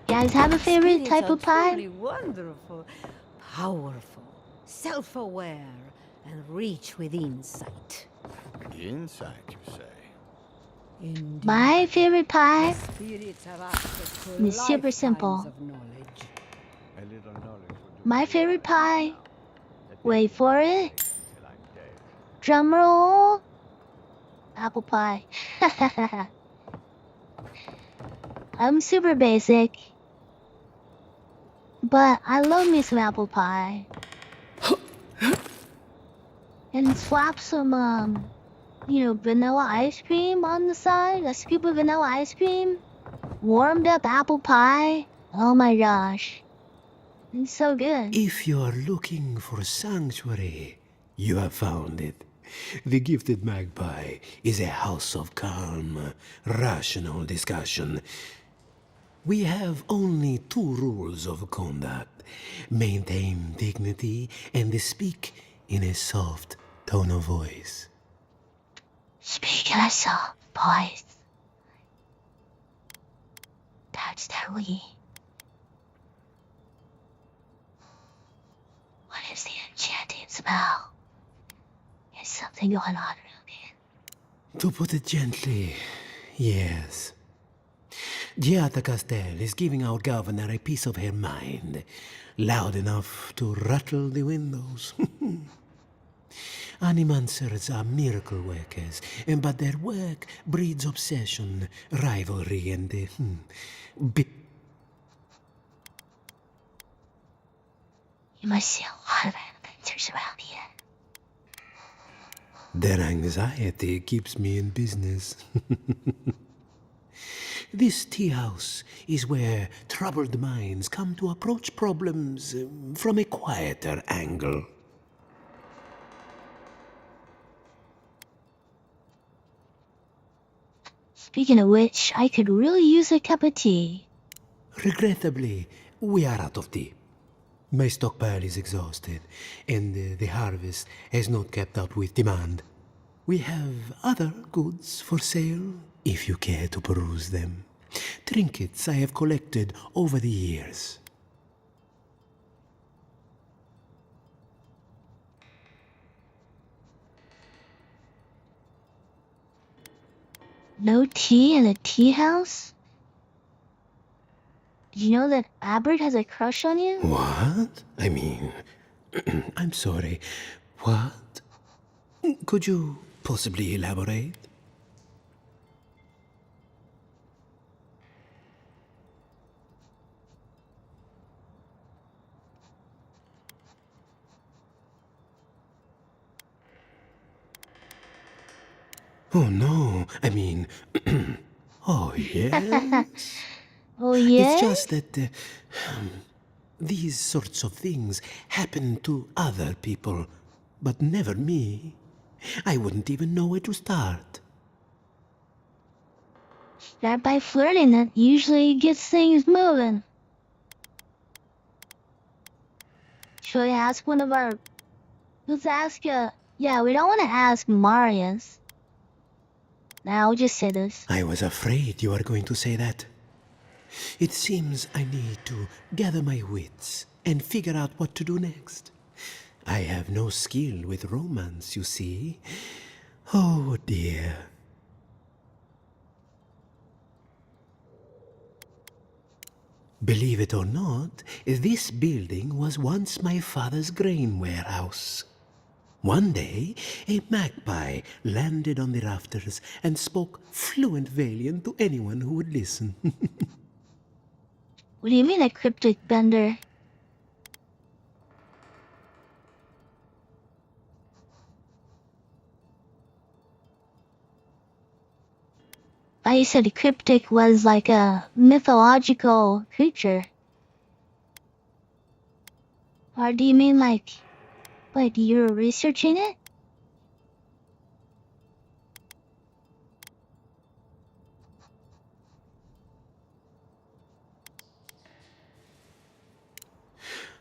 You guys have a favorite type of pie? Truly wonderful, powerful, self-aware, and rich with insight. Insight, you say? Indeed. My favorite pie Spirits have access to is super lifetimes simple. of knowledge. A little knowledge would do My favorite pie, wait for it, Drum roll. Apple pie. I'm super basic. But I love me some apple pie. And slap some, vanilla ice cream on the side. A scoop of vanilla ice cream. Warmed up apple pie. Oh my gosh. It's so good. If you are looking for sanctuary, you have found it. The Gifted Magpie is a house of calm, rational discussion. We have only 2 rules of conduct. Maintain dignity and speak in a soft tone of voice. Speak in a soft voice. That's totally. What is the enchanting smell? Is something going on around here? To put it gently, yes. Giada Castel is giving our governor a piece of her mind, loud enough to rattle the windows. Animancers are miracle workers, but their work breeds obsession, rivalry, and You must see a lot of animators around here. Their anxiety keeps me in business. This tea house is where troubled minds come to approach problems from a quieter angle. Speaking of which, I could really use a cup of tea. Regrettably, we are out of tea. My stockpile is exhausted, and the harvest has not kept up with demand. We have other goods for sale, if you care to peruse them. Trinkets I have collected over the years. No tea in a tea house? Did you know that Albert has a crush on you? What? I mean, I'm sorry. What? Could you possibly elaborate? Oh no, I mean, oh yes. Oh yes? It's just that these sorts of things happen to other people, but never me. I wouldn't even know where to start. Start by flirting, that usually gets things moving. Should we ask one of our... Let's ask, yeah, we don't want to ask Marius. Now, I'll just say this. I was afraid you were going to say that. It seems I need to gather my wits and figure out what to do next. I have no skill with romance, you see. Oh dear. Believe it or not, this building was once my father's grain warehouse. One day, a magpie landed on the rafters and spoke fluent Valian to anyone who would listen. What do you mean a cryptic bender? I said cryptic was like a mythological creature. Or do you mean like you're researching it?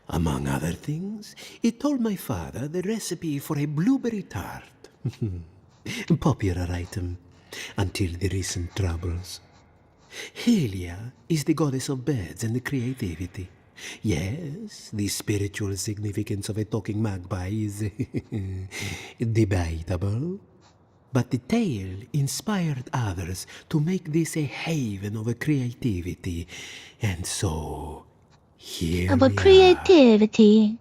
Among other things, it told my father the recipe for a blueberry tart. Popular item until the recent troubles. Helia is the goddess of birds and creativity. Yes, the spiritual significance of a talking magpie is debatable. But the tale inspired others to make this a haven of creativity. And so, here About we are. creativity.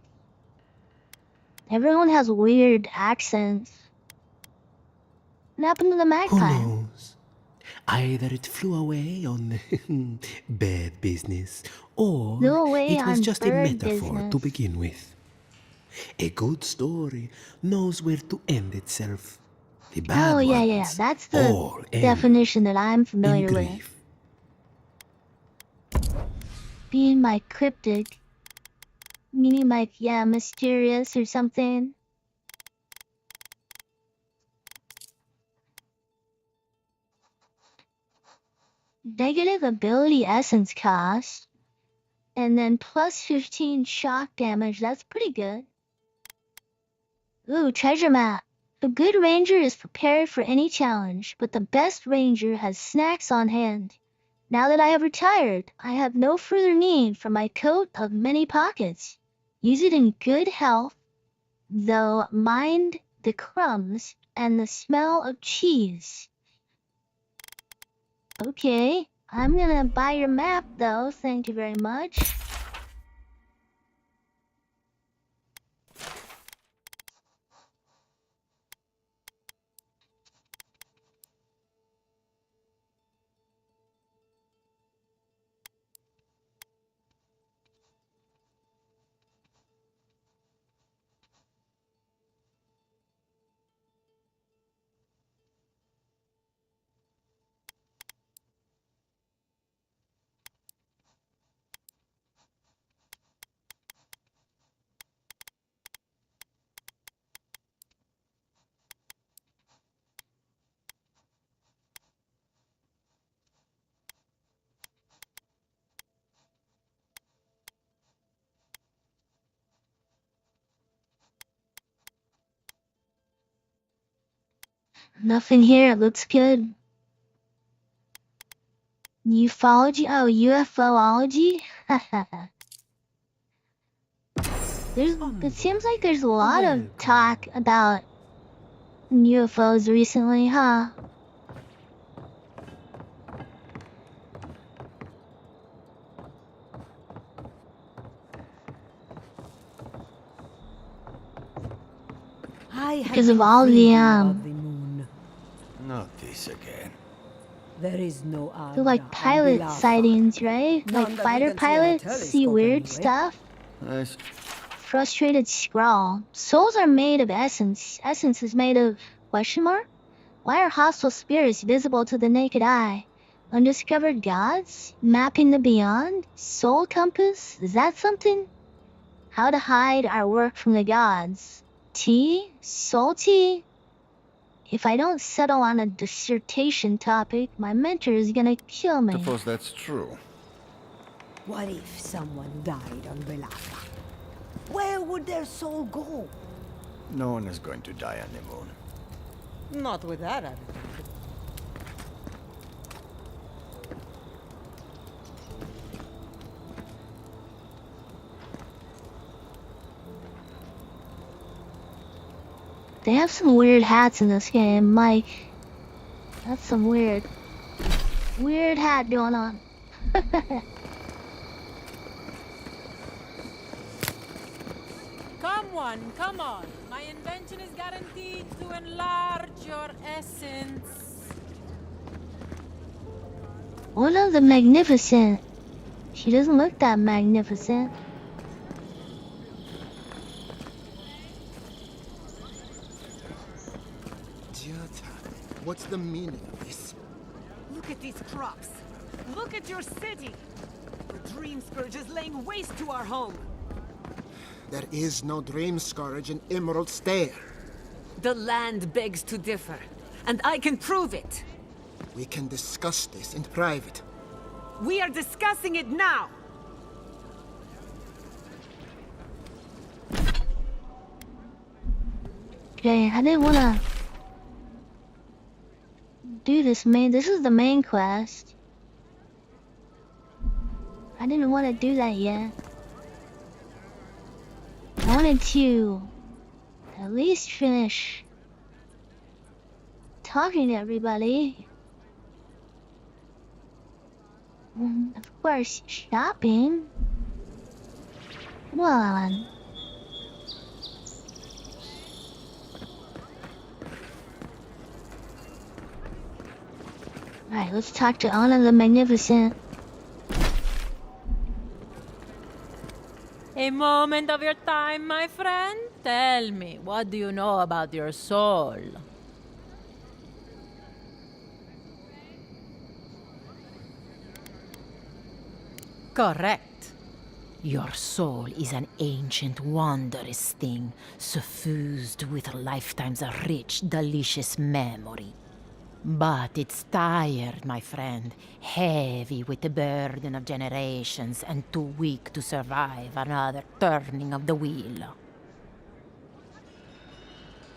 Everyone has weird accents. What happened to the magpie? Who knows? Either it flew away on bad business, or Flew away it was on just a bird metaphor to business. begin with. A good story knows where to end itself. The bad Oh, yeah, yeah. ones That's the all end definition that I'm in familiar with. grief. Being my cryptic. Meaning like, yeah, mysterious or something. Negative ability essence cost. And then plus 15 shock damage. That's pretty good. Ooh, treasure map. A good ranger is prepared for any challenge, but the best ranger has snacks on hand. Now that I have retired, I have no further need for my coat of many pockets. Use it in good health, though mind the crumbs and the smell of cheese. Okay, I'm gonna buy your map though, thank you very much. Nothing here, it looks good. Ufology? Oh, UFOlogy? It seems like there's a lot of talk about UFOs recently, huh? Because of all the Not this again. There is no they're like pilot sightings, right? None Like that we fighter can see on a pilots see telescope weird anyway. stuff. Nice. Frustrated scrawl. Souls are made of essence. Essence is made of question mark? Why are hostile spirits visible to the naked eye? Undiscovered gods? Mapping the beyond? Soul compass? Is that something? How to hide our work from the gods? Tea? Soul tea? If I don't settle on a dissertation topic, my mentor is gonna kill me. Suppose that's true. What if someone died on Belaka? Where would their soul go? No one is going to die on the moon. Not with that attitude. They have some weird hats in this game, Mike. That's some weird hat going on. Come on. My invention is guaranteed to enlarge your essence. One of the magnificent. She doesn't look that magnificent. What's the meaning of this? Look at these crops. Look at your city. The Dream Scourge is laying waste to our home. There is no Dream Scourge in Emerald Stair. The land begs to differ, and I can prove it. We can discuss this in private. We are discussing it now. Okay, I didn't wanna do this this is the main quest. I didn't want to do that yet. I wanted to at least finish talking to everybody. Of course, shopping. Come on. Alright, let's talk to Anna the Magnificent. A moment of your time, my friend? Tell me, what do you know about your soul? Correct. Your soul is an ancient, wondrous thing, suffused with lifetimes of rich, delicious memory. But it's tired, my friend, heavy with the burden of generations and too weak to survive another turning of the wheel.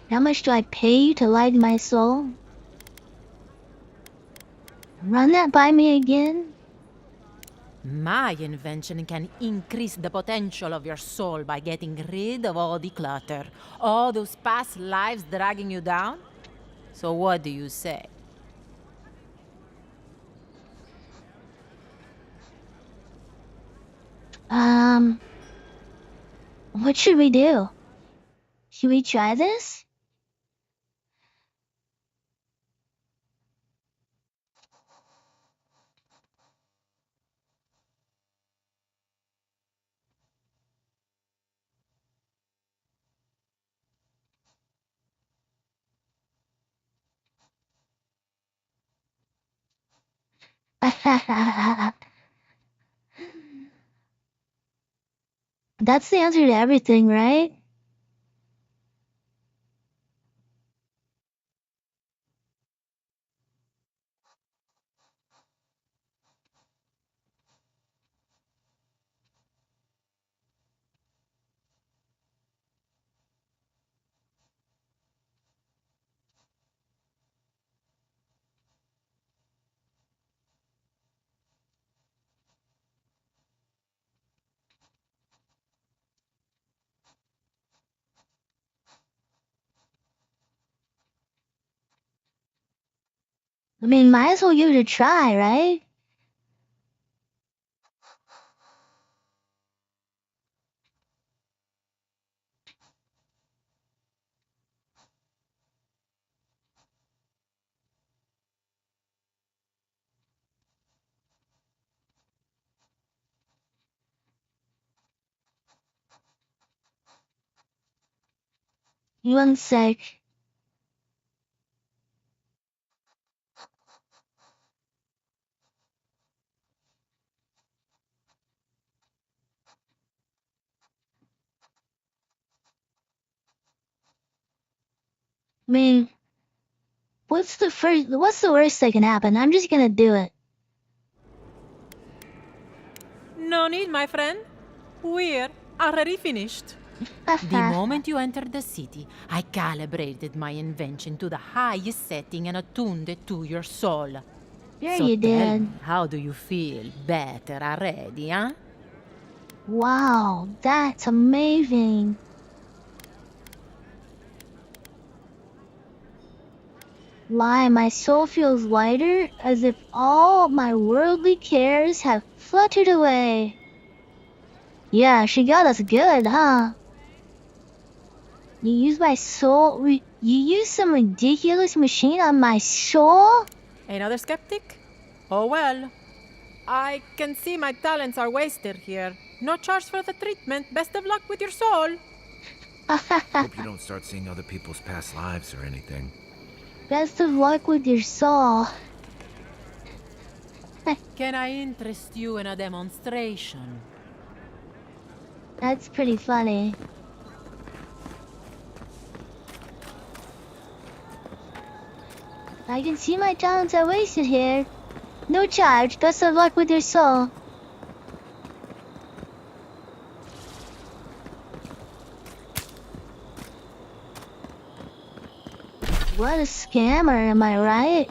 How much do I pay you to light my soul? Run that by me again? My invention can increase the potential of your soul by getting rid of all the clutter, all those past lives dragging you down. So what do you say? What should we do? Should we try this? That's the answer to everything, right? I mean, might as well give it a try, right? One sec. I mean, what's the worst that can happen? I'm just gonna do it. No need, my friend. We're already finished. The moment you entered the city, I calibrated my invention to the highest setting and attuned it to your soul. Yeah, so you tell did. me, how do you feel? Better already, huh? Wow, that's amazing. Why, my soul feels lighter, as if all my worldly cares have fluttered away. Yeah, she got us good, huh? You used my soul. You used some ridiculous machine on my soul? Another skeptic? Oh well. I can see my talents are wasted here. No charge for the treatment. Best of luck with your soul. Hope you don't start seeing other people's past lives or anything. Best of luck with your soul. Can I interest you in a demonstration? That's pretty funny. I can see my talents are wasted here. No charge. Best of luck with your soul. What a scammer, am I right?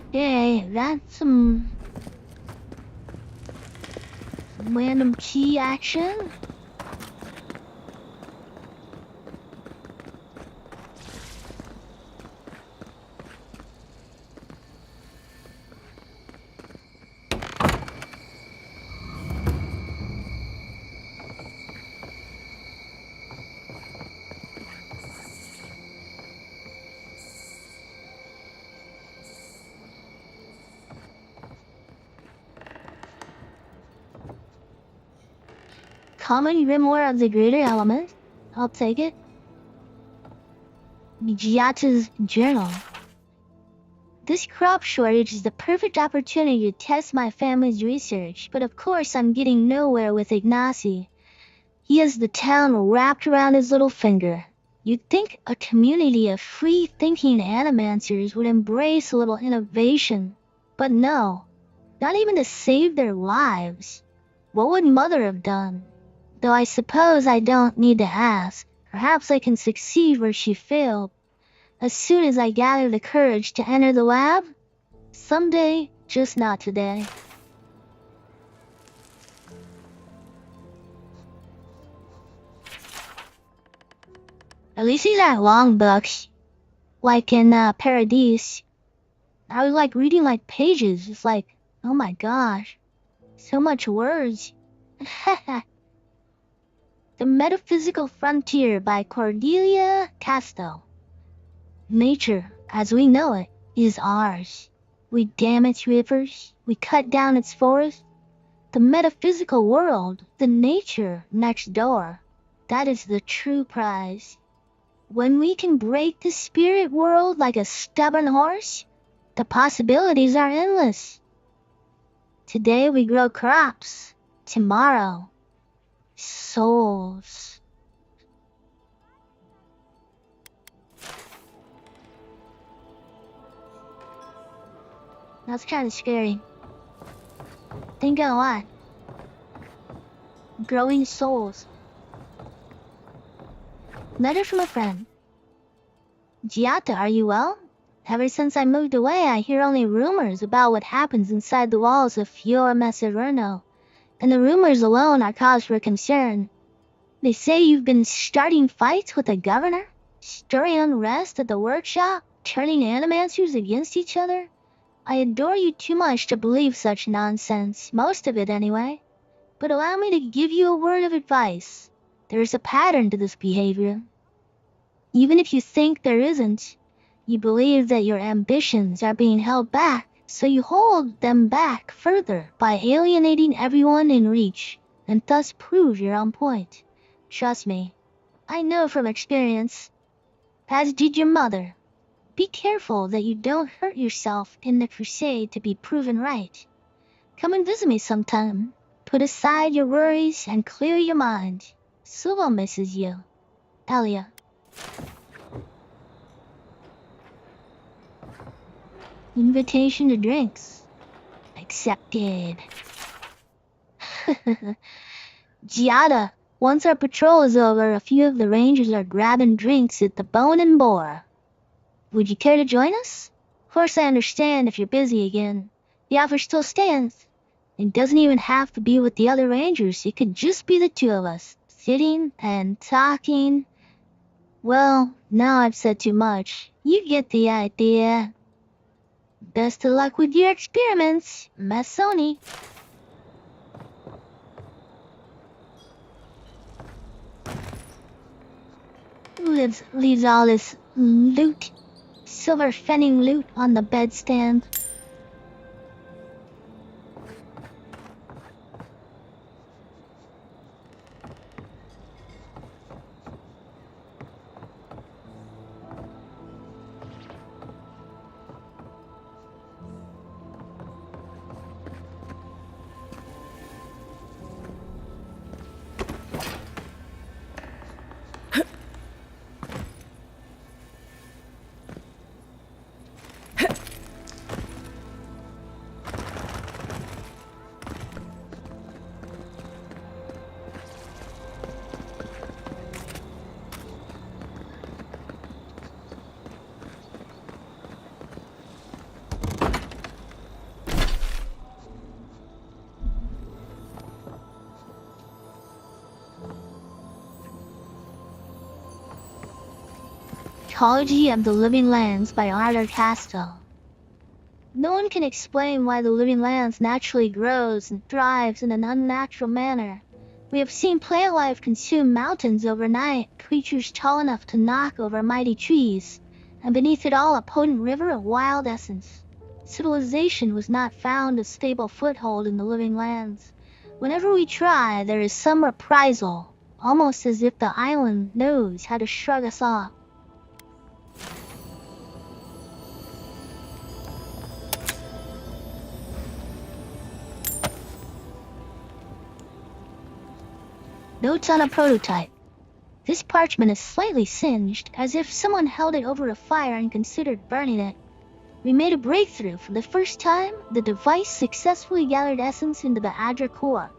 Okay, that's some random key action. common grimoire of the greater element. I'll take it. Giada's journal. This crop shortage is the perfect opportunity to test my family's research, but of course I'm getting nowhere with Ignacy. He has the town wrapped around his little finger. You'd think a community of free-thinking animancers would embrace a little innovation, but no, not even to save their lives. What would Mother have done? Though I suppose I don't need to ask. Perhaps I can succeed where she failed. As soon as I gather the courage to enter the lab? Someday, just not today. At least these aren't long books. Like in Paradise. I was like reading like pages. It's like, oh my gosh. So much words. The Metaphysical Frontier by Cordelia Casto. Nature, as we know it, is ours. We dam its rivers, we cut down its forests. The metaphysical world, the nature next door, that is the true prize. When we can break the spirit world like a stubborn horse, the possibilities are endless. Today we grow crops, tomorrow, souls. That's kind of scary. Think a lot. Growing souls. Letter from a friend. Giada, are you well? Ever since I moved away, I hear only rumors about what happens inside the walls of Fiora Messerino, and the rumors alone are cause for concern. They say you've been starting fights with the governor, stirring unrest at the workshop, turning animancers against each other. I adore you too much to believe such nonsense, most of it anyway. But allow me to give you a word of advice. There is a pattern to this behavior. Even if you think there isn't, you believe that your ambitions are being held back, so you hold them back further by alienating everyone in reach, and thus prove you're on point. Trust me, I know from experience, as did your mother. Be careful that you don't hurt yourself in the crusade to be proven right. Come and visit me sometime. Put aside your worries and clear your mind. Silva misses you. Elia. Invitation to drinks. Accepted. Giada, once our patrol is over, a few of the rangers are grabbing drinks at the Bone and Boar. Would you care to join us? Of course I understand if you're busy again. The offer still stands. It doesn't even have to be with the other rangers. It could just be the two of us, sitting and talking. Well, now I've said too much. You get the idea. Best of luck with your experiments, Masoni. Who leaves all this loot? Silver fenning loot on the bedstand. Ecology of the Living Lands by Arthur Castell. No one can explain why the living lands naturally grows and thrives in an unnatural manner. We have seen plant life consume mountains overnight, creatures tall enough to knock over mighty trees, and beneath it all a potent river of wild essence. Civilization was not found a stable foothold in the living lands, Whenever we try, there is some reprisal, almost as if the island knows how to shrug us off. Notes on a prototype. This parchment is slightly singed, as if someone held it over a fire and considered burning it. We made a breakthrough. For the first time, the device successfully gathered essence into the Adra core.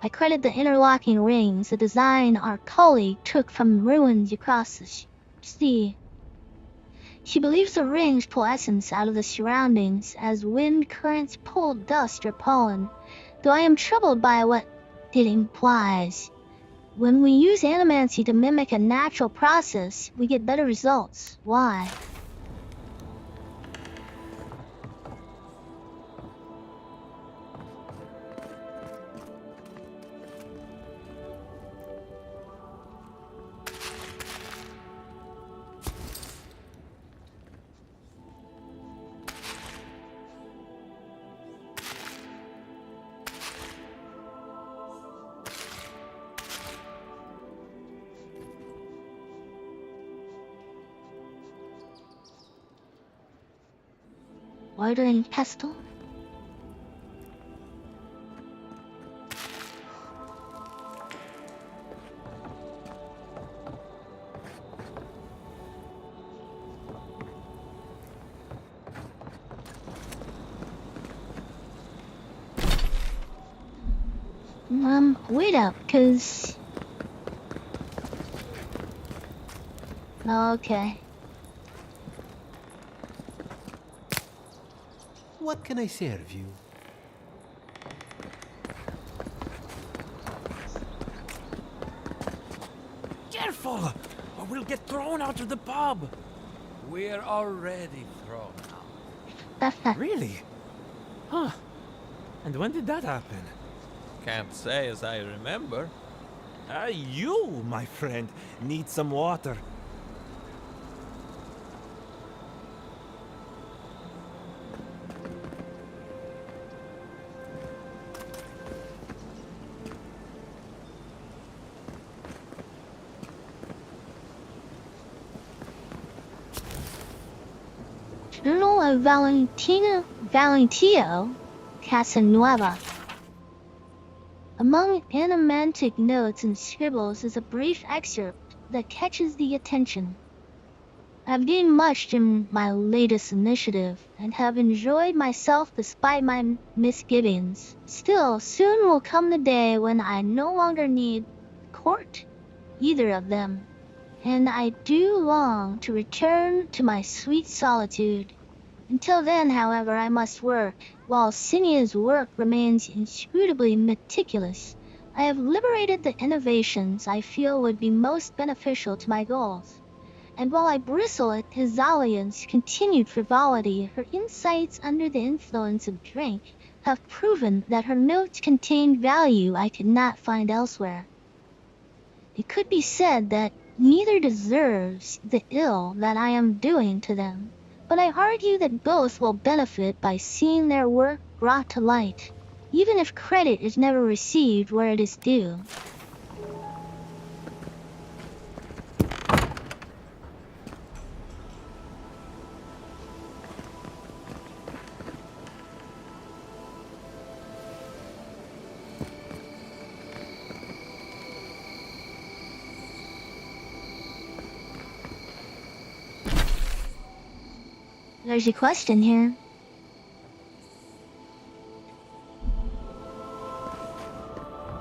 I credit the interlocking rings, a design our colleague took from ruins across the sea. She believes the rings pull essence out of the surroundings, as wind currents pull dust or pollen, though I am troubled by what it implies. When we use animancy to mimic a natural process, we get better results. Why? Ordering pestle? Wait up, cause... Okay. What can I serve you? Careful, or we'll get thrown out of the pub. We're already thrown out. Really? Huh. And when did that happen? Can't say as I remember. You, my friend, need some water. Journal of Valentino Casanueva. Among animantic notes and scribbles is a brief excerpt that catches the attention. I've gained much in my latest initiative, and have enjoyed myself despite my misgivings. Still, soon will come the day when I no longer need court either of them, and I do long to return to my sweet solitude. Until then, however, I must work. While Sinia's work remains inscrutably meticulous, I have liberated the innovations I feel would be most beneficial to my goals. And while I bristle at Hizalian's continued frivolity, her insights under the influence of drink have proven that her notes contain value I could not find elsewhere. It could be said that neither deserves the ill that I am doing to them, but I argue that both will benefit by seeing their work brought to light, even if credit is never received where it is due. There's a question here.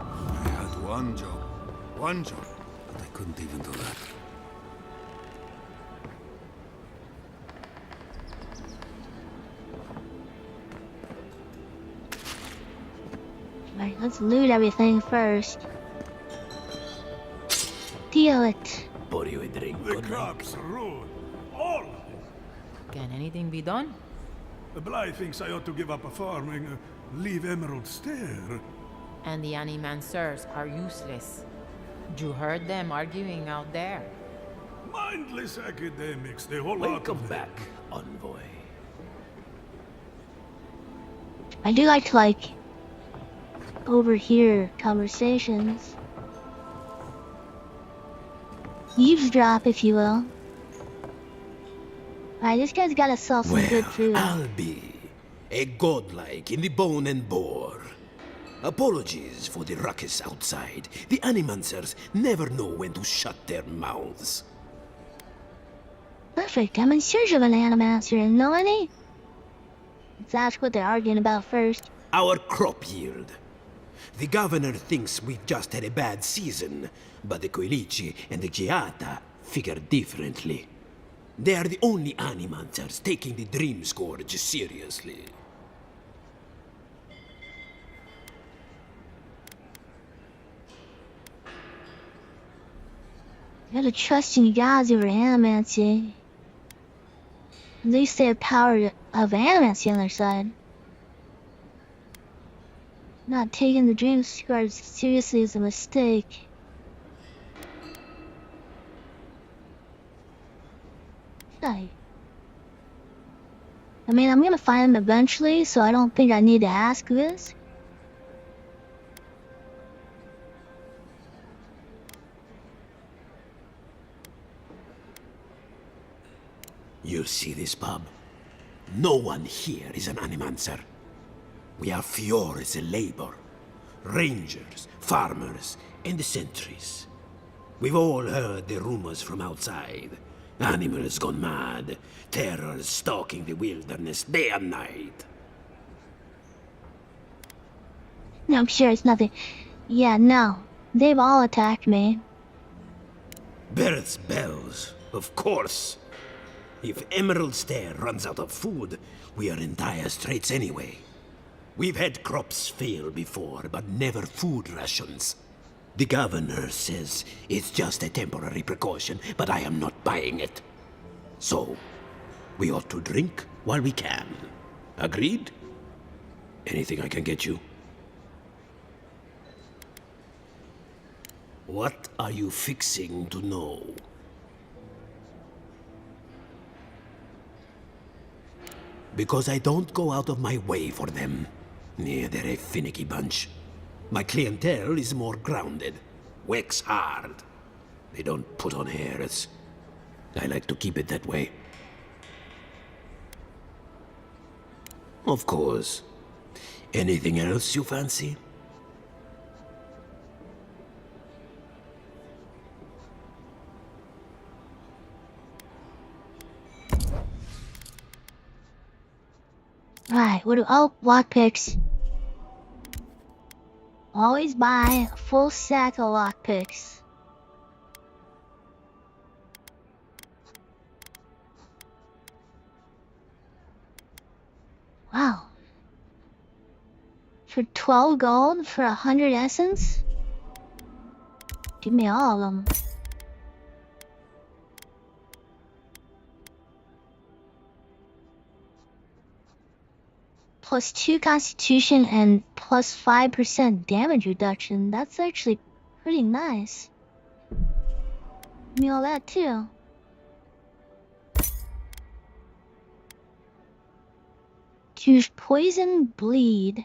I had one job, but I couldn't even do that. Right, let's loot everything first. Deal it. Pour you a drink. The crops are ruined. All of it. Can anything be done? Bly thinks I ought to give up farming, leave Emerald Stair. And the animancers are useless. You heard them arguing out there. Mindless academics, the whole lot of them. Welcome back, envoy. I do like overhear conversations. Eavesdrop, if you will. Alright, this guy's got himself some good food. I'll be a godlike in the bone and bore. Apologies for the ruckus outside. The Animancers never know when to shut their mouths. Perfect, I'm in search of an Animancer and know any? Let's ask what they're arguing about first. Our crop yield. The governor thinks we've just had a bad season, but the Quilici and the Giata figure differently. They are the only Animancers taking the Dream Scourge seriously. You gotta trust in gods over Animancy. At least they have power of Animancy on their side. Not taking the Dream Scourge seriously is a mistake. I mean, I'm gonna find him eventually, so I don't think I need to ask this. You see this pub? No one here is an Animancer. We are Fiores labor. Rangers, farmers, and the sentries. We've all heard the rumors from outside. Animals gone mad. Terror stalking the wilderness day and night. No, I'm sure it's nothing. Yeah, no. They've all attacked me. Birds' bells, of course. If Emerald Stair runs out of food, we are in dire straits anyway. We've had crops fail before, but never food rations. The governor says it's just a temporary precaution, but I am not buying it. So, we ought to drink while we can. Agreed? Anything I can get you? What are you fixing to know? Because I don't go out of my way for them. Yeah, they're a finicky bunch. My clientele is more grounded. Works hard. They don't put on airs. I like to keep it that way. Of course. Anything else you fancy? Right, what do— oh, lockpicks. Always buy a full set of lockpicks. Wow. For 12 gold for 100 essence? Give me all of them. Plus 2 constitution and plus 5% damage reduction. That's actually pretty nice. Give me all that too. Choose poison, bleed,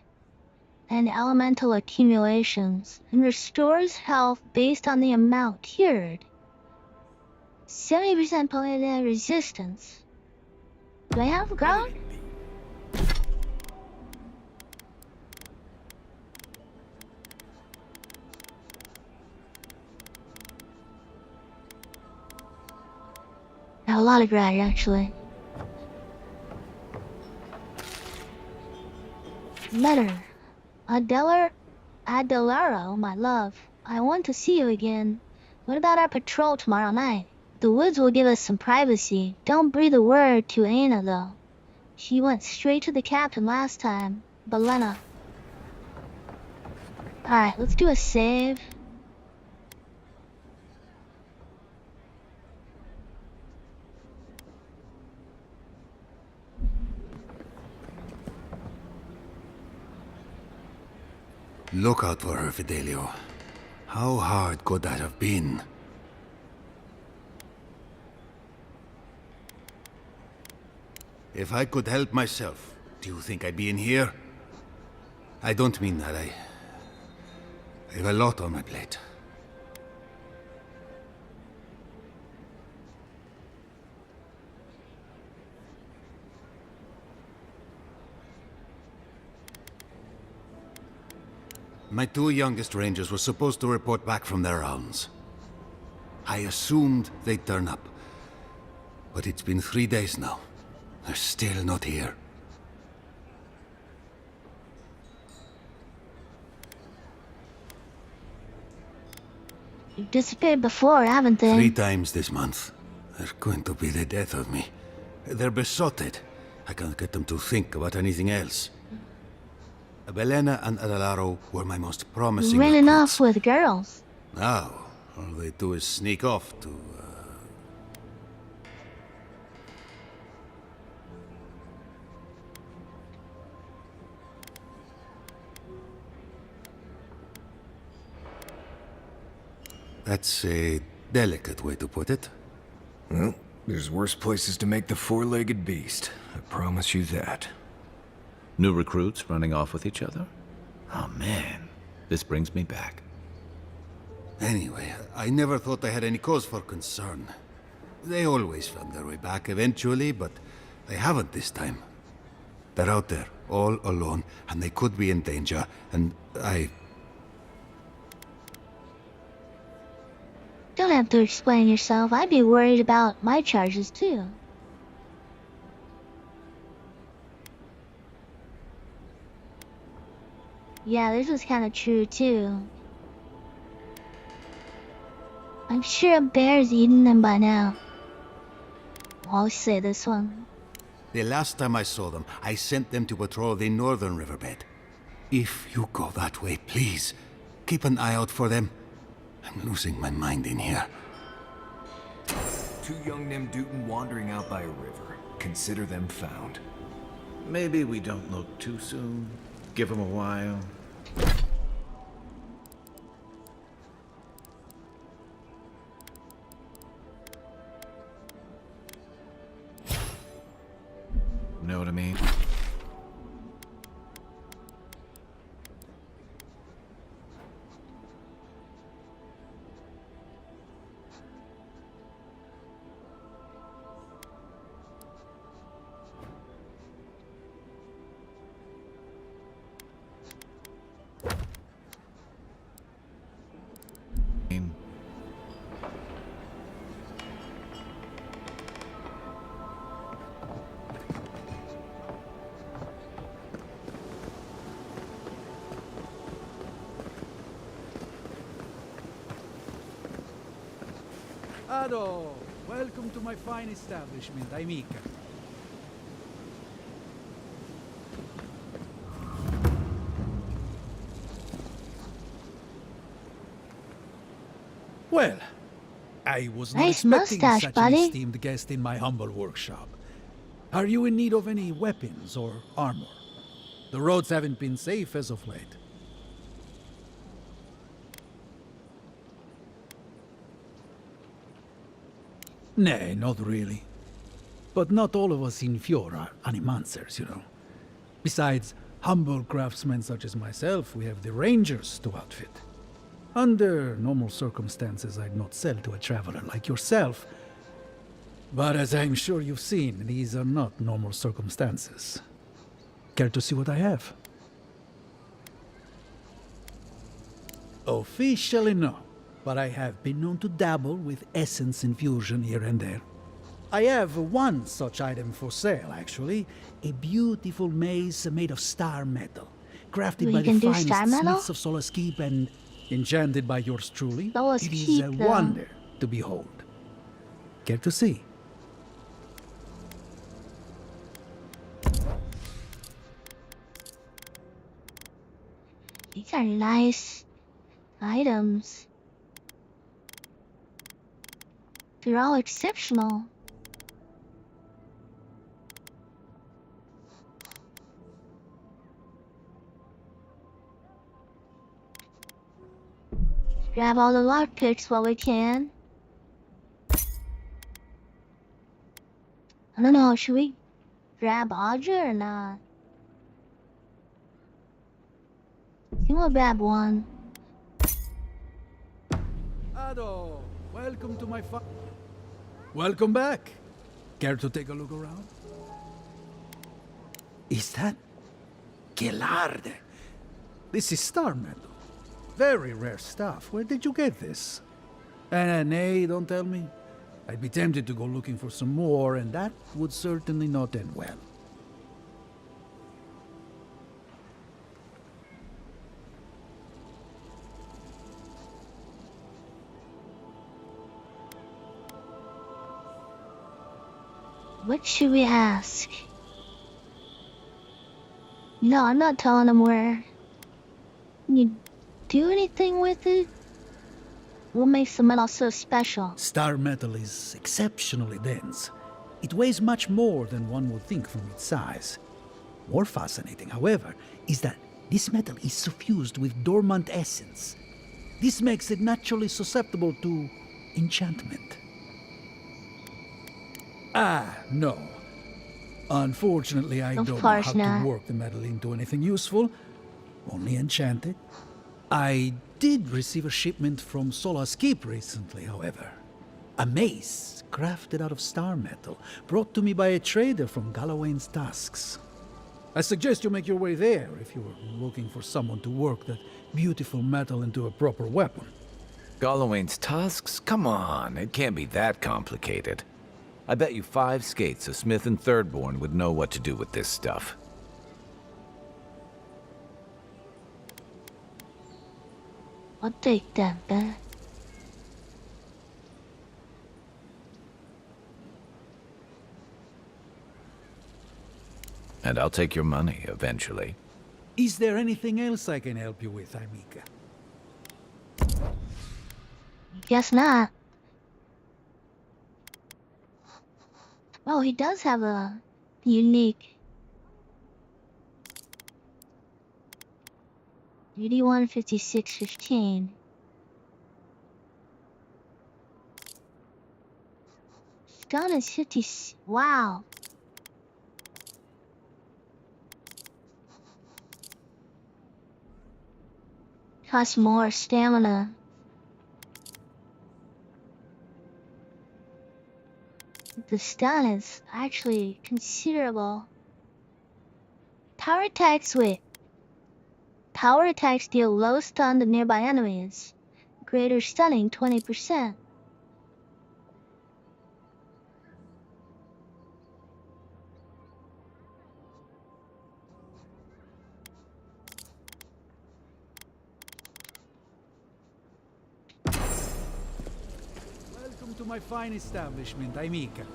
and elemental accumulations, and restores health based on the amount cured. 70% poison resistance. Do I have ground? A lot of grad, actually. Letter. Adelaro, my love. I want to see you again. What about our patrol tomorrow night? The woods will give us some privacy. Don't breathe a word to Aina, though. She went straight to the captain last time. Belena. Alright, let's do a save. Look out for her, Fidelio. How hard could that have been? If I could help myself, do you think I'd be in here? I don't mean that. I have a lot on my plate. My two youngest rangers were supposed to report back from their rounds. I assumed they'd turn up. But it's been 3 days now. They're still not here. You've disappeared before, haven't they? 3 times this month. They're going to be the death of me. They're besotted. I can't get them to think about anything else. Belena and Adelaro were my most promising Running recruits. off with girls. Now, all they do is sneak off to, That's a delicate way to put it. Well, there's worse places to make the four-legged beast. I promise you that. New recruits running off with each other? Oh man, this brings me back. Anyway, I never thought I had any cause for concern. They always found their way back eventually, but they haven't this time. They're out there, all alone, and they could be in danger, and Don't have to explain yourself. I'd be worried about my charges too. Yeah, this was kind of true too. I'm sure a bear's eaten them by now. I'll say this one. The last time I saw them, I sent them to patrol the northern riverbed. If you go that way, please, keep an eye out for them. I'm losing my mind in here. Two young Nemdutin wandering out by a river. Consider them found. Maybe we don't look too soon. Give them a while. Know what I mean? Ado, welcome to my fine establishment, Aimika. Well, I was not Nice expecting mustache, such buddy. an esteemed guest in my humble workshop. Are you in need of any weapons or armor? The roads haven't been safe as of late. Nay, not really. But not all of us in Fjord are animancers, you know. Besides humble craftsmen such as myself, we have the rangers to outfit. Under normal circumstances, I'd not sell to a traveler like yourself. But as I'm sure you've seen, these are not normal circumstances. Care to see what I have? Officially no, but I have been known to dabble with essence infusion here and there. I have one such item for sale, actually. A beautiful mace made of star metal. Crafted You by can the do star finest metal? smiths of Solace Keep and enchanted by yours truly. Solace It is Keep, a though. wonder to behold. Care to see? These are nice items. They're all exceptional. Grab all the lockpicks while we can. I don't know, should we grab Audra or not? I think we'll grab one. Ado, welcome to my Welcome back. Care to take a look around? Is that Gelarde? This is star metal. Very rare stuff. Where did you get this? Nay, don't tell me. I'd be tempted to go looking for some more, and that would certainly not end well. What should we ask? No, I'm not telling him where. Can you do anything with it? What makes the metal so special? Star metal is exceptionally dense. It weighs much more than one would think from its size. More fascinating, however, is that this metal is suffused with dormant essence. This makes it naturally susceptible to enchantment. No. Unfortunately, I don't know how to work the metal into anything useful. Only enchant it. I did receive a shipment from Solace Keep recently, however. A mace crafted out of star metal, brought to me by a trader from Galawain's Tusks. I suggest you make your way there if you're looking for someone to work that beautiful metal into a proper weapon. Galawain's Tusks? Come on, it can't be that complicated. I bet you 5 skates a Smith and Thirdborn would know what to do with this stuff. I'll take that back. And I'll take your money eventually. Is there anything else I can help you with, Aimika? Guess not. Oh, he does have a unique 815615. Stun is 50. Wow. Costs more stamina. The stun is actually considerable. Power attacks deal low stun to nearby enemies. Greater stunning 20%. Welcome to my fine establishment, Aimika.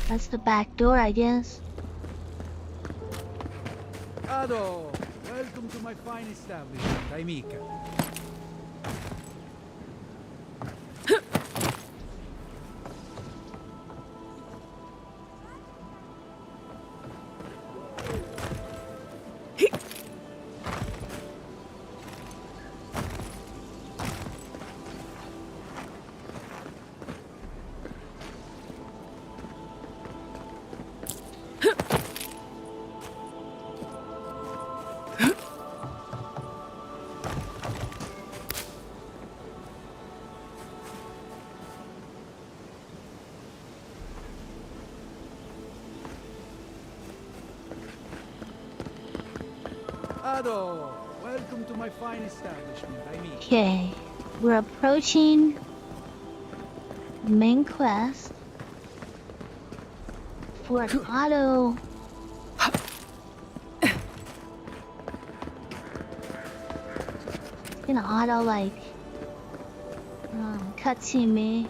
That's the back door, I guess. Ado, welcome to my fine establishment, Aimika. Ado, welcome to my fine establishment, Aimika. Okay, we're approaching the main quest for an auto. It's gonna auto like cutscene me.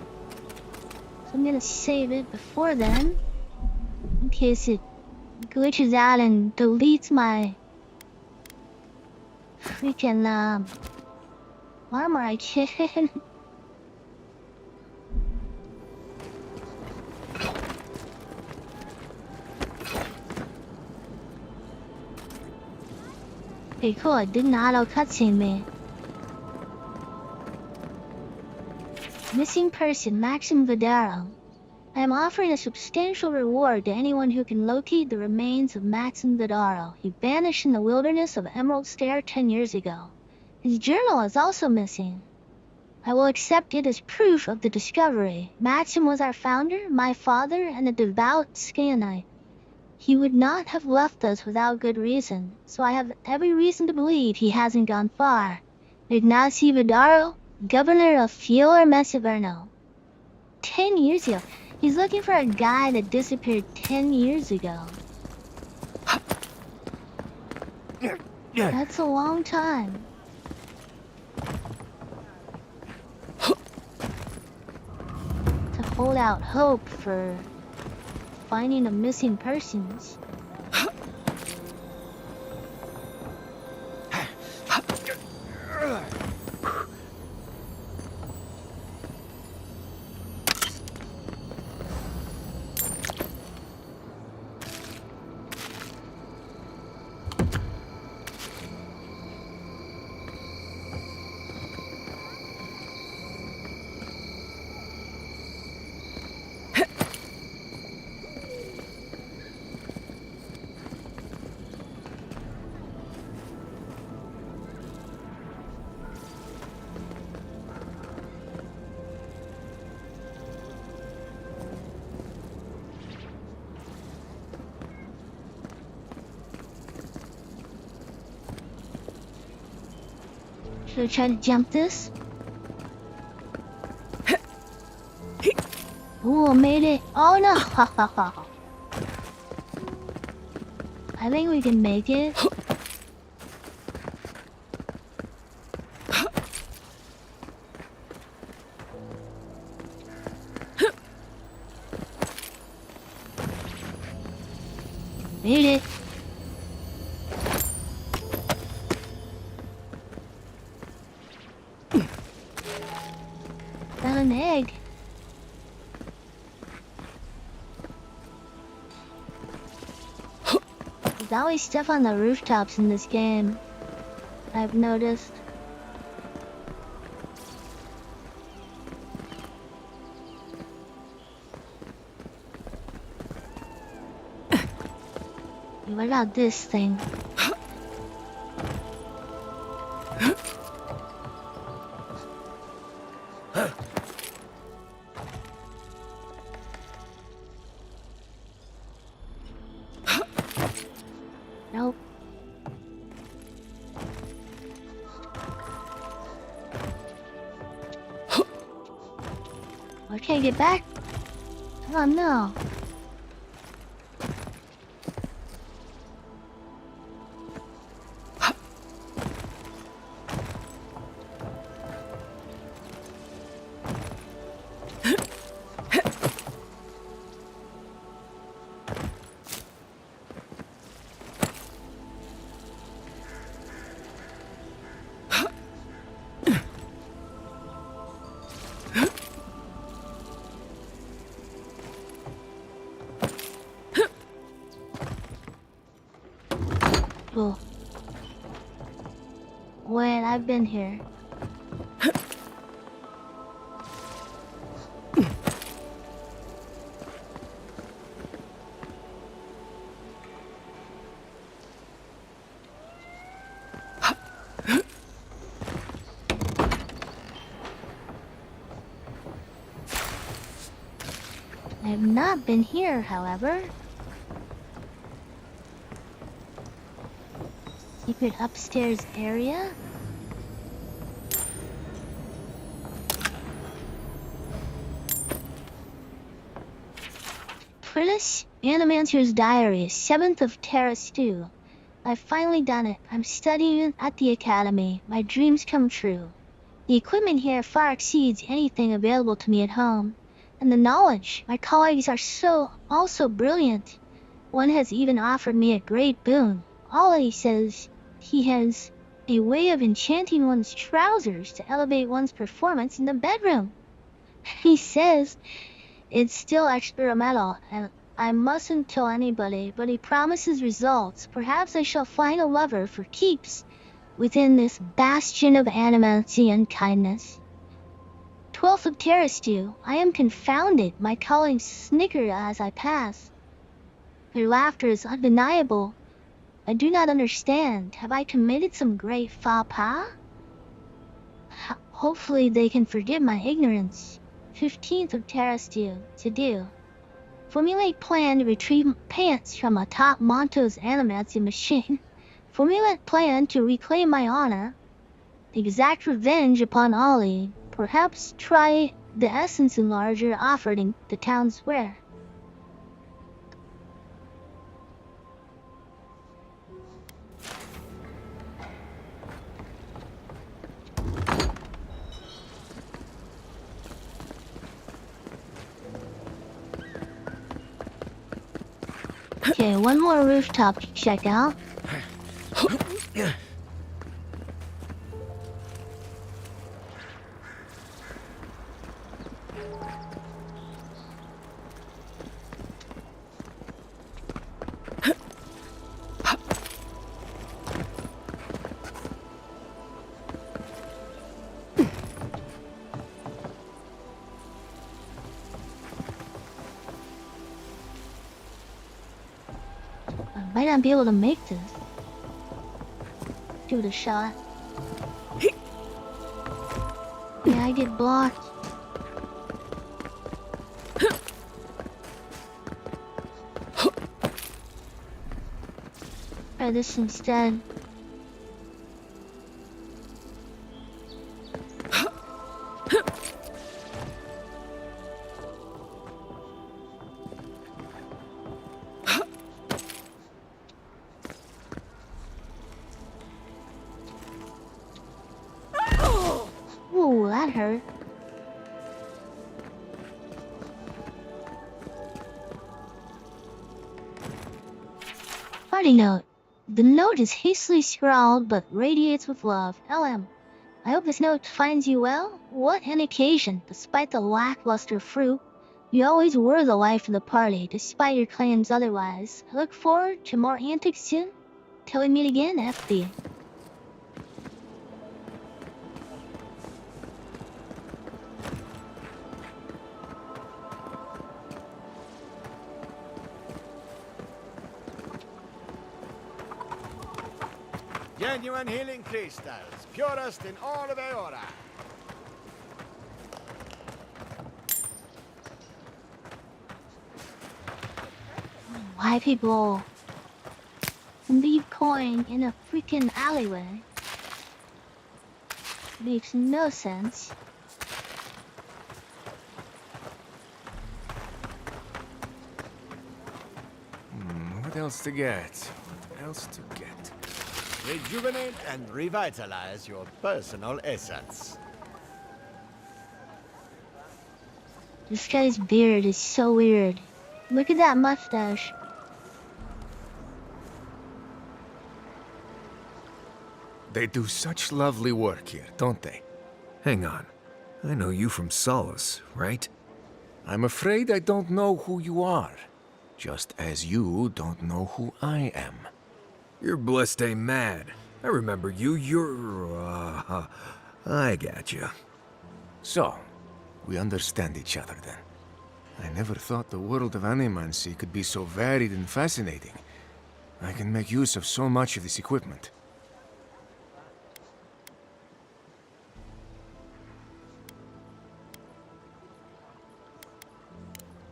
So I'm gonna save it before then, in case it glitches out and deletes my freaking armor I can. Okay, cool, it didn't auto cutscene me. Missing person, Maxim Vidaro. I am offering a substantial reward to anyone who can locate the remains of Maxim Vidaro. He vanished in the wilderness of Emerald Stair 10 years ago. His journal is also missing. I will accept it as proof of the discovery. Maxim was our founder, my father, and a devout Scanite. He would not have left us without good reason, so I have every reason to believe he hasn't gone far. Ignacio Vidaro, governor of Fior Mesiverno. 10 years ago. He's looking for a guy that disappeared 10 years ago. That's a long time. To hold out hope for finding the missing persons. Should I try to jump this? Ooh, I made it. Oh no! I think we can make it. Made it. Got an egg. There's always stuff on the rooftops in this game, I've noticed. What about this thing? Nope. I can't get back. Oh no. Cool. Wait, I've been here. I have not been here, however. Secret upstairs area? Prentice, Animancer's Diary, 7th of Terra Stew. I've finally done it. I'm studying at the academy. My dreams come true. The equipment here far exceeds anything available to me at home. and the knowledge. My colleagues are also brilliant. One has even offered me a great boon. Ollie says he has a way of enchanting one's trousers to elevate one's performance in the bedroom. He says it's still experimental and I mustn't tell anybody, but he promises results. Perhaps I shall find a lover for keeps within this bastion of animality and kindness. 12th of Terrastew. I am confounded. My colleagues snicker as I pass. Their laughter is undeniable. I do not understand. Have I committed some great faux pas? Hopefully they can forgive my ignorance. 15th of Terrastew. To do. Formulate plan to retrieve pants from atop Monto's animatic machine. Formulate plan to reclaim my honor. Exact revenge upon Ollie. Perhaps try the essence enlarger offered in the town square. Okay, one more rooftop to check out. Might not be able to make this. Give it a shot. Yeah, I get blocked. Try this instead. Ooh, that hurt. Party note. The note is hastily scrawled but radiates with love. LM. I hope this note finds you well. What an occasion. Despite the lackluster fruit, you always were the life of the party, despite your claims otherwise. I look forward to more antics soon. Till we meet again, FD. Genuine healing crystals, purest in all of Eora. Why people leave coin in a freaking alleyway? Makes no sense. What else to get? What else to get? Rejuvenate and revitalize your personal essence. This guy's beard is so weird. Look at that mustache. They do such lovely work here, don't they? Hang on. I know you from Solace, right? I'm afraid I don't know who you are. Just as you don't know who I am. You're Blessed Mad. I remember you. I gotcha. So, we understand each other then. I never thought the world of animancy could be so varied and fascinating. I can make use of so much of this equipment.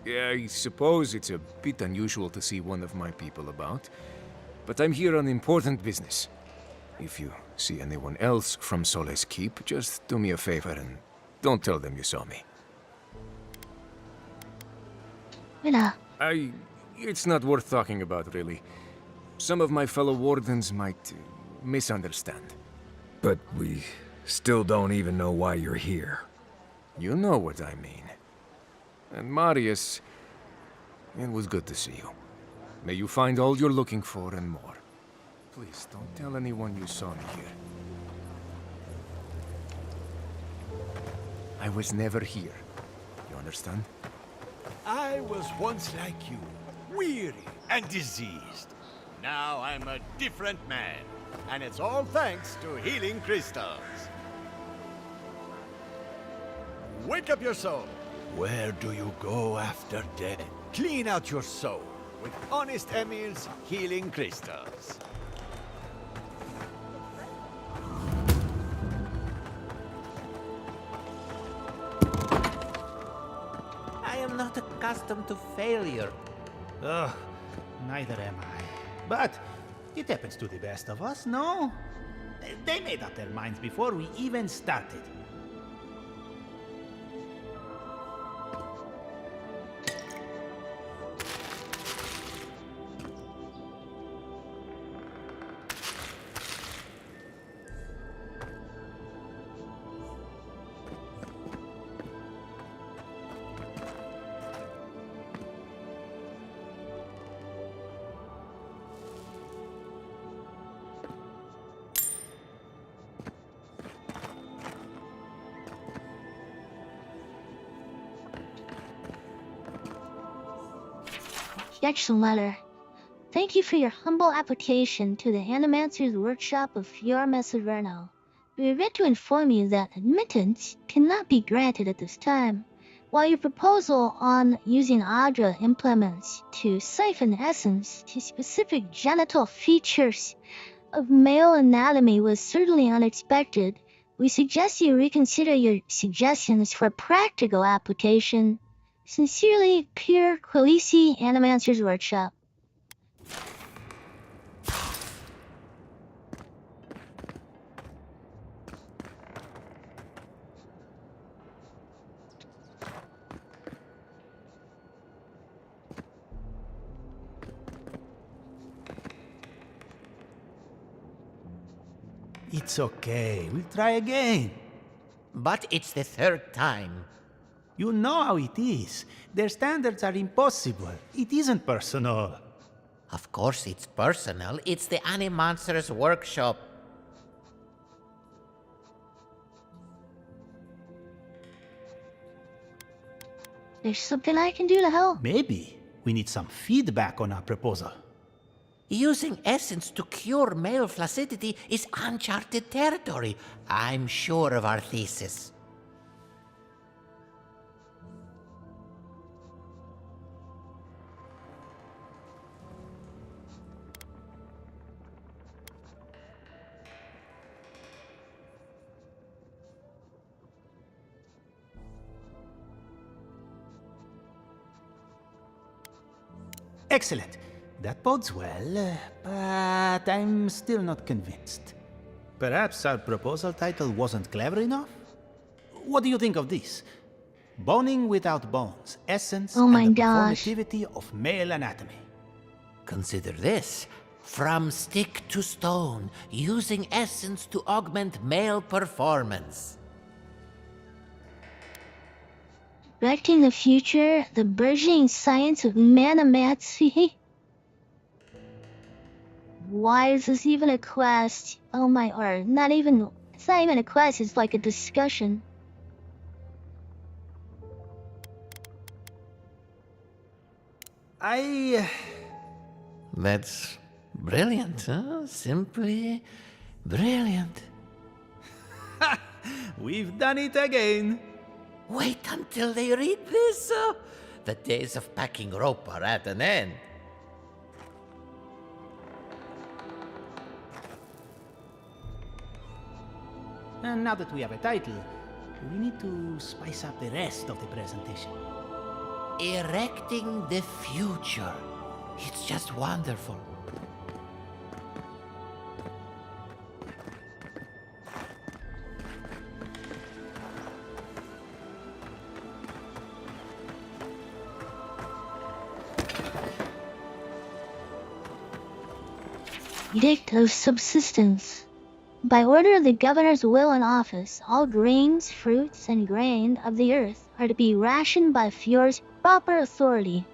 Yeah, I suppose it's a bit unusual to see one of my people about. But I'm here on important business. If you see anyone else from Solace Keep, just do me a favor and don't tell them you saw me. It's not worth talking about, really. Some of my fellow wardens might misunderstand. But we still don't even know why you're here. You know what I mean. And Marius, it was good to see you. May you find all you're looking for and more. Please, don't tell anyone you saw me here. I was never here. You understand? I was once like you, weary and diseased. Now I'm a different man, and it's all thanks to healing crystals. Wake up your soul. Where do you go after death? Clean out your soul with Honest Emil's healing crystals. I am not accustomed to failure. Ugh, neither am I. But it happens to the best of us, no? They made up their minds before we even started. Objection letter. Thank you for your humble application to the Animancer's Workshop of Fior Messerverno. We regret to inform you that admittance cannot be granted at this time. While your proposal on using Adra implements to siphon essence to specific genital features of male anatomy was certainly unexpected, we suggest you reconsider your suggestions for practical application. Sincerely, Pierre Quilisi, Animancer's Workshop. It's okay, we'll try again. But it's the third time. You know how it is. Their standards are impossible. It isn't personal. Of course it's personal. It's the Animancer's Workshop. There's something I can do to help. Maybe. We need some feedback on our proposal. Using essence to cure male flaccidity is uncharted territory. I'm sure of our thesis. Excellent. That bodes well, but I'm still not convinced. Perhaps our proposal title wasn't clever enough? What do you think of this? Boning without bones, essence Oh my and the gosh. performativity of male anatomy. Consider this. From stick to stone, using essence to augment male performance. Predicting the future, the burgeoning science of Manomancy. Why is this even a quest? Oh my, or not even, it's not even a quest, it's like a discussion. That's brilliant, huh? Simply brilliant. We've done it again. Wait until they read this. The days of packing rope are at an end. And now that we have a title, we need to spice up the rest of the presentation. Erecting the future. It's just wonderful. Edict of subsistence. By order of the governor's will in office, all grains, fruits, and grain of the earth are to be rationed by Fjord's proper authority.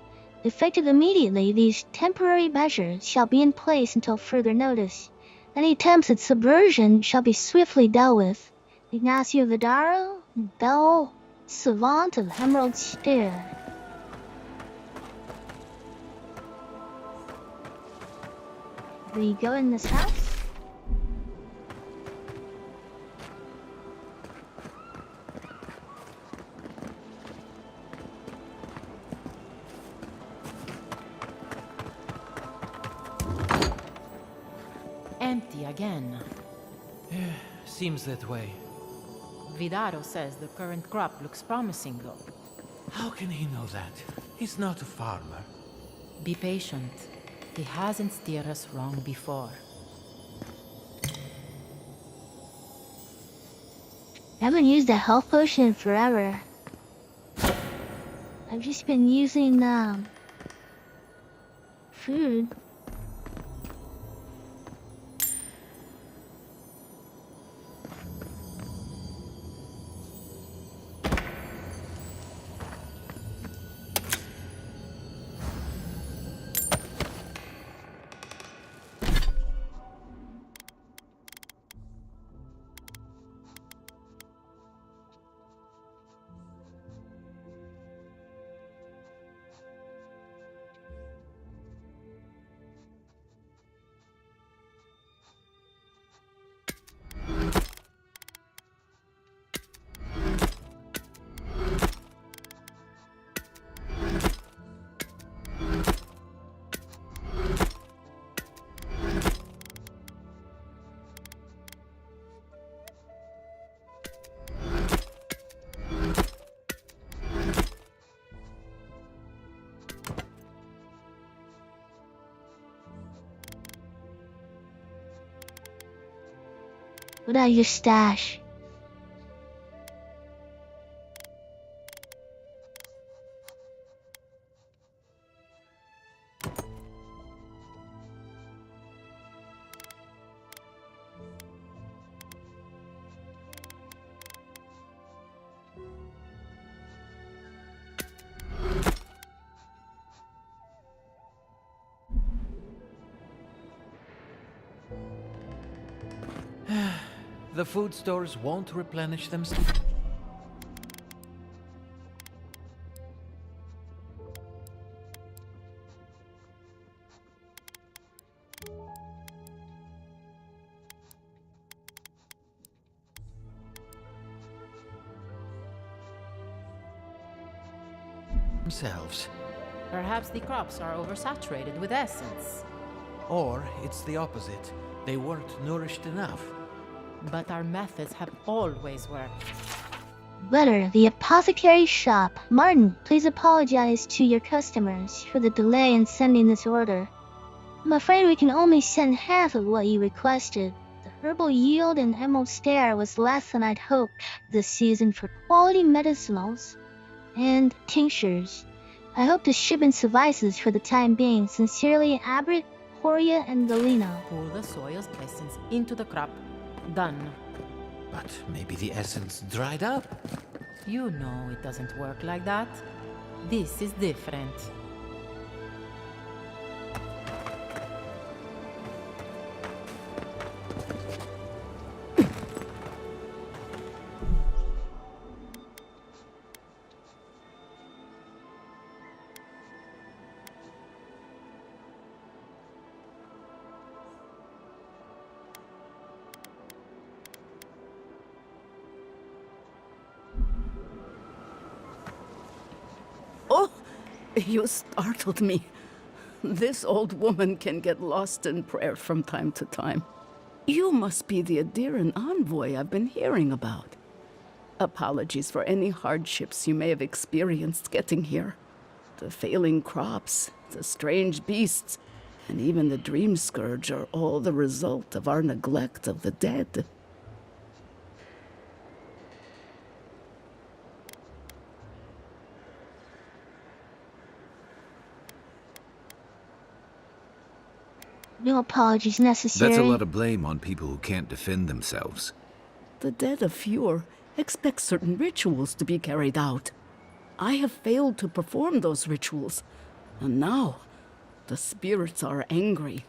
Effective immediately, these temporary measures shall be in place until further notice. Any attempts at subversion shall be swiftly dealt with. Ignacio Vidaro, Bell Savant of Emerald Stair. We go in this house? Empty again. Seems that way. Vidaro says the current crop looks promising, though. How can he know that? He's not a farmer. Be patient. He hasn't steered us wrong before. I haven't used a health potion in forever. I've just been using, food. Without your stash. The food stores won't replenish themselves. Perhaps the crops are oversaturated with essence. Or it's the opposite. They weren't nourished enough. But our methods have always worked. Letter, the apothecary shop. Martin, please apologize to your customers for the delay in sending this order. I'm afraid we can only send half of what you requested. The herbal yield in Emerald Stair was less than I'd hoped this season for quality medicinals and tinctures. I hope the shipment suffices for the time being. Sincerely, Abrit, Horia, and Galena. Pour the soil's essence into the crop. Done. But maybe the essence dried up. You know it doesn't work like that. This is different. Oh, you startled me. This old woman can get lost in prayer from time to time. You must be the Adiran envoy I've been hearing about. Apologies for any hardships you may have experienced getting here. The failing crops, the strange beasts, and even the dream scourge are all the result of our neglect of the dead. No apologies necessary. That's a lot of blame on people who can't defend themselves. The dead of Fjord expect certain rituals to be carried out. I have failed to perform those rituals, and now the spirits are angry.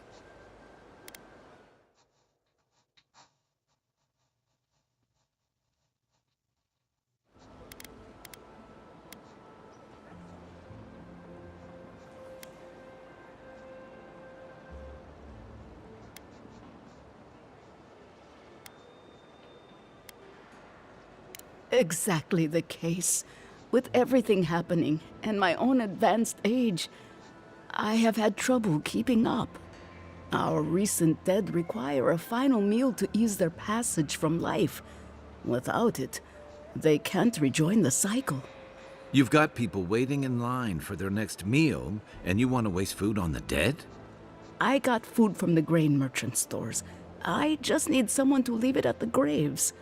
Exactly the case. With everything happening and my own advanced age, I have had trouble keeping up. Our recent dead require a final meal to ease their passage from life. Without it, they can't rejoin the cycle. You've got people waiting in line for their next meal, and you want to waste food on the dead? I got food from the grain merchant stores. I just need someone to leave it at the graves.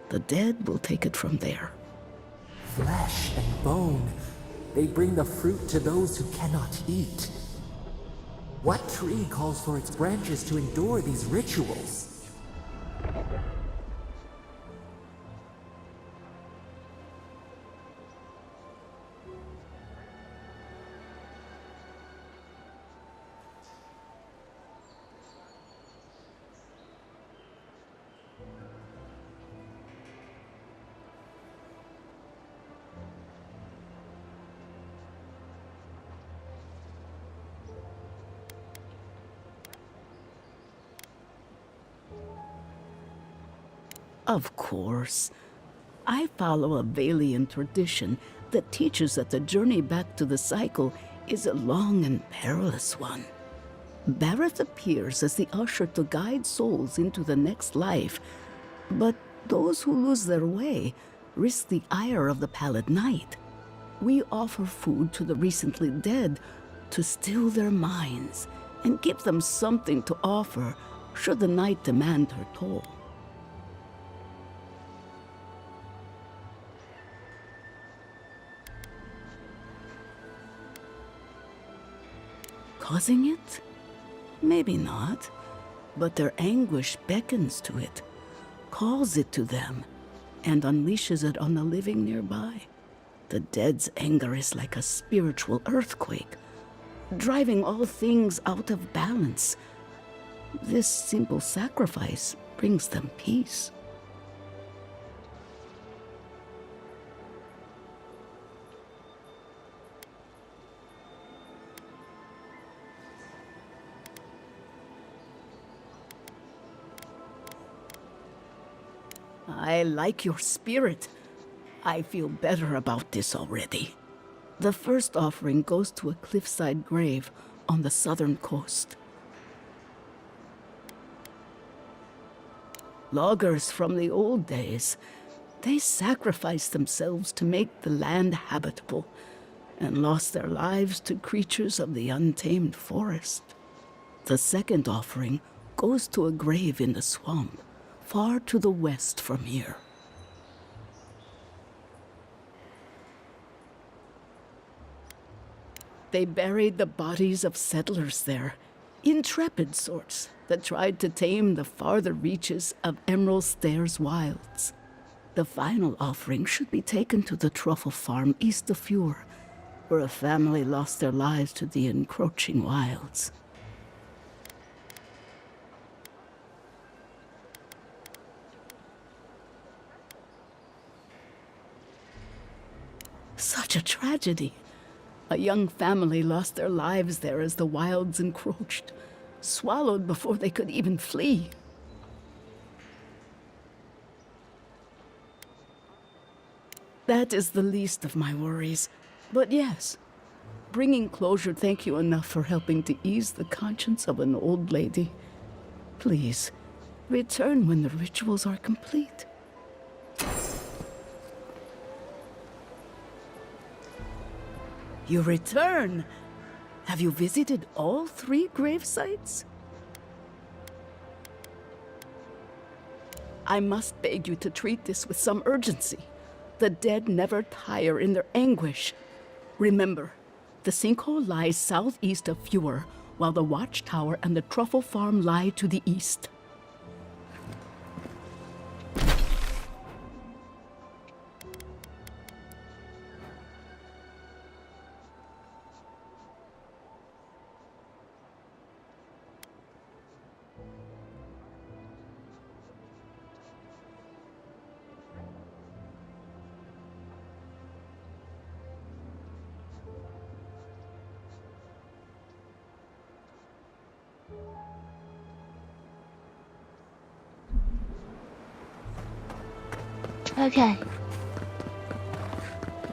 The dead will take it from there. Flesh and bone. They bring the fruit to those who cannot eat. What tree calls for its branches to endure these rituals? Of course. I follow a Valian tradition that teaches that the journey back to the cycle is a long and perilous one. Bareth appears as the usher to guide souls into the next life, but those who lose their way risk the ire of the Pallid Knight. We offer food to the recently dead to still their minds and give them something to offer should the Knight demand her toll. Causing it? Maybe not, but their anguish beckons to it, calls it to them, and unleashes it on the living nearby. The dead's anger is like a spiritual earthquake, driving all things out of balance. This simple sacrifice brings them peace. I like your spirit. I feel better about this already. The first offering goes to a cliffside grave on the southern coast. Loggers from the old days, they sacrificed themselves to make the land habitable and lost their lives to creatures of the untamed forest. The second offering goes to a grave in the swamp, far to the west from here. They buried the bodies of settlers there, intrepid sorts that tried to tame the farther reaches of Emerald Stairs wilds. The final offering should be taken to the truffle farm east of Fjord, where a family lost their lives to the encroaching wilds. Such a tragedy. A young family lost their lives there as the wilds encroached, swallowed before they could even flee. That is the least of my worries. But yes, bringing closure thank you enough for helping to ease the conscience of an old lady. Please, return when the rituals are complete. You return? Have you visited all 3 grave sites? I must beg you to treat this with some urgency. The dead never tire in their anguish. Remember, the sinkhole lies southeast of Fjord, while the watchtower and the truffle farm lie to the east. Okay.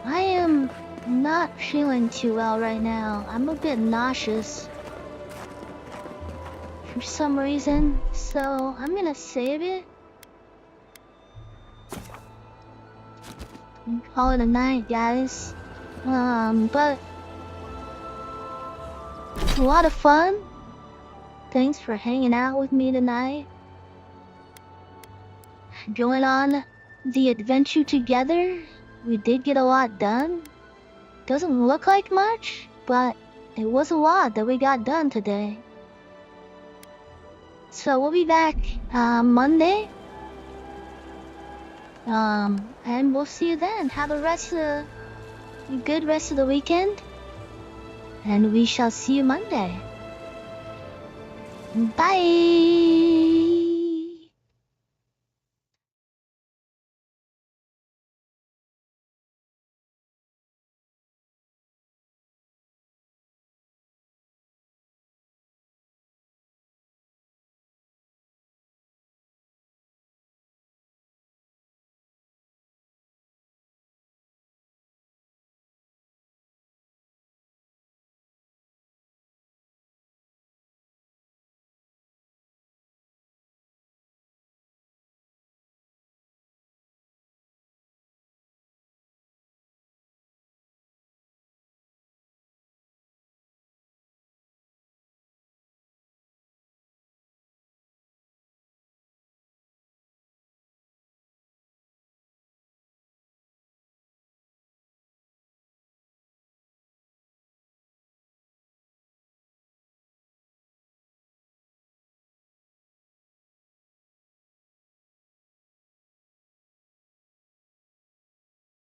I am not feeling too well right now. I'm a bit nauseous for some reason, so I'm gonna save it and call it a night, guys. But it's a lot of fun. Thanks for hanging out with me tonight. Going on the adventure together. We did get a lot done. Doesn't look like much, but it was a lot that we got done today. So we'll be back Monday. And we'll see you then. Have a good rest of the weekend. And we shall see you Monday. Bye.